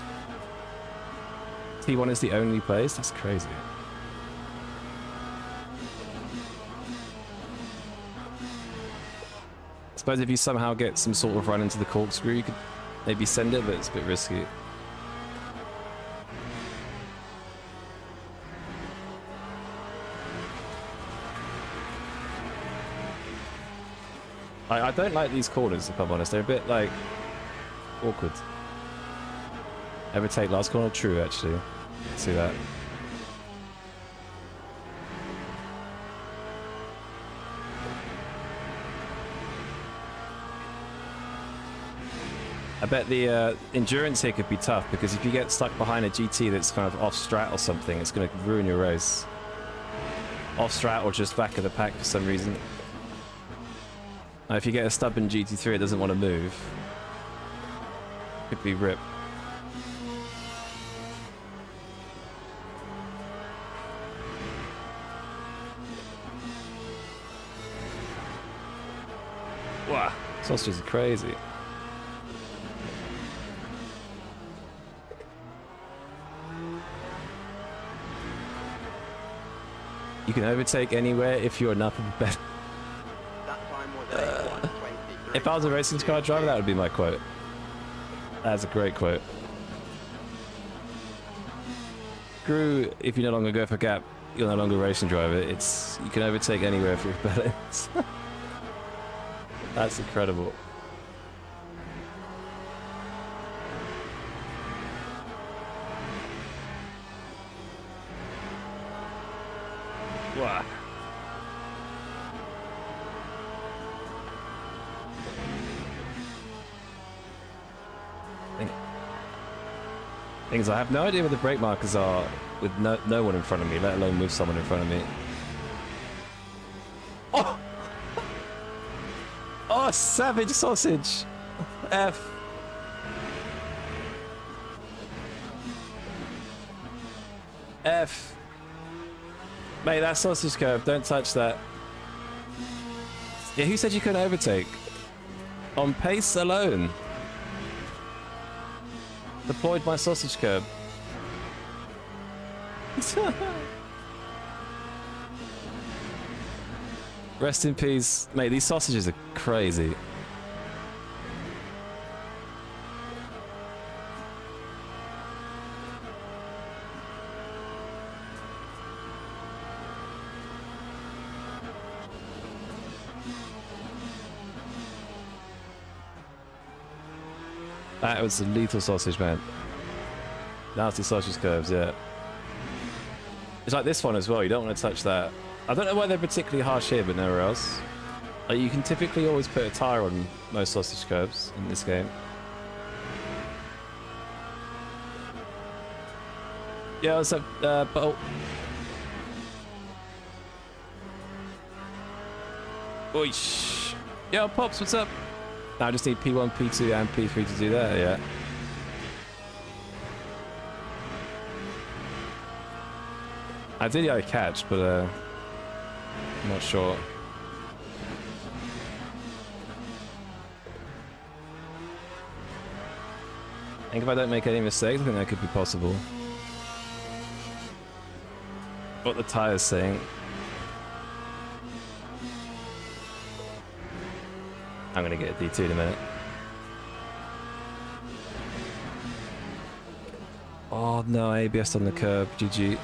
T1 is the only place? That's crazy. I suppose if you somehow get some sort of run into the corkscrew, you could maybe send it, but it's a bit risky. I don't like these corners, if I'm honest. They're a bit, like, awkward. Overtake last corner? True, actually. See that. I bet the endurance here could be tough, because if you get stuck behind a GT that's kind of off strat or something, it's going to ruin your race. Off strat or just back of the pack for some reason. Now, if you get a stubborn GT3 it doesn't want to move, could be rip. Wow, sausages are crazy. You can overtake anywhere if you're enough of a better. That time was a 1:23. If I was a racing car driver, that would be my quote. That's a great quote. Screw, if you no longer go for gap, you're no longer a racing driver. It's, you can overtake anywhere if you're a balance. That's incredible. Wow. Things I have no idea where the brake markers are with no one in front of me, let alone with someone in front of me. Oh! Oh, savage sausage! F. F. Mate, that sausage curb, don't touch that. Yeah, who said you couldn't overtake? On pace alone. Deployed my sausage curb. Rest in peace. Mate, these sausages are crazy. That was a lethal sausage, man. Nasty sausage curves, yeah. It's like this one as well. You don't want to touch that. I don't know why they're particularly harsh here, but nowhere else. Like, you can typically always put a tire on most sausage curbs in this game. Yeah, what's up, Bolt? Oish. Yo, Pops, what's up? No, I just need P1, P2, and P3 to do that, yeah. I did get a catch, but I'm not sure. I think if I don't make any mistakes, I think that could be possible. What the tire's saying. I'm gonna get a D2 in a minute. Oh no, ABS on the curb, GG.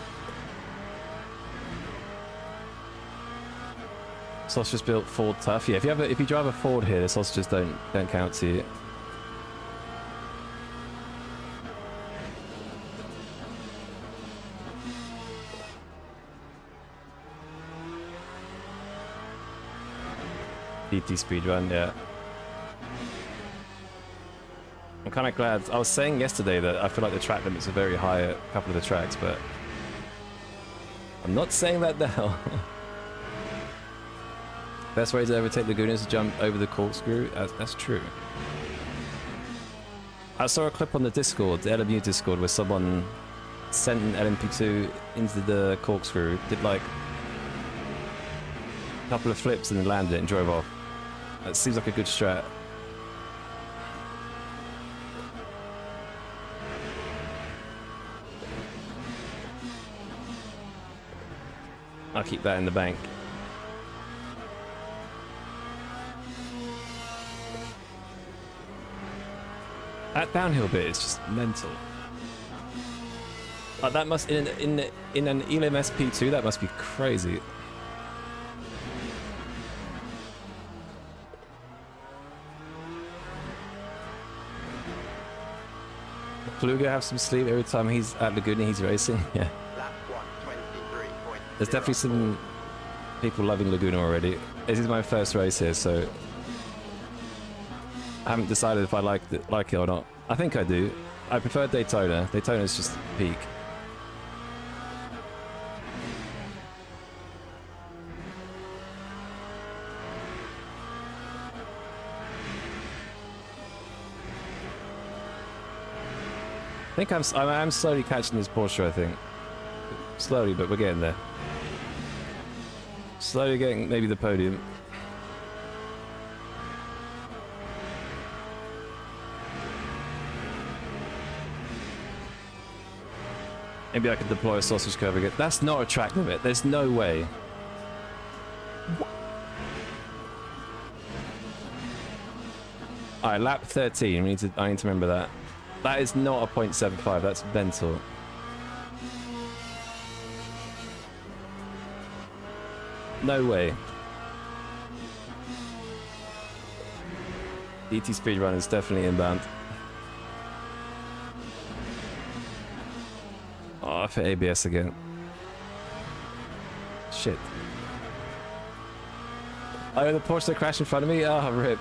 Sausages built Ford tough. Yeah, if you drive a Ford here, the sausages don't count to you. DT speedrun, yeah. I'm kind of glad. I was saying yesterday that I feel like the track limits are very high at a couple of the tracks, but I'm not saying that now. Best way to overtake Laguna is to jump over the corkscrew. That's true. I saw a clip on the Discord, the LMU Discord, where someone sent an LMP2 into the corkscrew, did like a couple of flips and then landed it and drove off. That seems like a good strat. I'll keep that in the bank. That downhill bit is just mental. Like that must in an Elim SP2 that must be crazy. Pluga have some sleep every time he's at Laguna, he's racing. Yeah. Lap 123.0. There's definitely some people loving Laguna already. This is my first race here, so I haven't decided if I like it or not. I think I do. I prefer Daytona. Daytona's just peak. I think I'm slowly catching this Porsche, I think. Slowly, but we're getting there. Slowly getting maybe the podium. Maybe I could deploy a sausage curve again. That's not a track limit. There's no way. Alright, lap 13. I need to remember that. That is not a 0.75. That's mental. No way. DT speedrun is definitely inbound. Oh, I hit ABS again. Shit. Oh, the Porsche that crashed in front of me? Oh, rip.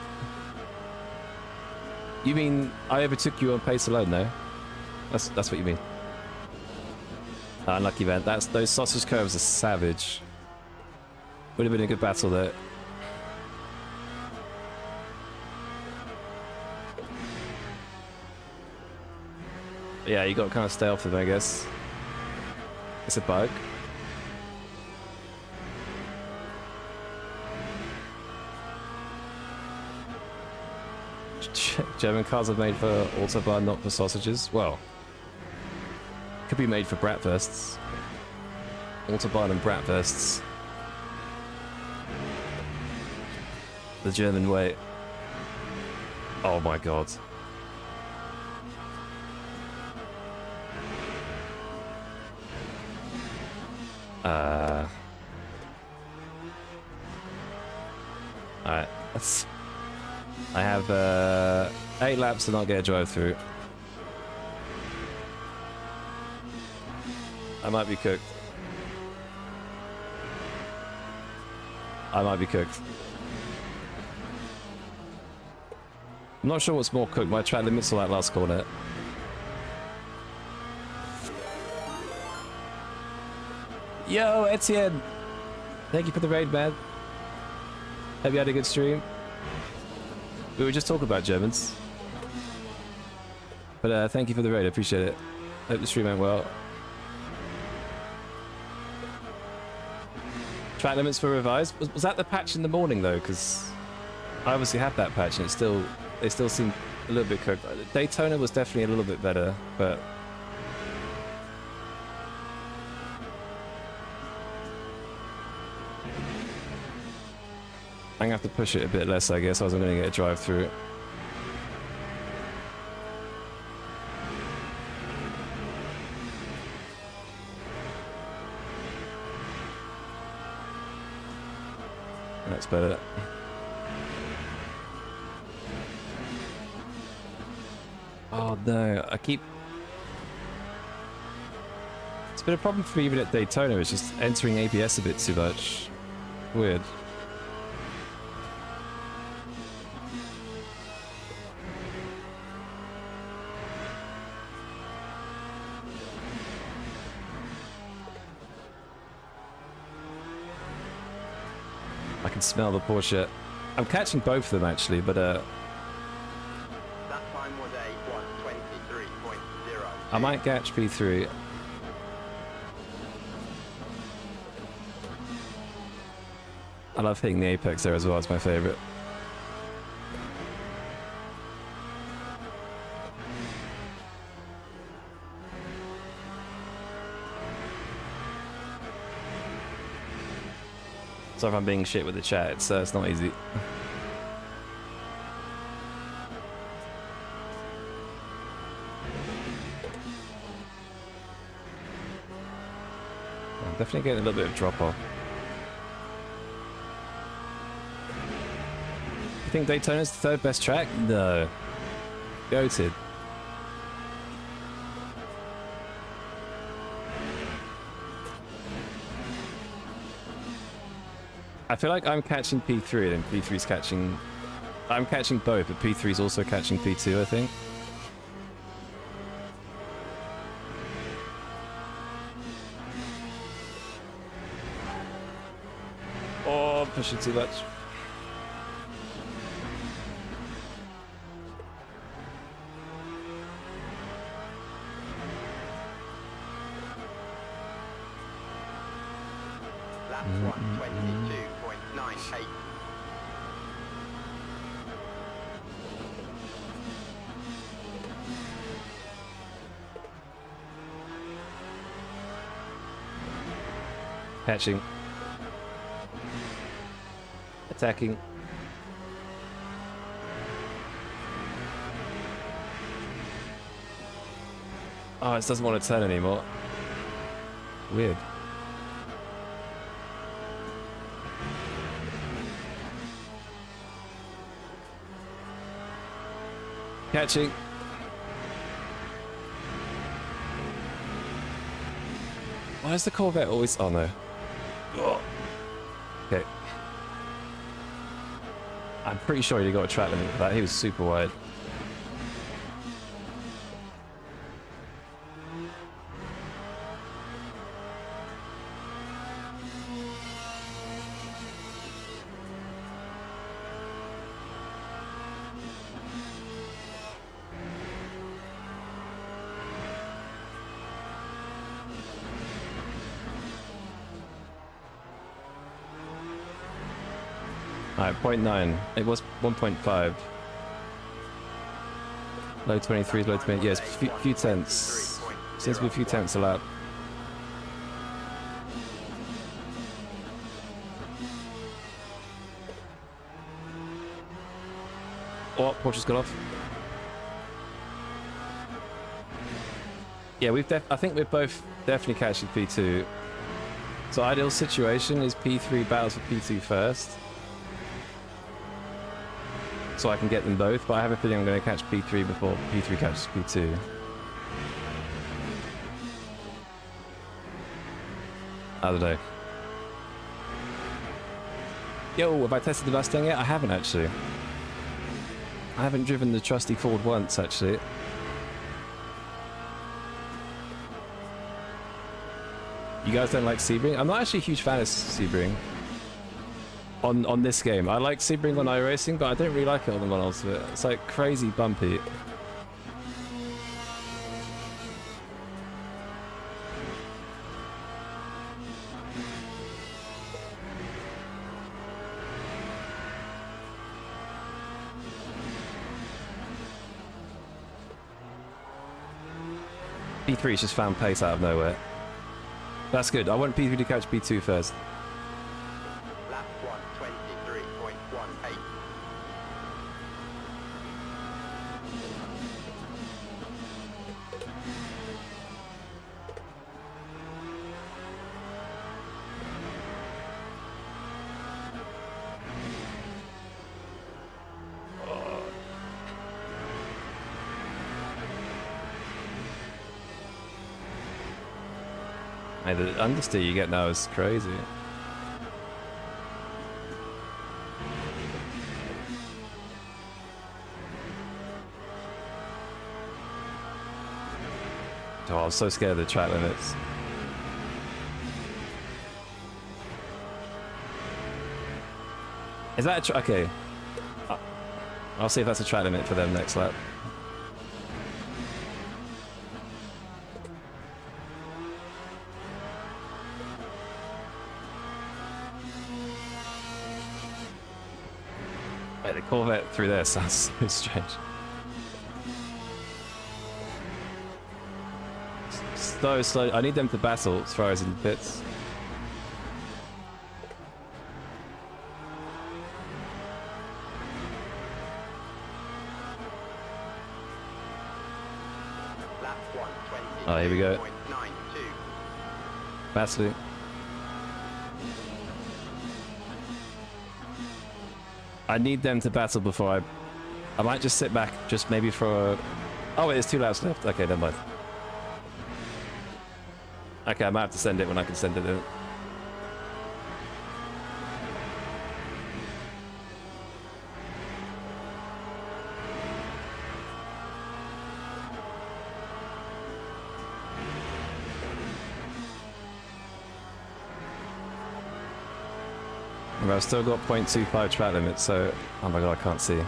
You mean I overtook you on pace alone, though? That's what you mean. Unlucky event. Those sausage curves are savage. Would have been a good battle there. Yeah, you got to kind of stay off them, I guess. It's a bug. German cars are made for Autobahn, not for sausages. Well, could be made for bratwursts. Autobahn and bratwursts. The German way. Oh my god. Alright, I have 8 laps to not get a drive through. I might be cooked. I might be cooked. I'm not sure what's more cooked, my track limits or that last corner. Yo, Etienne! Thank you for the raid, man. Hope you had a good stream. We were just talking about Germans. But thank you for the raid, I appreciate it. Hope the stream went well. Track limits for revised? Was that the patch in the morning though? Because I obviously had that patch and they still seem a little bit cooked. Daytona was definitely a little bit better, but I'm gonna have to push it a bit less, I guess, or I'm gonna get a drive through. That's better. Oh no, it's been a problem for me even at Daytona, it's just entering ABS a bit too much. Weird. I can smell the Porsche. I'm catching both of them actually, but That time was a 1:23.0. I might catch P3. I love hitting the apex there as well, it's my favorite. Sorry if I'm being shit with the chat, it's not easy. I'm definitely getting a little bit of drop off. You think Daytona's the third best track? No. Goated. I feel like I'm catching P3 and P3's catching... I'm catching both, but P3's also catching P2, I think. Oh, pushing too much. Lap 1:22.98. Catching. Attacking. Oh, it doesn't want to turn anymore. Weird. Catching. Why is the Corvette always... Oh no. Oh. Okay. I'm pretty sure he got a track limit for that. He was super wide. Alright, 0.9. It was 1.5. Low 23s, low 20. Yes, few tenths. Seems to be a few tenths a lap. Oh, Porsche's got off. Yeah, I think we're both definitely catching P2. So ideal situation is P3 battles for P2 first. So I can get them both, but I have a feeling I'm going to catch P3 before P3 catches P2. I don't know. Yo, have I tested the Mustang yet? I haven't actually. I haven't driven the trusty Ford once actually. You guys don't like Sebring? I'm not actually a huge fan of Sebring. On this game. I like Sebring on iRacing, but I don't really like it on the Ultimate. It's like crazy bumpy. P3's just found pace out of nowhere. That's good. I want P3 to catch P2 first. Lap 123.18. Hey, the understeer you get now is crazy. Oh, I was so scared of the track limits. Is that a okay? I'll see if that's a track limit for them next lap. Wait, the Corvette through there sounds so strange. So slow. I need them to battle as far as in the pits. Lap 123.92. Oh, here we go. Battling. I need them to battle before I might just sit back, just maybe for. Oh wait, there's 2 laps left. Okay, never mind. Okay, I might have to send it when I can send it in. I've still got 0.25 track limit, so oh my god, I can't see.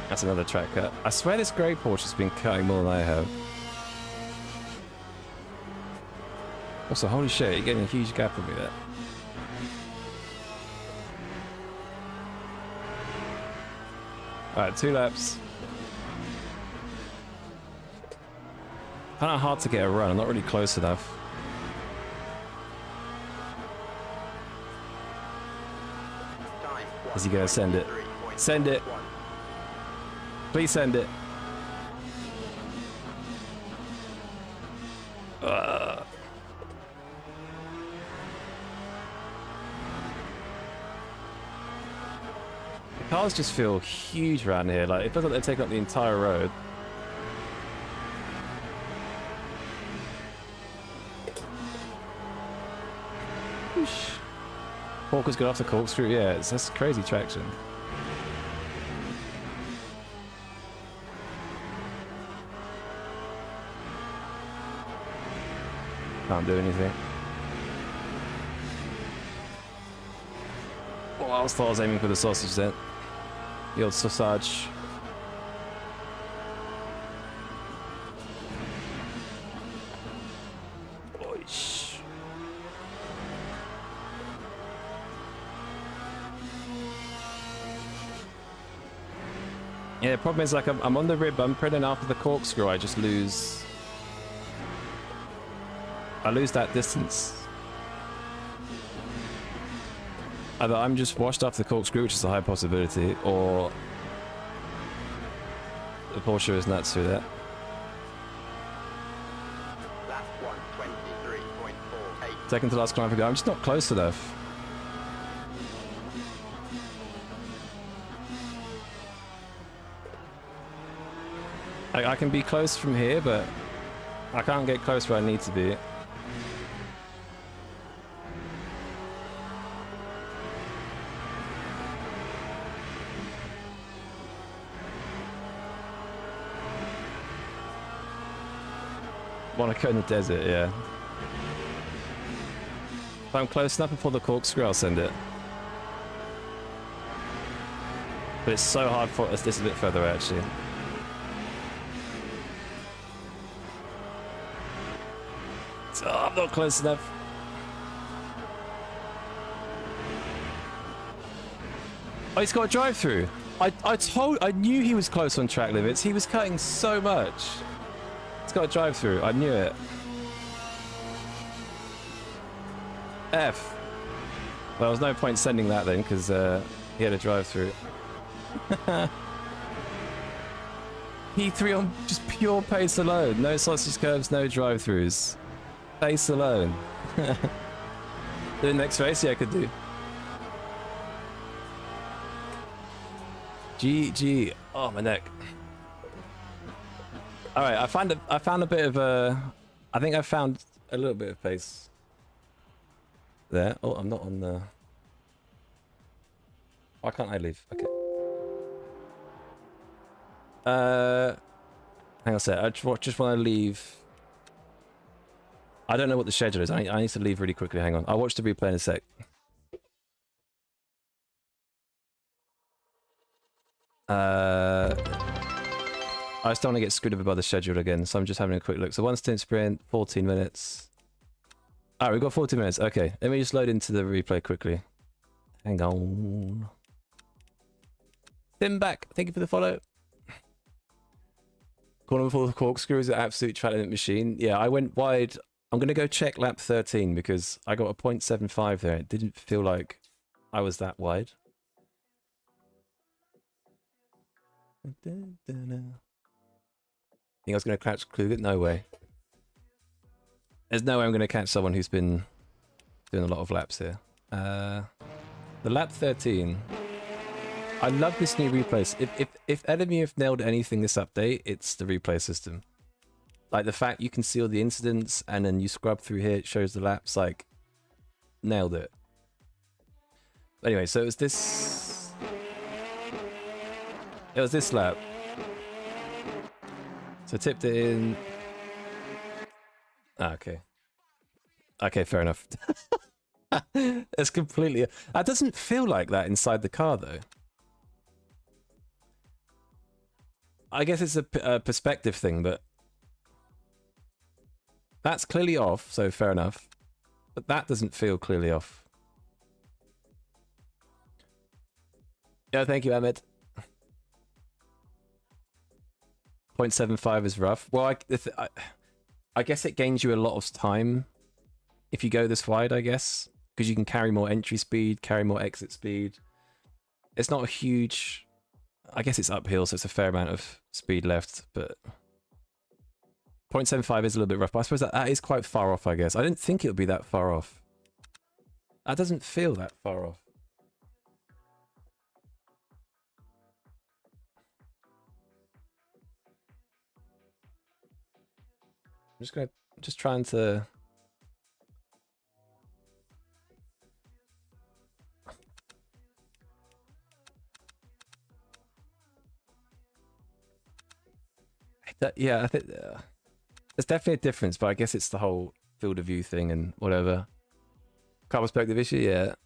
That's another track cut. I swear this grey Porsche has been cutting more than I have. Also, holy shit, you're getting a huge gap on me there. Alright, 2 laps. Kind of hard to get a run, I'm not really close enough. Is he gonna send it? Send it! Please send it. The cars just feel huge around here, like it feels like they're taking up the entire road. Whoosh. Walker's got off the corkscrew, yeah, that's crazy traction. Can't do anything. Oh, I thought I was aiming for the sausage then. The old sausage. Oish. Yeah, the problem is like I'm on the rear bumper and then after the corkscrew I just lose. I lose that distance. Either I'm just washed off the corkscrew, which is a high possibility, or the Porsche is nuts through that. Lap 123.48. Second to last climb to go. I'm just not close enough. I can be close from here, but I can't get close where I need to be. Want to go in the desert, yeah. If I'm close enough before the corkscrew, I'll send it. But it's so hard for us. This is a bit further, actually. Oh, I'm not close enough. Oh, he's got a drive-through. I knew he was close on track limits. He was cutting so much. He's got a drive-through. I knew it. F. Well, there was no point sending that then, because he had a drive-through. P3 on just pure pace alone. No sausage curves, no drive-throughs. Pace alone. The next race, yeah, I could do. GG. Oh, my neck. All right, I found a bit of a. I think I found a little bit of pace there. Oh, I'm not on the. Why can't I leave? Okay. Hang on a sec. I just want to leave. I don't know what the schedule is. I need to leave really quickly. Hang on. I'll watch the replay in a sec. I just don't want to get screwed over by the schedule again, so I'm just having a quick look. So 1 stint sprint, 14 minutes. Alright, we've got 14 minutes. Okay, let me just load into the replay quickly. Hang on. Tim back, thank you for the follow. Corner before the corkscrew is an absolute track limit machine. Yeah, I went wide. I'm going to go check lap 13 because I got a 0.75 there. It didn't feel like I was that wide. Think I was going to catch Kluget? No way. There's no way I'm going to catch someone who's been doing a lot of laps here. The lap 13. I love this new replay. If enemy have nailed anything this update, it's the replay system. Like the fact you can see all the incidents and then you scrub through here, it shows the laps. Like, nailed it. Anyway, so it was this. It was this lap. So tipped it in. Ah, okay. Okay, fair enough. It's completely. That doesn't feel like that inside the car, though. I guess it's a perspective thing, but that's clearly off, so fair enough. But that doesn't feel clearly off. Yeah, thank you, Ahmed. 0.75 is rough. Well, I guess it gains you a lot of time if you go this wide, I guess. Because you can carry more entry speed, carry more exit speed. It's not a huge... I guess it's uphill, so it's a fair amount of speed left, but... 0.75 is a little bit rough, but I suppose that is quite far off, I guess. I didn't think it would be that far off. That doesn't feel that far off. I'm just trying to... Yeah, I think there's definitely a difference, but I guess it's the whole field of view thing and whatever. Car perspective issue, yeah.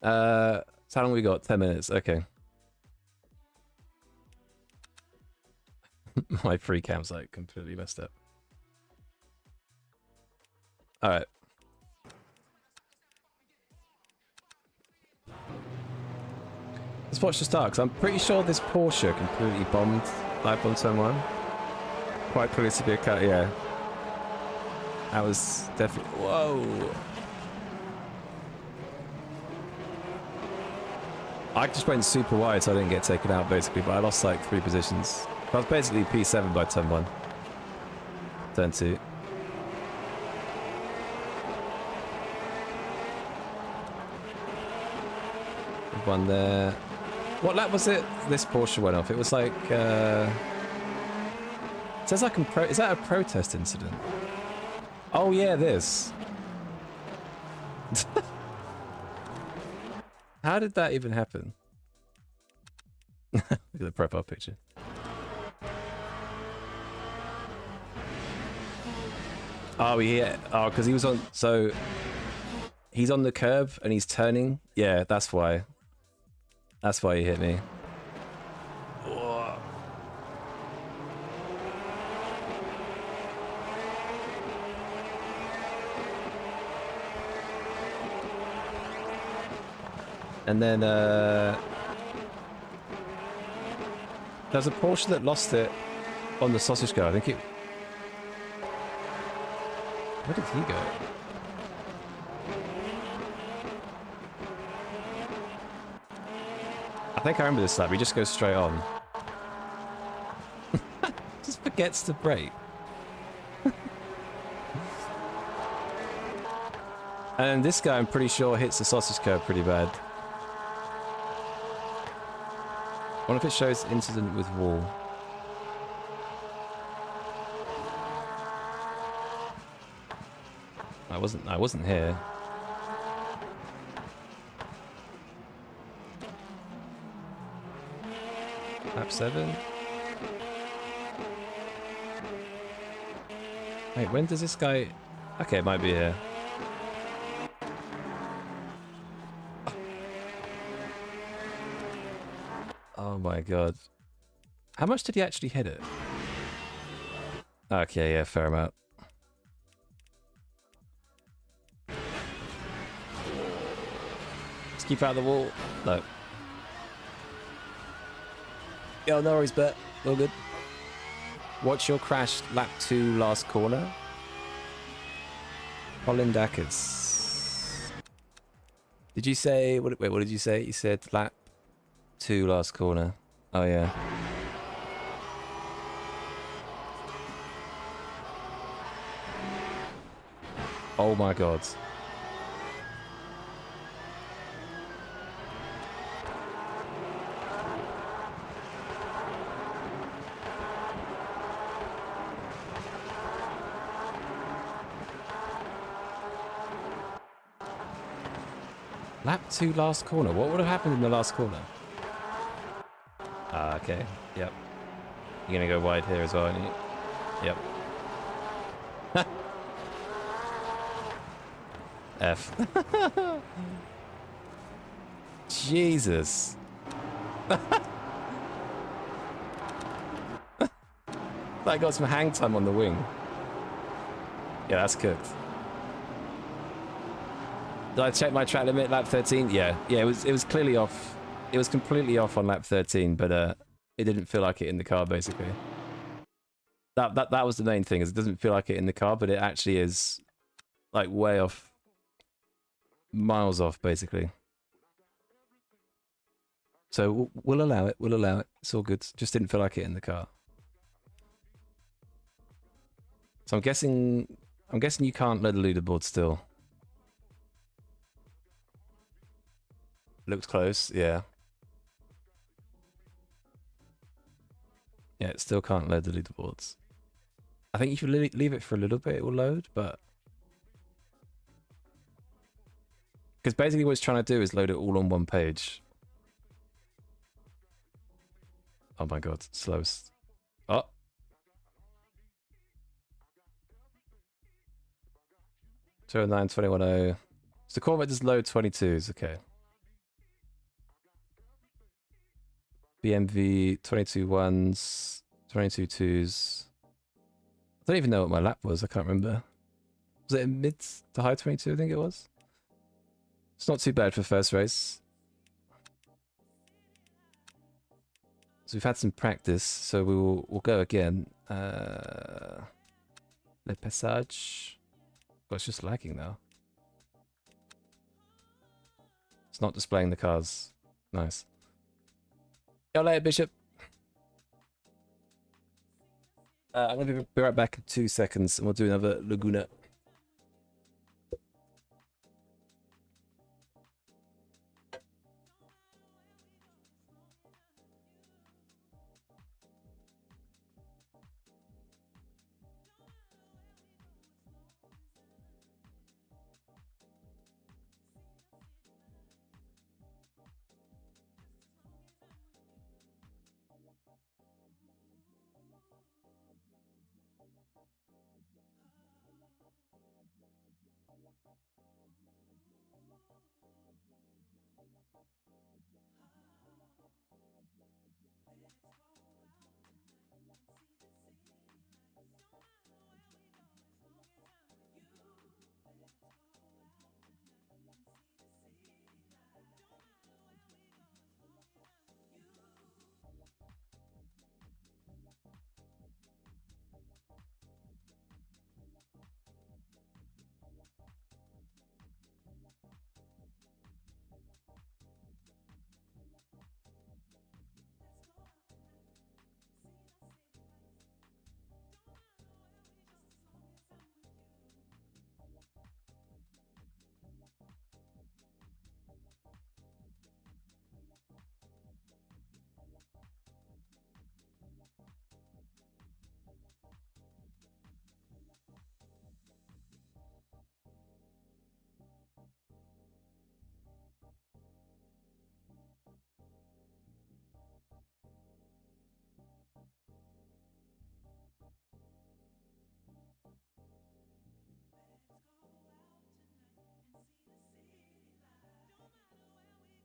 So how long we got? 10 minutes, okay. My free cam's like completely messed up. Alright. Let's watch the start, because I'm pretty sure this Porsche completely bombed live on turn 1. Quite clearly to be a cut, yeah. That was definitely... Whoa! I just went super wide so I didn't get taken out, basically, but I lost like 3 positions. I was basically P7 by turn 1. Turn 2. One there. What lap was it? This Porsche went off. It was like says I can is that a protest incident? Oh yeah, this. How did that even happen? Look at the profile picture. Oh yeah. Oh, because he was on. So he's on the curb and he's turning. Yeah, that's why. That's why he hit me. And then there's a Porsche that lost it on the sausage car. I think it. Where did he go? I think I remember this lap. He just goes straight on. Just forgets to brake. And this guy, I'm pretty sure, hits the sausage curb pretty bad. What if it shows incident with wall? I wasn't here. Lap 7. Wait, when does this guy... Okay, it might be here. Oh my god. How much did he actually hit it? Okay, yeah, fair amount. Let's keep out of the wall. No. Yo, no worries, bet. All good. Watch your crash lap 2 last corner. Colin Dackers. Did you say... Wait, what did you say? You said lap 2 last corner. Oh, yeah. Oh my god. Lap 2 last corner. What would have happened in the last corner? Ah, okay. Yep. You're gonna go wide here as well, aren't you? Yep. F. Jesus. I got some hang time on the wing. Yeah, that's cooked. Did I check my track limit lap 13? Yeah. Yeah, it was clearly off. It was completely off on lap 13, but it didn't feel like it in the car basically. That was the main thing, is it doesn't feel like it in the car, but it actually is like way off. Miles off, basically. So we'll allow it. We'll allow it. It's all good. Just didn't feel like it in the car. So I'm guessing you can't load the leaderboard still. Looks close. Yeah. Yeah, it still can't load the leaderboards. I think if you leave it for a little bit, it will load, but. Because basically what it's trying to do is load it all on one page. Oh my god, slowest. Oh. Two 209, 210. So the Corvette does load 22s, okay. BMV, 22 ones, 22 twos. I don't even know what my lap was, I can't remember. Was it a mid to high 22, I think it was? It's not too bad for first race. So we've had some practice, so we'll go again. Le Passage. Well, it's just lagging now. It's not displaying the cars. Nice. See you later, Bishop. I'm going to be right back in 2 seconds, and we'll do another Laguna.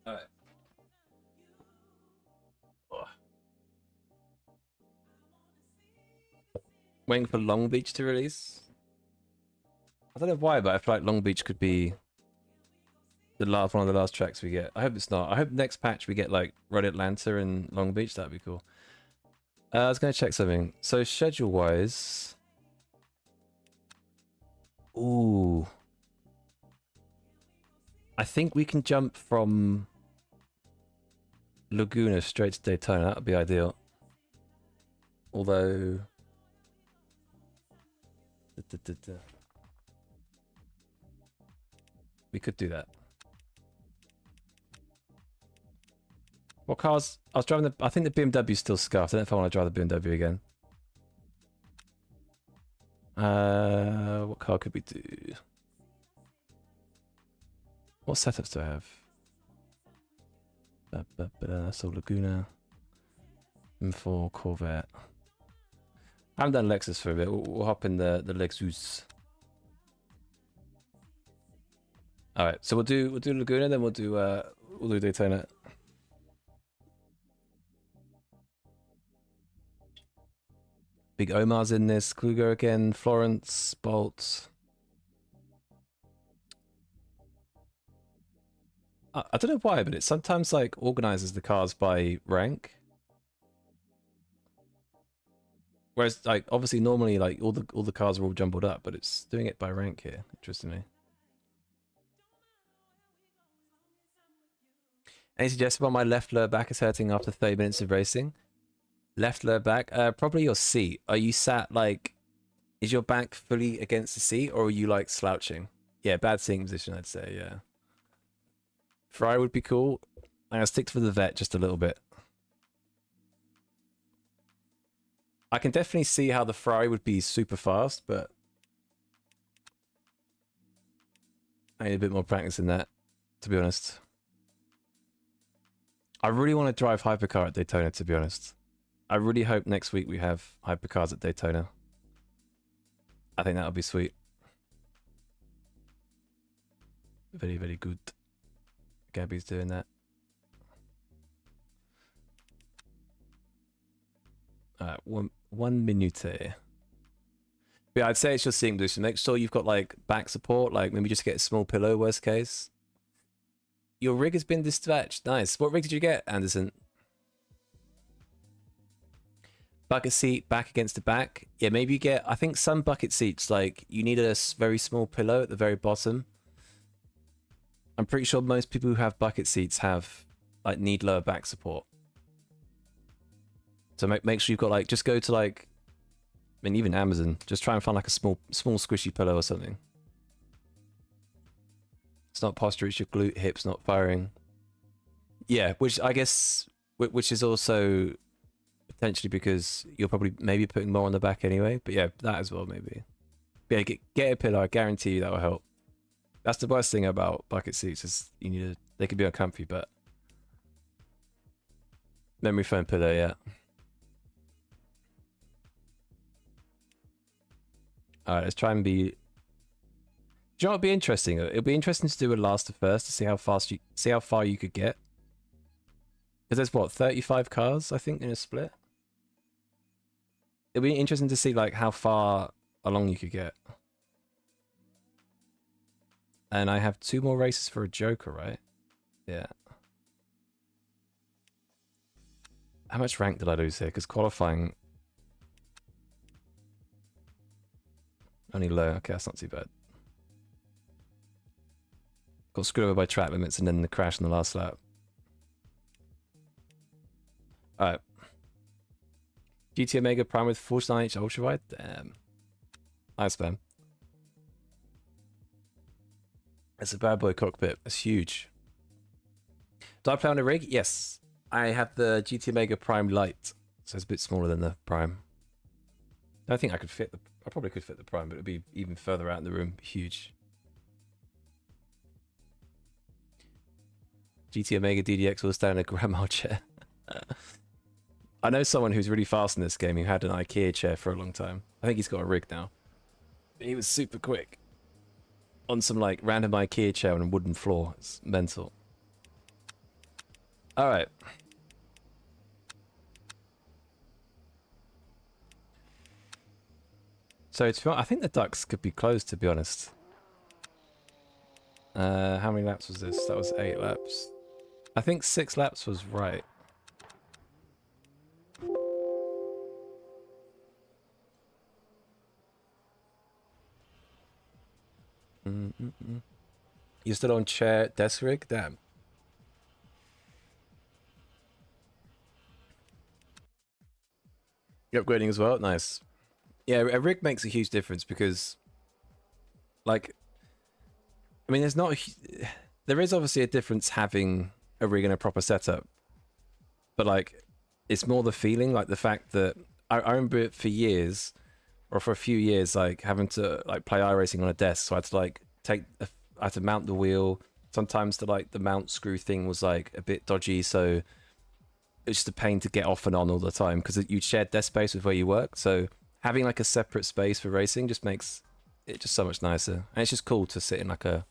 All right. Oh. Waiting for Long Beach to release. I don't know why, but I feel like Long Beach could be the last one of the last tracks we get. I hope it's not. I hope next patch we get like Red Atlanta and Long Beach. That'd be cool. I was gonna check something. So schedule wise, ooh, I think we can jump from Laguna straight to Daytona. That would be ideal. Although, we could do that. What cars? I was driving the. I think the BMW is still scuffed. I don't know if I want to drive the BMW again. What car could we do? What setups do I have? So Laguna, M4, Corvette. I haven't done Lexus for a bit. We'll hop in the Lexus. All right, so we'll do Laguna, then we'll do Daytona. Big Omar's in this. Kluger again. Florence, Bolt. I don't know why, but it sometimes like organizes the cars by rank. Whereas like obviously normally like all the cars are all jumbled up, but it's doing it by rank here, interestingly. Any suggestion about my left lower back is hurting after 30 minutes of racing? Left lower back? Probably your seat. Are you sat like, is your back fully against the seat or are you like slouching? Yeah, bad seating position, I'd say, yeah. Ferrari would be cool. I'm gonna stick to the vet just a little bit. I can definitely see how the Ferrari would be super fast, but I need a bit more practice in that, to be honest. I really want to drive hypercar at Daytona, to be honest. I really hope next week we have hypercars at Daytona. I think that would be sweet. Very, very good. Gabby's doing that. Alright, one minute. Yeah, I'd say it's just seeing position. Make sure you've got like back support, like maybe just get a small pillow, worst case. Your rig has been dispatched. Nice. What rig did you get, Anderson? Bucket seat, back against the back. Yeah, maybe you get, I think some bucket seats, like you need a very small pillow at the very bottom. I'm pretty sure most people who have bucket seats have like need lower back support. So make sure you've got like, just go to like, I mean, even Amazon, just try and find like a small squishy pillow or something. It's not posture, it's your glute, hips not firing. Yeah, which I guess, which is also potentially because you're probably maybe putting more on the back anyway. But yeah, that as well maybe. But yeah, get a pillow, I guarantee you that will help. That's the worst thing about bucket seats is you need a, they can be uncomfy, but memory foam pillow, yeah. All right, let's try and be. you know what'd be interesting? It'll be interesting to do a last to first to see how far you could get. Because there's what, 35 cars, I think, in a split. It'll be interesting to see like how far along you could get. And I have 2 more races for a Joker, right? Yeah. How much rank did I lose here? Because qualifying... Only low. Okay, that's not too bad. Got screwed over by track limits and then the crash in the last lap. Alright. GT Omega Prime with 49H Ultra Wide? Damn. Nice, man. It's a bad boy cockpit. It's huge. Do I play on a rig? Yes. I have the GT Omega Prime Lite. So it's a bit smaller than the Prime. I think I could fit the... I probably could fit the Prime, but it would be even further out in the room. Huge. GT Omega DDX will stand in a grandma chair. I know someone who's really fast in this game who had an IKEA chair for a long time. I think he's got a rig now. He was super quick. On some like random IKEA chair on a wooden floor. It's mental. Alright. So I think the ducks could be closed, to be honest. How many laps was this? That was 8 laps. I think 6 laps was right. You're still on chair desk rig? Damn. You're upgrading as well? Nice. Yeah, a rig makes a huge difference because, like, I mean, there is obviously a difference having a rig and a proper setup, but like, it's more the feeling, like the fact that I remember for years, or for a few years, like having to like play iRacing on a desk, so I had to like I had to mount the wheel. Sometimes the mount screw thing was like a bit dodgy, so it's just a pain to get off and on all the time because you share desk space with where you work. So having like a separate space for racing just makes it just so much nicer, and it's just cool to sit in like a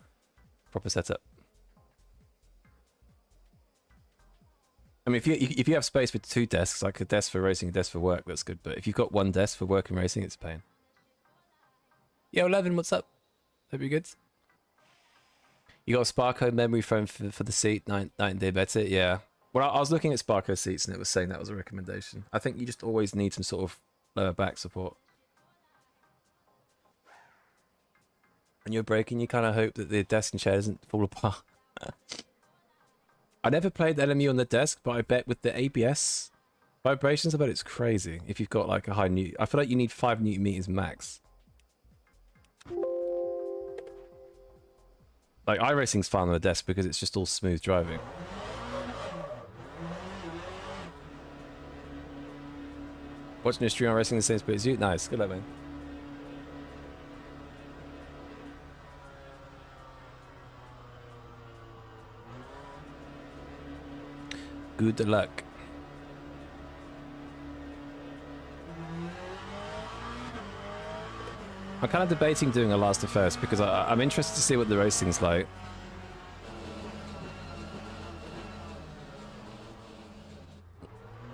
proper setup. I mean, if you have space for 2 desks, like a desk for racing, a desk for work, that's good. But if you've got 1 desk for work and racing, it's a pain. Yo, 11, what's up? Hope you're good. You got a Sparko memory foam for the seat, night and day better? Yeah. Well, I was looking at Sparko seats and it was saying that was a recommendation. I think you just always need some sort of lower back support. When you're braking, you kind of hope that the desk and chair doesn't fall apart. I never played LMU on the desk, but I bet with the ABS vibrations, I bet it's crazy if you've got like a high Newton. I feel like you need 5 Newton meters max. Like iRacing's fun on the desk because it's just all smooth driving. Watching a stream on racing the same speed as you? Nice, good luck, man. Good luck. I'm kind of debating doing a last to first because I'm interested to see what the racing's like.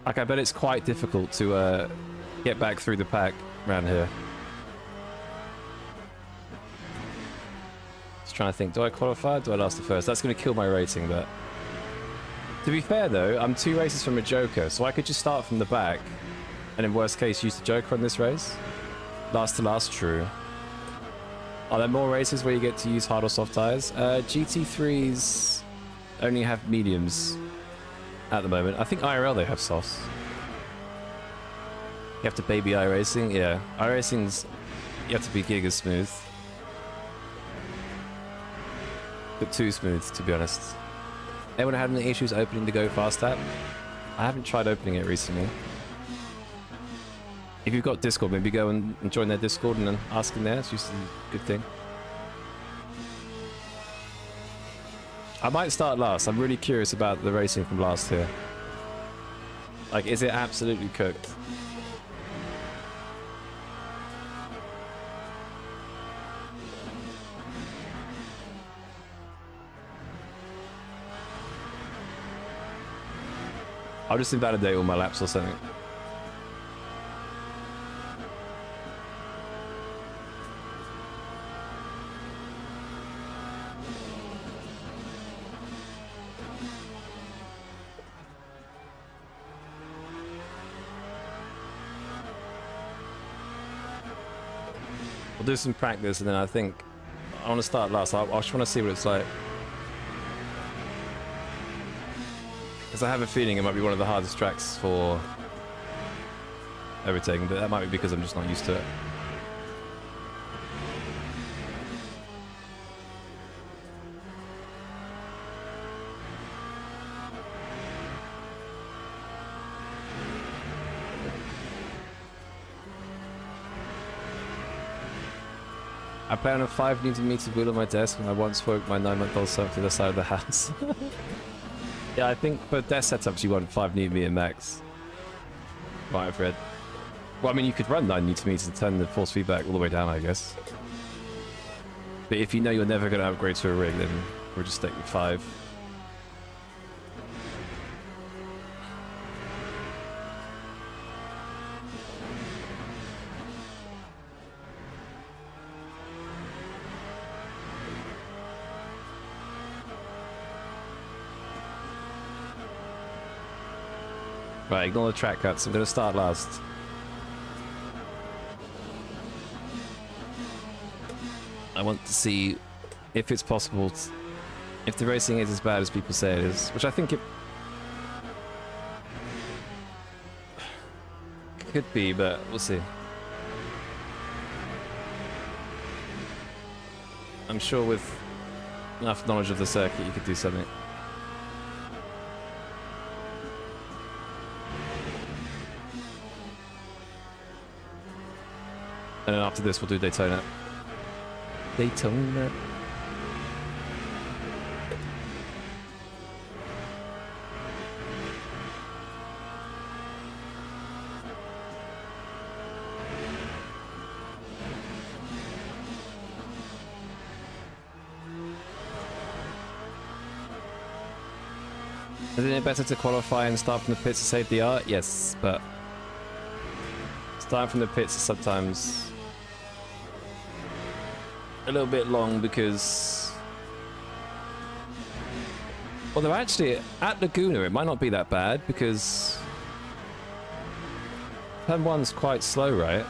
Like, I bet it's quite difficult to get back through the pack around here. Just trying to think, do I qualify or do I last to first? That's going to kill my rating, but... To be fair though, I'm 2 races from a Joker, so I could just start from the back and in worst case use the Joker on this race. Last to last, true. Are there more races where you get to use hard or soft tires? GT3s only have mediums at the moment. I think IRL they have softs. You have to baby iRacing? Yeah. iRacing's... You have to be giga smooth. But too smooth, to be honest. Anyone had any issues opening the Go Fast app? I haven't tried opening it recently. If you've got Discord, maybe go and join their Discord and then ask them there. It's usually a good thing. I might start last. I'm really curious about the racing from last here. Like, is it absolutely cooked? I'll just invalidate all my laps or something. We'll do some practice and then I think I want to start last. I just want to see what it's like. Because I have a feeling it might be one of the hardest tracks for overtaking, but that might be because I'm just not used to it. I play on a 5 Nm wheel on my desk and I once woke my 9-month-old son to the side of the house. Yeah, I think for desk setups you want 5 Nm max. Right, I've read. Well, I mean, you could run 9 Nm and turn the force feedback all the way down, I guess. But if you know you're never going to upgrade to a rig, then we'll just stick with 5. Right, ignore the track cuts. I'm going to start last. I want to see if it's possible, if the racing is as bad as people say it is, which I think it could be, but we'll see. I'm sure with enough knowledge of the circuit you could do something. And then after this, we'll do Daytona. Daytona. Isn't it better to qualify and start from the pits to save the art? Yes, but starting from the pits is sometimes a little bit long because, well, they're actually at Laguna. It might not be that bad because turn 1's quite slow, right?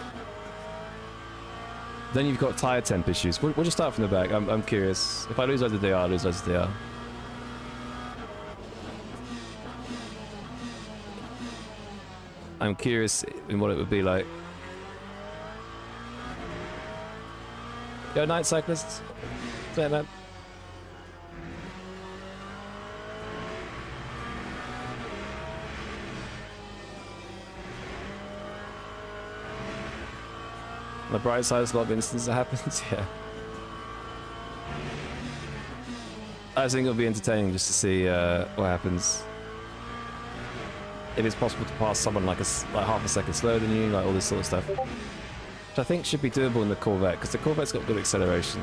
Then you've got tire temp issues. We'll just start from the back. I'm curious. If I lose loads of DR, I lose loads of DR. I'm curious in what it would be like. Go night cyclists. Say it, man. On the bright side, there's a lot of instances that happens, yeah. I think it'll be entertaining just to see what happens. If it's possible to pass someone like half a second slower than you, like all this sort of stuff. Which I think should be doable in the Corvette, because the Corvette's got good acceleration.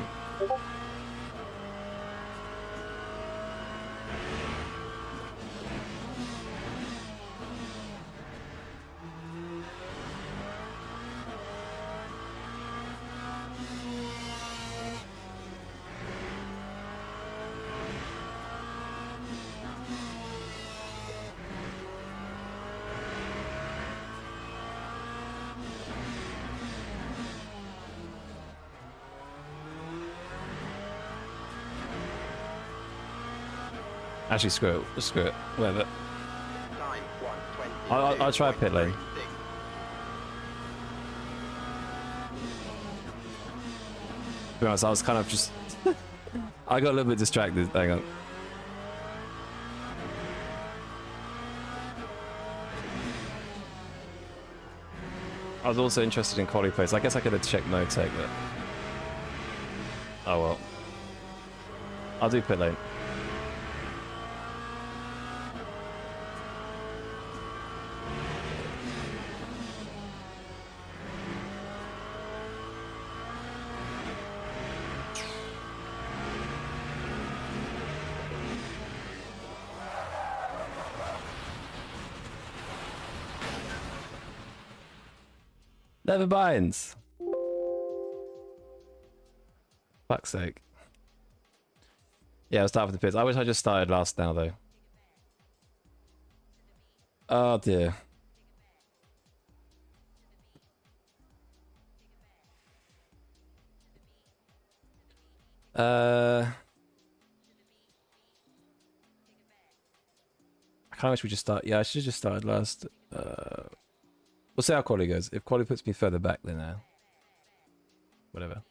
Actually, screw it. Just screw it. Whatever. Time 1:20. I'll try pit lane. To be honest, I was kind of just... I got a little bit distracted. Hang on. I was also interested in quality place. I guess I could have checked no take, but... Oh well. I'll do pit lane. Never mind. Fuck's sake. Yeah, I'll start with the pits. I wish I just started last now, though. Oh, dear. I kind of wish we just start. Yeah, I should have just started last. We'll see how quality goes. If quality puts me further back, then whatever.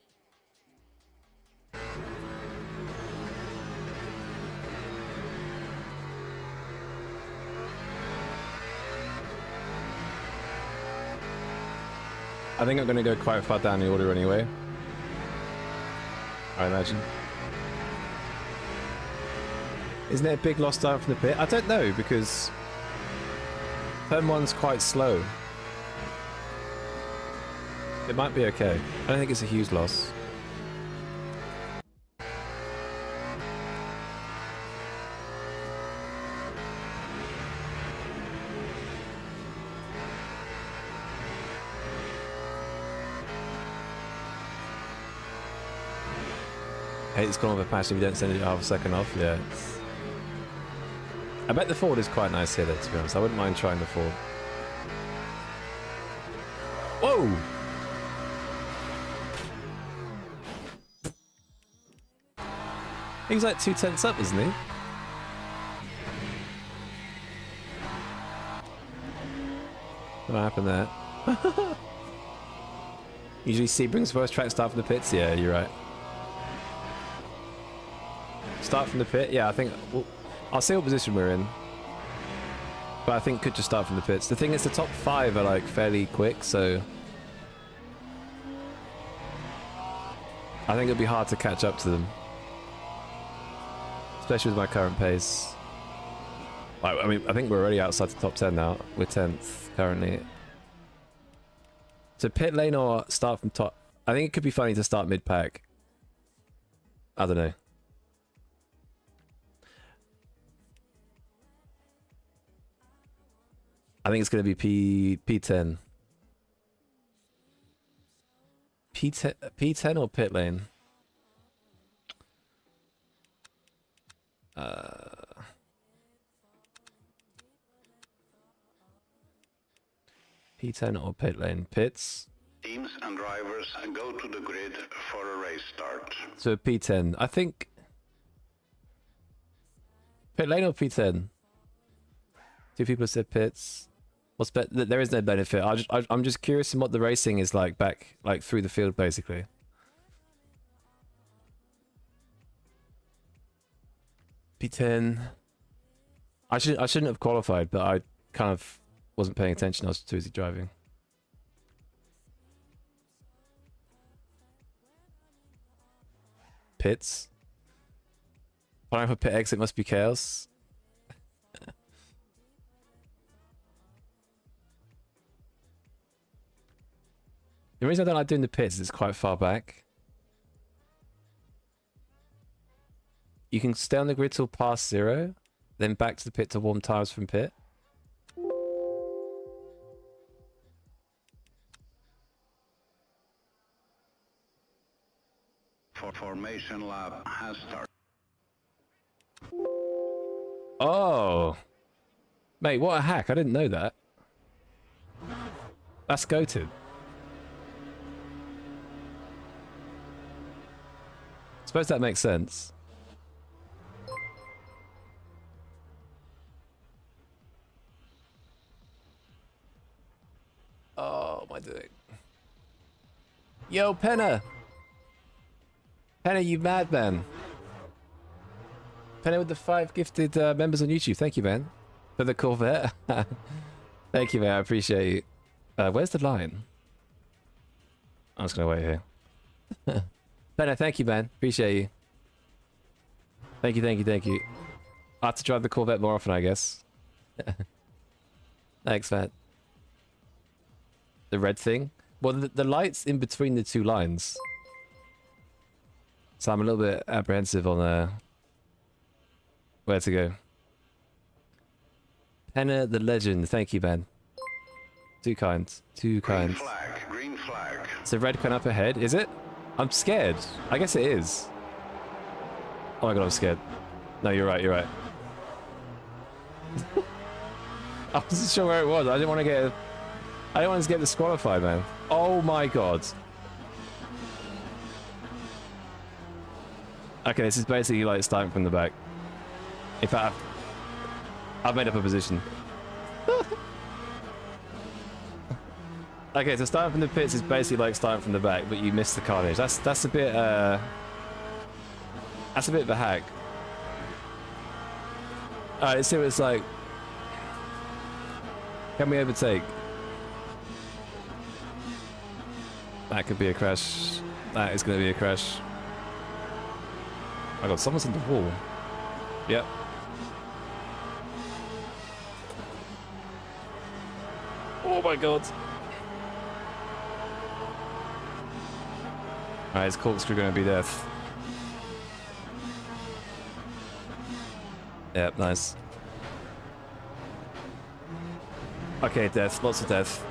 I think I'm going to go quite far down the order anyway. I imagine. Isn't it a big loss down from the pit? I don't know, because turn 1's quite slow. It might be okay. I don't think it's a huge loss. Hey, it's gone over patch if you don't send it half a second off. Yeah. I bet the Ford is quite nice here, though, to be honest. I wouldn't mind trying the Ford. Whoa! He's like 2/10 up, isn't he? What happened there? Usually Sebring's first track start from the pits. Yeah, you're right. Start from the pit? Yeah, I think... Well, I'll see what position we're in. But I think could just start from the pits. The thing is, the top 5 are like fairly quick, so... I think it'll be hard to catch up to them. Especially with my current pace. I mean, I think we're already outside the top 10 now. We're 10th currently. So pit lane or start from top? I think it could be funny to start mid-pack. I don't know. I think it's going to be P10. P10 or pit lane? P10 or pit lane? Pits? Teams and drivers go to the grid for a race start. So P10. I think... Pit lane or P10? Two people said pits. What's there is no benefit. I'm just curious in what the racing is like back, like through the field, basically. P10. I shouldn't have qualified, but I kind of wasn't paying attention. I was too busy driving. Pits. Flying for pit exit must be chaos. The reason I don't like doing the pits is it's quite far back. You can stay on the grid till past 0, then back to the pit to warm tires from pit. Formation lap has started. Oh! Mate, what a hack. I didn't know that. That's goated. Suppose that makes sense. Oh, what am I doing? Yo, Penna! Penna, you madman. Penna with the 5 gifted members on YouTube. Thank you, man. For the Corvette. Thank you, man. I appreciate you. Where's the line? I'm just going to wait here. Penna, thank you, man. Appreciate you. Thank you, thank you, thank you. I have to drive the Corvette more often, I guess. Thanks, man. The red thing? Well, the light's in between the 2 lines. So I'm a little bit apprehensive on where to go. Penna the legend. Thank you, man. Too kind. Too kind. Green It's a red coin up ahead, is it? I'm scared. I guess it is. Oh my god, I'm scared. No, you're right, you're right. I wasn't sure where it was. I didn't want to get... I didn't want to get disqualified, man. Oh my god. Okay, this is basically like starting from the back. In fact, I've made up a position. Okay, so starting from the pits is basically like starting from the back, but you miss the carnage. That's a bit of a hack. Alright, let's see what it's like. Can we overtake? That could be a crash. That is going to be a crash. Oh my god, someone's in the wall. Yep. Oh my god. Alright, is corkscrew going to be death? Yep, nice. Okay, death. Lots of death.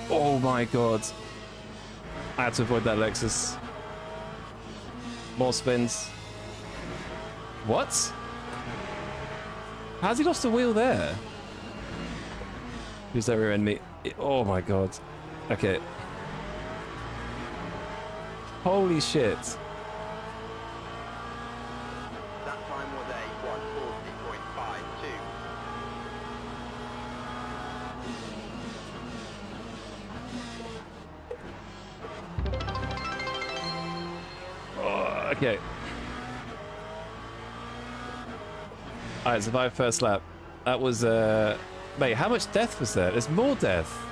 Oh my god. I had to avoid that Lexus. More spins. What? How's he lost a wheel there? Who's that rear end me? Oh my god. Okay. Holy shit. That time was a 140.52. Oh, okay. Alright, survived first lap. That was, Mate, how much death was there? There's more death.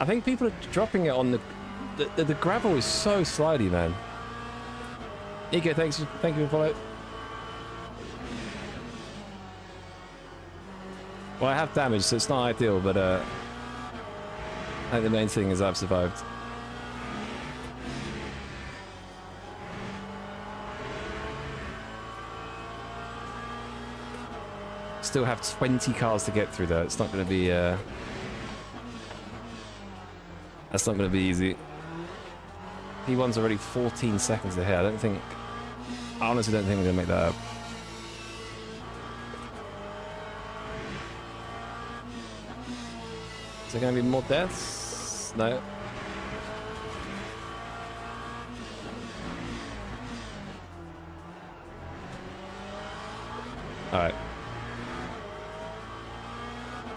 I think people are dropping it on the gravel is so slidey, man. Nico, thank you for follow. Well, I have damage, so it's not ideal, but I think the main thing is I've survived. Still have 20 cars to get through though. It's not going to be that's not going to be easy. P1's already 14 seconds ahead. I honestly don't think we're going to make that up. Is there going to be more deaths? No. Alright.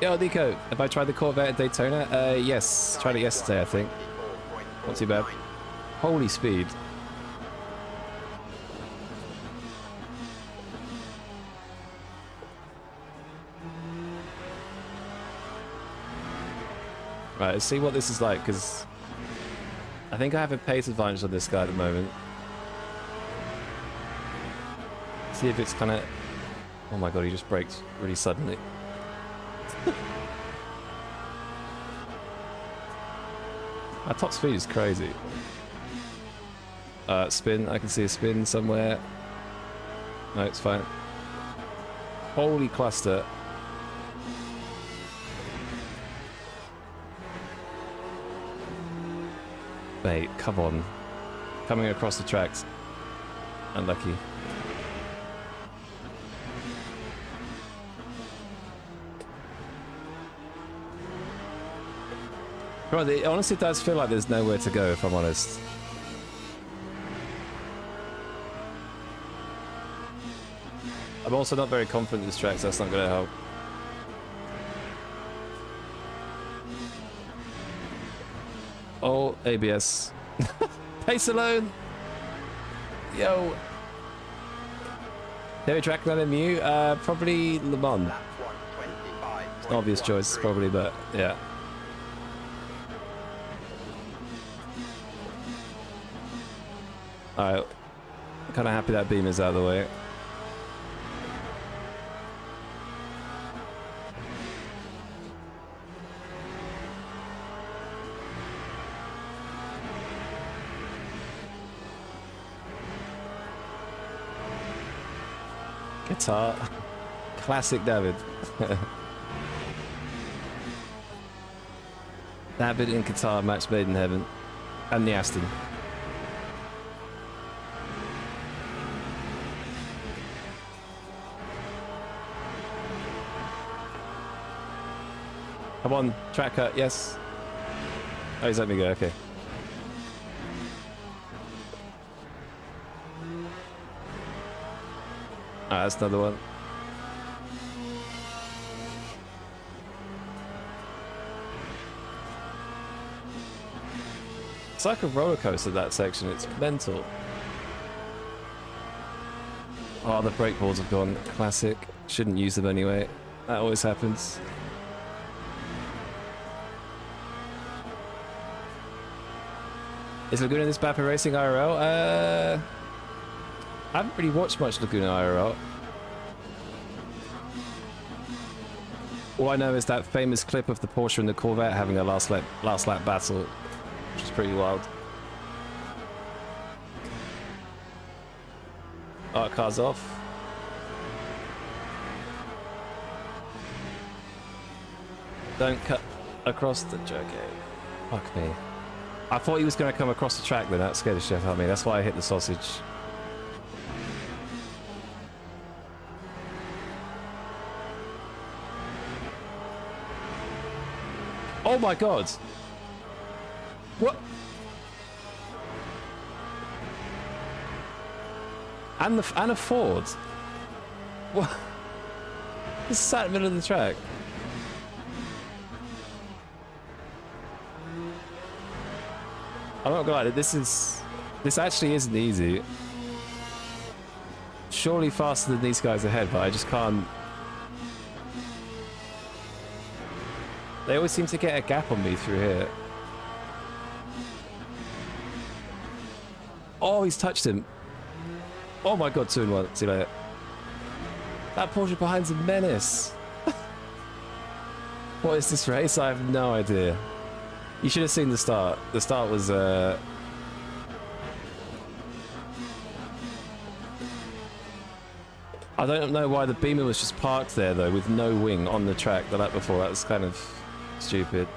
Yo, Nico, have I tried the Corvette at Daytona? Yes, tried it yesterday, I think. Not too bad. Holy speed. Right, let's see what this is like, because I think I have a pace advantage on this guy at the moment. See if it's kind of... Oh my god, he just braked really suddenly. My top speed is crazy. Spin. I can see a spin somewhere. No, it's fine. Holy cluster. Mate, come on. Coming across the tracks. Unlucky. Right, it honestly does feel like there's nowhere to go, if I'm honest. I'm also not very confident in this track, so that's not going to help. Oh, ABS. Pace alone! Yo! Favorite track around MU? Probably Le Mans. It's an obvious choice, probably, but yeah. Alright, kind of happy that beam is out of the way. Guitar. Classic David. That bit in Qatar, match made in heaven. And the Aston. Come on, track cut, yes. Oh, he's let me go, okay. Ah, that's another one. It's like a roller coaster, that section. It's mental. Oh, the brake balls have gone. Classic. Shouldn't use them anyway. That always happens. Is Laguna in this Bapper Racing IRL? I haven't really watched much Laguna IRL. All I know is that famous clip of the Porsche and the Corvette having a last lap battle, which is pretty wild. Oh, car's off. Don't cut across the joke. Fuck me. I thought he was going to come across the track then. That scared the shit out of me. That's why I hit the sausage. Oh my god! What? And a Ford? What? This is sat in the middle of the track. I'm not gonna lie, this actually isn't easy. Surely faster than these guys ahead, but I just can't. They always seem to get a gap on me through here. Oh, he's touched him. Oh my god, 2 in 1. See you later. That Porsche behind's a menace. What is this race? I have no idea. You should have seen the start. The start was I don't know why the Beamer was just parked there though with no wing on the track the lap before. That was kind of stupid.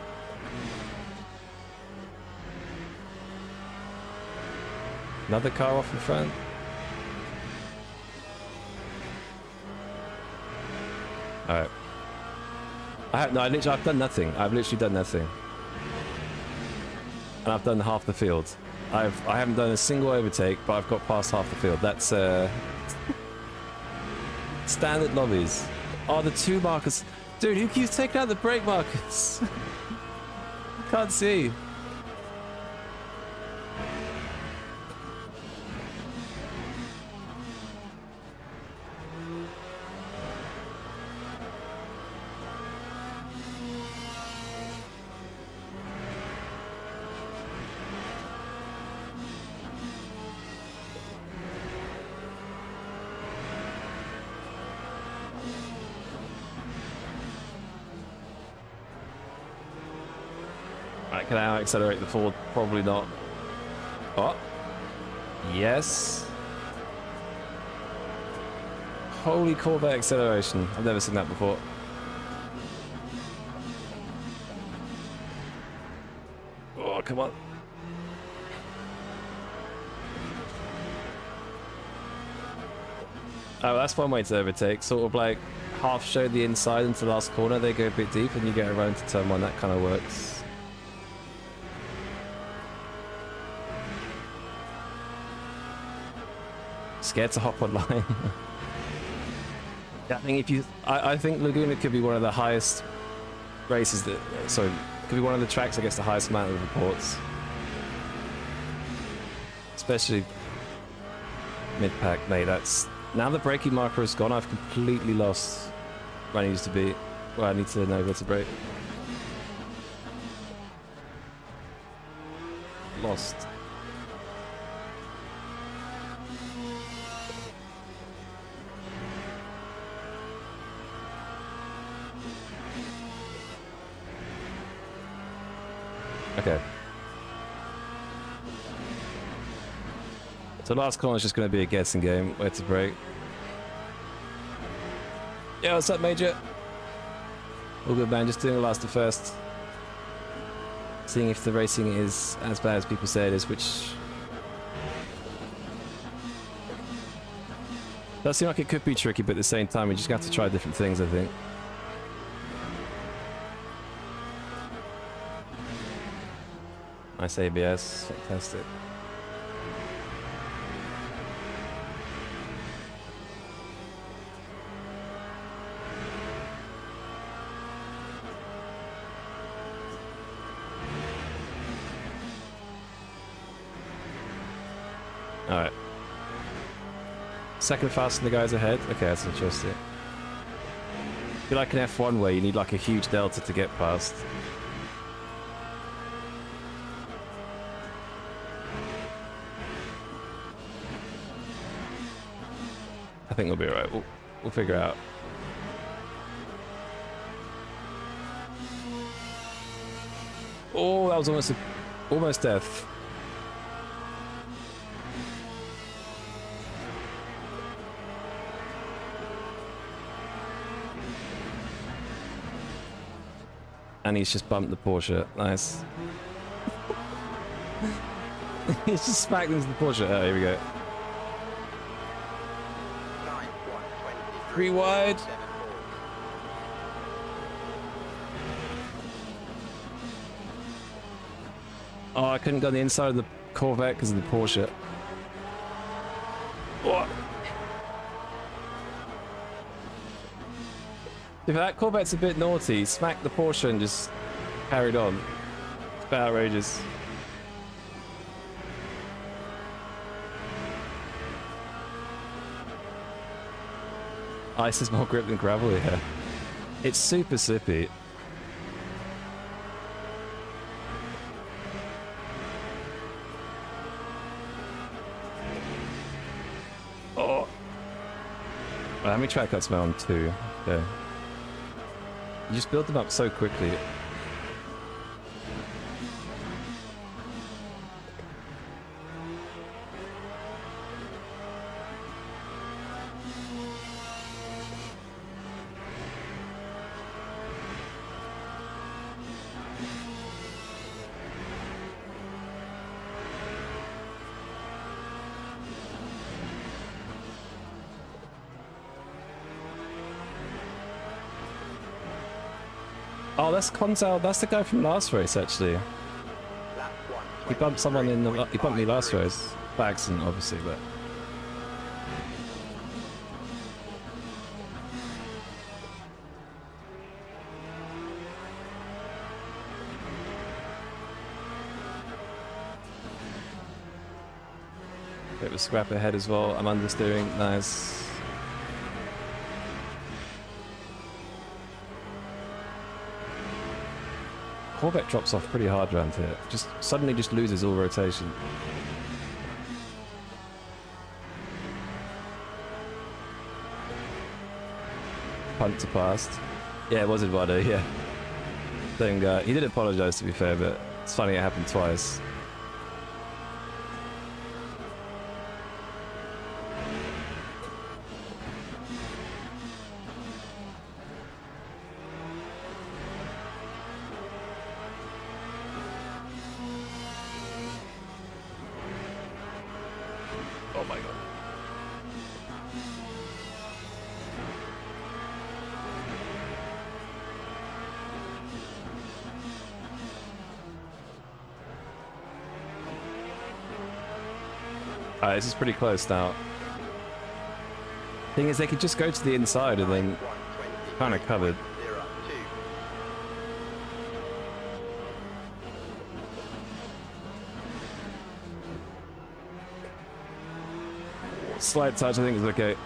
Another car off in front. Alright. I've done nothing. I've literally done nothing. And I've done half the field. I haven't done a single overtake, but I've got past half the field. That's standard lobbies. Oh, the 2 markers. Dude, who keeps taking out the brake markers? Can't see. Can I accelerate the Ford? Probably not. Oh. Yes. Holy Corvette acceleration. I've never seen that before. Oh, come on. Oh, that's one way to overtake. Sort of like half show the inside into the last corner. They go a bit deep and you get around to turn 1. That kind of works. Scared to hop online. Yeah, I think Laguna could be one of the highest races that, sorry, could be one of the tracks that gets the highest amount of reports. Especially mid-pack, mate. That's now the braking marker is gone. I've completely lost where I need to be. Well, I need to know where to brake. Lost. Okay. So last corner is just going to be a guessing game. Where to brake. Yeah, what's up, Major? All good, man. Just doing the last to first. Seeing if the racing is as bad as people say it is, which does seem like it could be tricky, but at the same time, we just have to try different things, I think. Nice ABS, fantastic. Alright. Second faster than the guys ahead? Okay, that's interesting. I feel like an F1 where you need like a huge delta to get past. I think we'll be alright. We'll figure it out. Oh, that was almost death. And he's just bumped the Porsche. Nice. He's just smacked into the Porsche. Oh, here we go. 3 wide. Oh, I couldn't go on the inside of the Corvette because of the Porsche. Oh. If that Corvette's a bit naughty, smacked the Porsche and just carried on. It's a bit outrageous. Ice is more grip than gravel here. It's super slippy. Oh. Well, how many track cuts am I on? 2. Okay. You just build them up so quickly. Oh, that's Conzal. That's the guy from last race, actually. He bumped someone in the. He bumped me last race. By accident, obviously, but. Bit of a scrap ahead as well. I'm understeering. Nice. Corvette drops off pretty hard around here. Just suddenly just loses all rotation. Punt to past. Yeah, it was Eduardo, yeah. Same guy. He did apologize, to be fair, but it's funny it happened twice. Oh my god. Alright, this is pretty close now. Thing is, they could just go to the inside and then kind of covered. Slight touch, I think, is okay.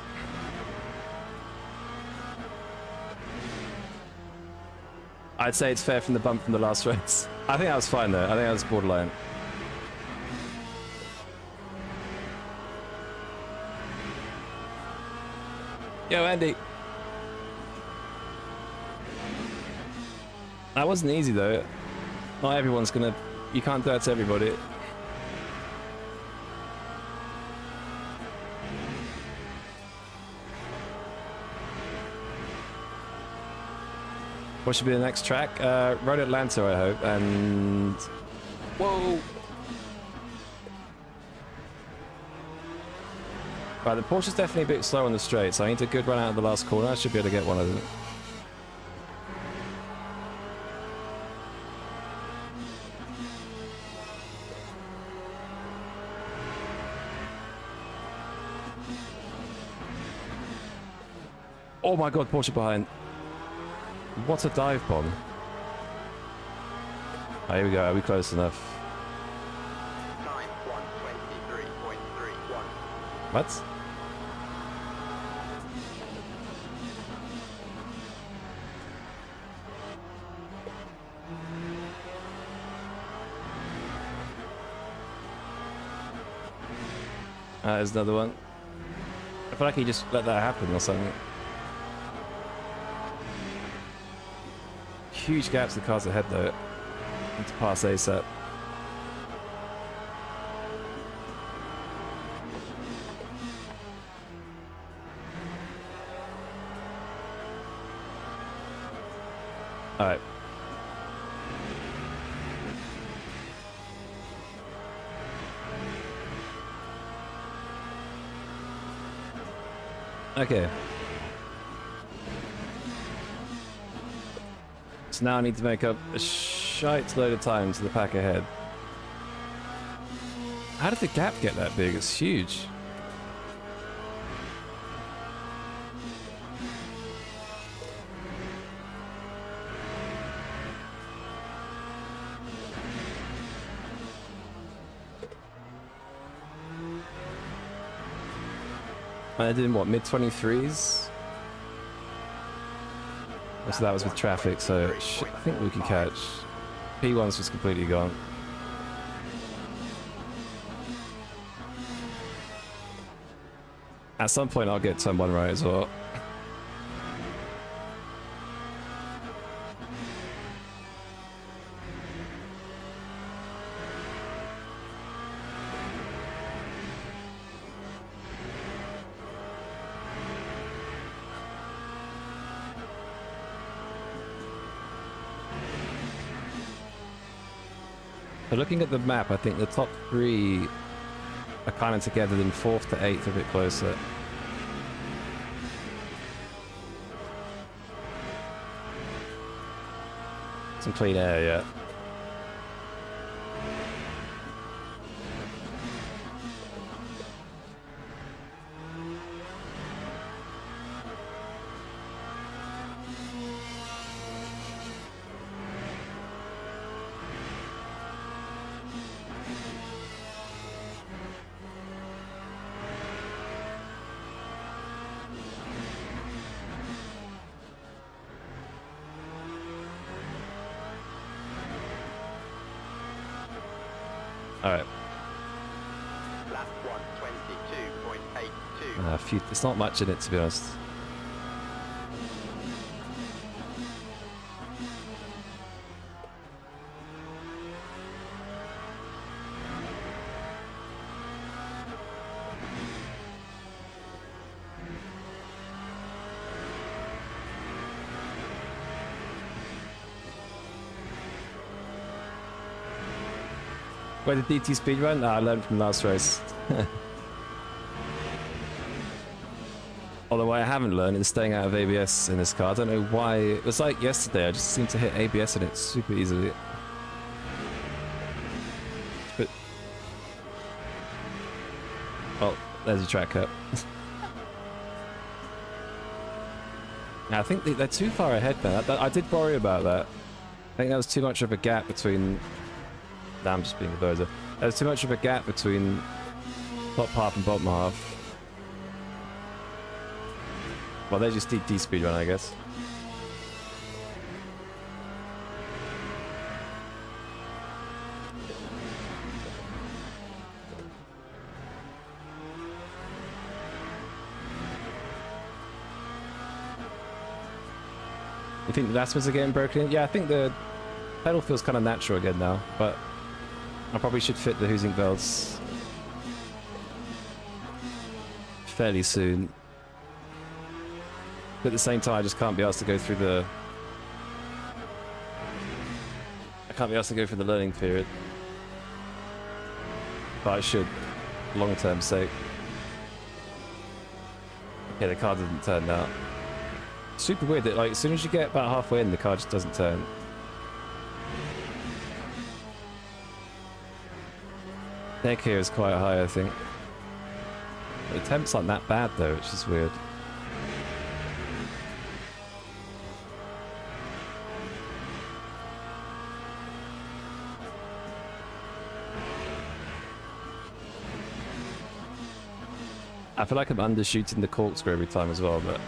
I'd say it's fair from the bump from the last race. I think that was fine though. I think that was borderline. Yo, Andy. That wasn't easy though. Not everyone's gonna. You can't do that to everybody. What should be the next track? Road Atlanta, I hope. And whoa! Right, the Porsche's definitely a bit slow on the straight, so I need a good run out of the last corner. I should be able to get one of them. Oh my god, Porsche behind. What a dive bomb. Oh, here we go. Are we close enough? Time 123.31. What? There's another one. I feel like he just let that happen or something. Huge gaps in the cars ahead though. Need to pass ASAP. Alright. Okay. So now I need to make up a shite load of time to the pack ahead. How did the gap get that big? It's huge. I did in what, mid-23s? So that was with traffic, so I think we can catch. P1's just completely gone. At some point I'll get turn 1 right as well. But looking at the map, I think the top 3 are kind of together, then 4th to 8th are a bit closer. Some clean air, yeah. Alright. Lap 122.82. There's not much in it, to be honest. Where did DT speedrun? No, I learned from last race. Although what I haven't learned is staying out of ABS in this car. I don't know why. It was like yesterday, I just seemed to hit ABS in it super easily. But... well, there's your track cut. I think they're too far ahead now. I did worry about that. I think there was too much of a gap between... nah, I'm just being a bozo. There's too much of a gap between top half and bottom half. Well, they're just DT speedrun, I guess. You think the Lasmers are getting broken in? Yeah, I think the pedal feels kind of natural again now, but I probably should fit the Hoosing belts fairly soon. But at the same time, I just can't be asked to go through the I can't be asked to go through the learning period. But I should, long-term sake. Okay, the car didn't turn now. Super weird that, like, as soon as you get about halfway in, the car just doesn't turn. Neck here is quite high, I think. The temp's aren't that bad, though, which is weird. I feel like I'm undershooting the corkscrew every time as well, but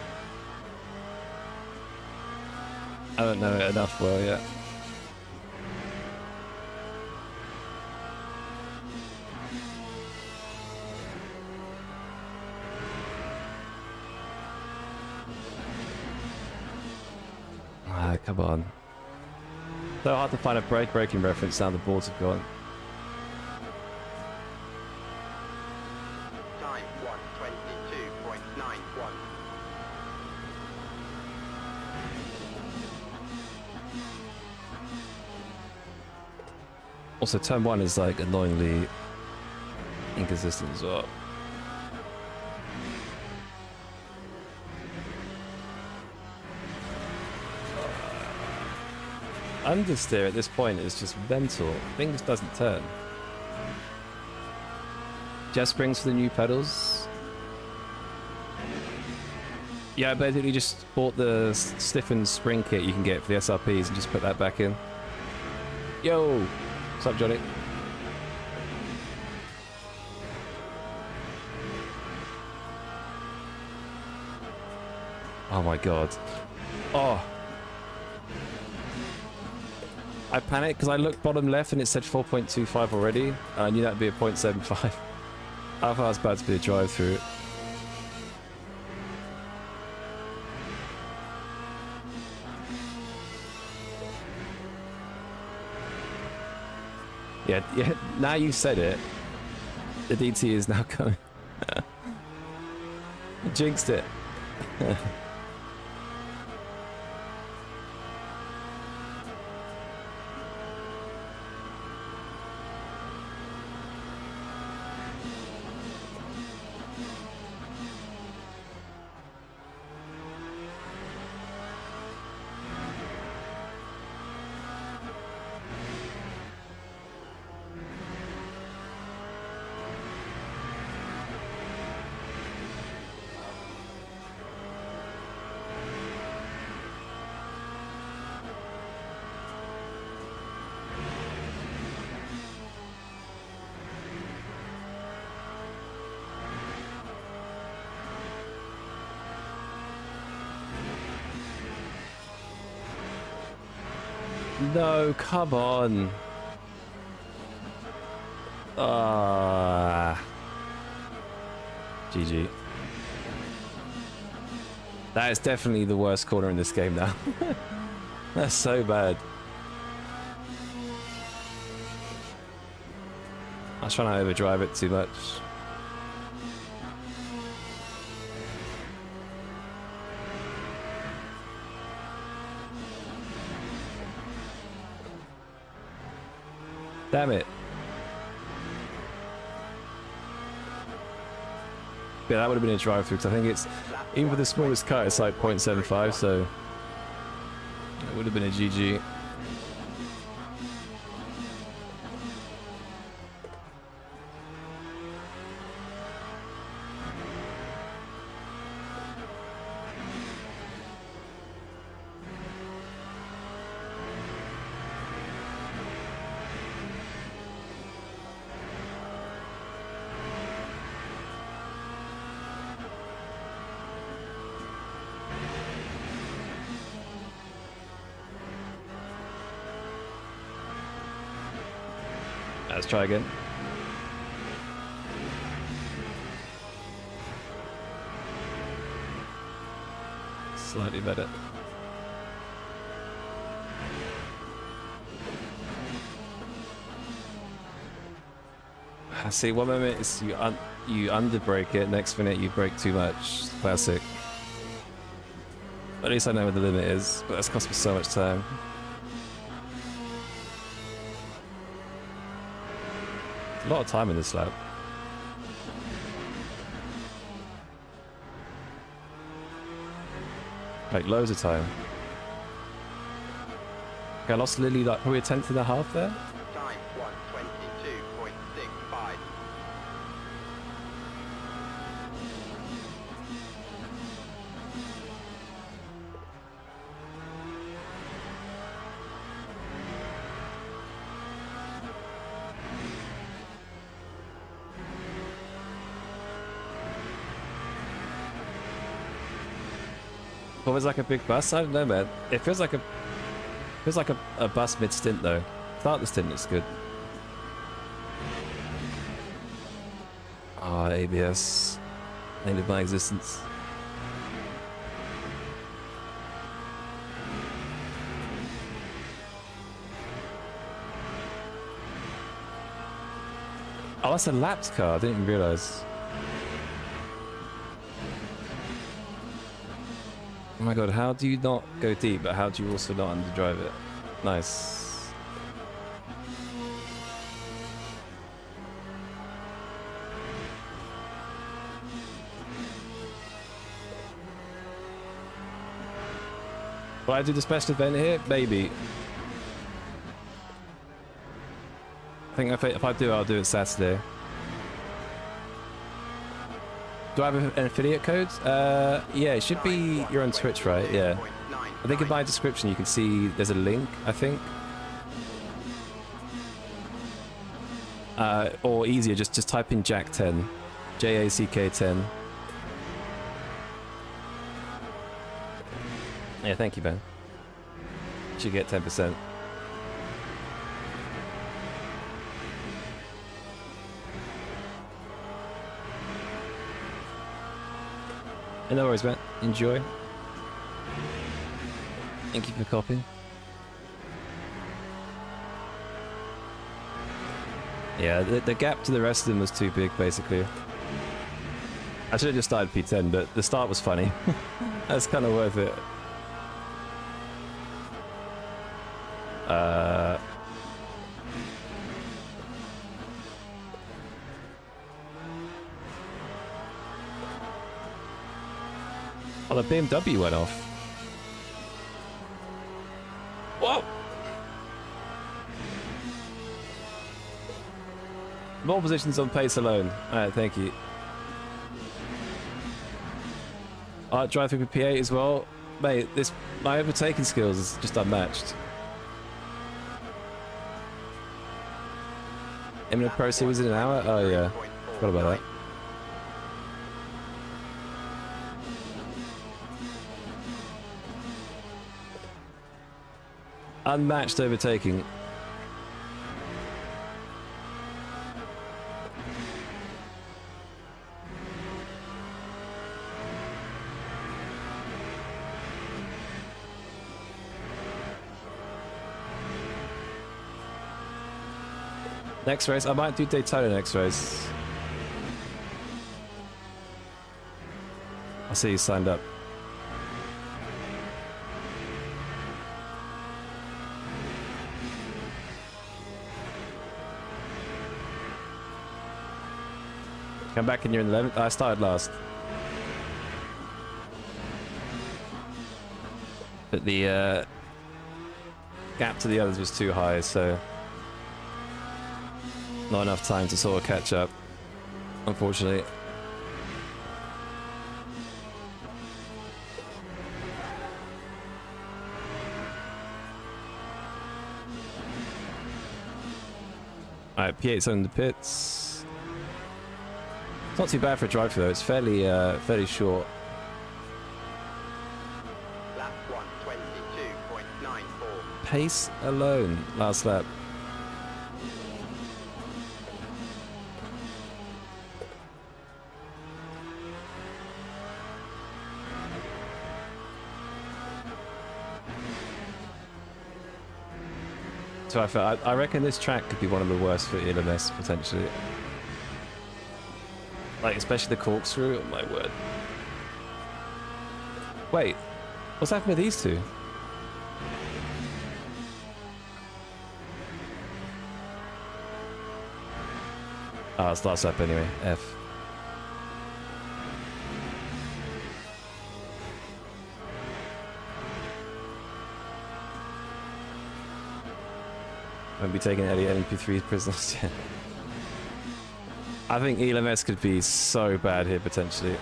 I don't know it enough well yet. Ah, come on. So hard to find a braking reference now the boards have gone. Time 1:22.91. Also, turn 1 is like annoyingly inconsistent as well. Understeer at this point is just mental. Thing just doesn't turn. Jet springs for the new pedals. Yeah, I basically just bought the stiffened spring kit you can get for the SRPs and just put that back in. Yo! What's up, Johnny? Oh my god. Oh! I panicked because I looked bottom left and it said 4.25 already. I knew that'd be a 0.75. I thought I was about to be a drive-through. Yeah, now you said it. The DT is now coming. Jinxed it. No, come on. GG. That is definitely the worst corner in this game now. That's so bad. I was trying to overdrive it too much. Damn it. Yeah, that would have been a drive-through because I think it's, even for the smallest cut, it's like 0.75, so it would have been a GG. Let's try again. Slightly better. I see. One minute is you underbrake it, next minute you brake too much. Classic. At least I know where the limit is, but that's cost me so much time. A lot of time in this lap. Like loads of time. Okay, I lost Lily like probably a tenth and a half there. Time 122.65. What was like a big bus? I don't know, man. It feels like a bus mid stint though. Start the stint looks good. Ah, ABS. End of my existence. Oh, that's a lapped car. I didn't even realize. Oh my god, how do you not go deep, but how do you also not underdrive it? Nice. Will I do the special event here? Maybe. I think if I do, I'll do it Saturday. Do I have an affiliate code? Yeah, it should be. You're on Twitch, right? Yeah. I think in my description you can see there's a link, I think. Or easier, just type in Jack10. JACK10. Yeah, thank you, Ben. You should get 10%. No worries, man. Enjoy. Thank you for copying. Yeah, the gap to the rest of them was too big, basically. I should have just started P10, but the start was funny. That's kind of worth it. Oh, the BMW went off. Whoa! More positions on pace alone. Alright, thank you. Alright, drive through P8 as well. Mate, my overtaking skills is just unmatched. Imminent Pro Series in an hour? Oh yeah, forgot about that. Unmatched overtaking. Next race, I might do Daytona next race. I see you signed up. Come back and you're in the 11th. I started last. But the gap to the others was too high, so not enough time to sort of catch up, unfortunately. Alright, P8's on the pits. It's not too bad for a drive through though, it's fairly short. Lap 122.94. Pace alone, last lap. So I reckon this track could be one of the worst for ELMS potentially. Like, especially the corkscrew, oh my word. Wait, what's happened with these two? Oh, it's last lap anyway. F. Won't be taking any LMP3 prisoners. I think ELMS could be so bad here potentially.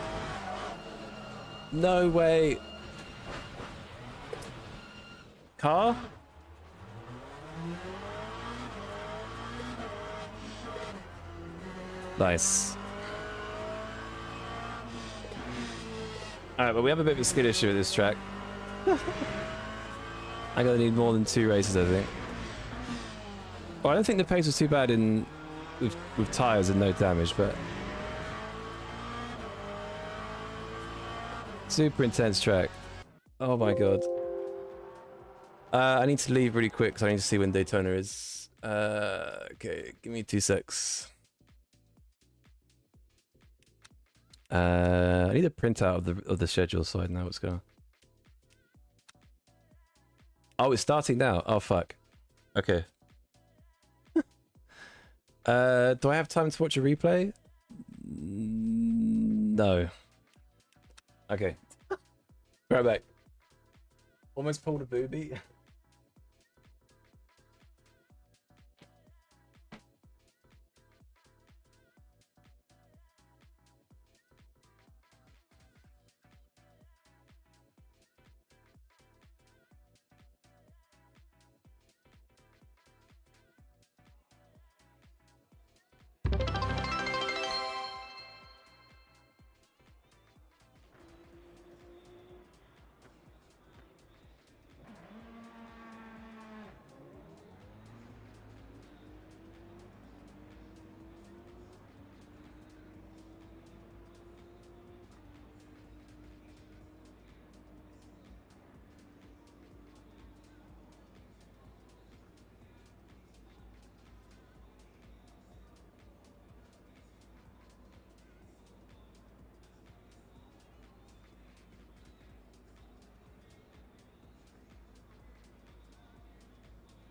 No way. Car? Nice. Alright, but we have a bit of a skid issue with this track. I'm gonna need more than 2 races, I think. Well, I don't think the pace was too bad in with tyres and no damage, but super intense track. Oh my god. I need to leave really quick because I need to see when Daytona is. Okay, give me 2 secs. I need a printout of the schedule so I know what's going on. Oh, it's starting now. Oh fuck. Okay. Do I have time to watch a replay? No. Okay. Right back. Almost pulled a booby.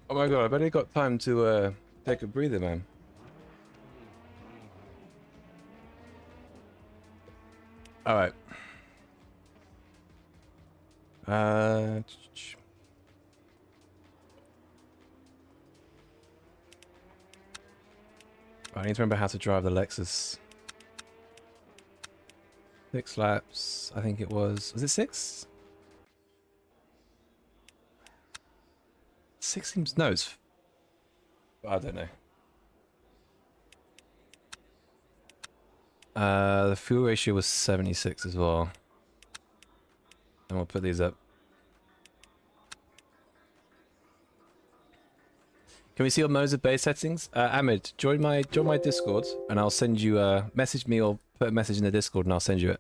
Oh my god, I barely got time to take a breather, man. Alright. I need to remember how to drive the Lexus. 6 laps, I think it was. Was it 6? 6 seems... No, it's... I don't know. The fuel ratio was 76 as well. And we'll put these up. Can we see your modes of base settings? Ahmed, join my Discord and I'll send you message me or put a message in the Discord and I'll send you it.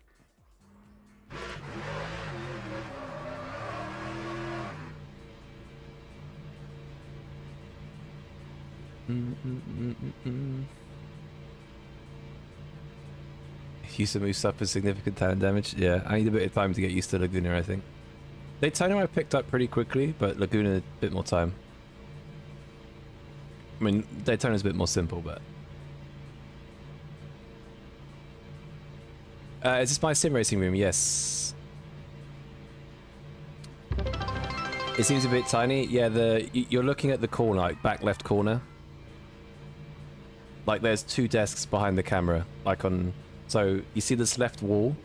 Yusamu suffers significant time damage. Yeah, I need a bit of time to get used to Laguna, I think. Daytona I picked up pretty quickly, but Laguna a bit more time. I mean, Daytona's a bit more simple, but... is this my sim racing room? Yes. It seems a bit tiny. Yeah, you're looking at the corner, like back left corner. Like there's 2 desks behind the camera, like on... So you see this left wall?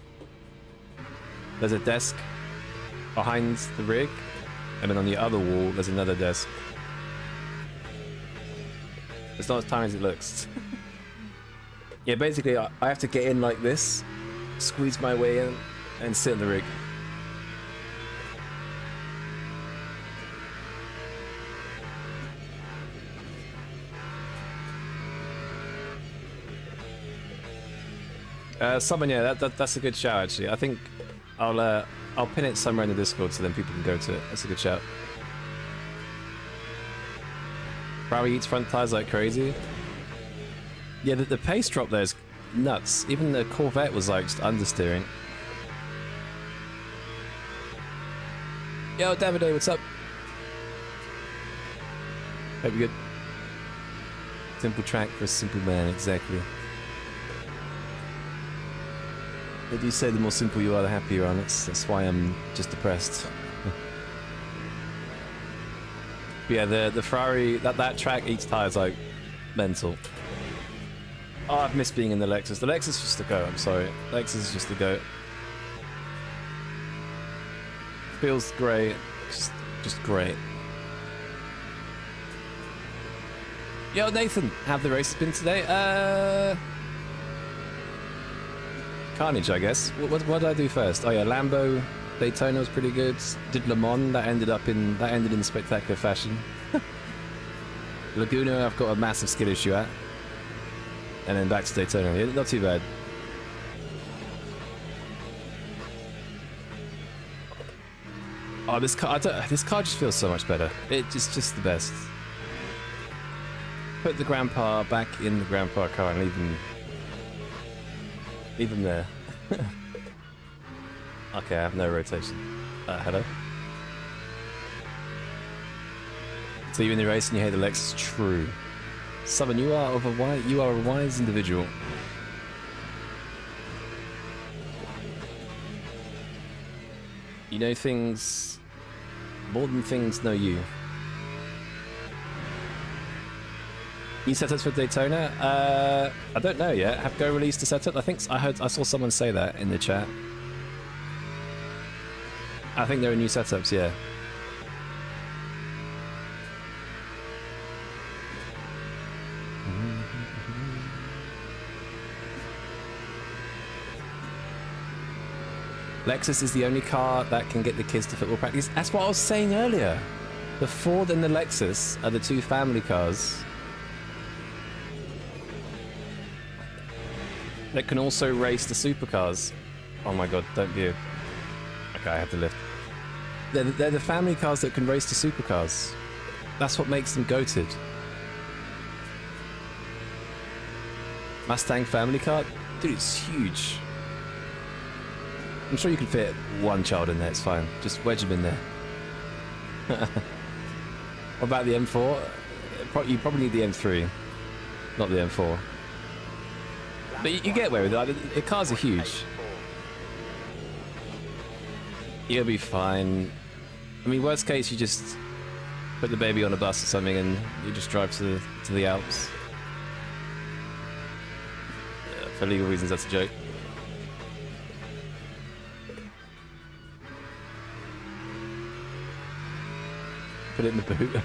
There's a desk behind the rig, and then on the other wall there's another desk. It's not as tiny as it looks. Yeah, basically I have to get in like this, squeeze my way in, and sit in the rig. Someone, yeah, that's a good shout actually. I think I'll pin it somewhere in the Discord so then people can go to it. That's a good shout. Probably eats front tires like crazy. Yeah, the pace drop there is nuts. Even the Corvette was like just understeering. Yo, Davide, what's up? Hope you're good. Simple track for a simple man, exactly. They do say the more simple you are, the happier you are. That's why I'm just depressed. But yeah, the Ferrari, that track, each tire is like mental. Oh, I've missed being in the Lexus. The Lexus is just a go, I'm sorry. Lexus is just a go. Feels great. Just great. Yo, Nathan, have the races been today? Carnage, I guess. What did I do first? Oh yeah, Lambo, Daytona was pretty good. Did Le Mans, that ended in spectacular fashion. Laguna, I've got a massive skill issue at. And then back to Daytona. Yeah, not too bad. Oh, this car just feels so much better. It's just the best. Put the grandpa back in the grandpa car and leave him there. Okay, I have no rotation. Hello? So you're in the race and you hate the Lexus? True. Southern, you are a wise individual. You know things more than things know you. New setups for Daytona? I don't know yet. Have Go released a setup? I saw someone say that in the chat. I think there are new setups, yeah. Lexus is the only car that can get the kids to football practice. That's what I was saying earlier. The Ford and the Lexus are the two family cars that can also race the supercars. Oh my god, don't be a... Okay, I have to lift. They're the family cars that can race the supercars. That's what makes them goated. Mustang family car? Dude, it's huge. I'm sure you can fit one child in there, it's fine. Just wedge them in there. What about the M4? You probably need the M3, not the M4. But you get away with it. Like, the cars are huge. You'll be fine. I mean, worst case, you just put the baby on a bus or something and you just drive to the Alps. For legal reasons, that's a joke. Put it in the boot.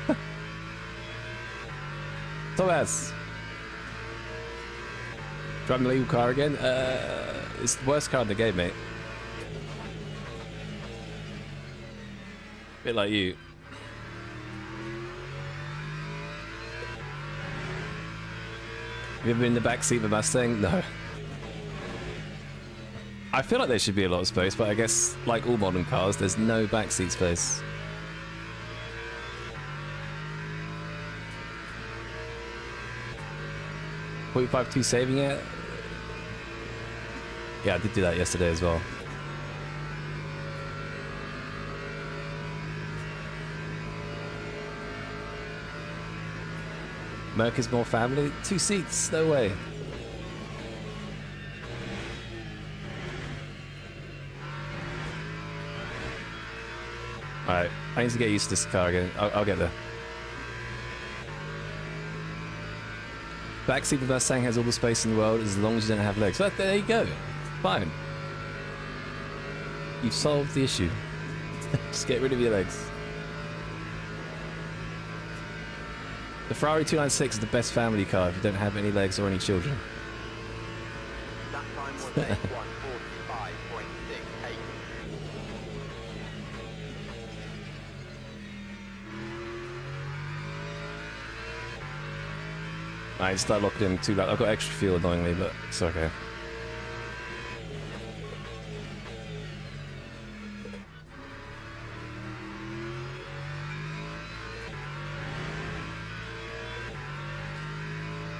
Thomas! Driving a legal car again? It's the worst car in the game, mate. Bit like you. Have you ever been in the back seat of a Mustang? No. I feel like there should be a lot of space, but I guess, like all modern cars, there's no backseat space. .52 saving it? Yeah, I did do that yesterday as well. Merc is more family? 2 seats? No way. Alright, I need to get used to this car again. I'll get there. Backseat of Mustang has all the space in the world as long as you don't have legs. So there you go. Fine. You've solved the issue. Just get rid of your legs. The Ferrari 296 is the best family car if you don't have any legs or any children. That time was a 1:45.68. I start locking in too loud. I've got extra fuel annoyingly, but it's okay.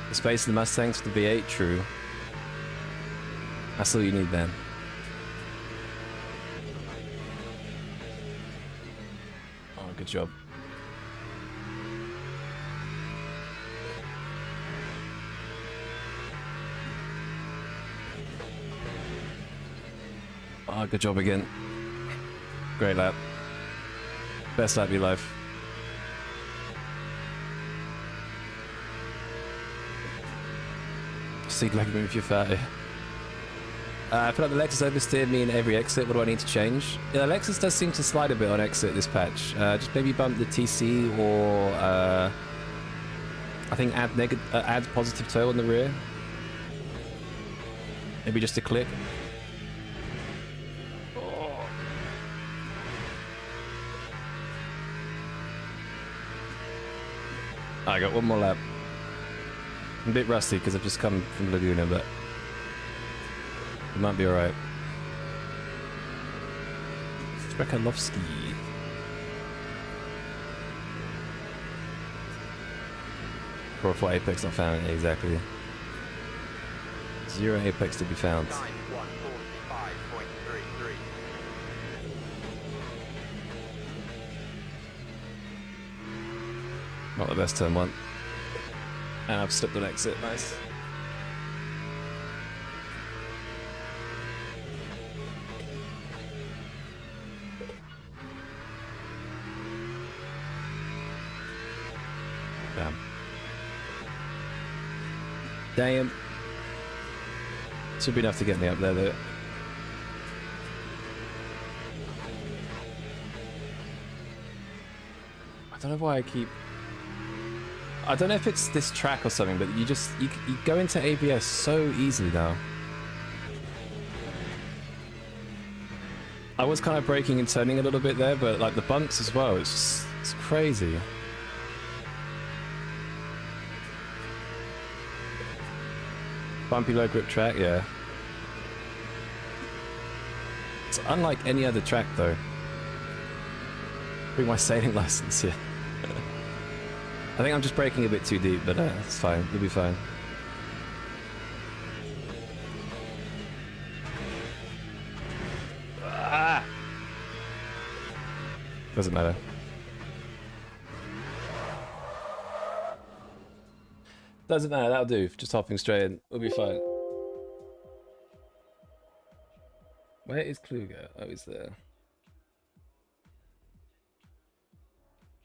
The space in the Mustangs for the V8, true. That's all you need, man. Oh, good job. Oh, good job again. Great lap. Best lap of your life. Seat leg move if you're fatty. I feel like the Lexus oversteered me in every exit. What do I need to change? Yeah, the Lexus does seem to slide a bit on exit this patch. Just maybe bump the TC or I think add positive toe on the rear. Maybe just a click. Oh. I got one more lap. I'm a bit rusty because I've just come from Laguna, but it might be alright. Strekalovsky. For Apex not found, exactly. 0 Apex to be found. 9145.33. Not the best turn one. And I've slipped an exit, nice. Damn. Damn. Should be enough to get me up there though. I don't know why I keep... I don't know if it's this track or something, but you go into ABS so easily now. I was kind of braking and turning a little bit there, but like the bumps as well, it's crazy. Bumpy low grip track, yeah. It's unlike any other track though. Bring my sailing license here. I think I'm just braking a bit too deep, but it's fine. You'll be fine. Ah! Doesn't matter. Doesn't matter, that'll do. Just hopping straight in. We'll be fine. Where is Kluger? Oh, he's there.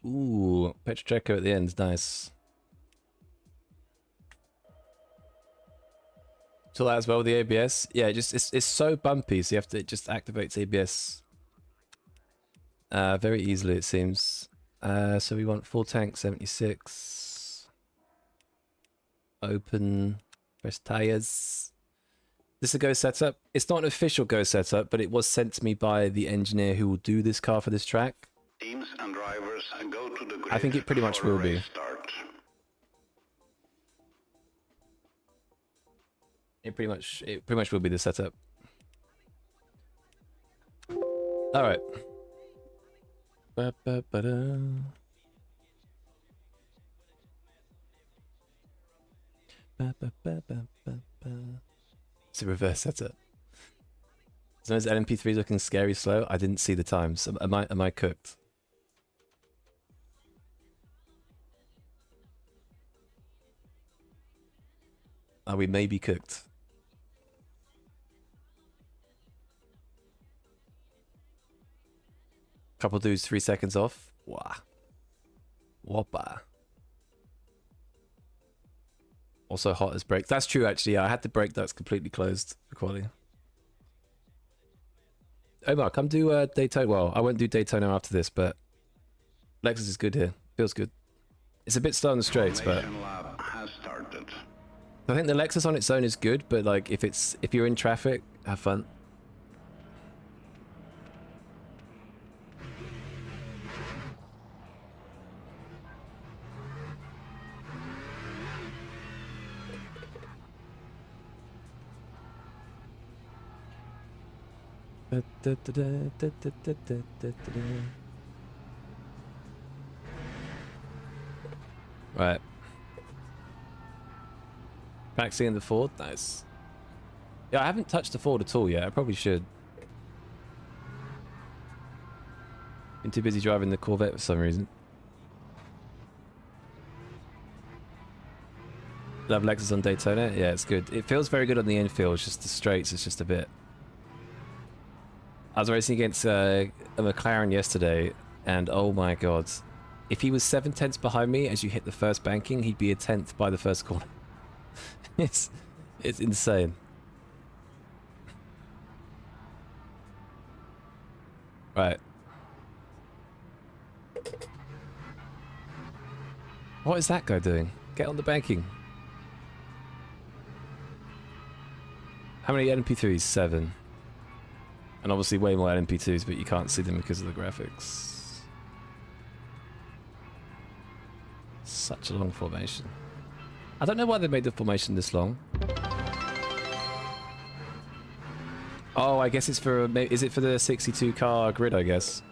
Ooh, Petrocheco at the end, nice. So that as well with the ABS. Yeah, it's so bumpy, so you have to, it just activates ABS very easily, it seems. So we want full tank 76. Open, press tires. This is a Go setup. It's not an official Go setup, but it was sent to me by the engineer who will do this car for this track. Teams and drivers go to the grid. I think it pretty much for a will be. race start. It pretty much will be the setup. All right. Ba-ba-ba-da. Ba-ba-ba-ba-ba-ba. It's a reverse setup. As long as LMP3 is looking scary slow, I didn't see the times. Am I cooked? Are we maybe cooked? Couple dudes 3 seconds off. Wah. Whoppa. Also hot as brakes. That's true actually. Yeah, I had the brake that's completely closed for quality. Omar, come do Daytona. Well, I won't do Daytona after this, but Lexus is good here. Feels good. It's a bit slow on the straights, but Formation lap has started. I think the Lexus on its own is good, but like if you're in traffic, have fun. Right. Maxi in the Ford, nice. Yeah, I haven't touched the Ford at all yet. I probably should. Been too busy driving the Corvette for some reason. Love Lexus on Daytona. Yeah, it's good. It feels very good on the infield. It's just the straights. It's just a bit I was racing against a McLaren yesterday, and oh my god. If he was 7/10 behind me as you hit the first banking, he'd be a 10th by the first corner. it's insane. Right. What is that guy doing? Get on the banking. How many NP3s? 7. And obviously way more NP2s, but you can't see them because of the graphics. Such a long formation. I don't know why they made the formation this long. Oh, I guess it's for... Is it for the 62 car grid, I guess?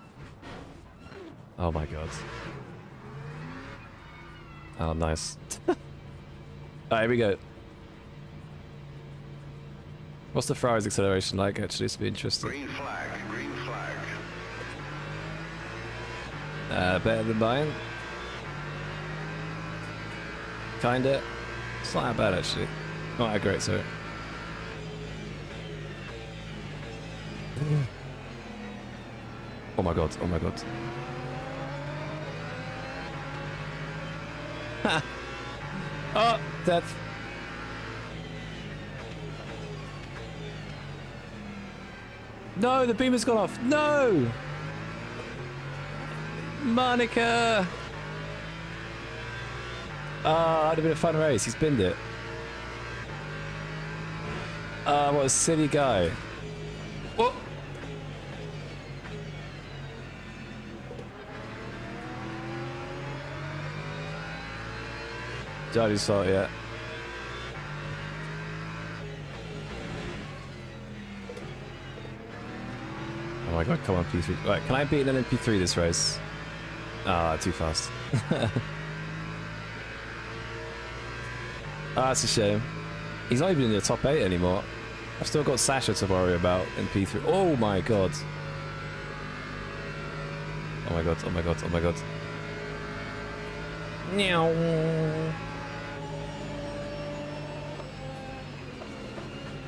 Oh my god. Oh, nice. Alright, here we go. What's the Ferrari's acceleration like, actually? This will be interesting. Green flag, green flag. Better than mine? Kinda. It's not that bad, actually. Not that great, sorry. Oh my god, oh my god. Ha! Oh, death. No, the beam has gone off. No! Monica! Ah, that'd have been a fun race. He's binned it. Ah, what a silly guy. Oh! Judge's fault, yeah. Oh my god, come on, P3. Right, can I beat an MP3 this race? Ah, too fast. Ah, that's a shame. He's not even in the top 8 anymore. I've still got Sasha to worry about in P3. Oh my god. Oh my god, oh my god, oh my god. Meow.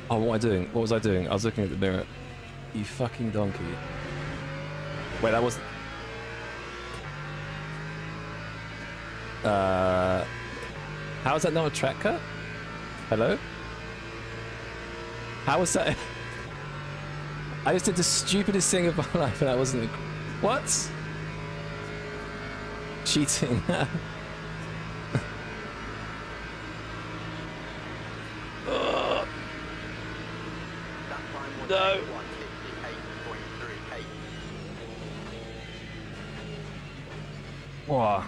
Oh, what am I doing? What was I doing? I was looking at the mirror. You fucking donkey. Wait, that wasn't... How is that not a track cut? Hello? How was that? I just did the stupidest thing of my life and I wasn't... What? Cheating. No. Wow.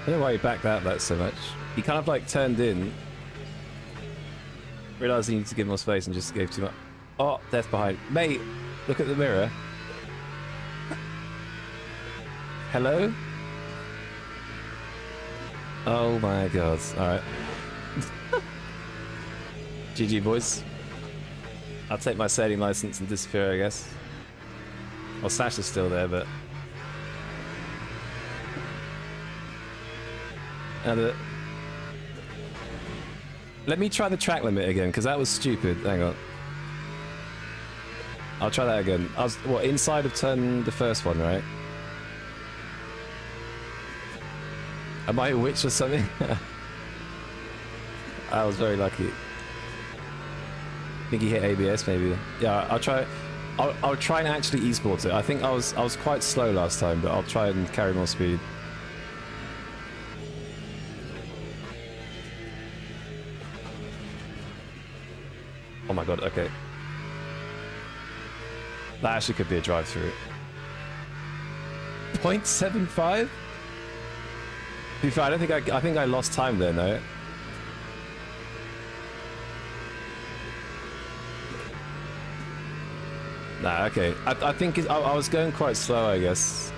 I don't know why he backed out that so much. He kind of like turned in, realised he needed to give more space and just gave too much. Oh, death behind. Mate, look at the mirror. Hello? Oh my god. Alright. GG boys. I'll take my sailing license and disappear, I guess. Well, Sasha's still there, but... Let me try the track limit again, because that was stupid. Hang on. I'll try that again. I was, what, inside of turn the first one, right? Am I a witch or something? I was very lucky. Think he hit ABS maybe. Yeah, I'll try. I'll try and actually e-sport it. I think I was quite slow last time, but I'll try and carry more speed. Oh my god, okay. That actually could be a drive-through. 0.75? To be fair, I think I lost time there, no? Nah, okay. I think I was going quite slow, I guess.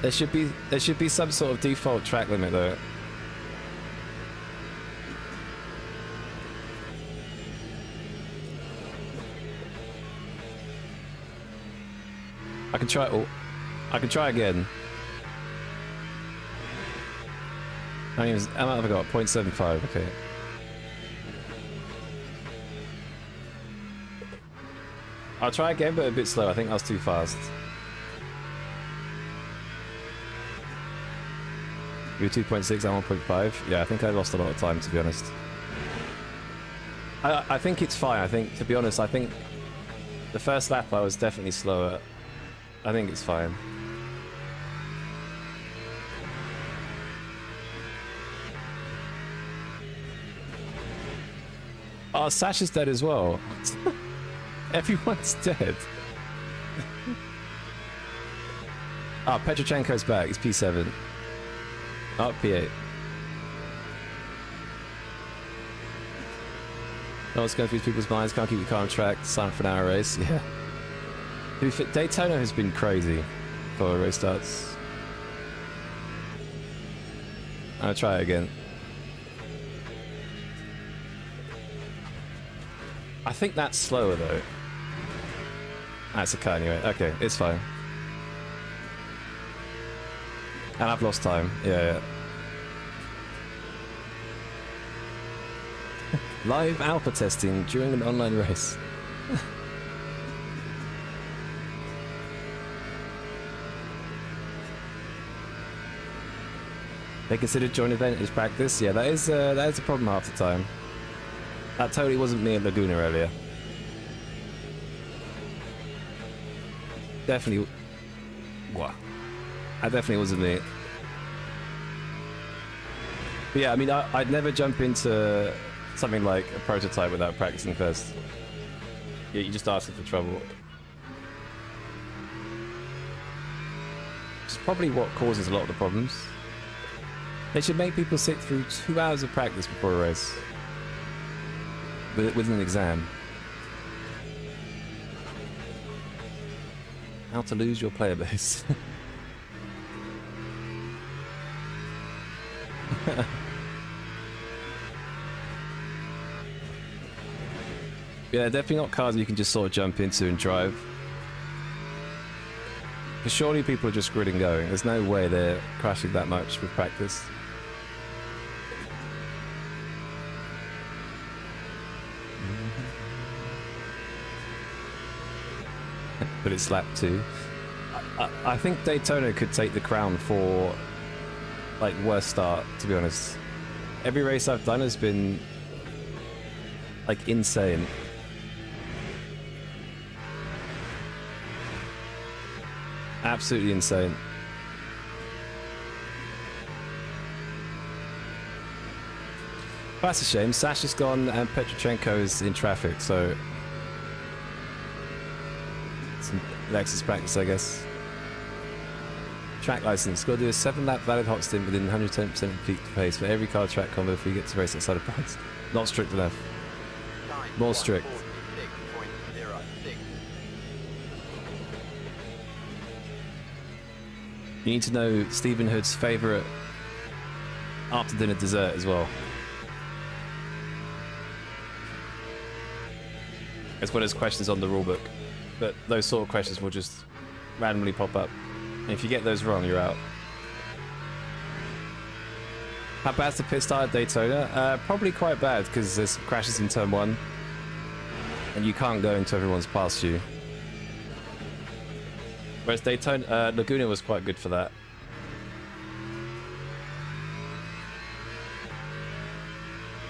There should be some sort of default track limit though. I can try again. I mean, how much have I got? 0.75, okay. I'll try again, but a bit slow. I think I was too fast. You were 2.6, I'm 1.5. Yeah, I think I lost a lot of time, to be honest. I think it's fine. I think, to be honest, I think the first lap I was definitely slower. I think it's fine. Oh, Sasha's dead as well. Everyone's dead. Ah, Petrochenko's back. It's P7. Oh, P8. No one's going through people's minds. Can't keep the car on track. Sign up for an hour race. Yeah. Daytona has been crazy for race starts. I'll try it again. I think that's slower though. That's a cut anyway. Okay, it's fine. And I've lost time. Yeah. Live alpha testing during an online race. They consider joint event as practice. Yeah, that is a problem half the time. That totally wasn't me at Laguna earlier. Definitely. What? That definitely wasn't me. But yeah, I mean, I'd never jump into something like a prototype without practicing first. Yeah, you're just asking for trouble. It's probably what causes a lot of the problems. They should make people sit through 2 hours of practice before a race. With an exam. How to lose your player base. Yeah, definitely not cars you can just sort of jump into and drive. Because surely people are just gridding going. There's no way they're crashing that much with practice. But it's lap 2. I think Daytona could take the crown for like worst start, to be honest. Every race I've done has been like insane. Absolutely insane. That's a shame. Sasha's gone and Petrochenko's in traffic, so some Lexus practice, I guess. Track license. Got to do a 7-lap valid hot stint within 110% of peak pace for every car track combo before you get to race outside of France. Not strict enough. More strict. 146.06. You need to know Stephen Hood's favourite after dinner dessert as well. As well as questions on the rulebook. But those sort of questions will just randomly pop up. And if you get those wrong, you're out. How bad's the pit start at Daytona? Probably quite bad, because there's crashes in turn 1. And you can't go into everyone's past you. Whereas Daytona, Laguna was quite good for that.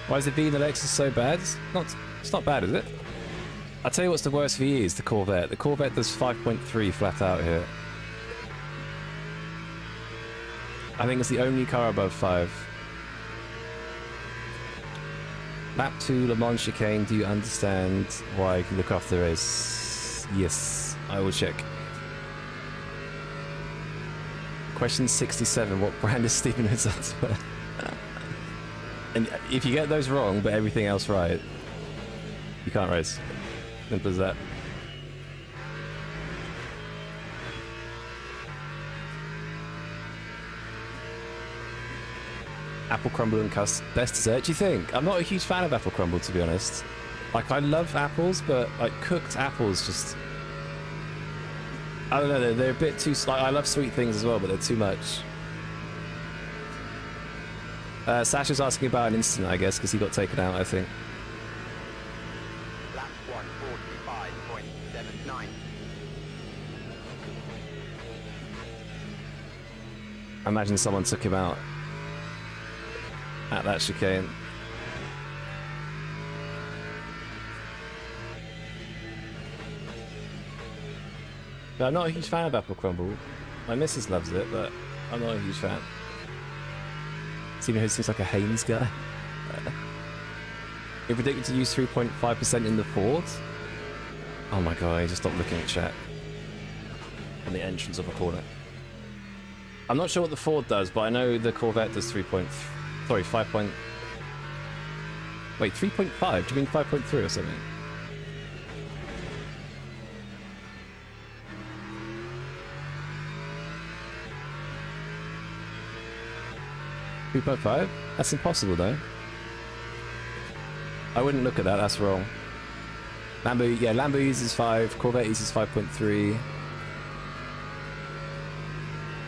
Why is the V in the Lexus so bad? It's not bad, is it? I'll tell you what's the worst VE is the Corvette. The Corvette does 5.3 flat out here. I think it's the only car above 5. Lap 2, Le Mans chicane. Do you understand why I can look after the race? Yes, I will check. Question 67. What brand is Stephen Hood's underwear? And if you get those wrong, but everything else right, you can't race. Simple as that. Apple crumble and best dessert, do you think? I'm not a huge fan of apple crumble, to be honest. Like, I love apples, but like cooked apples just, I don't know, they're a bit too, like, I love sweet things as well, but they're too much. Sasha's asking about an incident, I guess, because he got taken out, I think. Lap 145.79. I imagine someone took him out at that chicane. But I'm not a huge fan of Apple Crumble. My missus loves it, but I'm not a huge fan. Seems like a Haynes guy. You're predicted to use 3.5% in the Ford? Oh my god, I just stopped looking at chat. And the entrance of a corner. I'm not sure what the Ford does, but I know the Corvette does 5 point... Wait, 3.5? Do you mean 5.3 or something? .5? That's impossible though. I wouldn't look at that, that's wrong. Lambo uses 5, Corvette uses 5.3.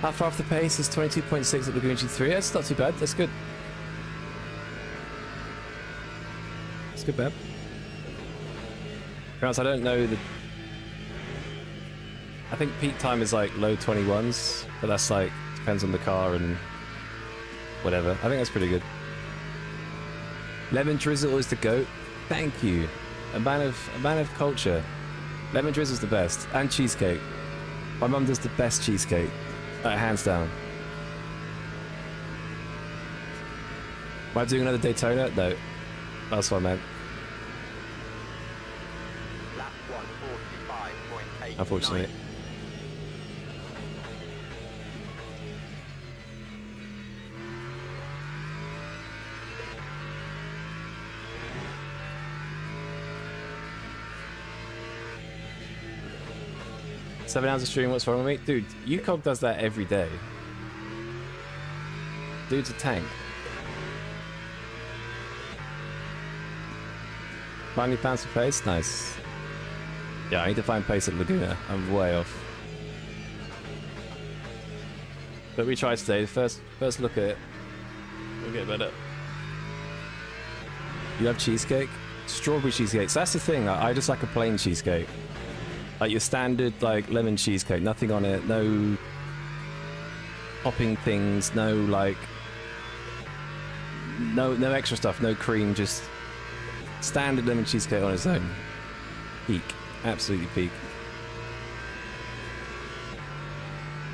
How far off the pace is 22.6 at Laguna G3? That's not too bad, that's good. That's good, Beb. I don't know the... I think peak time is like low 21s, but that's like, depends on the car and whatever. I think that's pretty good. Lemon drizzle is the goat. Thank you. A man of culture. Lemon drizzle's the best. And cheesecake. My mum does the best cheesecake. Hands down. Am I doing another Daytona? No. That's what I meant. Lap 145.89. Unfortunately. Seven hours of stream, what's wrong with me? Dude, UCOG does that every day. Dude's a tank. Finally found some pace? Nice. Yeah, I need to find pace at Laguna. I'm way off. But we tried today. First look at it. We'll get better. You have cheesecake? Strawberry cheesecake. So that's the thing. I just like a plain cheesecake. Like your standard, like, lemon cheesecake, nothing on it, no topping things, no, like, no extra stuff, no cream, just standard lemon cheesecake on its own. Peak. Absolutely peak.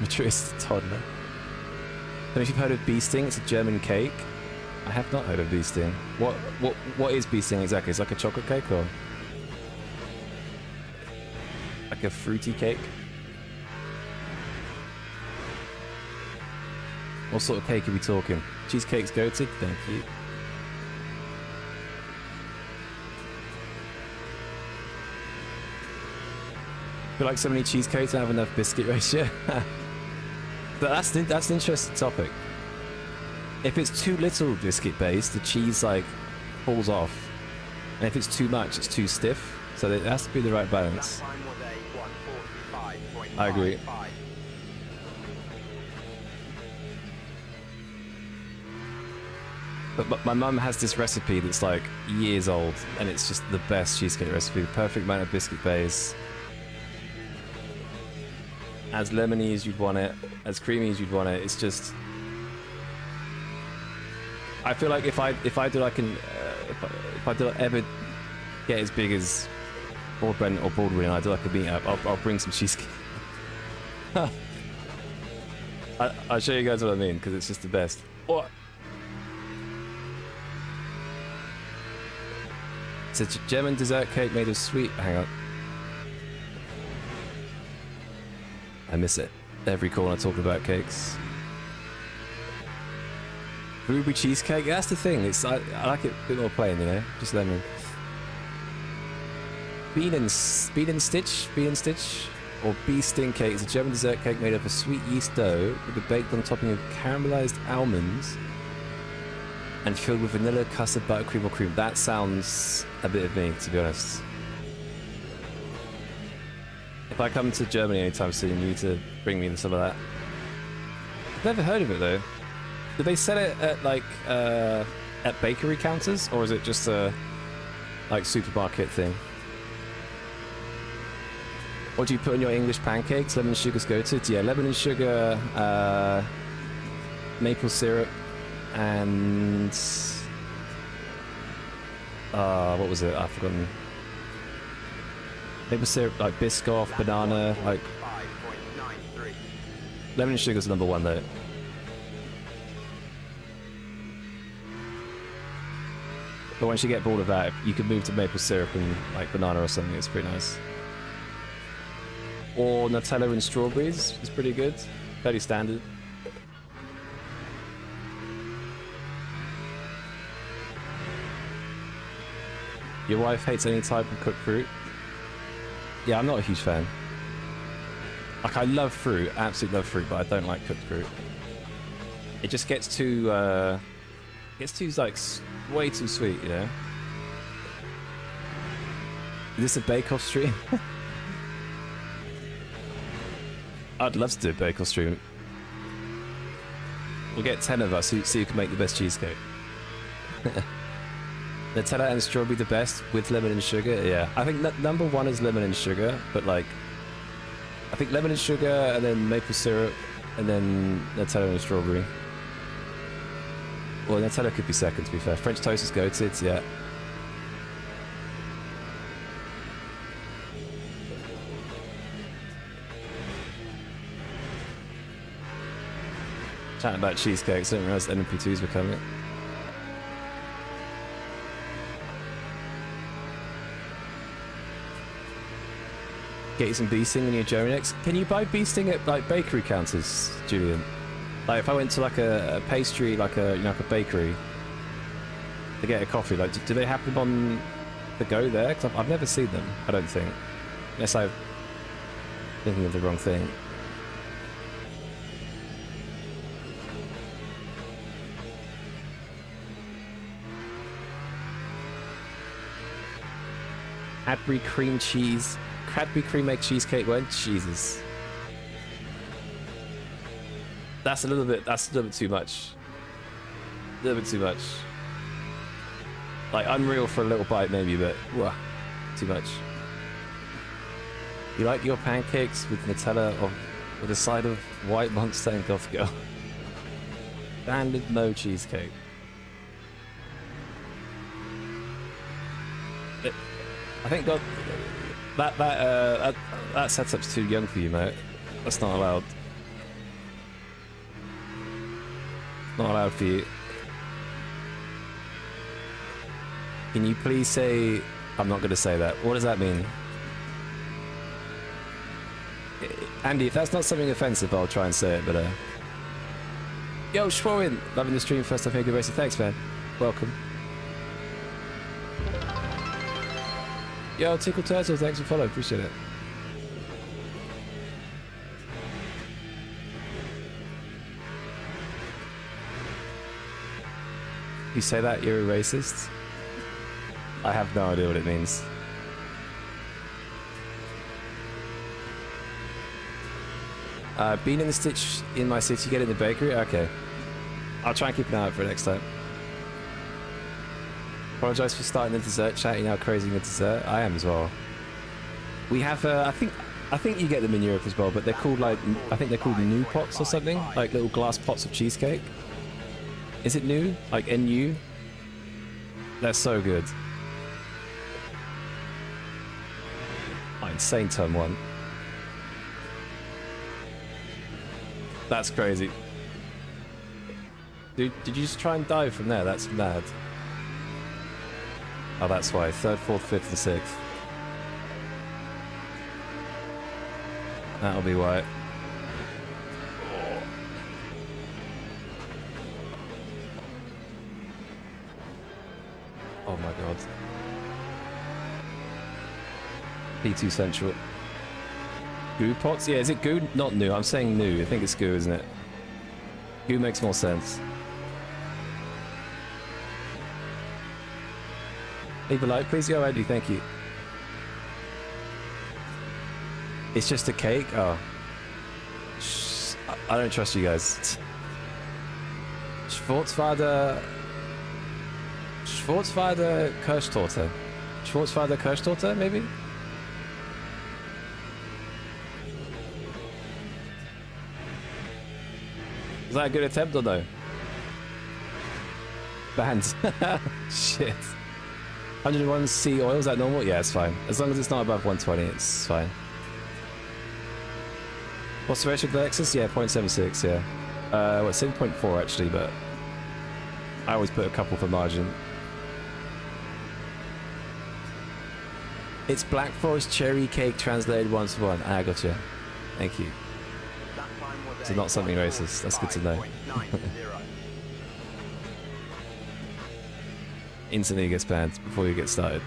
Maturest toddler. I don't know if you've heard of bee sting, it's a German cake. I have not heard of bee sting. What is bee sting exactly? It's like a chocolate cake or? Like a fruity cake? What sort of cake are we talking? Cheesecake's goated? Thank you. I feel like so many cheesecakes don't have enough biscuit ratio. But that's an interesting topic. If it's too little biscuit base, the cheese like falls off. And if it's too much, it's too stiff. So it has to be the right balance. Lap time was a 145.55. I agree. But my mum has this recipe that's like years old, and it's just the best cheesecake recipe. The perfect amount of biscuit base. As lemony as you'd want it, as creamy as you'd want it. It's just... I feel like if I do like an... if I do ever get as big as Broadbent or Baldwin and I do like a meetup, I'll bring some cheesecake. I'll show you guys what I mean, because it's just the best. What? It's a German dessert cake made of sweet... Hang on. I miss it. Every corner talking about cakes. Blueberry cheesecake? That's the thing. It's I like it a bit more plain, you know? Just lemon. Bean and Stitch? Or bee sting cake is a German dessert cake made of a sweet yeast dough with a baked on topping of caramelized almonds and filled with vanilla, custard, buttercream, or cream. That sounds a bit of me, to be honest. If I come to Germany anytime soon, you need to bring me some of that. Never heard of it though. Do they sell it at like at bakery counters, or is it just a like supermarket thing? What do you put in your English pancakes? Lemon and sugar's go-to? Yeah, lemon and sugar, maple syrup, and what was it? I've forgotten. Maple syrup, like Biscoff, banana, like 5.93. lemon and sugar's number one though. But once you get bored of that, you can move to maple syrup and like banana or something. It's pretty nice. Or Nutella and strawberries is pretty good. Fairly standard. Your wife hates any type of cooked fruit? Yeah, I'm not a huge fan. Like, I love fruit, absolutely love fruit, but I don't like cooked fruit. It just gets too, like, way too sweet, you know? Is this a bake-off stream? I'd love to do a bake-off stream. We'll get 10 of us so you can make the best cheesecake. Nutella and strawberry the best with lemon and sugar? Yeah. I think number one is lemon and sugar, but like... I think lemon and sugar, and then maple syrup, and then Nutella and strawberry. Well, Nutella could be second, to be fair. French toast is goated, yeah. Chatting about cheesecakes, I didn't realise NMP2s were coming. Get you some bee sting in your Jerry next. Can you buy bee sting at like bakery counters, Julian? Like if I went to like a pastry, like a like a bakery, to get a coffee, like do they have them on the go there? Because I've never seen them. I don't think, unless I'm thinking of the wrong thing. Cadbury cream cheese. Cadbury cream egg cheesecake one? Jesus. That's a little bit too much. A little bit too much. Like unreal for a little bite maybe, but whoa, too much. You like your pancakes with Nutella or with a side of white monster and goth girl? Standard no cheesecake. I think that setup's too young for you, mate. That's not allowed. Not allowed for you. Can you please say... I'm not going to say that. What does that mean? Andy, if that's not something offensive, I'll try and say it, but... Yo, Schworin! Loving the stream, first time here, good racing. Thanks, man. Welcome. Yo, Tickle Turtle, thanks for following. Appreciate it. You say that, you're a racist? I have no idea what it means. Bean in the stitch in my city, get in the bakery? Okay. I'll try and keep an eye out for it next time. Apologise for starting the dessert chat. You're now crazy in the dessert. I am as well. We have, I think you get them in Europe as well, but they're called like, I think they're called new pots or something, like little glass pots of cheesecake. Is it new? Like NU? They're so good. Oh, insane turn one. That's crazy. Dude, did you just try and dive from there? That's mad. Oh, that's why. 3rd, 4th, 5th, and 6th. That'll be why. Oh my god. P2 Central. Goo pots? Yeah, is it goo? Not new. I'm saying new. I think it's goo, isn't it? Goo makes more sense. Leave a like, please. Go, Andy. Thank you. It's just a cake? Oh. I don't trust you guys. Schwarzwälder Kirschtorte. Schwarzwälder Kirschtorte, maybe? Is that a good attempt or no? Banned. Shit. 101C oil, is that normal? Yeah, it's fine. As long as it's not above 120, it's fine. What's the ratio of the Lexus? Yeah, 0.76, yeah. Well, it's in 0.4 actually, but I always put a couple for margin. It's Black Forest cherry cake translated 1-to-1. Ah, gotcha. Thank you. That time was So not something racist. That's good to know. 5.90. Instantly gets banned before you get started.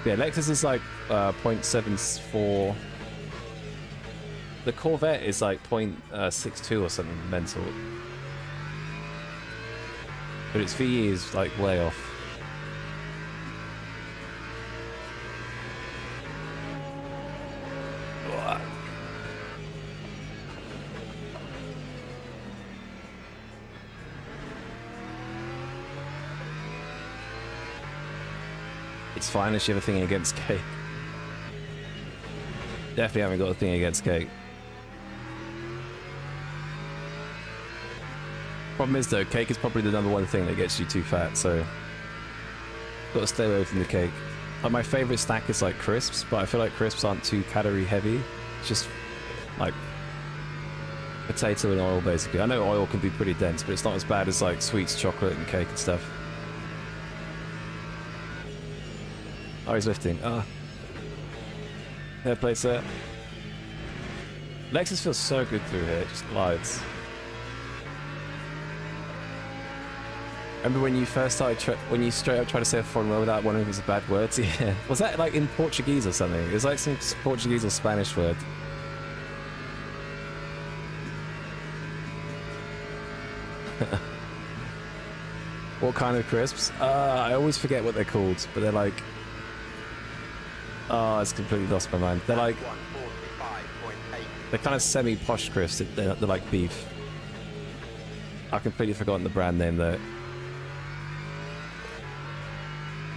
Yeah, Lexus is like 0.74. The Corvette is like 0.62 or something mental. But its VE is like way off. It's fine if you have a thing against cake. Definitely haven't got a thing against cake. Problem is though, cake is probably the #1 thing that gets you too fat, so got to stay away from the cake. Like my favorite snack is like crisps, but I feel like crisps aren't too calorie heavy. It's just like potato and oil basically. I know oil can be pretty dense, but it's not as bad as like sweets, chocolate, and cake and stuff. Oh, he's lifting. Ah. Fair play, sir. Lexus feels so good through here, it just glides. Remember when you first started, when you straight up tried to say a foreign word without one of his bad words? Yeah. Was that like in Portuguese or something? It was like some Portuguese or Spanish word. What kind of crisps? I always forget what they're called, but they're like... Oh, it's completely lost my mind. They're like... 145.8. They're kind of semi-posh crisps. They're like beef. I've completely forgotten the brand name though.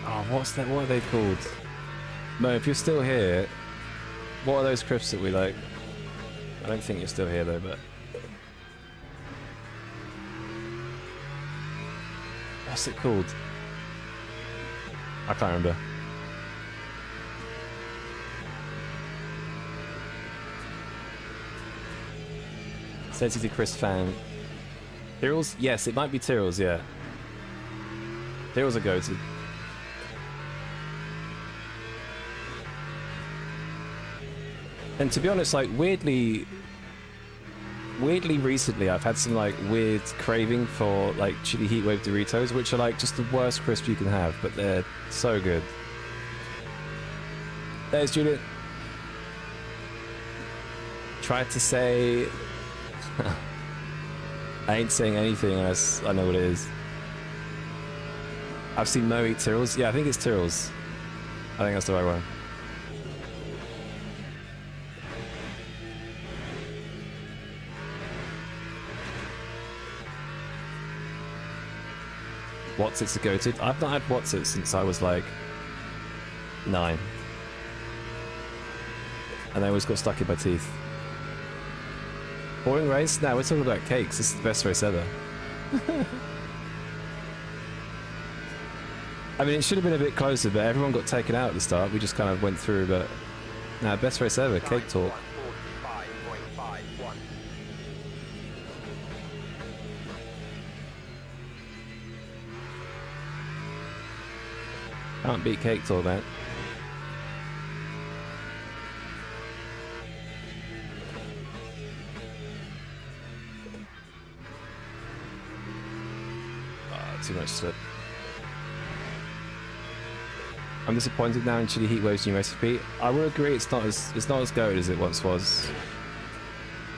Oh, what's that? What are they called? Mo, if you're still here, what are those crisps that we like? I don't think you're still here though, but... What's it called? I can't remember. Says he's a Chris fan. Tyrrell's? Yes, it might be Tyrrell's, yeah. Tyrrell's a go-to. And to be honest, like, weirdly recently, I've had some, like, weird craving for, like, chili heatwave Doritos, which are, like, just the worst crisp you can have, but they're so good. There's Juliet. Tried to say... I ain't saying anything unless I know what it is. I've seen Mo eat Tyrrell's. Yeah, I think it's Tyrrell's. I think that's the right one. What's it's a go-to? I've not had What's it since I was like 9. And I always got stuck in my teeth. Boring race? No, we're talking about cakes. This is the best race ever. I mean, it should have been a bit closer, but everyone got taken out at the start. We just kind of went through, but... No, best race ever. Cake talk. 145.51. Can't beat cake talk, man. Too much slip. I'm disappointed now in chili heatwave's new recipe. I will agree it's not as good as it once was.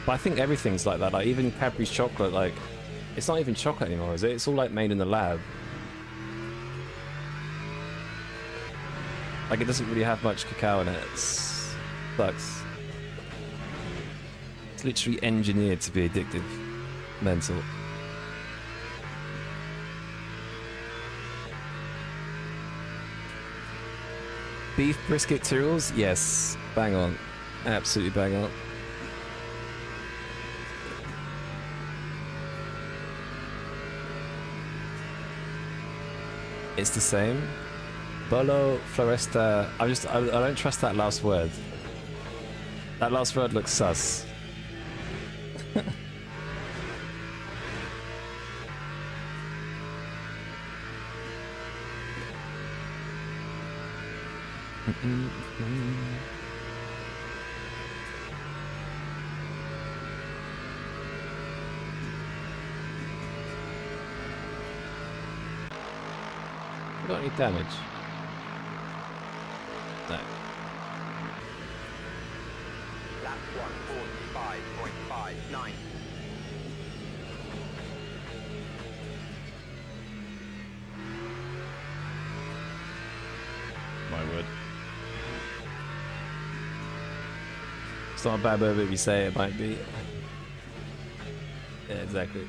But I think everything's like that. Like even Cadbury's chocolate, like it's not even chocolate anymore, is it? It's all like made in the lab. Like it doesn't really have much cacao in it. It sucks. It's literally engineered to be addictive. Mental. Beef brisket tools? Yes. Bang on. Absolutely bang on. It's the same. Bolo Floresta. I don't trust that last word. That last word looks sus. Got any damage? No. Lap 145.59. My word. It's not a bad word if you say it might be. Yeah, exactly.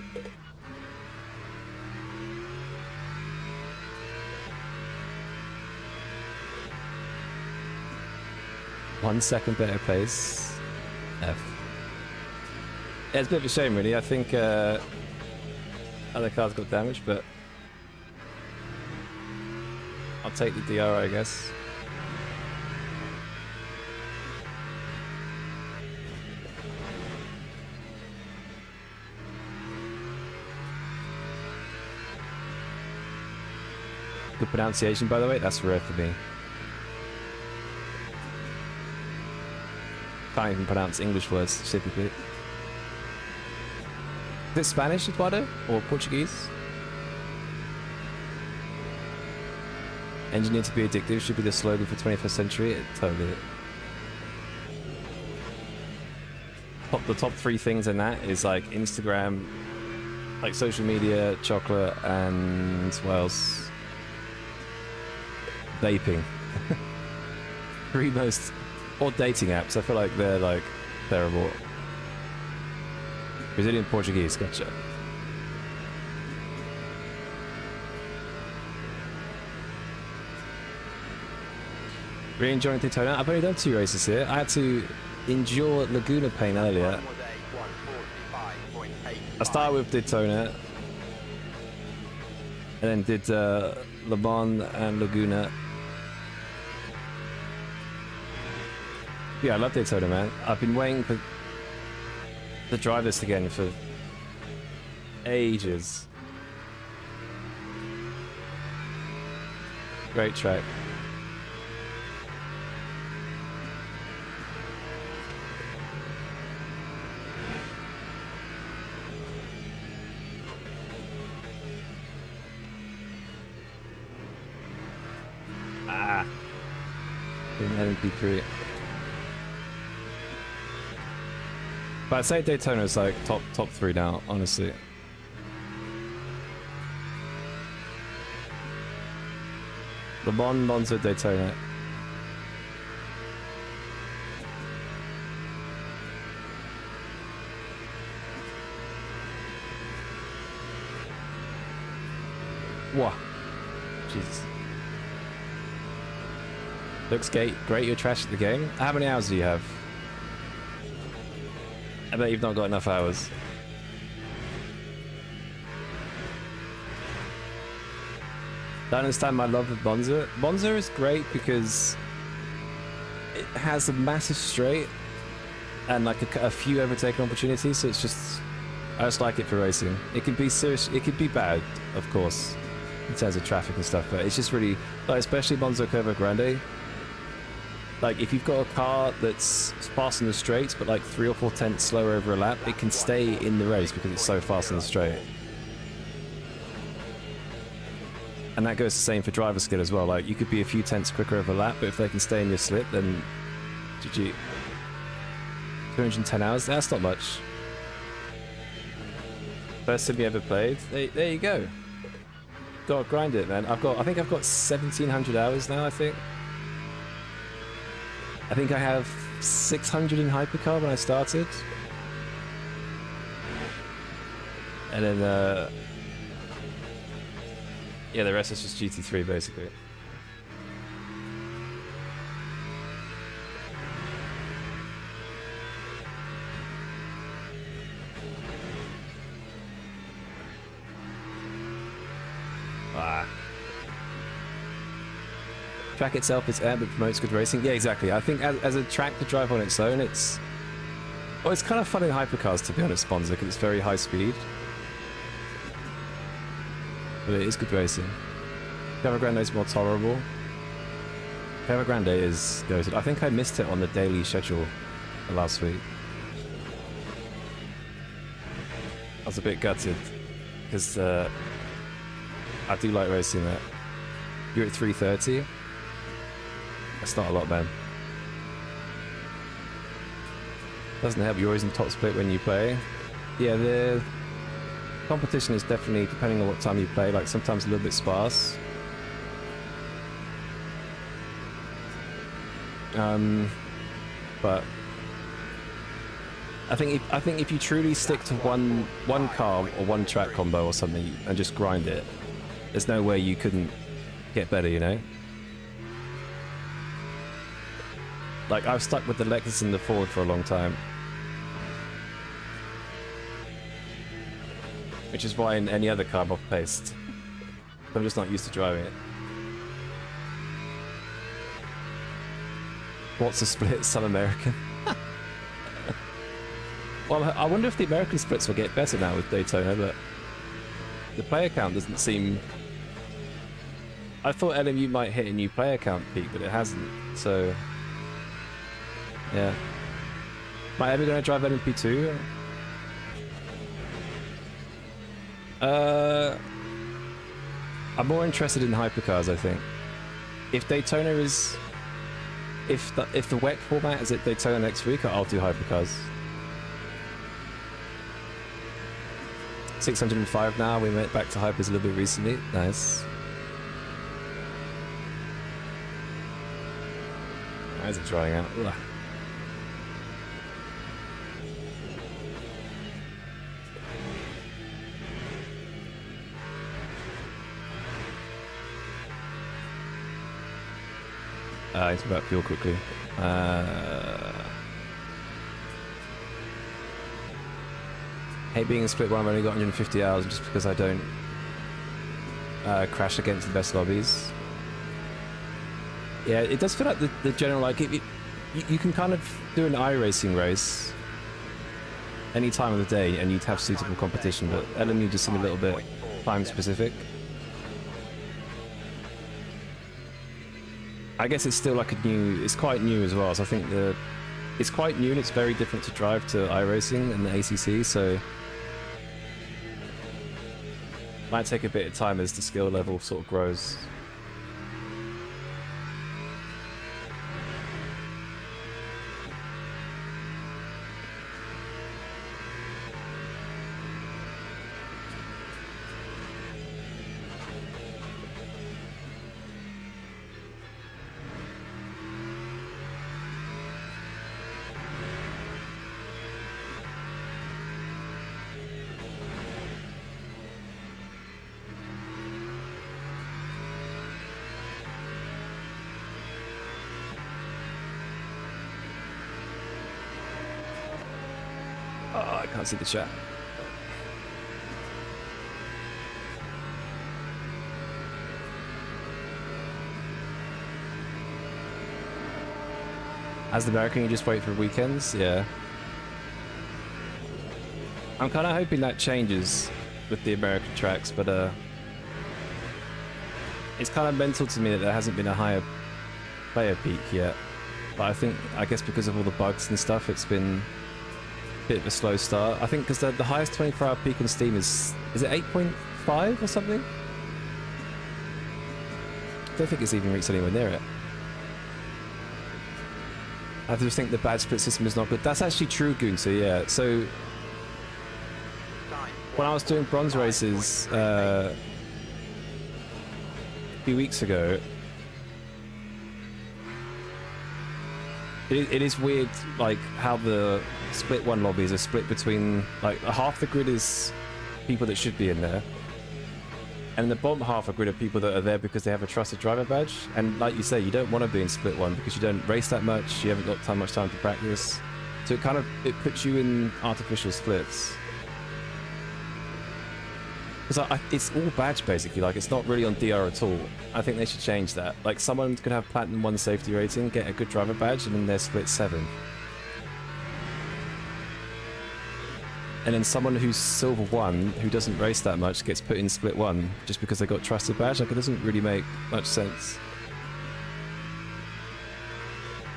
One second better pace. F. Yeah, it's a bit of a shame, really. I think other cars got damaged, but I'll take the DR, I guess. Good pronunciation, by the way. That's rare for me. Can't even pronounce English words typically. Is it Spanish, Eduardo? Or Portuguese? Engineered to be addictive should be the slogan for 21st century. Totally. The top three things in that is like Instagram, like social media, chocolate, and what else? Vaping. Three most... Or dating apps. I feel like they're like terrible. Brazilian Portuguese, gotcha. Really enjoying Daytona. I've only done 2 races here. I had to endure Laguna pain earlier. I started with Daytona and then did Le Mans and Laguna. Yeah, I love Daytona, man. I've been waiting to drive this again for ages. Great track. Ah. Didn't have P3. But I'd say Daytona is like top 3 now, honestly. Le Mans, Monza, Daytona. What? Jesus. Looks great. You're trash at the game. How many hours do you have? I bet you've not got enough hours. Don't understand my love of Monza. Monza is great because it has a massive straight and like a few overtaking opportunities, so it's just... I just like it for racing. It can be serious, it could be bad, of course, in terms of traffic and stuff, but it's just really... like, especially Monza Curva Grande. Like, if you've got a car that's fast in the straights, but like 3 or 4 tenths slower over a lap, it can stay in the race because it's so fast in the straight. And that goes the same for driver skill as well. Like, you could be a few tenths quicker over a lap, but if they can stay in your slip, then GG. 210 hours, that's not much. First sim you ever played? There you go. Gotta grind it, man. I think I've got 1,700 hours now, I think. I think I have 600 in Hypercar when I started. And then, yeah, the rest is just GT3 basically. Ah. Track itself is air but promotes good racing. Yeah, exactly. I think as a track to drive on its own, it's... Well, it's kind of fun in hypercars, to be honest, Bonza, because it's very high speed. But it is good racing. Cava Grande is more tolerable. Cava Grande is goated. I think I missed it on the daily schedule last week. I was a bit gutted, because I do like racing that. You're at 3:30. That's not a lot, man. Doesn't help, you're always in top split when you play. Yeah, the competition is definitely, depending on what time you play, like sometimes a little bit sparse. But I think if you truly stick to one car or one track combo or something and just grind it, there's no way you couldn't get better, you know? Like, I've stuck with the Lexus and the Ford for a long time. Which is why in any other car I'm off-paced. I'm just not used to driving it. What's a split? Some American? Well, I wonder if the American splits will get better now with Daytona, but the player count doesn't seem... I thought LMU might hit a new player count peak, but it hasn't, so... Yeah. Am I ever going to drive LMP2? I'm more interested in hypercars, I think. If Daytona is... If the WEC format is at Daytona next week, I'll do hypercars. 605 now, we went back to hypers a little bit recently. Nice. Why is it drying out? Ugh. I need to about fuel quickly. Hate being in split one. I've only got 150 hours just because I don't crash against the best lobbies. Yeah, it does feel like the general, like, you can kind of do an iRacing race any time of the day and you'd have suitable competition, but LMU just seem a little bit time specific. I guess it's still like it's quite new as well, so I think it's quite new and it's very different to drive to iRacing and the ACC, so might take a bit of time as the skill level sort of grows. I can't see the chat. As the American, you just wait for weekends? Yeah. I'm kind of hoping that changes with the American tracks, but it's kind of mental to me that there hasn't been a higher player peak yet. But I guess because of all the bugs and stuff, it's been bit of a slow start. I think because the highest 24-hour peak on Steam is it 8.5 or something? I don't think it's even reached anywhere near it. I just think the badge split system is not good. That's actually true, Gunter, yeah. So when I was doing bronze races a few weeks ago, it is weird, like, how the split one lobbies are split between, like, half the grid is people that should be in there. And the bottom half are grid of people that are there because they have a trusted driver badge. And like you say, you don't want to be in split one because you don't race that much, you haven't got much time to practice. So it puts you in artificial splits. Because it's all badge basically, like it's not really on DR at all. I think they should change that. Like someone could have Platinum 1 safety rating, get a good driver badge, and then they're split 7. And then someone who's Silver 1, who doesn't race that much, gets put in Split 1 just because they got Trusted Badge. Like, it doesn't really make much sense.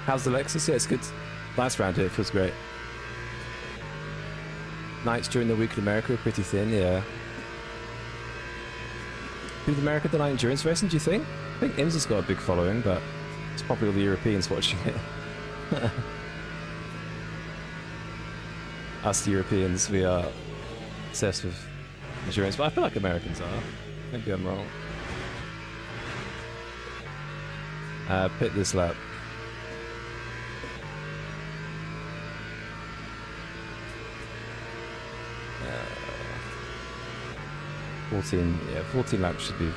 How's the Lexus? Yeah, it's good. Last round here, it feels great. Nights during the week in America are pretty thin, yeah. Who's America the night endurance racing, do you think? I think IMSA's got a big following, but it's probably all the Europeans watching it. Us Europeans, we are obsessed with endurance, but I feel like Americans are. Maybe I'm wrong. Pit this lap. 14, yeah, 14 laps should be...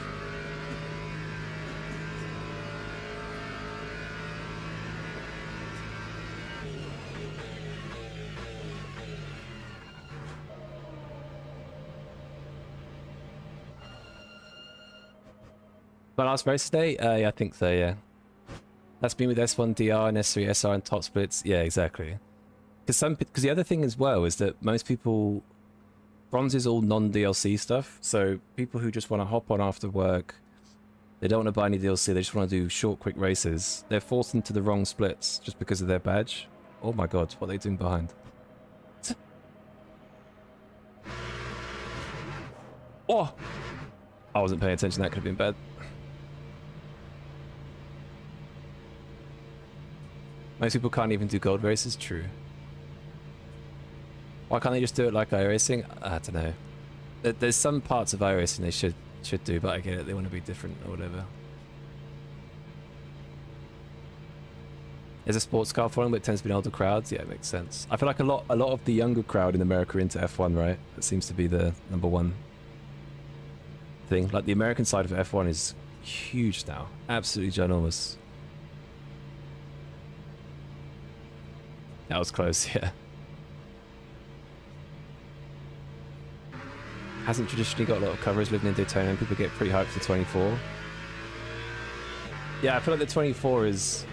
My last race today? Yeah, I think so, yeah. That's been with S1 DR and S3 SR and top splits. Yeah, exactly. Because the other thing as well is that most people... Bronze is all non-DLC stuff, so people who just want to hop on after work, they don't want to buy any DLC, they just want to do short, quick races. They're forced into the wrong splits just because of their badge. Oh my god, what are they doing behind? Oh! I wasn't paying attention, that could have been bad. Most people can't even do gold races, true. Why can't they just do it like iRacing? I don't know. There's some parts of iRacing they should do, but I get it, they want to be different or whatever. There's a sports car following, but it tends to be older crowds. Yeah, it makes sense. I feel like a lot of the younger crowd in America are into F1, right? That seems to be the #1 thing. Like the American side of F1 is huge now. Absolutely ginormous. That was close, yeah. Hasn't traditionally got a lot of coverage living in Daytona, and people get pretty hyped for 24. Yeah, I feel like the 24 is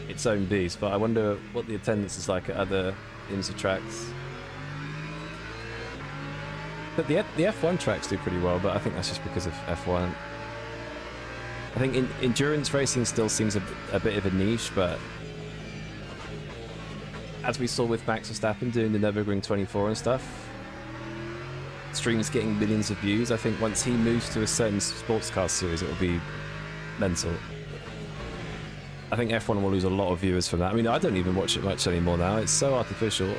its own beast, but I wonder what the attendance is like at other IMSA tracks. But the F1 tracks do pretty well, but I think that's just because of F1. I think endurance racing still seems a bit of a niche, but as we saw with Max Verstappen doing the Nürburgring 24 and stuff, streams getting millions of views. I think once he moves to a certain sports car series, it will be mental. I think F1 will lose a lot of viewers from that. I mean, I don't even watch it much anymore now. It's so artificial.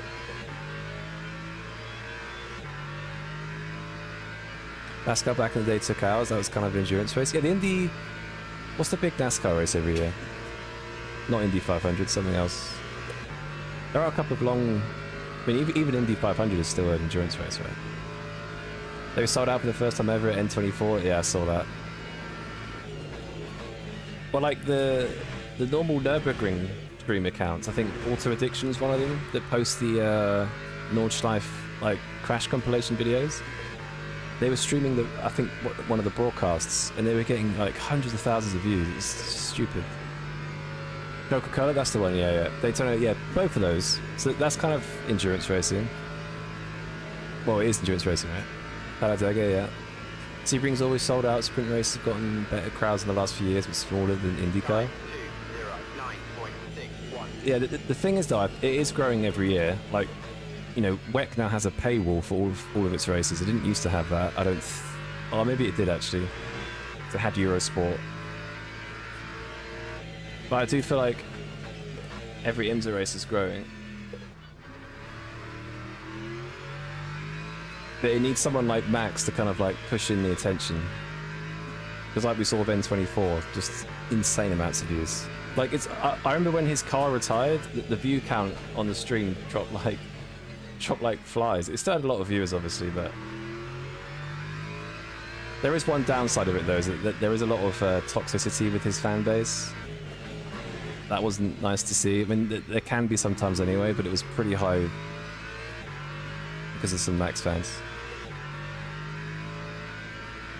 NASCAR back in the day took hours. That was kind of an endurance race. Yeah, the Indy... What's the big NASCAR race every year? Not Indy 500, something else. There are a couple of long... I mean, even Indy 500 is still an endurance race, right? They were sold out for the first time ever at N24. Yeah, I saw that. Well, like the normal Nürburgring stream accounts, I think Auto Addiction is one of them that post the Nordschleife like crash compilation videos. They were streaming I think one of the broadcasts, and they were getting like hundreds of thousands of views. It's stupid. Coca-Cola, that's the one. Yeah. Daytona, yeah, both of those. So that's kind of endurance racing. Well, it is endurance racing, right? Talladega, yeah. Sebring's always sold out. Sprint races have gotten better crowds in the last few years, but smaller than IndyCar. Yeah, the thing is though, it is growing every year. Like, you know, WEC now has a paywall for all of its races. It didn't used to have that. I don't... Oh, maybe it did actually. It had Eurosport. But I do feel like every IMSA race is growing. But it needs someone like Max to kind of like push in the attention. Because like we saw with N24, just insane amounts of views. Like I remember when his car retired, the view count on the stream dropped like flies. It still had a lot of viewers obviously, but There is one downside of it though, is that there is a lot of toxicity with his fan base. That wasn't nice to see. I mean, there can be sometimes anyway, but it was pretty high because of some Max fans.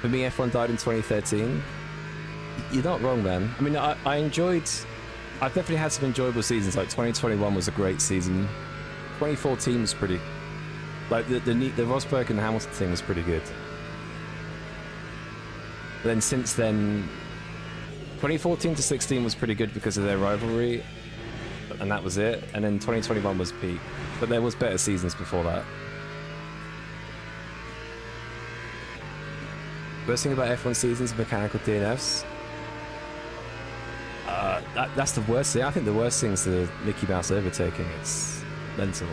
For me, F1 died in 2013. You're not wrong, man. I mean, I've definitely had some enjoyable seasons. Like 2021 was a great season. 2014 was pretty. Like the Rosberg and Hamilton thing was pretty good. But then since then, 2014 to 16 was pretty good because of their rivalry, and that was it. And then 2021 was peak, but there was better seasons before that. Worst thing about F1 seasons, mechanical DNFs. That's the worst thing. I think the worst thing is the Mickey Mouse overtaking. It's mental.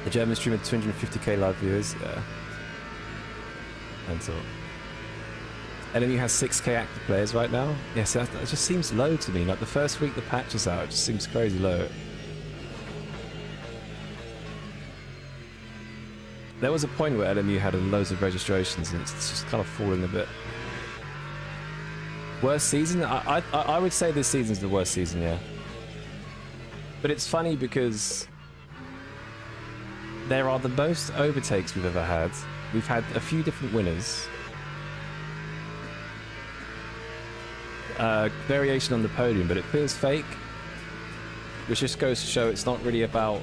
The German stream had 250k live viewers. Yeah. Mental. LMU has 6k active players right now. Yes, that just seems low to me. Like the first week the patch is out, it just seems crazy low. There was a point where LMU had loads of registrations and it's just kind of falling a bit. Worst season? I would say this season's the worst season, yeah. But it's funny because there are the most overtakes we've ever had. We've had a few different winners. Variation on the podium, but it feels fake. Which just goes to show it's not really about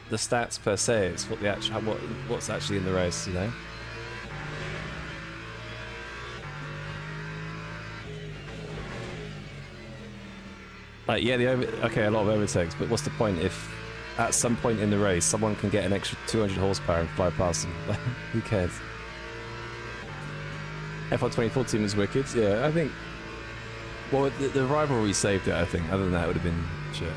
the stats per se, it's what the actual what's actually in the race, you know. Like yeah, a lot of overtakes, but what's the point if at some point in the race someone can get an extra 200 horsepower and fly past them? Who cares? F1 2014 was wicked. Yeah, I think. Well, the rivalry saved it. I think. Other than that, it would have been shit.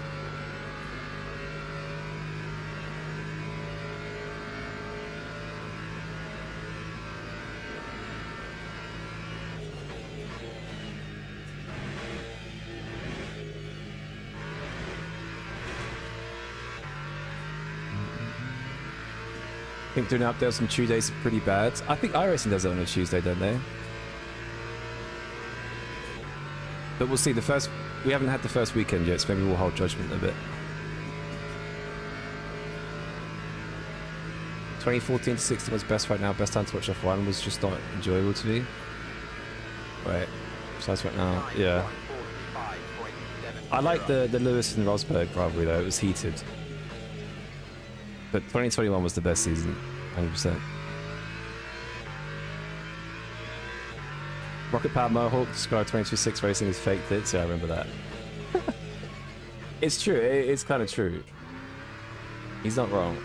I think doing updates on Tuesdays is pretty bad. I think iRacing does it on a Tuesday, don't they? But we'll see. We haven't had the first weekend yet, so maybe we'll hold judgment a bit. 2014 to 16 was best right now. Best time to watch F1 was just not enjoyable to me. Right. Besides right now, yeah. I like the Lewis and Rosberg rivalry though. It was heated. But 2021 was the best season, 100%. Rocket Power Mohawk described 22.6 racing as fake tits. Yeah, I remember that. It's true. It's kind of true. He's not wrong.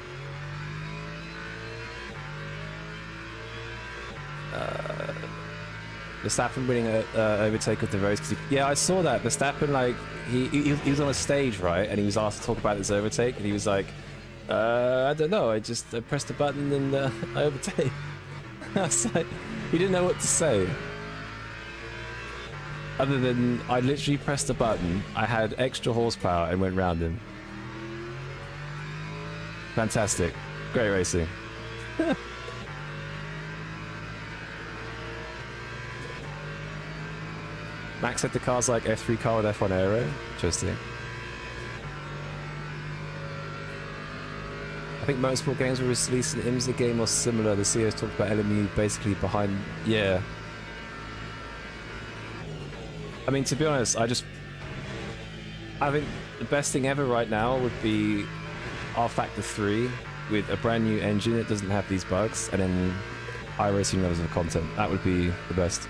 Verstappen winning a overtake of the race. Yeah, I saw that. Verstappen, like, he was on a stage, right? And he was asked to talk about this overtake, and he was like, I don't know. I just pressed a button and I overtake. I was like, he didn't know what to say. Other than, I literally pressed a button, I had extra horsepower and went round him. Fantastic. Great racing. Max said the car's like F3 car with F1 aero. Interesting. I think motorsport games were released in IMSA game or similar. The CEOs talked about LMU basically behind... Yeah. I mean, to be honest, I think the best thing ever right now would be R-Factor 3 with a brand new engine that doesn't have these bugs, and then iRacing levels of content. That would be the best.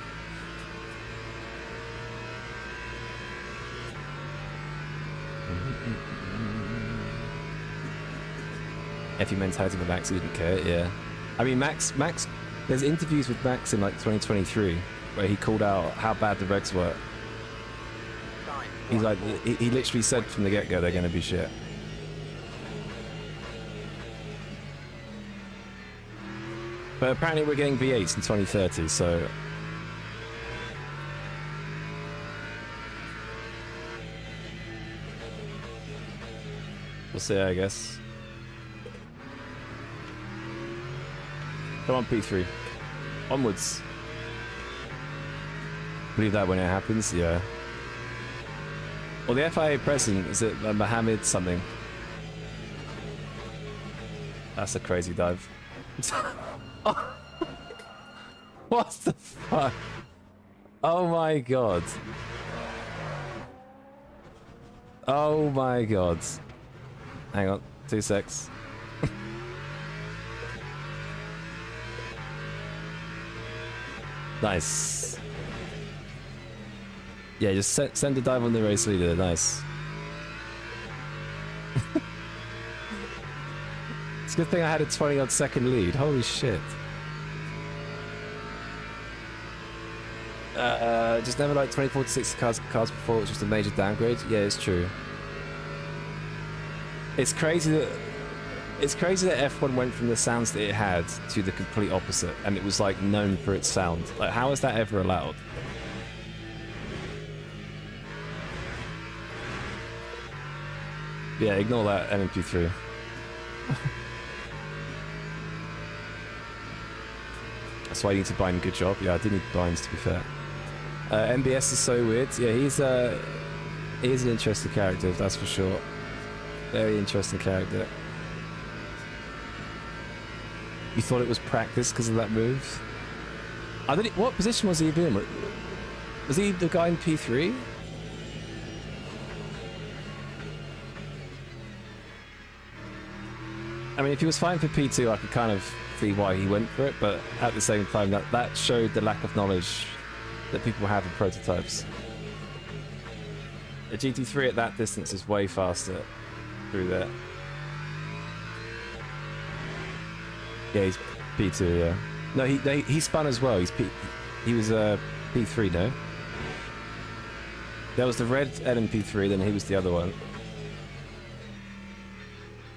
Effie mentality for Max, he didn't care, yeah. I mean, Max, there's interviews with Max in like 2023 where he called out how bad the regs were. He's like, he literally said from the get-go they're going to be shit. But apparently we're getting V8s in 2030, so... we'll see, I guess. Come on, P3. Onwards. Believe that when it happens, yeah. Well, the FIA president, is it Mohammed something? That's a crazy dive. What the fuck? Oh my god. Oh my god. Hang on, 2 secs. Nice. Yeah, just send a dive on the race leader, nice. It's a good thing I had a 20-odd second lead, holy shit. Just never liked 24 to 60 cars before, it was just a major downgrade. Yeah, it's true. It's crazy that F1 went from the sounds that it had to the complete opposite, and it was like known for its sound. Like, how is that ever allowed? Yeah, ignore that MP3. That's why you need to bind. Good job. Yeah, I do need binds, to be fair. MBS is so weird. Yeah, he's an interesting character, that's for sure. Very interesting character. You thought it was practice because of that move? I don't. What position was he in? Was he the guy in P3? I mean, if he was fine for P2, I could kind of see why he went for it, but at the same time, that showed the lack of knowledge that people have in prototypes. A GT3 at that distance is way faster through there. Yeah, he's P2, yeah. No, he spun as well. He was P3, no? There was the red LMP3, then he was the other one.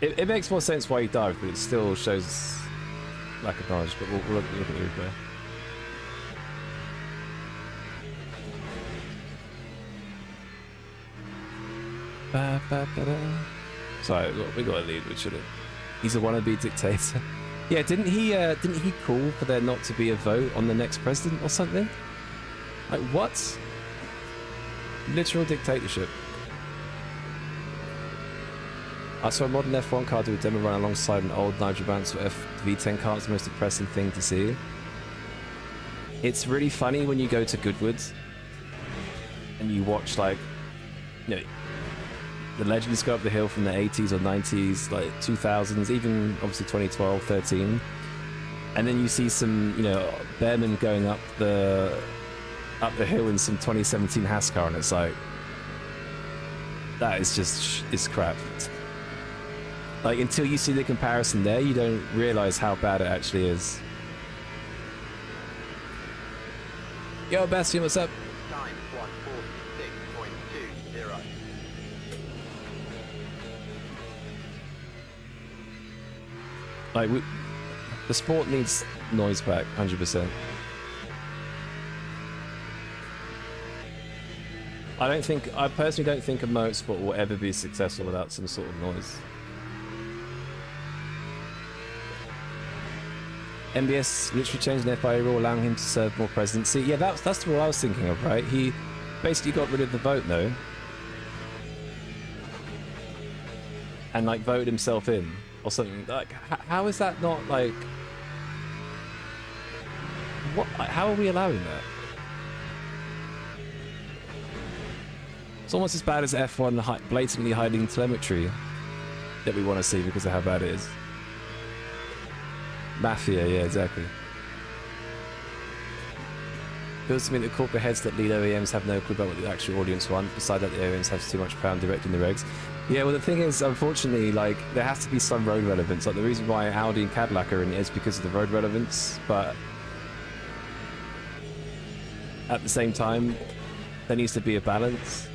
It makes more sense why he dived, but it still shows lack of knowledge. But we'll look at the replay. Sorry, we got a lead. We should have. He's a wannabe dictator. Yeah, didn't he call for there not to be a vote on the next president or something? Like what? Literal dictatorship. I saw a modern F1 car do a demo run alongside an old Nigel Mansell V10 car. It's the most depressing thing to see. It's really funny when you go to Goodwood and you watch, like, you know, the legends go up the hill from the 80s or 90s, like 2000s, even obviously 2012, 13. And then you see some, you know, Behrman going up the hill in some 2017 Haas car, and it's like, that is just, it's crap. Like, until you see the comparison there, you don't realize how bad it actually is. Yo, Bastian, what's up? Time 146.20. Like, the sport needs noise back, 100%. I personally don't think a motorsport will ever be successful without some sort of noise. MBS literally changed the FIA rule, allowing him to serve more presidency. Yeah, that's the rule I was thinking of, right? He basically got rid of the vote, though. And, like, voted himself in, or something. Like, how is that not, like... What? How are we allowing that? It's almost as bad as F1 blatantly hiding telemetry that we want to see because of how bad it is. Mafia, yeah, exactly. Feels to me that corporate heads that lead OEMs have no clue about what the actual audience want. Besides that, the OEMs have too much power in directing the regs. Yeah, well, the thing is, unfortunately, like, there has to be some road relevance. Like, the reason why Audi and Cadillac are in it is because of the road relevance, but at the same time, there needs to be a balance.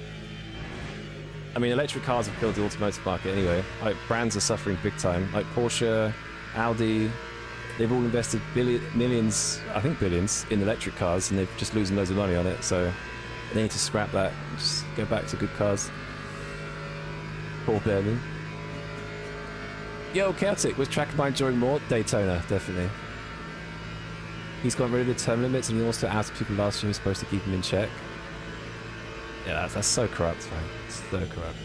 I mean, electric cars have killed the automotive market anyway. Like, brands are suffering big time. Like Porsche, Audi, they've all invested millions, I think billions, in electric cars, and they're just losing loads of money on it, so they need to scrap that and just go back to good cars. Poor Berlin. Yo, Celtic, was track mine enjoying more? Daytona, definitely. He's got rid of the term limits, and he also asked people last year who's supposed to keep him in check. Yeah, that's so corrupt, man. So corrupt.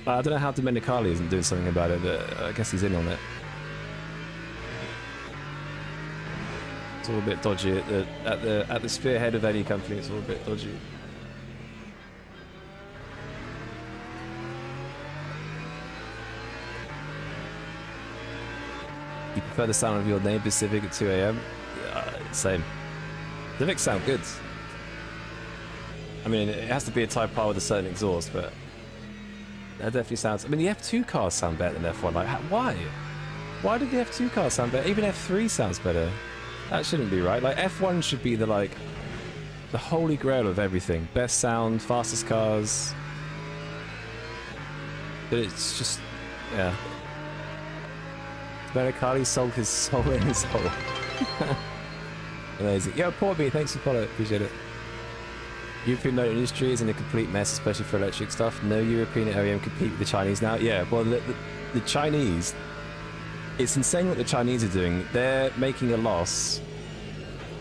I don't know how Domenicali isn't doing something about it, but I guess he's in on it. It's all a bit dodgy at the spearhead of any company. It's all a bit dodgy. You prefer the sound of your neighbor's Civic at 2 a.m? Same. Civics sound good. I mean, it has to be a Type R with a certain exhaust, but that definitely sounds... I mean, the F2 cars sound better than F1. Like, why? Why did the F2 cars sound better? Even F3 sounds better. That shouldn't be right. Like, F1 should be the, like, the holy grail of everything. Best sound, fastest cars. But it's just... yeah. Domenicali sold his soul in his soul. Amazing. Yo, poor me, thanks for following. Appreciate it. European motor industry is in a complete mess, especially for electric stuff. No European OEM compete with the Chinese now. Yeah, well, the Chinese... It's insane what the Chinese are doing. They're making a loss.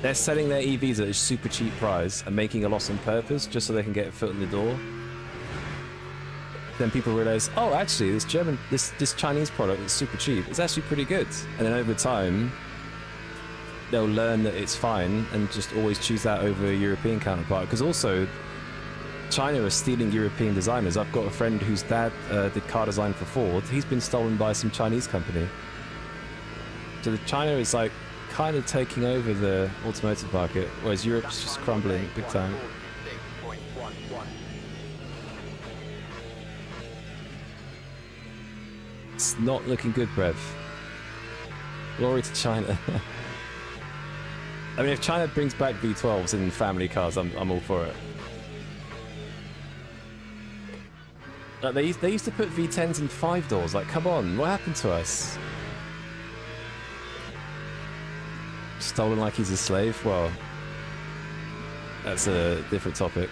They're selling their EVs at a super cheap price and making a loss on purpose just so they can get a foot in the door. Then people realize, oh, actually, this Chinese product is super cheap. It's actually pretty good. And then over time, they'll learn that it's fine and just always choose that over a European counterpart. Because also, China is stealing European designers. I've got a friend whose dad did car design for Ford. He's been stolen by some Chinese company. So China is like kind of taking over the automotive market, whereas Europe's just crumbling big time. 146.11. It's not looking good, Brev. Glory to China. I mean, if China brings back V12s in family cars, I'm all for it. Like they used to put V10s in 5 doors. Like, come on, what happened to us? Stolen like he's a slave? Well, that's a different topic.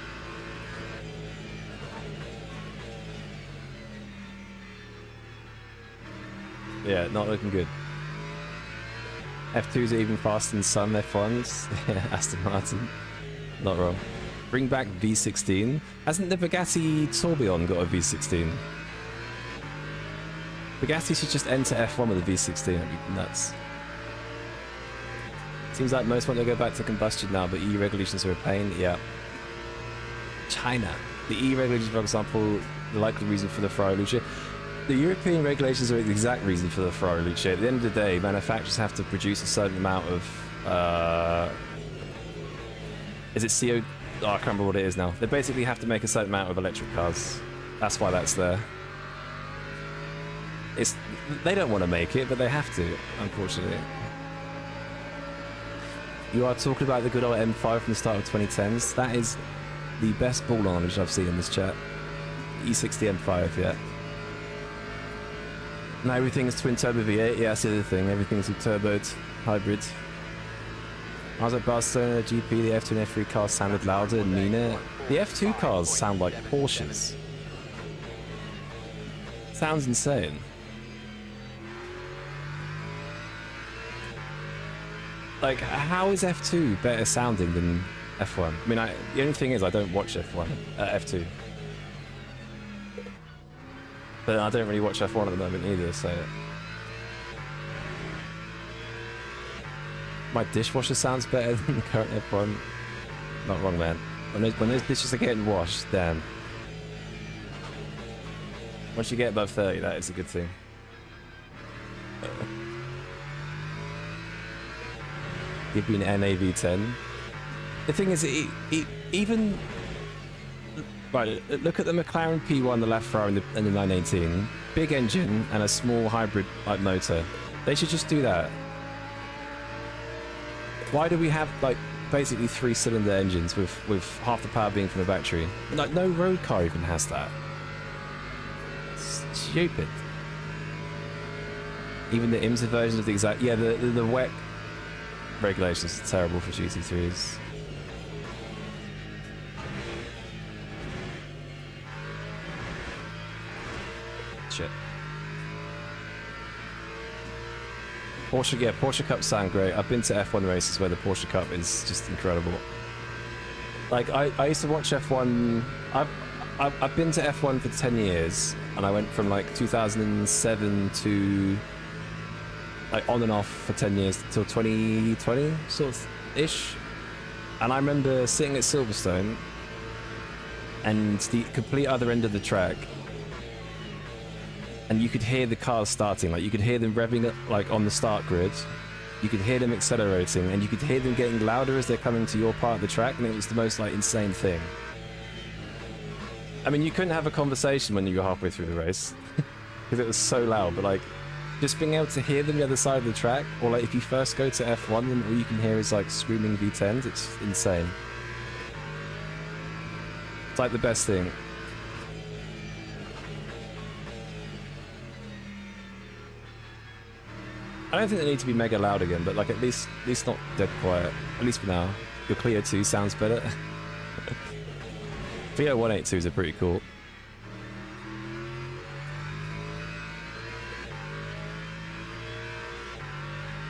Yeah, not looking good. F2s are even faster than some F1s. Yeah, Aston Martin. Not wrong. Bring back V16. Hasn't the Bugatti Tourbillon got a V16? Bugatti should just enter F1 with a V16. That'd be nuts. Seems like most want to go back to combustion now, but EU regulations are a pain. Yeah. China. The EU regulations, for example, the likely reason for the Ferrari Luce. The European regulations are the exact reason for the Ferrari Luce. At the end of the day, manufacturers have to produce a certain amount of... is it CO... Oh, I can't remember what it is now. They basically have to make a certain amount of electric cars. That's why that's there. They don't want to make it, but they have to, unfortunately. You are talking about the good old M5 from the start of 2010s. That is the best ball knowledge I've seen in this chat. E60 M5, yeah. Now everything is twin turbo V8. Yeah, that's the other thing. Everything's a turboed hybrid. I was at Barcelona GP. The F2 and F3 cars sounded louder and meaner. The F2 cars sound like Porsches. Sounds insane. Like, how is F2 better sounding than F1? I mean, the only thing is I don't watch F1, F2. But I don't really watch F1 at the moment either, so... My dishwasher sounds better than the current F1. Not wrong, man. When those dishes are getting washed, damn. Once you get above 30, that is a good thing. Give me an NAV10. The thing is, even... Right, look at the McLaren P1, the LaFerrari, and the 918. Big engine and a small hybrid like motor. They should just do that. Why do we have like basically 3-cylinder engines with half the power being from a battery? Like no road car even has that. It's stupid. Even the IMSA versions of the exact the WEC regulations are terrible for GT3s. Shit. Porsche, yeah, Porsche Cups sound great. I've been to F1 races where the Porsche Cup is just incredible. Like, I used to watch F1. I've been to F1 for 10 years, and I went from like 2007 to like on and off for 10 years till 2020 sort of ish. And I remember sitting at Silverstone and the complete other end of the track, and you could hear the cars starting, like you could hear them revving up, like on the start grid, you could hear them accelerating, and you could hear them getting louder as they're coming to your part of the track, and it was the most like insane thing. I mean, you couldn't have a conversation when you were halfway through the race because it was so loud, but like just being able to hear them the other side of the track, or like if you first go to F1 and all you can hear is like screaming V10s, it's insane. It's like the best thing. I don't think they need to be mega loud again, but like at least not dead quiet. At least for now. Your Clio 2 sounds better. Clio 182s are pretty cool.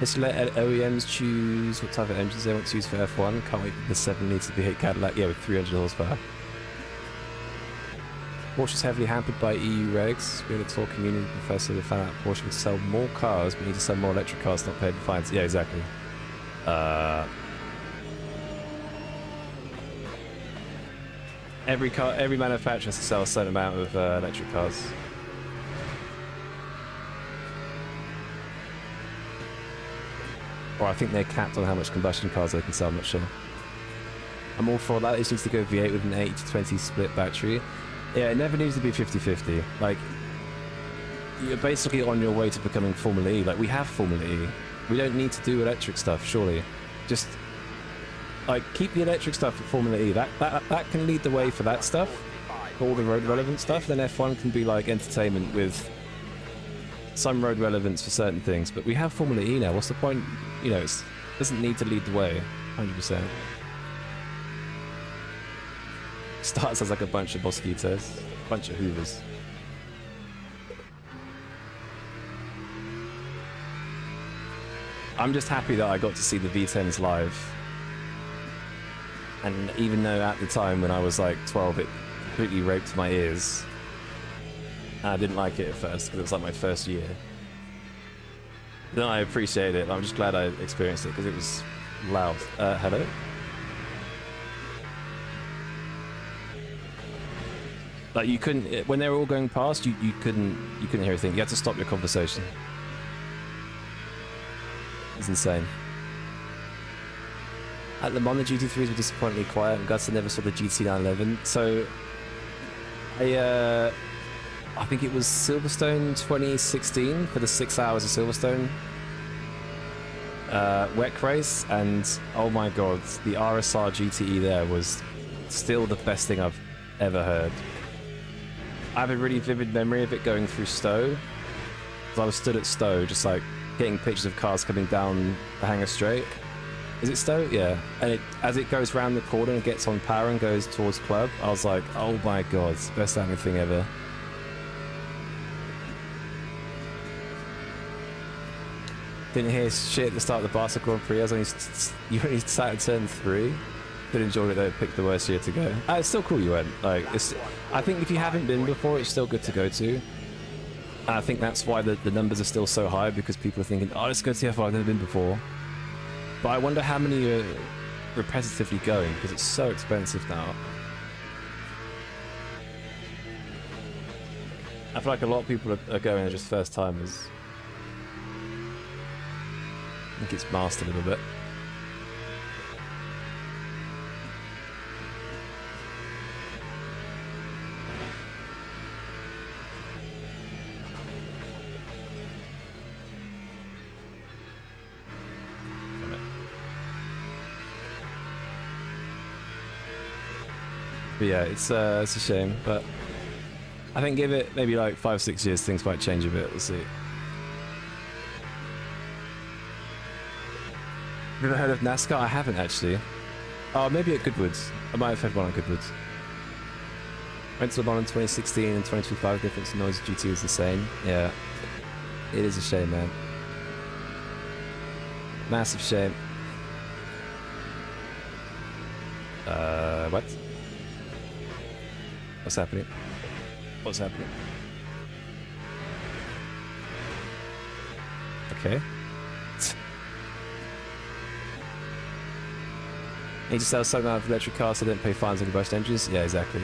Let's let OEMs choose what type of engines they want to use for F1. Can't wait for the 7-litre V8 Cadillac. Yeah, with 300 horsepower. Porsche's heavily hampered by EU regs. We had a talk community professor that found out Porsche would sell more cars, but need to sell more electric cars, not pay for fines. Yeah, exactly. Every manufacturer has to sell a certain amount of electric cars. Or I think they're capped on how much combustion cars they can sell, I'm not sure. I'm all for that. It needs to go V8 with an 80-20 split battery. Yeah, it never needs to be 50-50. Like, you're basically on your way to becoming Formula E. Like, we have Formula E. We don't need to do electric stuff, surely. Just, like, keep the electric stuff at Formula E. That can lead the way for that stuff. For all the road relevant stuff. Then F1 can be, like, entertainment with some road relevance for certain things. But we have Formula E now. What's the point? You know, it doesn't need to lead the way. 100%. Starts as like a bunch of mosquitoes, a bunch of hoovers. I'm just happy that I got to see the V10s live. And even though at the time when I was like 12 it completely raped my ears, and I didn't like it at first because it was like my first year. Then I appreciate it. I'm just glad I experienced it because it was loud. Hello? Like you couldn't, when they were all going past, you couldn't hear anything. You had to stop your conversation. It's insane. At Le Mans, the GT3s were disappointingly quiet, and Guts never saw the GT911. So, I think it was Silverstone 2016 for the 6 hours of Silverstone WEC race, and oh my god, the RSR GTE there was still the best thing I've ever heard. I have a really vivid memory of it going through Stowe. Because I was stood at Stowe, just like getting pictures of cars coming down the Hangar Straight. Is it Stowe? Yeah. And as it goes round the corner and gets on power and goes towards Club, I was like, oh my god, it's the best sounding thing ever. Didn't hear shit at the start of the Barca Grand Prix. You only sat at turn 3. Didn't enjoy it though, picked the worst year to go. It's still cool you went. Like, I think if you haven't been before, it's still good to go to. And I think that's why the numbers are still so high, because people are thinking, oh, let's go to F1, I've never been before. But I wonder how many are repetitively going, because it's so expensive now. I feel like a lot of people are going as just first timers. I think it's masked a little bit. But yeah, it's a shame, but I think give it maybe like 5-6 years, things might change a bit. We'll see. Have you ever heard of NASCAR? I haven't actually. Oh, maybe at Goodwoods. I might have had one at Goodwoods. Went to the one in 2016 and 2025. Difference in noise GT was insane. Yeah, it is a shame, man. Massive shame. What? What's happening? What's happening? Okay. He just sells something out of electric cars so they don't pay fines on combustion engines? Yeah, exactly.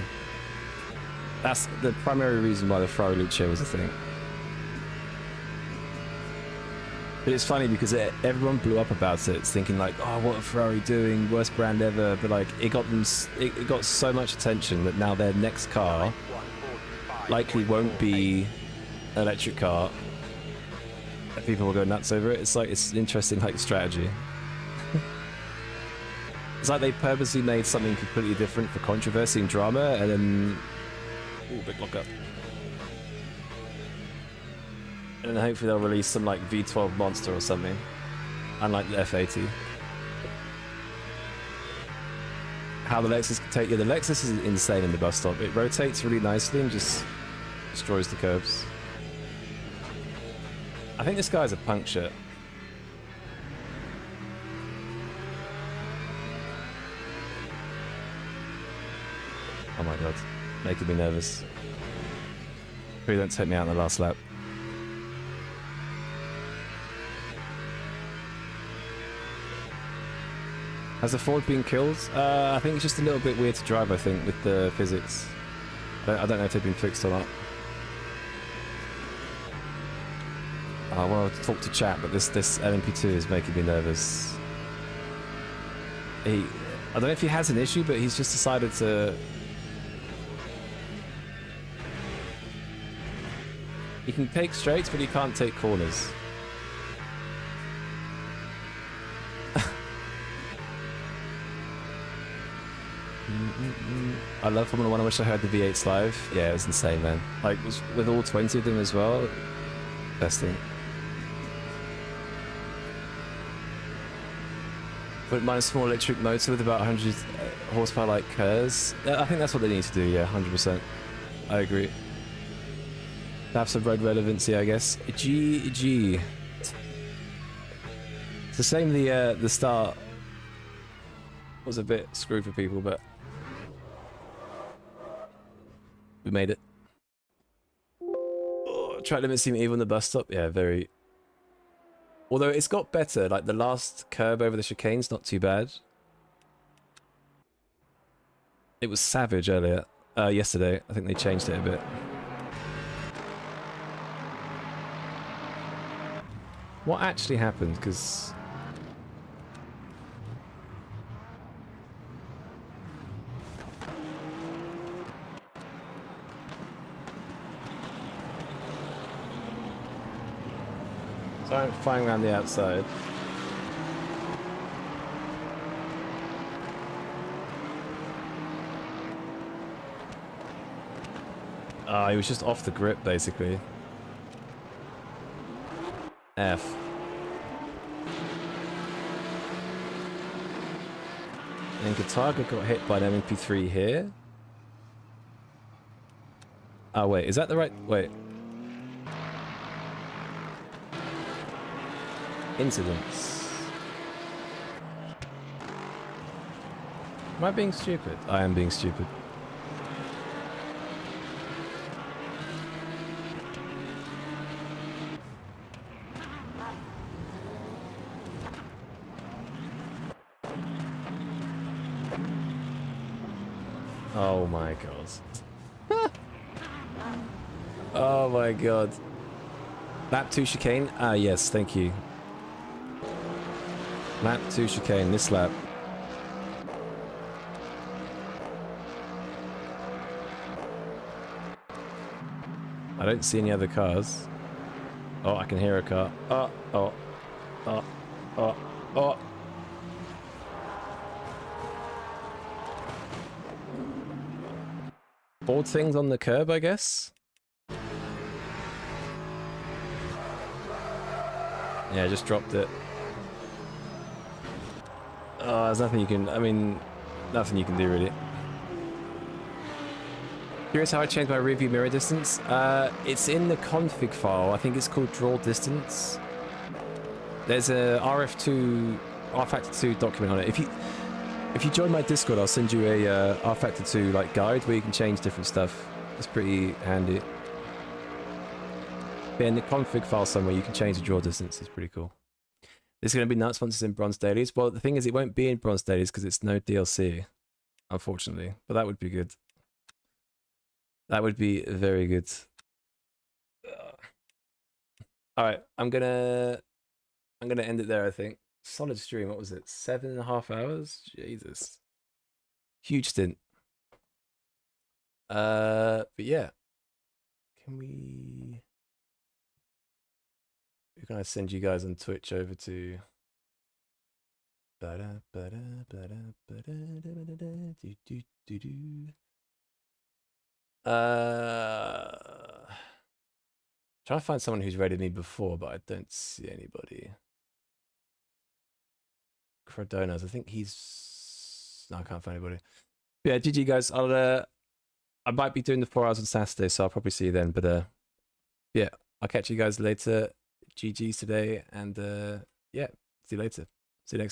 That's the primary reason why the Ferrari Luce was a thing. But it's funny because everyone blew up about it, thinking like, "Oh, what are Ferrari doing? Worst brand ever." But like, it got so much attention that now their next car likely won't be an electric car. And people will go nuts over it. It's like it's an interesting like strategy. It's like they purposely made something completely different for controversy and drama, and then ooh, big lockup. And then hopefully they'll release some like V12 monster or something, unlike the F80. How the Lexus can take, yeah, the Lexus is insane in the bus stop. It rotates really nicely and just destroys the curbs. I think this guy's a punk shit. Oh my god, making me nervous. Please don't take me out in the last lap. Has the Ford been killed? I think it's just a little bit weird to drive, I think, with the physics. I don't know if they've been fixed or not. I want to talk to chat, but this LMP2 is making me nervous. I don't know if he has an issue, but he's just decided to... He can take straights, but he can't take corners. I love Formula 1. I wish I heard the V8s live. Yeah, it was insane, man. Like, with all 20 of them as well. Best thing. Wouldn't mind a small electric motor with about 100 horsepower like hers. I think that's what they need to do, yeah, 100%. I agree. Have some road relevancy, I guess. GG. It's a shame the start was a bit screwed for people, but we made it. Oh, track limit seem even on the bus stop. Yeah, very. Although it's got better. Like the last curb over the chicane's not too bad. It was savage earlier. Yesterday. I think they changed it a bit. What actually happened? Because... So I'm flying around the outside. He was just off the grip, basically. F. And Kataga got hit by an MP3 here. Oh, wait, is that the right... Wait. Incidents. Am I being stupid? I am being stupid. Oh my god. Oh my god. Lap 2 chicane? Ah, yes, thank you. Lap 2 chicane, this lap. I don't see any other cars. Oh, I can hear a car. Oh, oh, oh, oh, oh. Board things on the curb, I guess? Yeah, I just dropped it. Oh, there's nothing you can... I mean, nothing you can do, really. Curious how I changed my rear view mirror distance? It's in the config file. I think it's called draw distance. There's a RF2 R Factor 2 document on it. If you join my Discord, I'll send you a R Factor 2 like guide where you can change different stuff. It's pretty handy. But in the config file somewhere, you can change the draw distance. It's pretty cool. There's going to be nuts once it's in Bronze Dailies. Well, the thing is, it won't be in Bronze Dailies because it's no DLC, unfortunately. But that would be good. That would be very good. All right, I'm gonna end it there. I think solid stream. What was it? 7.5 hours. Jesus, huge stint. But yeah, can we? We're gonna send you guys on Twitch over to. Trying to find someone who's raided me before, but I don't see anybody. Crodonas, I think he's. No, I can't find anybody. But yeah, GG guys. I might be doing the 4 hours on Saturday, so I'll probably see you then. But yeah, I'll catch you guys later. GG's today, and yeah, see you later. See you next time.